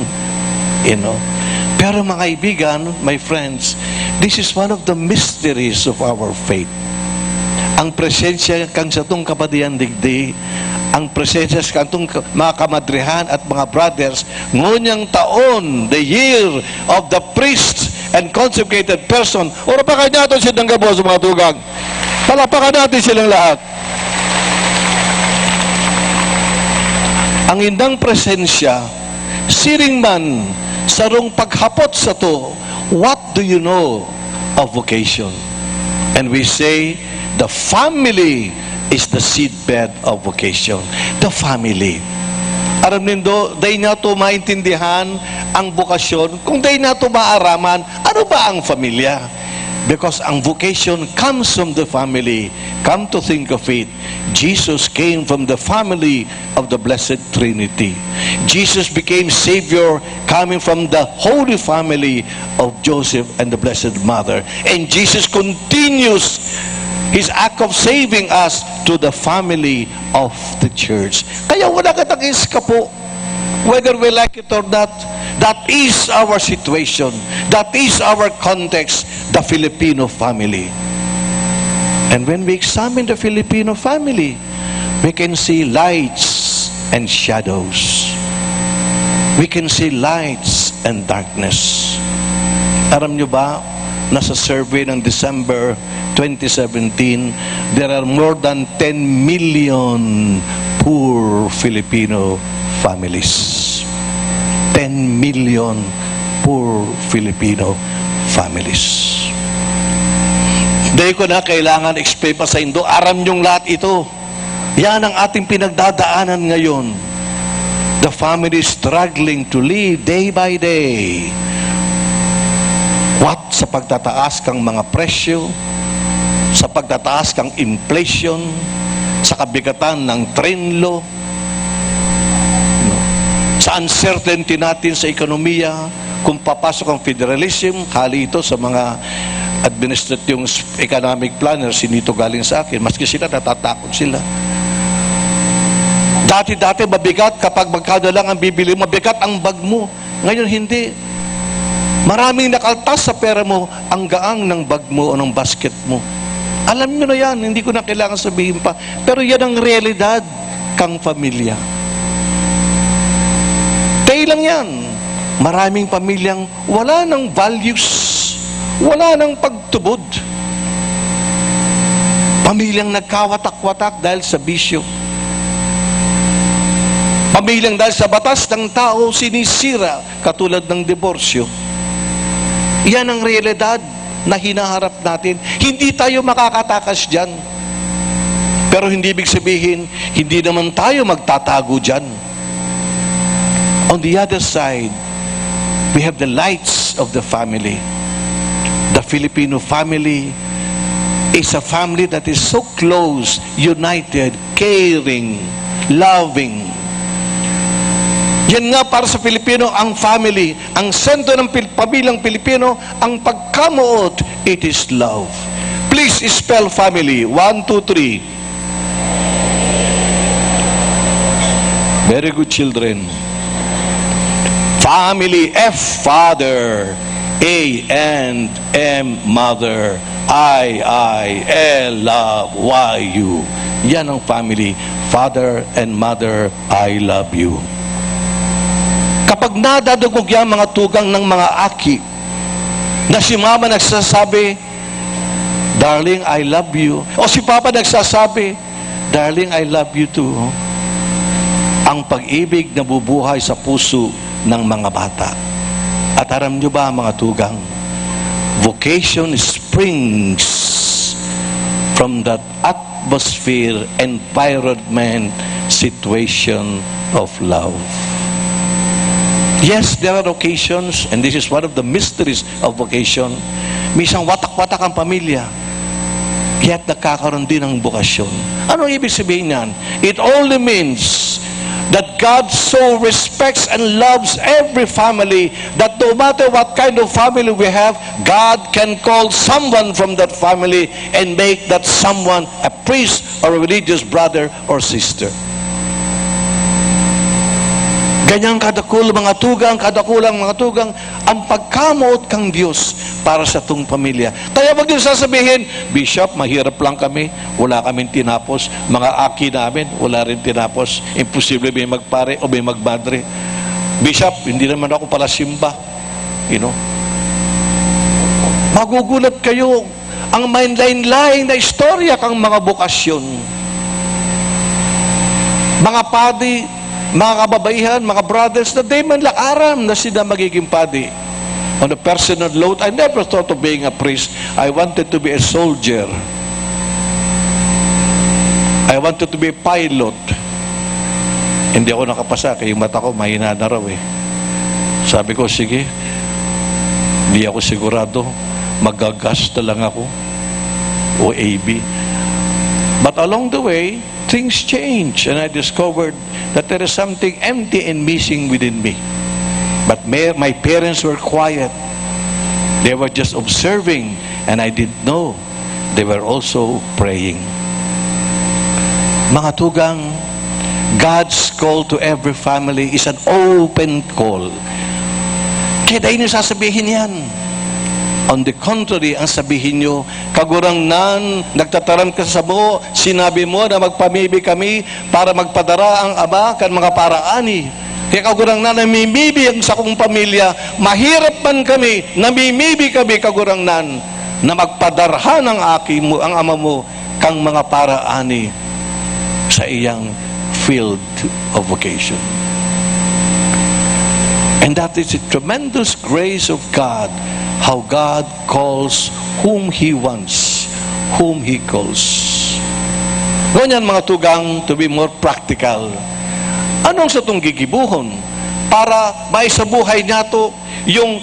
Pero mga kaibigan, my friends, this is one of the mysteries of our faith. Ang presensya kang sa itong kapatian digdi, ang presensya sa itong mga kamadrihan at mga brothers, ngunyang taon, the year of the priest and consecrated person. Urapakan natin silang gabo sa mga tugang. Palapakan natin silang lahat. Ang indang presensya, siring man, sarong paghapot sa to, what do you know of vocation? And we say, the family is the seedbed of vocation. The family. Aram nindo, day na to maintindihan ang bokasyon. Kung day na to maaraman, ano ba ang familia? Because ang vocation comes from the family. Come to think of it, Jesus came from the family of the Blessed Trinity. Jesus became Savior coming from the Holy Family of Joseph and the Blessed Mother. And Jesus continues His act of saving us to the family of the church. Kaya wala katagis ka po, whether we like it or not, that is our situation. That is our context, the Filipino family. And when we examine the Filipino family, we can see lights and shadows. We can see lights and darkness. Alam nyo ba, nasa survey ng December 2017, there are more than 10 million poor Filipino families. 10 million poor Filipino families. Dahil ko na kailangan explain pa sa Indo, aram nyong lahat ito. Yan ang ating pinagdadaanan ngayon. The family is struggling to live day by day. What? Sa pagtataas kang mga presyo, sa pagtataas kang inflation, sa kabigatan ng trenlo, sa uncertainty natin sa ekonomiya, kung papasok ang federalism, hali ito sa mga administrative economic planners, hindi ito galing sa akin, maski sila natatakot sila. Dati-dati mabigat kapag magkano lang ang bibili, mabigat ang bag mo. Ngayon hindi. Maraming nakaltas sa pera mo, ang gaang ng bag mo o ng basket mo. Alam nyo na yan, hindi ko na kailangan sabihin pa. Pero yan ang realidad kang pamilya. Tayo lang yan. Maraming pamilyang wala ng values, wala ng pagtubod. Pamilyang nagkawatak-watak dahil sa bisyo. Pamilyang dahil sa batas ng tao sinisira, katulad ng diborsyo. Yan ang realidad na hinaharap natin. Hindi tayo makakatakas dyan. Pero hindi ibig sabihin, hindi naman tayo magtatago dyan. On the other side, we have the lights of the family. The Filipino family is a family that is so close, united, caring, loving. Yan nga para sa Pilipino, ang family, ang sentro ng pamilyang Pilipino, ang pagkamuot, it is love. Please spell family. 1, 2, 3. Very good, children. Family, F, father. A and M, mother. I, L, love. Y, you. Yan ang family. Father and mother, I love you. Kapag nadadugog yan mga tugang ng mga aki, na si mama nagsasabi, darling, I love you. O si papa nagsasabi, darling, I love you too. ang pag-ibig na bubuhay sa puso ng mga bata. At alam nyo ba, mga tugang, vocation springs from that atmosphere, environment, situation of love. Yes, there are occasions, and this is one of the mysteries of vocation. Minsan watak-watak ang pamilya, kaya't nagkakaroon din ng bokasyon. Ano ibig sabihin yan? It only means that God so respects and loves every family that no matter what kind of family we have, God can call someone from that family and make that someone a priest or a religious brother or sister. Ganyang kadakulang mga tugang, ang pagkamot kang Diyos para sa itong pamilya. Kaya wag niyo sasabihin, Bishop, mahirap lang kami, wala kaming tinapos, mga aki namin, wala rin tinapos, imposible may magpare o may magmadre. Bishop, hindi naman ako pala simba. Magugulat kayo, ang mainline-line na istorya kang mga bokasyon. Mga padi, mga kababaihan, mga brothers, na day man lakaram na sila magiging padi. On a personal note, I never thought of being a priest. I wanted to be a soldier. I wanted to be a pilot. Hindi ako nakapasa, kaya yung mata ko mahina na raw eh. Sabi ko, sige, hindi ako sigurado, magagas na lang ako, o AB. But along the way, things change, and I discovered that there is something empty and missing within me. But my parents were quiet. They were just observing, and I didn't know they were also praying. Mga tugang, God's call to every family is an open call. Kaya dahil niyo sasabihin yan. On the contrary, ang sabihin nyo, kagurangnan, nagtataram ka sa mo, sinabi mo na magpamibi kami para magpadara ang ama kan mga paraani. Kaya kagurangnan, namimibi ang sa kong pamilya, mahirap man kami, namimibi kami kagurangnan, na magpadarhan ang ang ama mo, kang mga paraani sa iyang field of vocation. And that is a tremendous grace of God, how God calls whom He wants, whom He calls. Ganyan mga tugang, to be more practical. Anong sa itong gigibuhon? Para maisabuhay niya to yung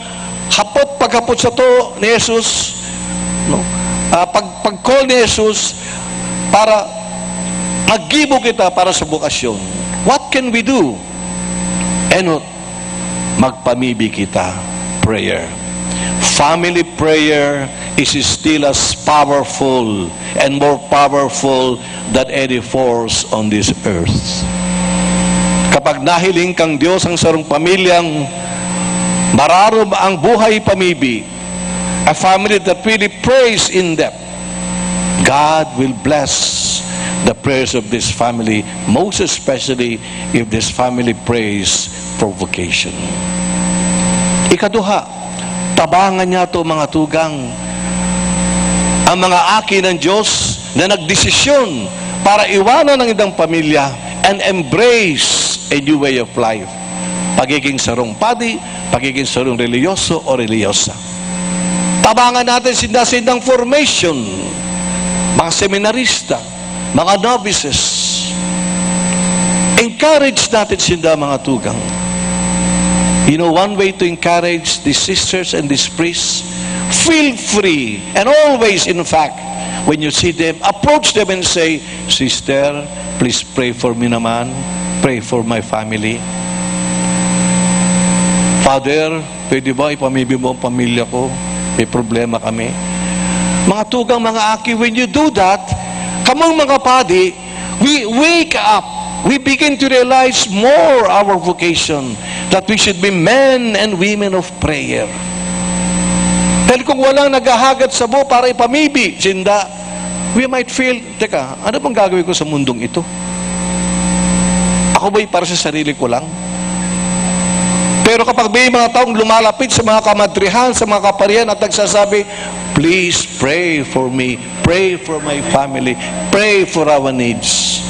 paghapot sa to ni Jesus, no? Pag-call ni Jesus, para maggibo kita para sa bukasyon. What can we do? And magpamibi kita. Prayer. Family prayer is still as powerful and more powerful than any force on this earth. Kapag nahiling kang Diyos ang sarong pamilyang mararom ang buhay pamibi, a family that really prays in depth, God will bless the prayers of this family, most especially if this family prays for vocation. Ikaduha, tabangan niya to mga tugang, ang mga aki ng Diyos na nagdesisyon para iwanan ang ibang pamilya and embrace a new way of life. Pagiging sarong padi, pagiging sarong reliyoso o reliyosa. Tabangan natin sinda-sindang formation, mga seminarista, mga novices. Encourage natin sinda mga tugang. You know, one way to encourage these sisters and these priests, feel free, and always, in fact, when you see them, approach them and say, Sister, please pray for me naman, pray for my family. Father, pwede ba ipamibi mo ang pamilya ko? May problema kami. Mga tugang, mga aki, when you do that, kamang mga padi, we wake up. We begin to realize more our vocation, that we should be men and women of prayer. Dahil kung walang naghahagat sa buo para ipamibi, sinda, we might feel, teka, ano bang gagawin ko sa mundong ito? Ako ba'y para sa sarili ko lang? Pero kapag may mga taong lumalapit sa mga kamadrihan, sa mga kaparian at nagsasabi, please pray for me, pray for my family, pray for our needs.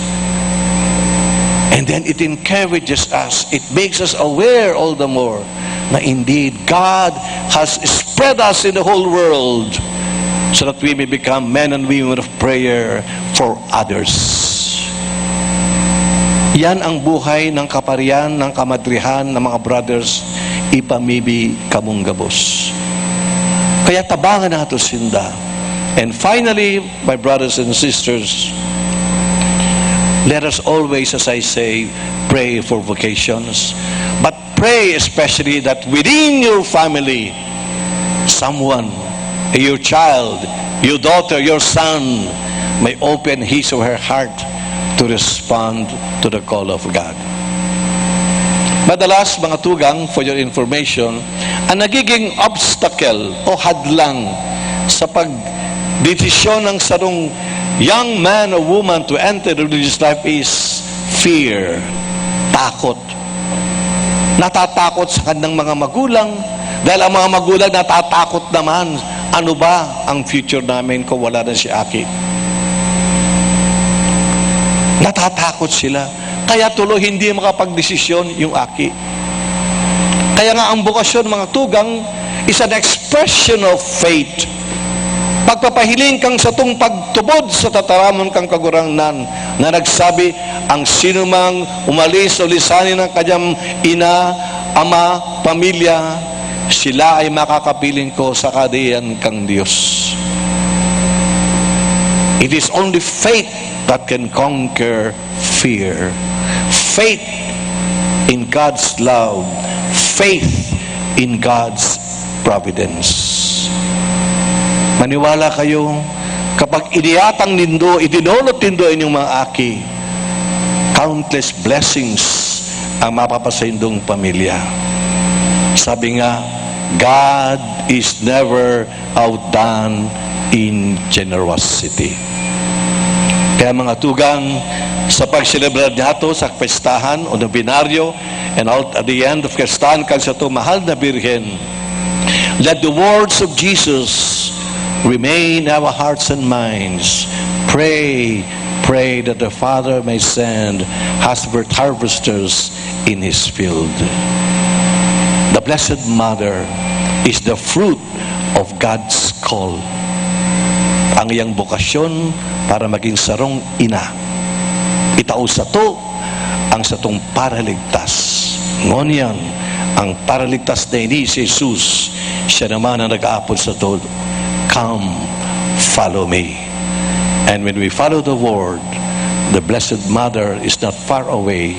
And then it encourages us. It makes us aware all the more na indeed God has spread us in the whole world so that we may become men and women of prayer for others. Yan ang buhay ng kaparian, ng kamadrihan, ng mga brothers, ipamibi kamong gabos. Kaya tabangan nato sinda. And finally, my brothers and sisters, let us always, as I say, pray for vocations. But pray especially that within your family, someone, your child, your daughter, your son, may open his or her heart to respond to the call of God. Madalas, mga tugang, for your information, ang nagiging obstacle o hadlang sa pagdesisyon ng sarong young man or woman to enter the religious life is fear, takot. Natatakot sa kanilang mga magulang dahil ang mga magulang natatakot naman, ano ba ang future namin kung wala na si Aki? Natatakot sila. Kaya tuloy hindi makapagdesisyon yung Aki. Kaya nga ang bukasyon, mga tugang, is an expression of faith. Pagpapahiling kang sa tung pagtubod sa tataramon kang kagurangnan na nagsabi, ang sinumang umalis o lisanin ng kanyang ina, ama, pamilya, sila ay makakapiling ko sa kadayan kang Diyos. It is only faith that can conquer fear. Faith in God's love. Faith in God's providence. Maniwala kayo, kapag iniyatang nindo, idinulot nindo inyong mga Aki, countless blessings ang mapapasayindong pamilya. Sabi nga, God is never outdone in generosity. Kaya mga tugang, sa pag-celebrar nato sa pestahan o nobinaryo, and at the end of pestahan kang sa ito, mahal na Birhen, let the words of Jesus remain in our hearts and minds. Pray, pray that the Father may send harvesters in His field. The Blessed Mother is the fruit of God's call. Ang iyang bukasyon para maging sarong ina. Itao sa to ang satong paraligtas. Ngunyan, ang paraligtas na ini si Jesus, siya naman ang nag-aapod sa to, come, follow me. And when we follow the Word, the Blessed Mother is not far away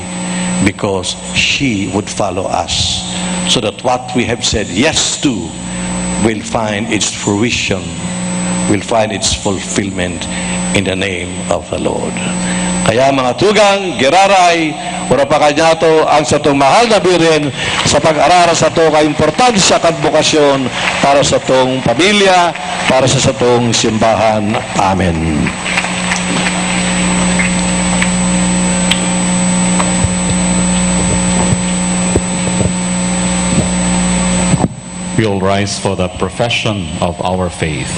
because she would follow us. So that what we have said yes to will find its fruition, will find its fulfillment in the name of the Lord. Kaya mga tugang, giraray, urapakan niya to ang sa itong mahal na Birhen sa pag-arara sa ito ka-importansya at bukasyon para sa itong pamilya, para sa itong simbahan. Amen. We will rise for the profession of our faith.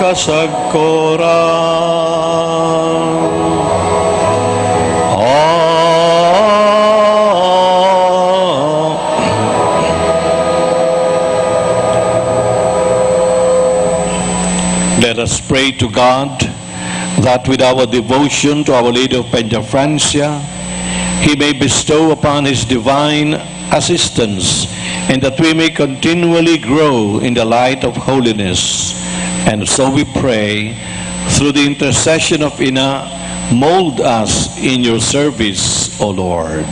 Let us pray to God that with our devotion to Our Lady of Peña Francia, He may bestow upon His divine assistance, and that we may continually grow in the light of holiness. And so we pray, through the intercession of Ina, mold us in your service, O Lord.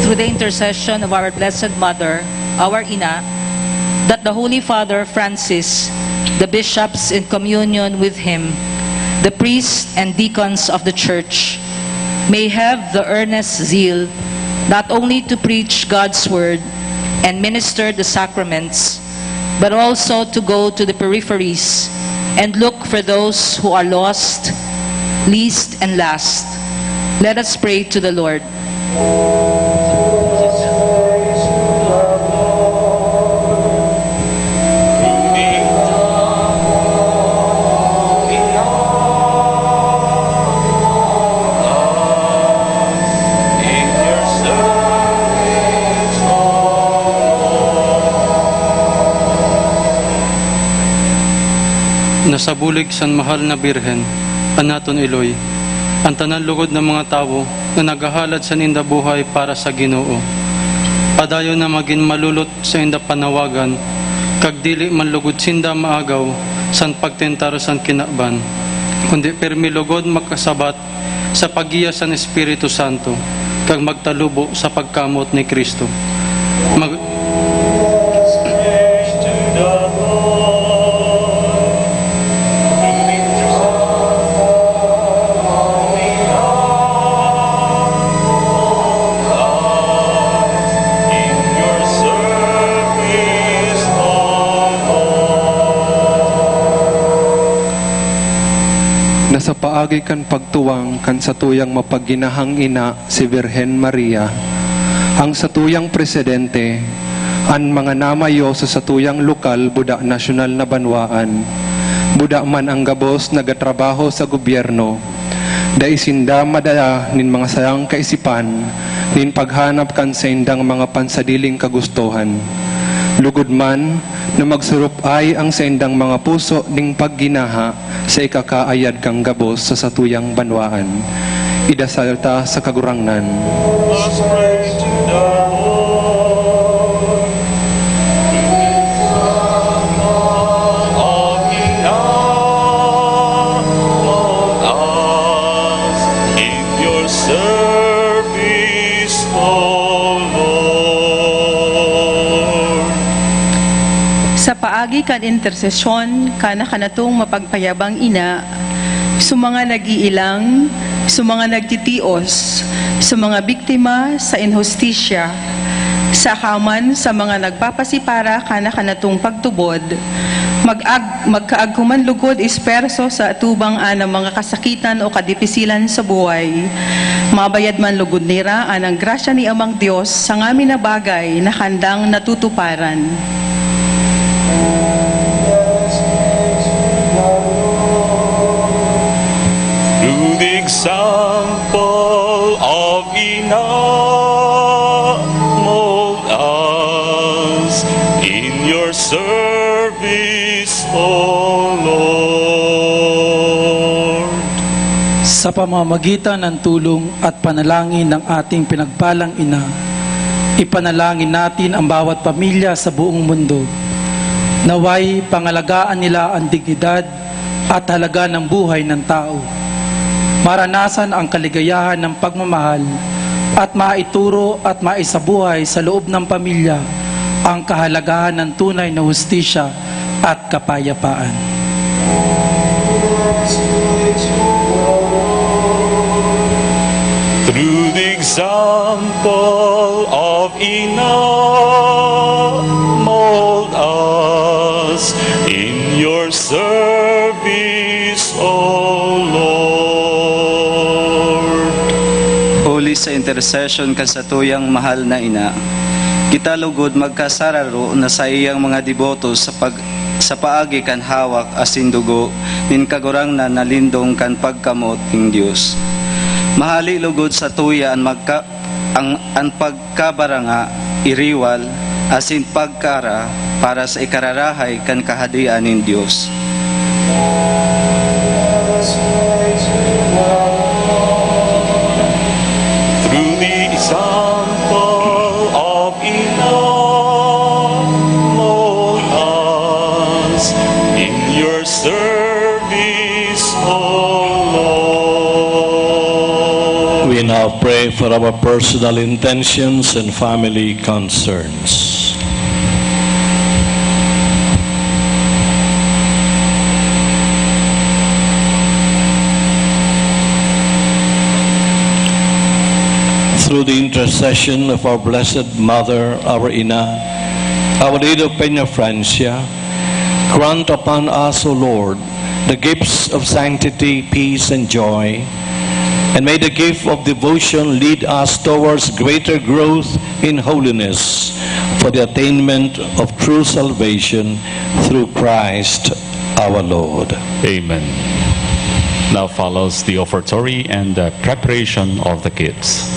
Through the intercession of our Blessed Mother, our Ina, that the Holy Father Francis, the bishops in communion with him, the priests and deacons of the Church, may have the earnest zeal not only to preach God's word and minister the sacraments, but also to go to the peripheries and look for those who are lost, least and last. Let us pray to the Lord. Nasabulig san mahal na Birhen, anaton Eloy, ang tanan lugod ng mga tao na nagahalad sa ninda buhay para sa Ginoo. Padayon na maging malulot sa inda panawagan, kag dili man lugod sinda maagaw san pagtentar san kinakban, kundi permi lugod magkasabat sa pagiya san Espiritu Santo, kag magtalubo sa pagkamot ni Kristo. Nasa paagi kan pagtuwang kan satuyang mapagginahang ina si Virgen Maria, ang satuyang presidente, ang mga namayo sa satuyang lokal buda nasyonal na banwaan, buda man ang gabos nagatrabaho sa gobyerno, da isinda madala nin mga sayang kaisipan, nin paghanap kan sa indang mga pansadiling kagustuhan. Lugod man na magsurup ay ang sa indang mga puso ning pagginaha sa ikakaayad kang gabos sa satuyang banwaan. Idasal ta sa kagurangnan. Let's pray to the Lord. Mold us in your service, O Lord. Sa paagi kan intersesyon, kana kanatong mapagpayabang ina, sumanga nagiilang, sumanga nagtitios, sumanga biktima sa inhustisya, sa kaman sa mga nagpapasipara kana kanatong pagtubod, magkaagkuman lugod isperso sa atubang anang mga kasakitan o kadipisilan sa buhay. Mabayad man lugod nira anang grasya ni Amang Diyos sa ngamin na bagay na handang natutuparan. Through the example of Ina, mold us in your service, O Lord. Sa pamamagitan ng tulong at panalangin ng ating pinagpalang ina, ipanalangin natin ang bawat pamilya sa buong mundo. Naway pangalagaan nila ang dignidad at halaga ng buhay ng tao. Maranasan ang kaligayahan ng pagmamahal at maituro at maisabuhay sa loob ng pamilya ang kahalagahan ng tunay na hustisya at kapayapaan. Through the example of Ina, sa intercession kan sa tuyang mahal na ina. Kita lugod magkasararo na sa iyang mga deboto sa paagi kan hawak asin dugo nin kagurang na nalindong kan pagkamot ing Dios. Mahali lugod sa tuya ang pagkabaranga iriwal asin pagkara para sa ikararahay kan kahadian nin Dios. Through the example of enough, mold us in your service, O Lord. We now pray for our personal intentions and family concerns. Through the intercession of our Blessed Mother, our Ina, Our Lady of Peña Francia, grant upon us, O Lord, the gifts of sanctity, peace, and joy, and may the gift of devotion lead us towards greater growth in holiness for the attainment of true salvation through Christ our Lord. Amen. Now follows the offertory and the preparation of the gifts.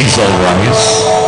Please all rise.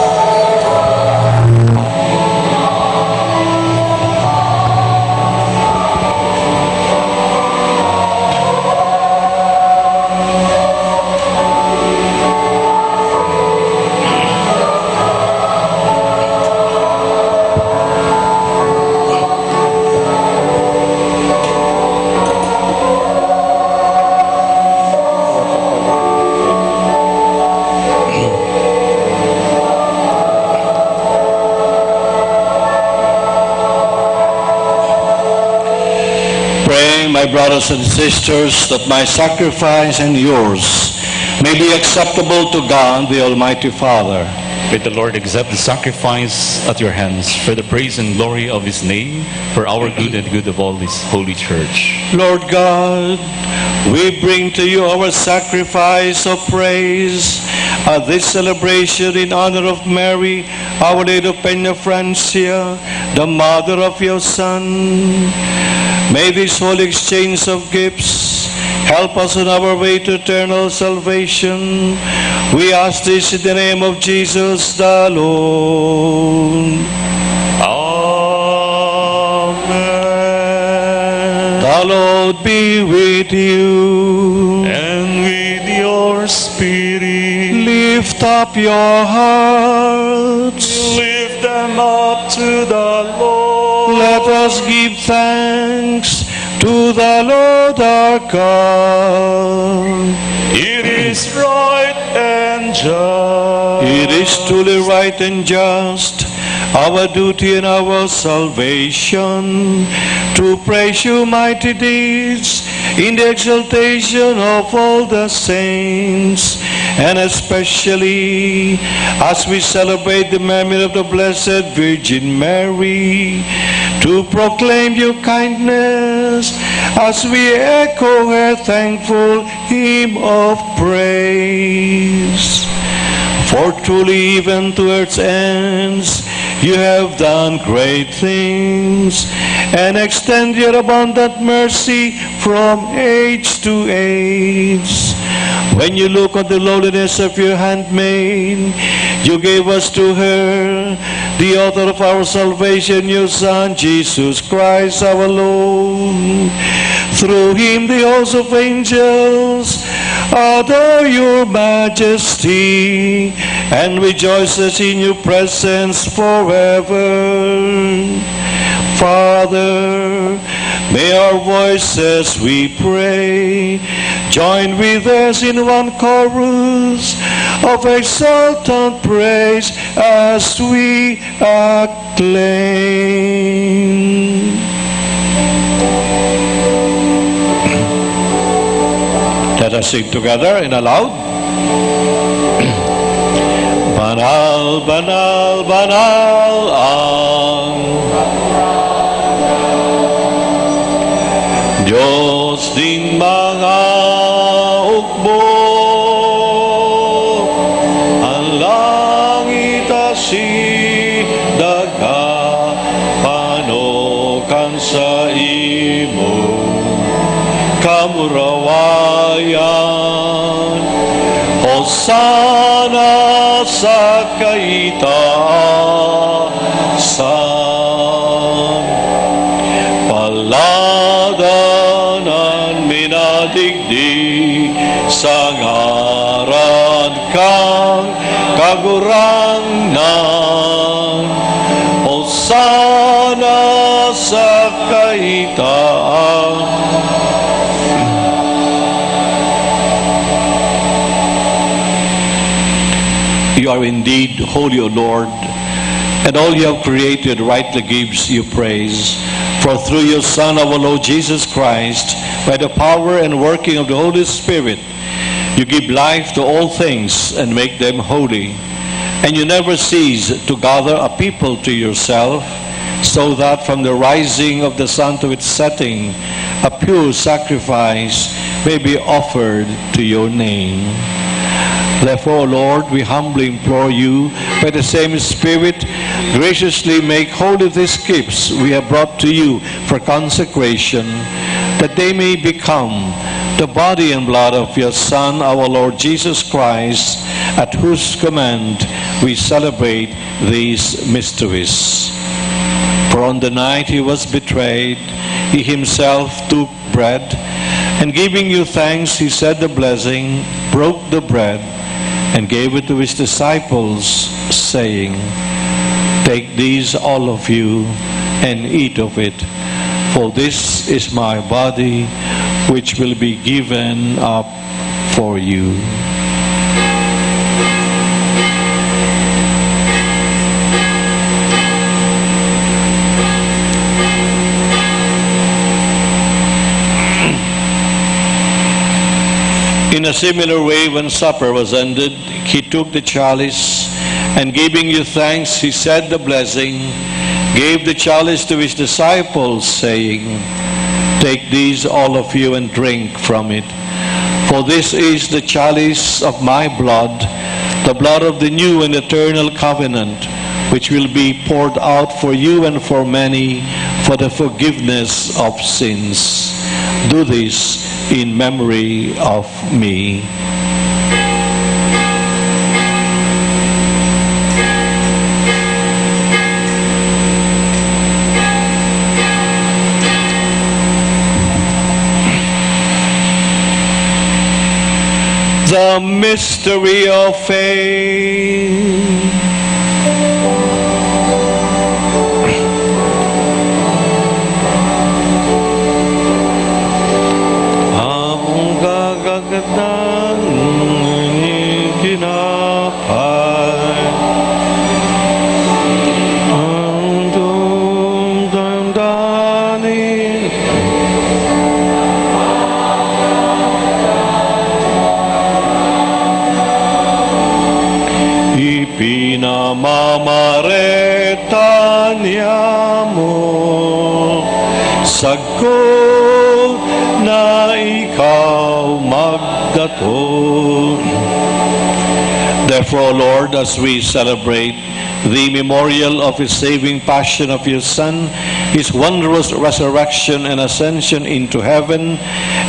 My brothers and sisters, that my sacrifice and yours may be acceptable to God, the Almighty Father. May the Lord accept the sacrifice at your hands for the praise and glory of His name, for our good and good of all this holy church. Lord God, we bring to you our sacrifice of praise at this celebration in honor of Mary, Our Lady of Peña Francia, the mother of your Son. May this holy exchange of gifts help us on our way to eternal salvation. We ask this in the name of Jesus the Lord. Amen. The Lord be with you. And with your spirit. Lift up your hearts. Lift them up to the Lord. Let us give thanks to the Lord our God. It is right and just. It is truly right and just, our duty and our salvation, to praise your mighty deeds in the exaltation of all the saints, and especially as we celebrate the memory of the Blessed Virgin Mary, to proclaim your kindness as we echo her thankful hymn of praise. For truly even to earth's ends you have done great things, and extend your abundant mercy from age to age. When you look on the lowliness of your handmaid, you gave us to her the author of our salvation, your Son, Jesus Christ our Lord. Through him the host of angels adore your majesty, and rejoices in your presence forever. Father, may our voices, we pray, join with us in one chorus of exultant praise as we acclaim. Let us sing together in a loud. Banal, banal, banal ang Diyos din mga hukbo, ang langit daga panokan sa imo kamurawayan. Hosana sa kaitaasan, paladanan minadigdig sa ngaran kang kagurangnan. Hosana sa kaitaasan. You are indeed holy, O Lord, and all you have created rightly gives you praise. For through your Son, our Lord Jesus Christ, by the power and working of the Holy Spirit, you give life to all things and make them holy. And you never cease to gather a people to yourself, so that from the rising of the sun to its setting, a pure sacrifice may be offered to your name. Therefore, Lord, we humbly implore you, by the same Spirit, graciously make holy these gifts we have brought to you for consecration, that they may become the body and blood of your Son, our Lord Jesus Christ, at whose command we celebrate these mysteries. For on the night he was betrayed, he himself took bread, and giving you thanks, he said the blessing, broke the bread, and gave it to his disciples, saying, "Take these, all of you, and eat of it, for this is my body, which will be given up for you." In a similar way, when supper was ended, he took the chalice, and giving you thanks, he said the blessing, gave the chalice to his disciples, saying, "Take these, all of you, and drink from it. For this is the chalice of my blood, the blood of the new and eternal covenant, which will be poured out for you and for many for the forgiveness of sins. Do this in memory of me." The mystery of faith. Ang gagagatan ng ikinapay, ang dumdamdanin, ipinamamareta niya mo, sagot na ikaw magdato. Therefore, Lord, as we celebrate the memorial of His saving passion of Your Son, His wondrous resurrection and ascension into heaven,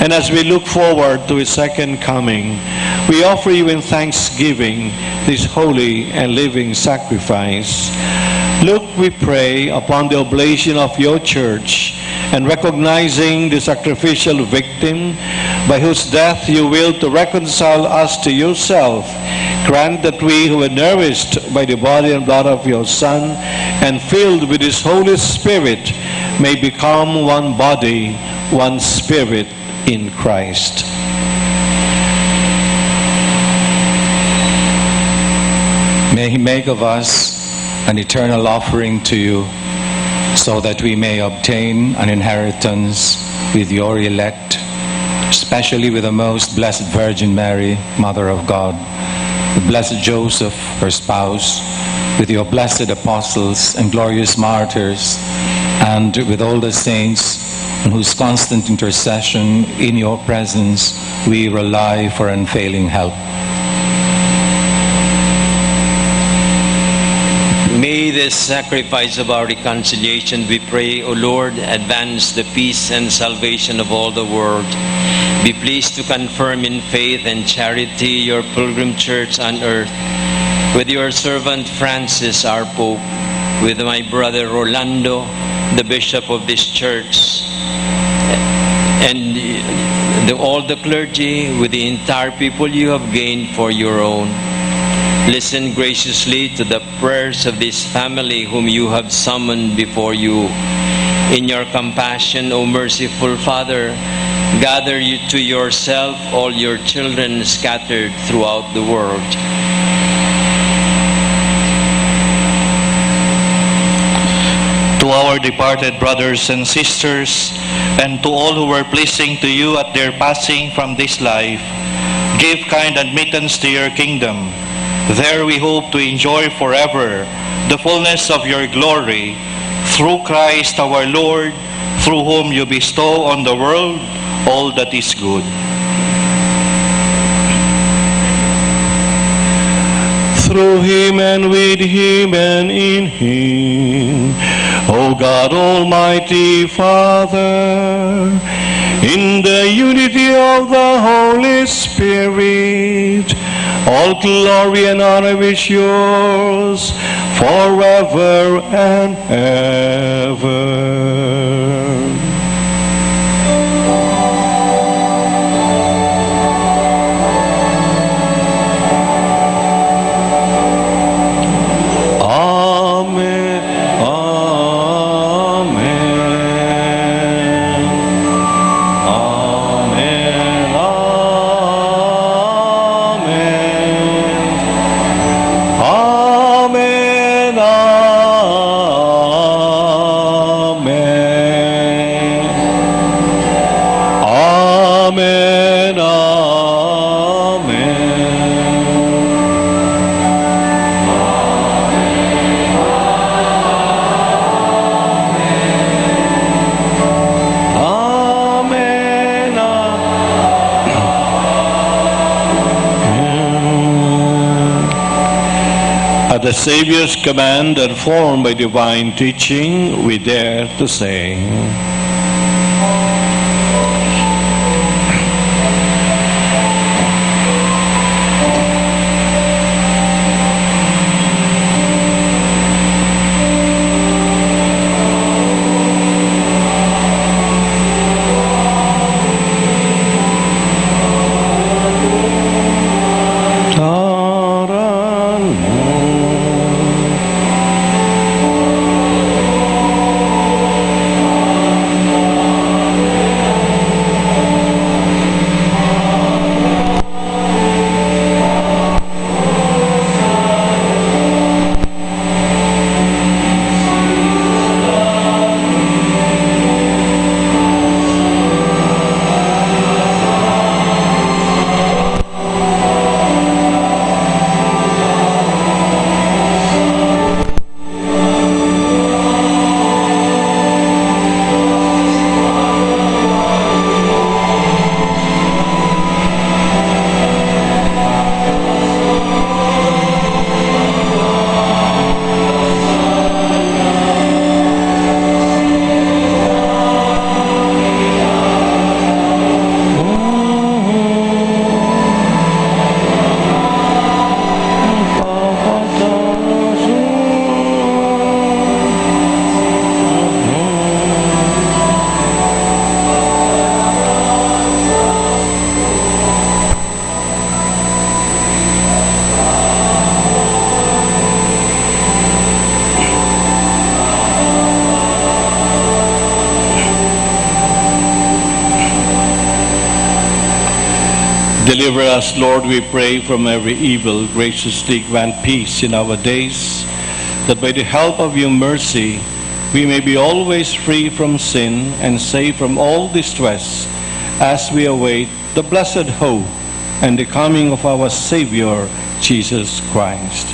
and as we look forward to His second coming, we offer You in thanksgiving this holy and living sacrifice. Look, we pray, upon the oblation of Your Church, and recognizing the sacrificial victim by whose death You will to reconcile us to Yourself, grant that we who are nourished by the body and blood of Your Son and filled with His Holy Spirit may become one body, one spirit in Christ. May He make of us an eternal offering to You, so that we may obtain an inheritance with Your elect, especially with the most blessed Virgin Mary, Mother of God, with blessed Joseph, her spouse, with Your blessed apostles and glorious martyrs, and with all the saints on whose constant intercession in Your presence we rely for unfailing help. May this sacrifice of our reconciliation, we pray, O Lord, advance the peace and salvation of all the world. Be pleased to confirm in faith and charity Your pilgrim church on earth, with Your servant Francis, our Pope, with my brother Rolando, the bishop of this church, and all the clergy, with the entire people You have gained for Your own. Listen graciously to the prayers of this family whom You have summoned before You. In Your compassion, O merciful Father, gather You to Yourself all Your children scattered throughout the world. To our departed brothers and sisters, and to all who were pleasing to You at their passing from this life, give kind admittance to Your kingdom. There we hope to enjoy forever the fullness of Your glory, through Christ our Lord, through whom You bestow on the world all that is good. Through Him and with Him and in Him, O God Almighty Father, in the unity of the Holy Spirit, all glory and honor is yours forever and ever. At the Savior's command and formed by divine teaching, we dare to say, deliver us, Lord, we pray, from every evil. Graciously grant peace in our days, that by the help of your mercy we may be always free from sin and safe from all distress, as we await the blessed hope and the coming of our Savior, Jesus Christ.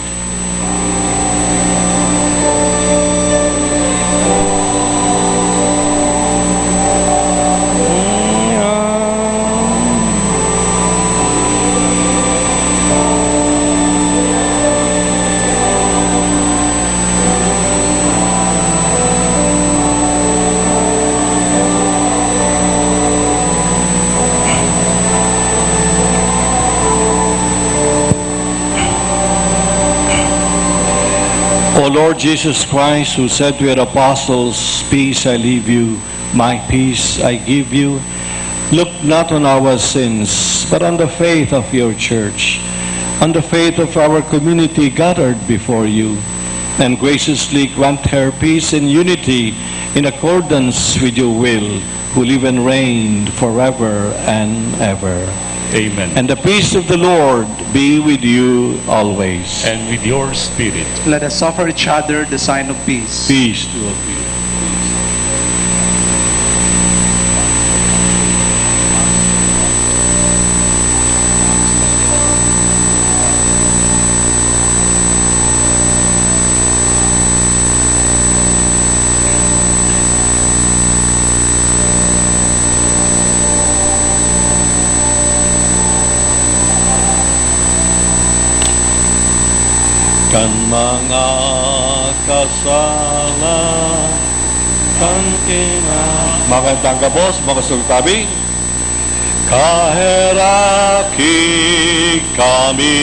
O Lord Jesus Christ, who said to your apostles, "Peace I leave you, my peace I give you," look not on our sins, but on the faith of your church, on the faith of our community gathered before you, and graciously grant her peace and unity in accordance with your will, who live and reign forever and ever. Amen. And the peace of the Lord be with you always. And with your spirit. Let us offer each other the sign of peace. Peace to all of you. Kan mga kasala kan kina. Magandang gabos, mga sultabi. kaheraki kami.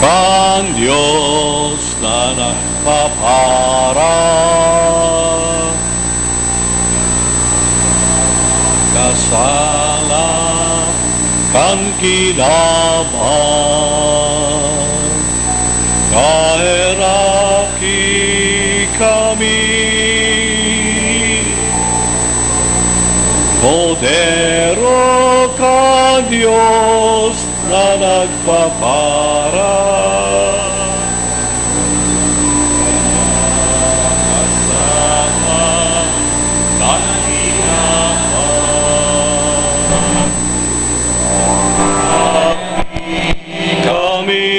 Kan Diyos na nagpapara, kasala kan kinaban, kaheraki kami. Podero ka Diyos na nagpapara, kasama kan kinaban, kami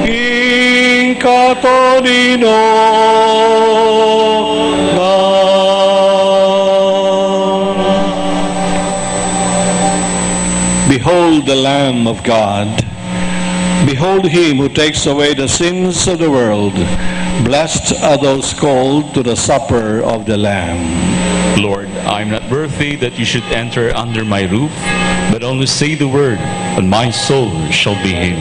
ing katonino Behold the Lamb of God. Behold him who takes away the sins of the world. Blessed are those called to the supper of the Lamb. Lord, I am not worthy that you should enter under my roof, but only say the word, and my soul shall be healed.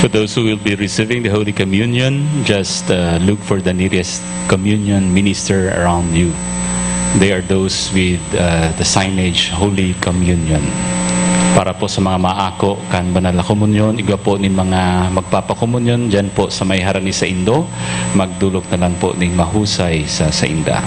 For those who will be receiving the Holy Communion, just look for the nearest communion minister around you. They are those with the signage Holy Communion. Para po sa mga maako kan banal na komunyon, iga po ni mga magpapakomunyon dyan po sa may harani sa Indo, magdulog na lang po ning mahusay sa inda.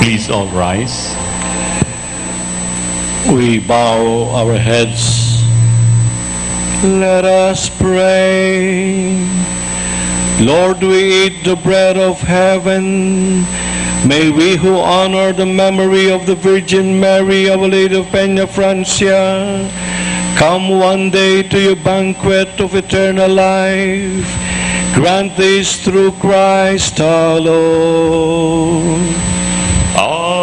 Please all rise. We bow our heads. Let us pray. Lord, we eat the bread of heaven. May we who honor the memory of the Virgin Mary, Our Lady of Peña Francia, come one day to your banquet of eternal life. Grant this through Christ our Lord. Amen.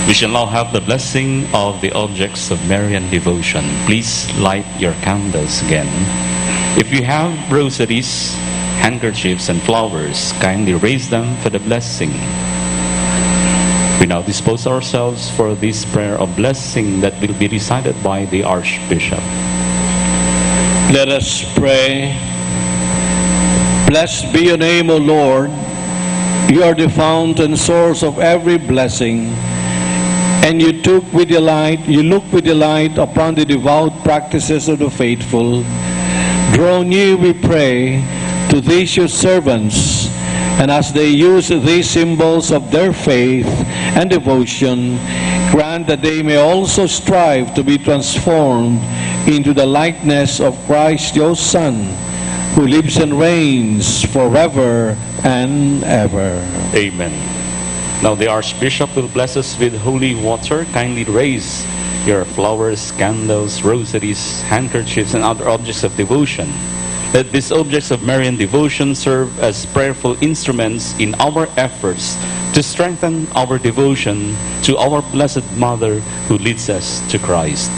We shall now have the blessing of the objects of Marian devotion. Please light your candles again. If you have rosaries, handkerchiefs, and flowers, kindly raise them for the blessing. We now dispose ourselves for this prayer of blessing that will be recited by the Archbishop. Let us pray. Blessed be your name, O Lord. You are the fount and source of every blessing, and you look with delight upon the devout practices of the faithful. Draw near, we pray, to these your servants, and as they use these symbols of their faith and devotion, grant that they may also strive to be transformed into the likeness of Christ your Son, who lives and reigns forever and ever. Amen. Now the Archbishop will bless us with holy water. Kindly raise your flowers, candles, rosaries, handkerchiefs, and other objects of devotion. Let these objects of Marian devotion serve as prayerful instruments in our efforts to strengthen our devotion to our Blessed Mother who leads us to Christ.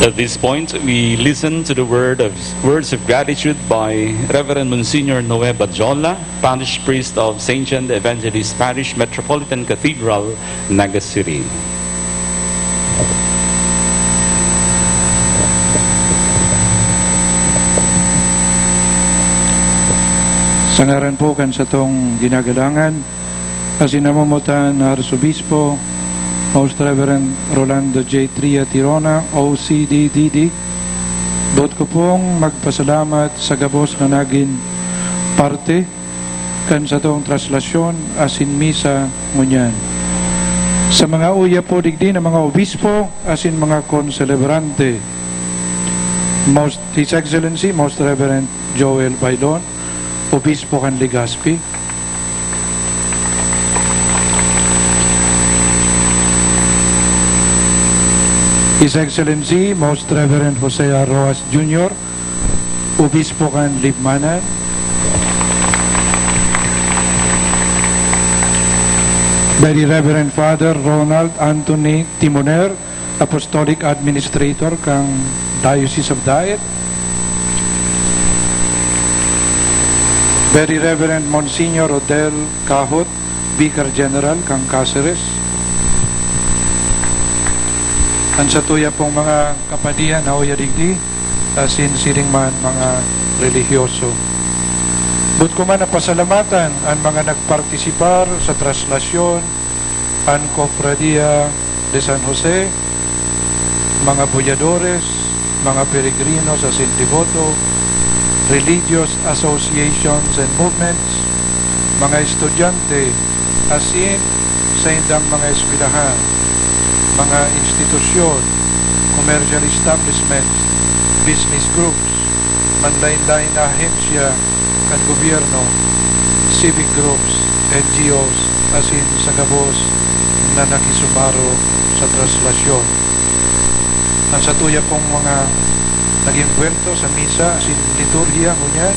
At this point, we listen to the words of gratitude by Reverend Monsignor Noe Badjola, Parish Priest of St. John the Evangelist Parish, Metropolitan Cathedral, Naga City. Sa ngaran po kan sa tong ginagalangan, kasi namumutan na Arsobispo, Most Reverend Rolando J. Tria Tirona, OCDDD, bot ko pong magpasalamat sa gabos na naging parte kan sa tong traslasyon asin misa ngunyan. Sa mga uya po digdi na mga obispo asin mga konselebrante, His Excellency, Most Reverend Joel Bailon, Obispo kan Legazpi. His Excellency, Most Reverend Jose Rojas Jr., Obispo kan Libmanan. Very Reverend Father Ronald Anthony Timoner, Apostolic Administrator kang Diocese of Daet. Very Reverend Monsignor Odel Kahot, Vicar General kang Cáceres. Ang sa tuya pong mga kapadian na uyadigdi, sinsiring man mga religyoso. But ko man napasalamatan ang mga nagpartisipar sa traslasyon, ang Cofradia de San Jose, mga boyadores, mga peregrinos sa Sin Devoto, religious associations and movements, mga estudyante, asin sa indang mga eskwelahan, mga institusyon, commercial establishments, business groups, manlain-lain na ahensya at gobyerno, civic groups, NGOs, asin sa gabos na nakisumaro sa traslasyon. Ang sa tuya pong mga naging kwento sa misa, asin liturhiya ngunyan,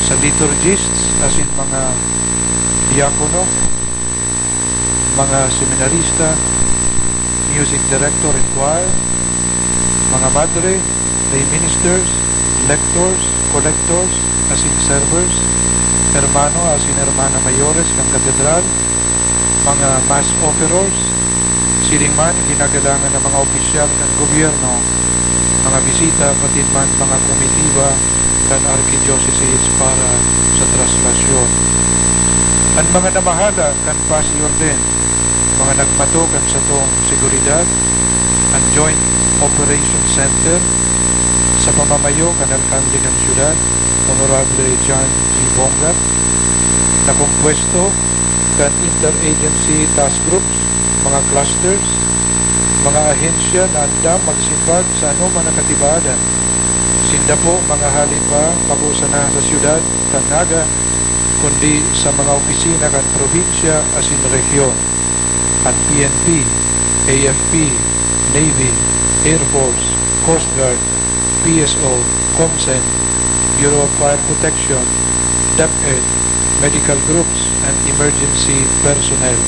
sa liturgists, asin mga diakono, mga seminarista, music director and choir, mga madre, lay ministers, lectors, collectors, asin servers, hermano, asin hermana mayores ng katedral, mga mass offerers, siringman, ginagalangan ng mga opisyal ng gobyerno, mga bisita, pati man mga komitiba ng archdiocese para sa traslasyon. Ang mga namahala kan Pasi Orden, mga nagmatukan sa tong seguridad, ang Joint Operation Center, sa pamamayo kan alkalde ng syudad, Honorable John G. Bongat, na kompwesto kan interagency task groups, mga clusters, mga ahensya na andam magsimpag sa anuman na katibadan. Sinda po mga halin pa pagusa na sa syudad kan Naga, kundi sa mga opisina kan probinsya asin region, ang PNP, AFP, Navy, Air Force, Coast Guard, PSO, COMSEN, Bureau of Fire Protection, DepEd, medical groups, and emergency personnel,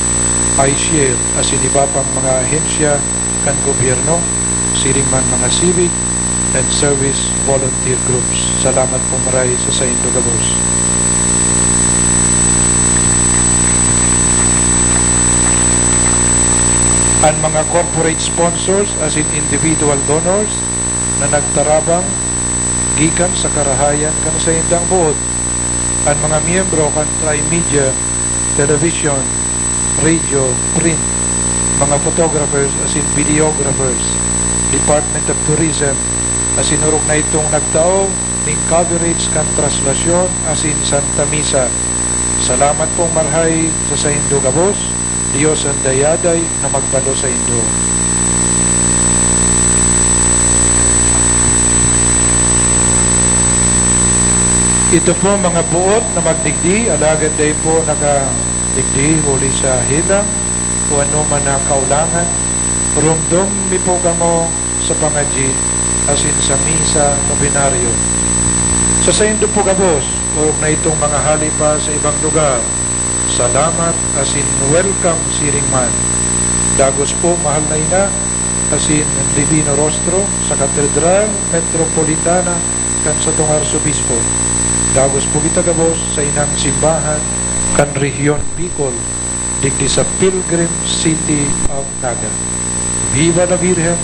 iShare, asin iba pang mga ahensya kan gobyerno, siring man mga civic and service volunteer groups. Salamat po maray sa Saint Dugabos. Ang mga corporate sponsors as in individual donors na nagtarabang gikan sa karahayan kan sa indang buot. Ang mga miyembro kan Trimedia, television, radio, print, mga photographers as in videographers, Department of Tourism as in urong na itong nagtao ning coverage kan traslasyon as in Santa Misa. Salamat pong marhay sa Indo Gabos, Diyos ang dayaday na magbalo sa Indo. Ito po mga buot na magdigdi, alagad day po nakadigdi huli sa hilang o ano man na kaulangan. Rumdom mi po kamo sa pangadji asin sa misa o binaryo. Sa Indo po Gabos, o na itong mga halipa sa ibang lugar, salamat asin welcome siringman. Dagos po mahal na ina asin Divino Rostro sa Katedral Metropolitana kan sa tong Arsobispo. Dagos po kita Gabos sa inang simbahan kan Region Bicol digdi sa Pilgrim City of Naga. Viva la Virgen,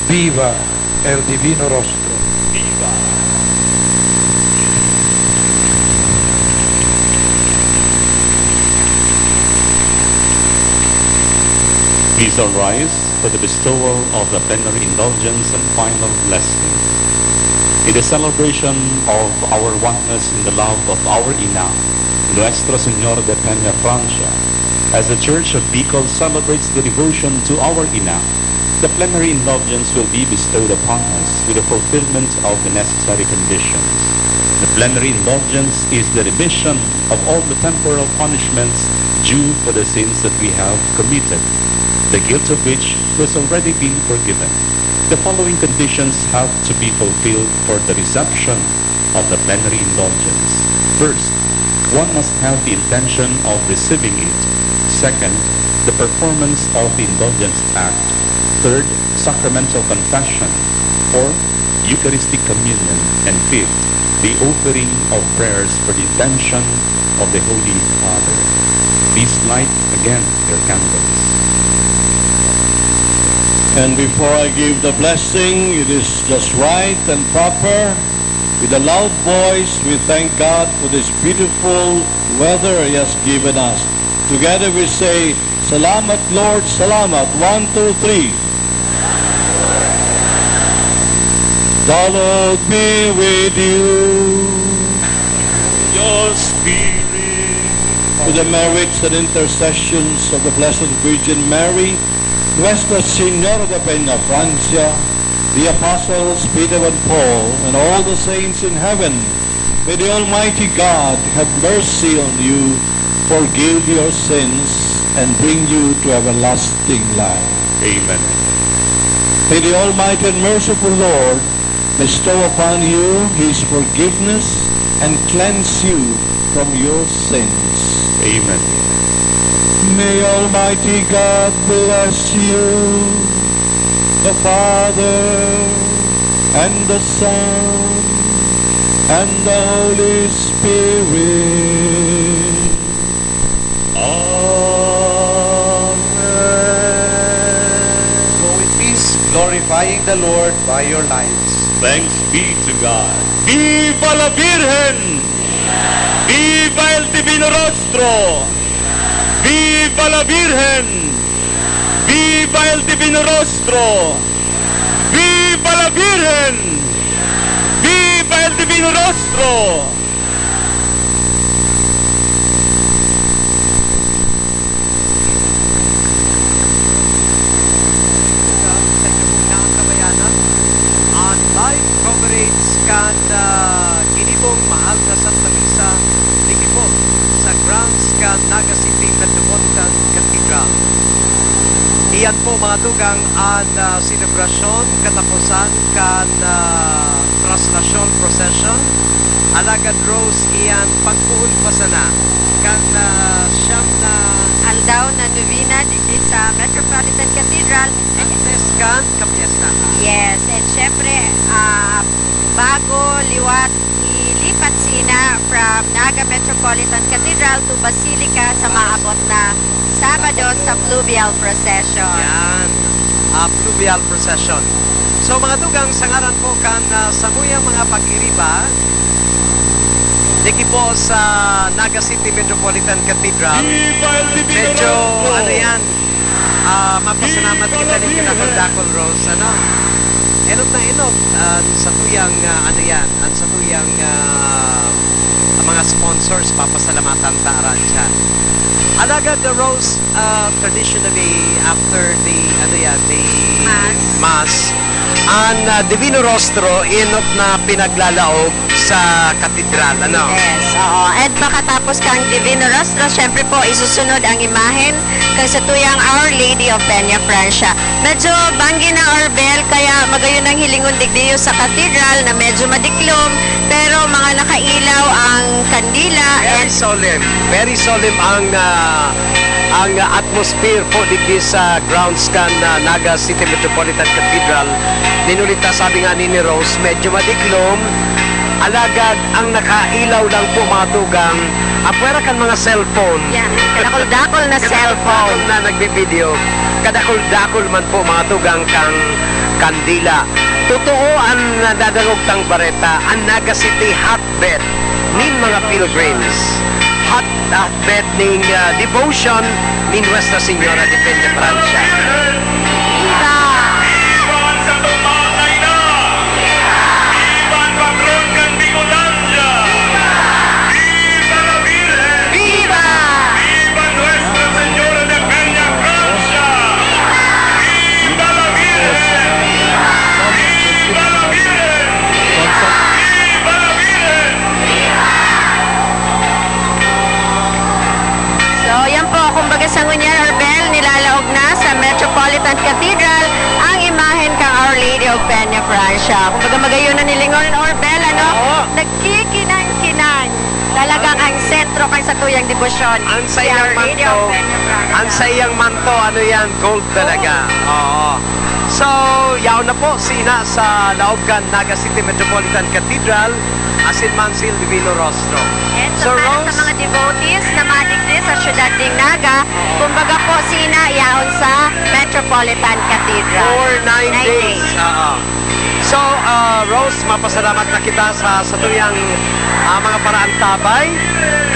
viva el Divino Rostro. Viva! Please all rise for the bestowal of the plenary indulgence and final blessing. In the celebration of our oneness in the love of our Ina, Nuestro Señor de Peña Francia, As the Church of Bicol celebrates the devotion to our Ina, the plenary indulgence will be bestowed upon us with the fulfillment of the necessary conditions. The plenary indulgence is the remission of all the temporal punishments due for the sins that we have committed, the guilt of which was already been forgiven. The following conditions have to be fulfilled for the reception of the plenary indulgence. First, one must have the intention of receiving it. Second, the performance of the indulgence act. Third, sacramental confession. Fourth, Eucharistic communion. And fifth, the offering of prayers for the intention of the Holy Father. Please light again your candles. And before I give the blessing, it is just right and proper. With a loud voice, we thank God for this beautiful weather He has given us. Together we say, Salamat Lord, Salamat. 1, 2, 3. The Lord be with you. Your spirit. With the merits and intercessions of the Blessed Virgin Mary, Nuestra Señora de Peña Francia, the Apostles Peter and Paul, and all the saints in heaven, may the Almighty God have mercy on you, forgive your sins, and bring you to everlasting life. Amen. May the Almighty and merciful Lord bestow upon you His forgiveness and cleanse you from your sins. Amen. May Almighty God bless you, the Father, and the Son, and the Holy Spirit. Amen. Go in peace, glorifying the Lord by your lives. Thanks be to God. Viva la Virgen! Viva el Divino Rostro! Viva la Virgen! Viva el Divino Rostro! Viva la Virgen! Viva el Divino Rostro! On live coverage kan ginibong mahal na Santa Misa Ligipot sa grounds kan Naga City Metropolitan Cathedral. Iyan po mga dugang ang selebrasyon katapusan kan traslasyon procession. Alagad Rose iyan pagpuon pasana kan siyam na aldaw na novena dito sa Metropolitan Cathedral. Agnes kan kapiesta. Yes, and syempre, bago liwat ilipat sina from Naga Metropolitan Cathedral to Basilica sa maabot na Sabado sa Fluvial Procession. Yan, Fluvial Procession. So mga dugang sangaran po kan samuyang mga pag-iriba diki po sa Naga City Metropolitan Cathedral. Medyo ano yan, mapasalamat kita din kinakaldakol Rose, ano? Enot na enot sa tuyang ano yan, at sa tuyang mga sponsors papasalamatan taaran dyan. Alagad the Rose, traditionally after the ano yan, the Mass, ang Divino Rostro inot na pinaglalaog sa katedral, ano? Yes, oo. At makatapos kang Divino Rostro, syempre po isusunod ang imahen kay sa tuyang Our Lady of Peña Francia. Medyo banggi na Orbel, kaya magayon ang hilingon digdiyo sa katedral na medyo madiklom, pero mga nakailaw ang kandila. Very solemn ang atmosphere po dito sa grounds kan Naga City Metropolitan Cathedral. Ninulita sabi nga ni Rose, medyo madiklom. Alagad ang nakailaw lang po mga tugang, apwera kan mga cellphone. Yan, kadakol-dakol na cellphone. Kadakol na nagbibideo. Kadakol-dakol man po mga tugang kang kandila. Totoo ang nadadangog tang bareta, ang Naga City hotbed nin mga pilgrims. Hotbed ning devotion ni Nuestra Señora de Peña Francia. Viva Francia. Kumbaga magayon na ni Lingon Orbel, ano? Nagkikinang-kinang. Talagang ang sentro kay sa tuyang debosyon. Ang sayang manto, ang sayang manto, ano yan, gold talaga. Oo. So, yaw na po, sina sa Laogan, Naga City Metropolitan Cathedral, Asin Mansil, Divino Rostro. And so, para sa mga devotees na madigdi sa syudad ng Naga, kumbaga po sina yaon sa Metropolitan Cathedral. For 9 days. So, Rose, mapasalamat na kita sa tuyang mga paraan tabay.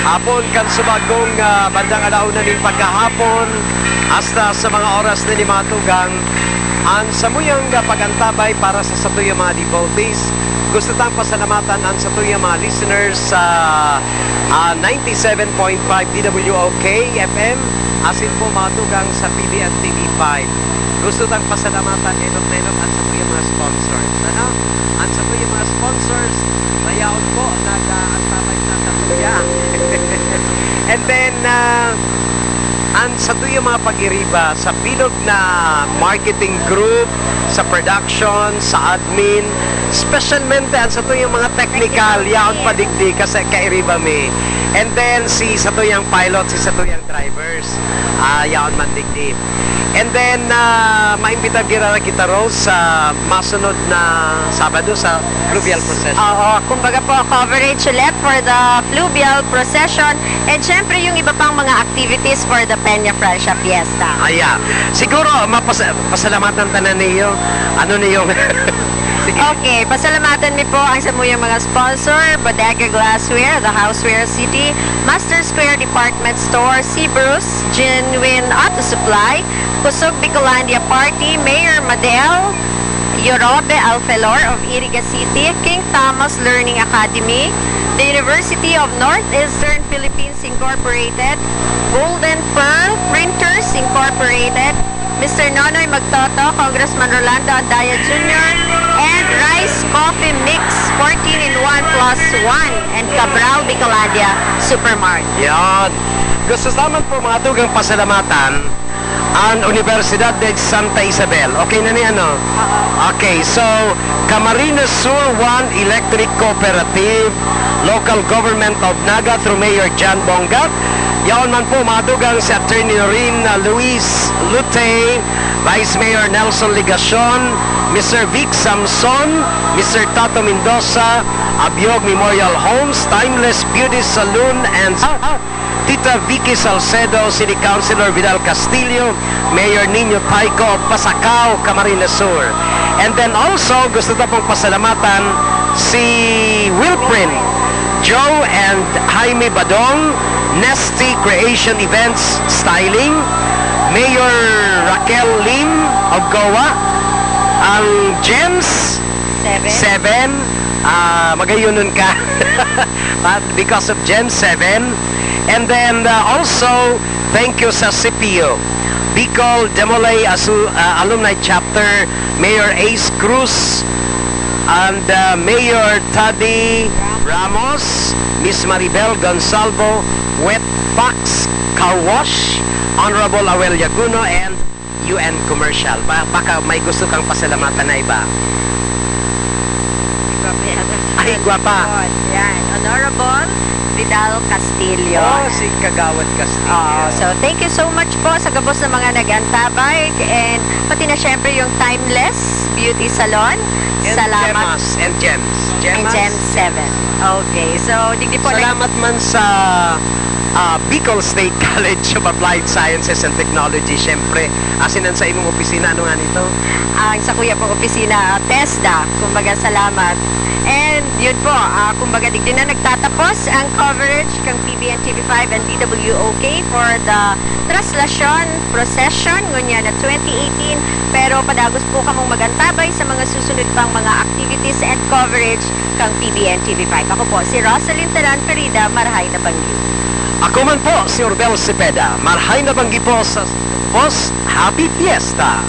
Hapon kan subagong bandang alauna ng pagkahapon hasta sa mga oras na ni mga tugang ang samuyang pagantabay para sa satuyang mga devotees. Gusto tang pasalamatan ang satuyang mga listeners sa 97.5 DWOK FM asin po mga tugang sa PBN TV5. Gusto tang pasalamatan enot-enot ang satuyang mga sponsors. Ano? Ang satuyang mga sponsors mayaon po nag-antabay na katuya. And then ang sa tuyong mga pag-iriba sa bilog na marketing group, sa production, sa admin, specialmente ang sa tuyong mga technical, yaon padigdi kasi kairiba mi. And then si sa tuyang pilot, si sa tuyang drivers, yaon man digdi. And then maimbita gira kita Rose sa masunod na Sabado sa Fluvial Procession. Oo, kumbaga po coverage ulit for the Fluvial Procession and syempre yung iba pang mga activities for the Peña Francia Fiesta. Siguro pasalamatan tanan niyo. Ano niyo? Okay, pasalamatan mi po ang samuyang mga sponsor, Bodega Glassware, The Houseware City, Master Square Department Store, Bruce, Genuine Auto Supply, Kusog Bicolandia Party, Mayor Madel, Yorobe Alfelor of Iriga City, King Thomas Learning Academy, the University of Northeastern Philippines Incorporated, Golden Pearl Printers Incorporated, Mr. Nonoy Magtoto, Congressman Rolando Andaya Jr., and Rice Coffee Mix 14-in-1+1 and Cabral Bicolandia Supermart. Yan. Gusto naman po mga tugang pasalamatan ang Universidad de Santa Isabel. Okay na niya, no? Okay, so Camarines Sur 1 Electric Cooperative, Local Government of Naga through Mayor John Bongat. Yaon man po mga dugang si Attorney Noreen Luis Lute, Vice Mayor Nelson Ligacion, Mr. Vic Samson, Mr. Tato Mendoza, Abiog Memorial Homes, Timeless Beauty Saloon, and Tita Vicky Salcedo, City Councilor Vidal Castillo, Mayor Nino Taico of Pasacao, Camarines Sur. And then also, gusto na pong pasalamatan si Wilprin, Joe and Jaime Badong, Nesty Creation Events Styling, Mayor Raquel Lim of Goa, ang Gems 7, magayunon ka because of Gems 7. And then also thank you sa CPO Bicol Demolay Alumni Chapter, Mayor Ace Cruz and Mayor Taddy Ramos, Miss Maribel Gonsalvo, Wet Fox Car Wash, Honorable Awel Yaguno, and UN Commercial. Baka may gusto kang pasalamatan na iba. Ay, guwapa. Yan, Honorable Vidal Castillo. Si Kagawad Castillo. So thank you so much po sa gabos ng mga nag-antabay and pati na syempre yung Timeless Beauty Salon. And Salamat. And Gems. And Gems 7. Okay, so digdi po. Salamat man sa Bicol State College of Applied Sciences and Technology. Siyempre, asinan sa imong opisina, ano nga nito? Ang sa kuya pong opisina, TESDA. Kumbaga, salamat. And yun po, kumbaga digdi na nagtatapos ang coverage ng PBN TV5 and DWOK for the Traslasyon Procession ngunya na 2018. Pero padagos po kamong magantabay sa mga susunod pang mga activities and coverage ng PBN TV5. Ako po, si Rosalyn Taran Carida, Marahay na Banggi. Ako man po, si Orbel Cepeda. Marahay na Banggi po sa Post Happy Fiesta.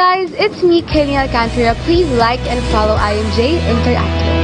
guys, it's me, Kenny Alcantara. Please like and follow IMJ Interactive.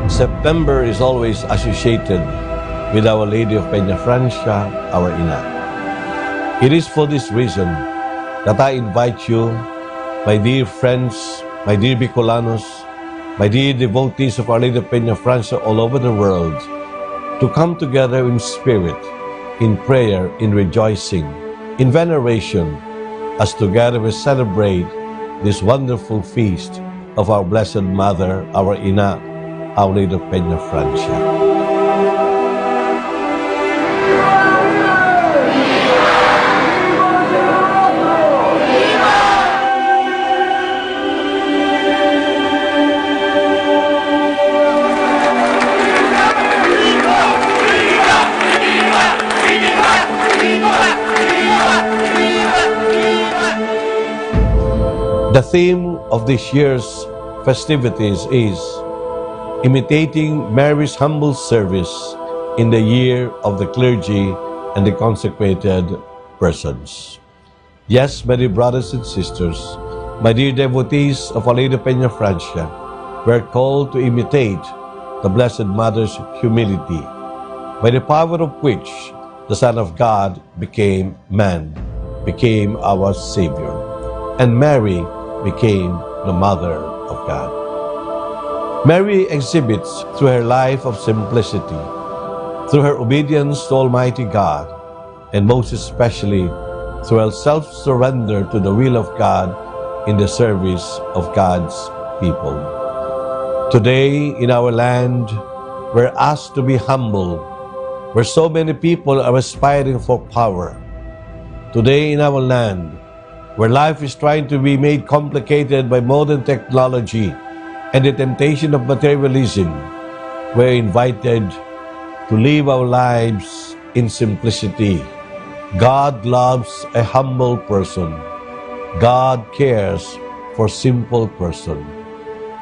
September is always associated with Our Lady of Peña Francia, our Ina. It is for this reason that I invite you, my dear friends, my dear Bicolanos, my dear devotees of Our Lady of Peña Francia all over the world, to come together in spirit, in prayer, in rejoicing, in veneration, as together we celebrate this wonderful feast of our Blessed Mother, our Ina, Our Lady of Peña Francia. The theme of this year's festivities is imitating Mary's humble service in the year of the clergy and the consecrated persons. Yes, my dear brothers and sisters, my dear devotees of Our Lady of Peña Francia, we are called to imitate the Blessed Mother's humility, by the power of which the Son of God became man, became our Savior, and Mary became the Mother of God. Mary exhibits through her life of simplicity, through her obedience to Almighty God, and most especially through her self-surrender to the will of God in the service of God's people. Today in our land, we're asked to be humble, where so many people are aspiring for power. Today in our land, where life is trying to be made complicated by modern technology and the temptation of materialism, we're invited to live our lives in simplicity. God loves a humble person. God cares for simple person.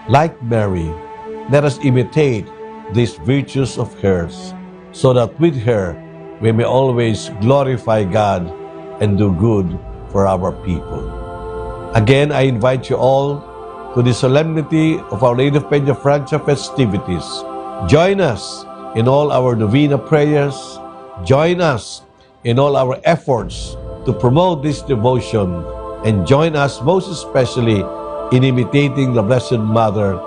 Like Mary, let us imitate these virtues of hers, so that with her we may always glorify God and do good for our people. Again, I invite you all to the solemnity of Our Lady of Peña Francia festivities. Join us in all our novena prayers. Join us in all our efforts to promote this devotion, and join us most especially in imitating the Blessed Mother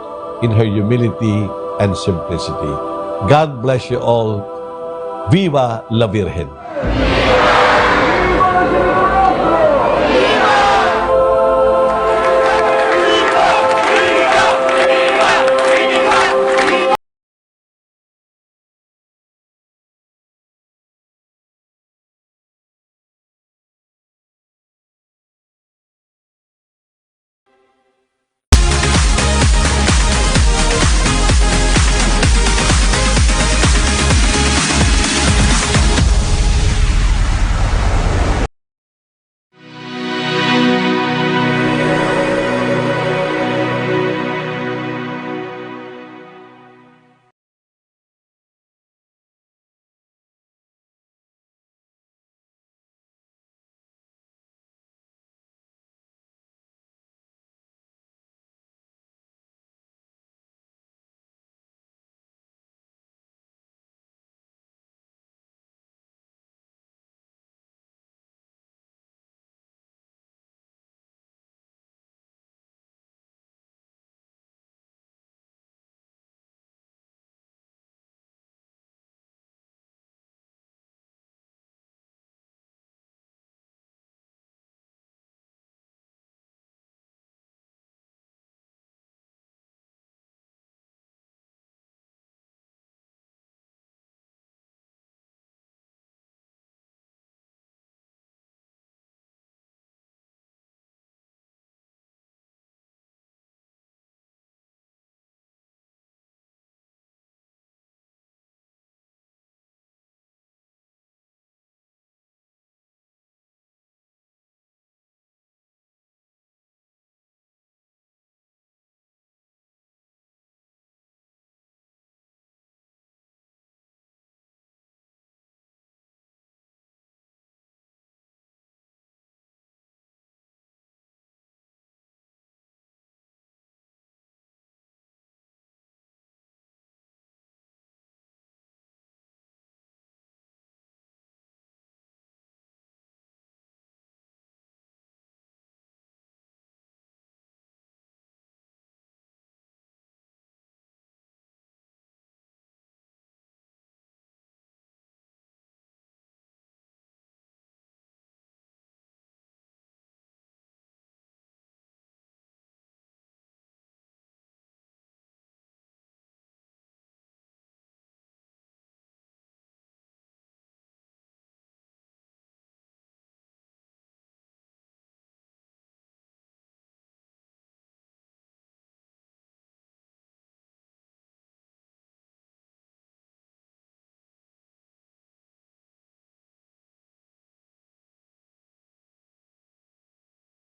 in her humility and simplicity. God bless you all. Viva la Virgen!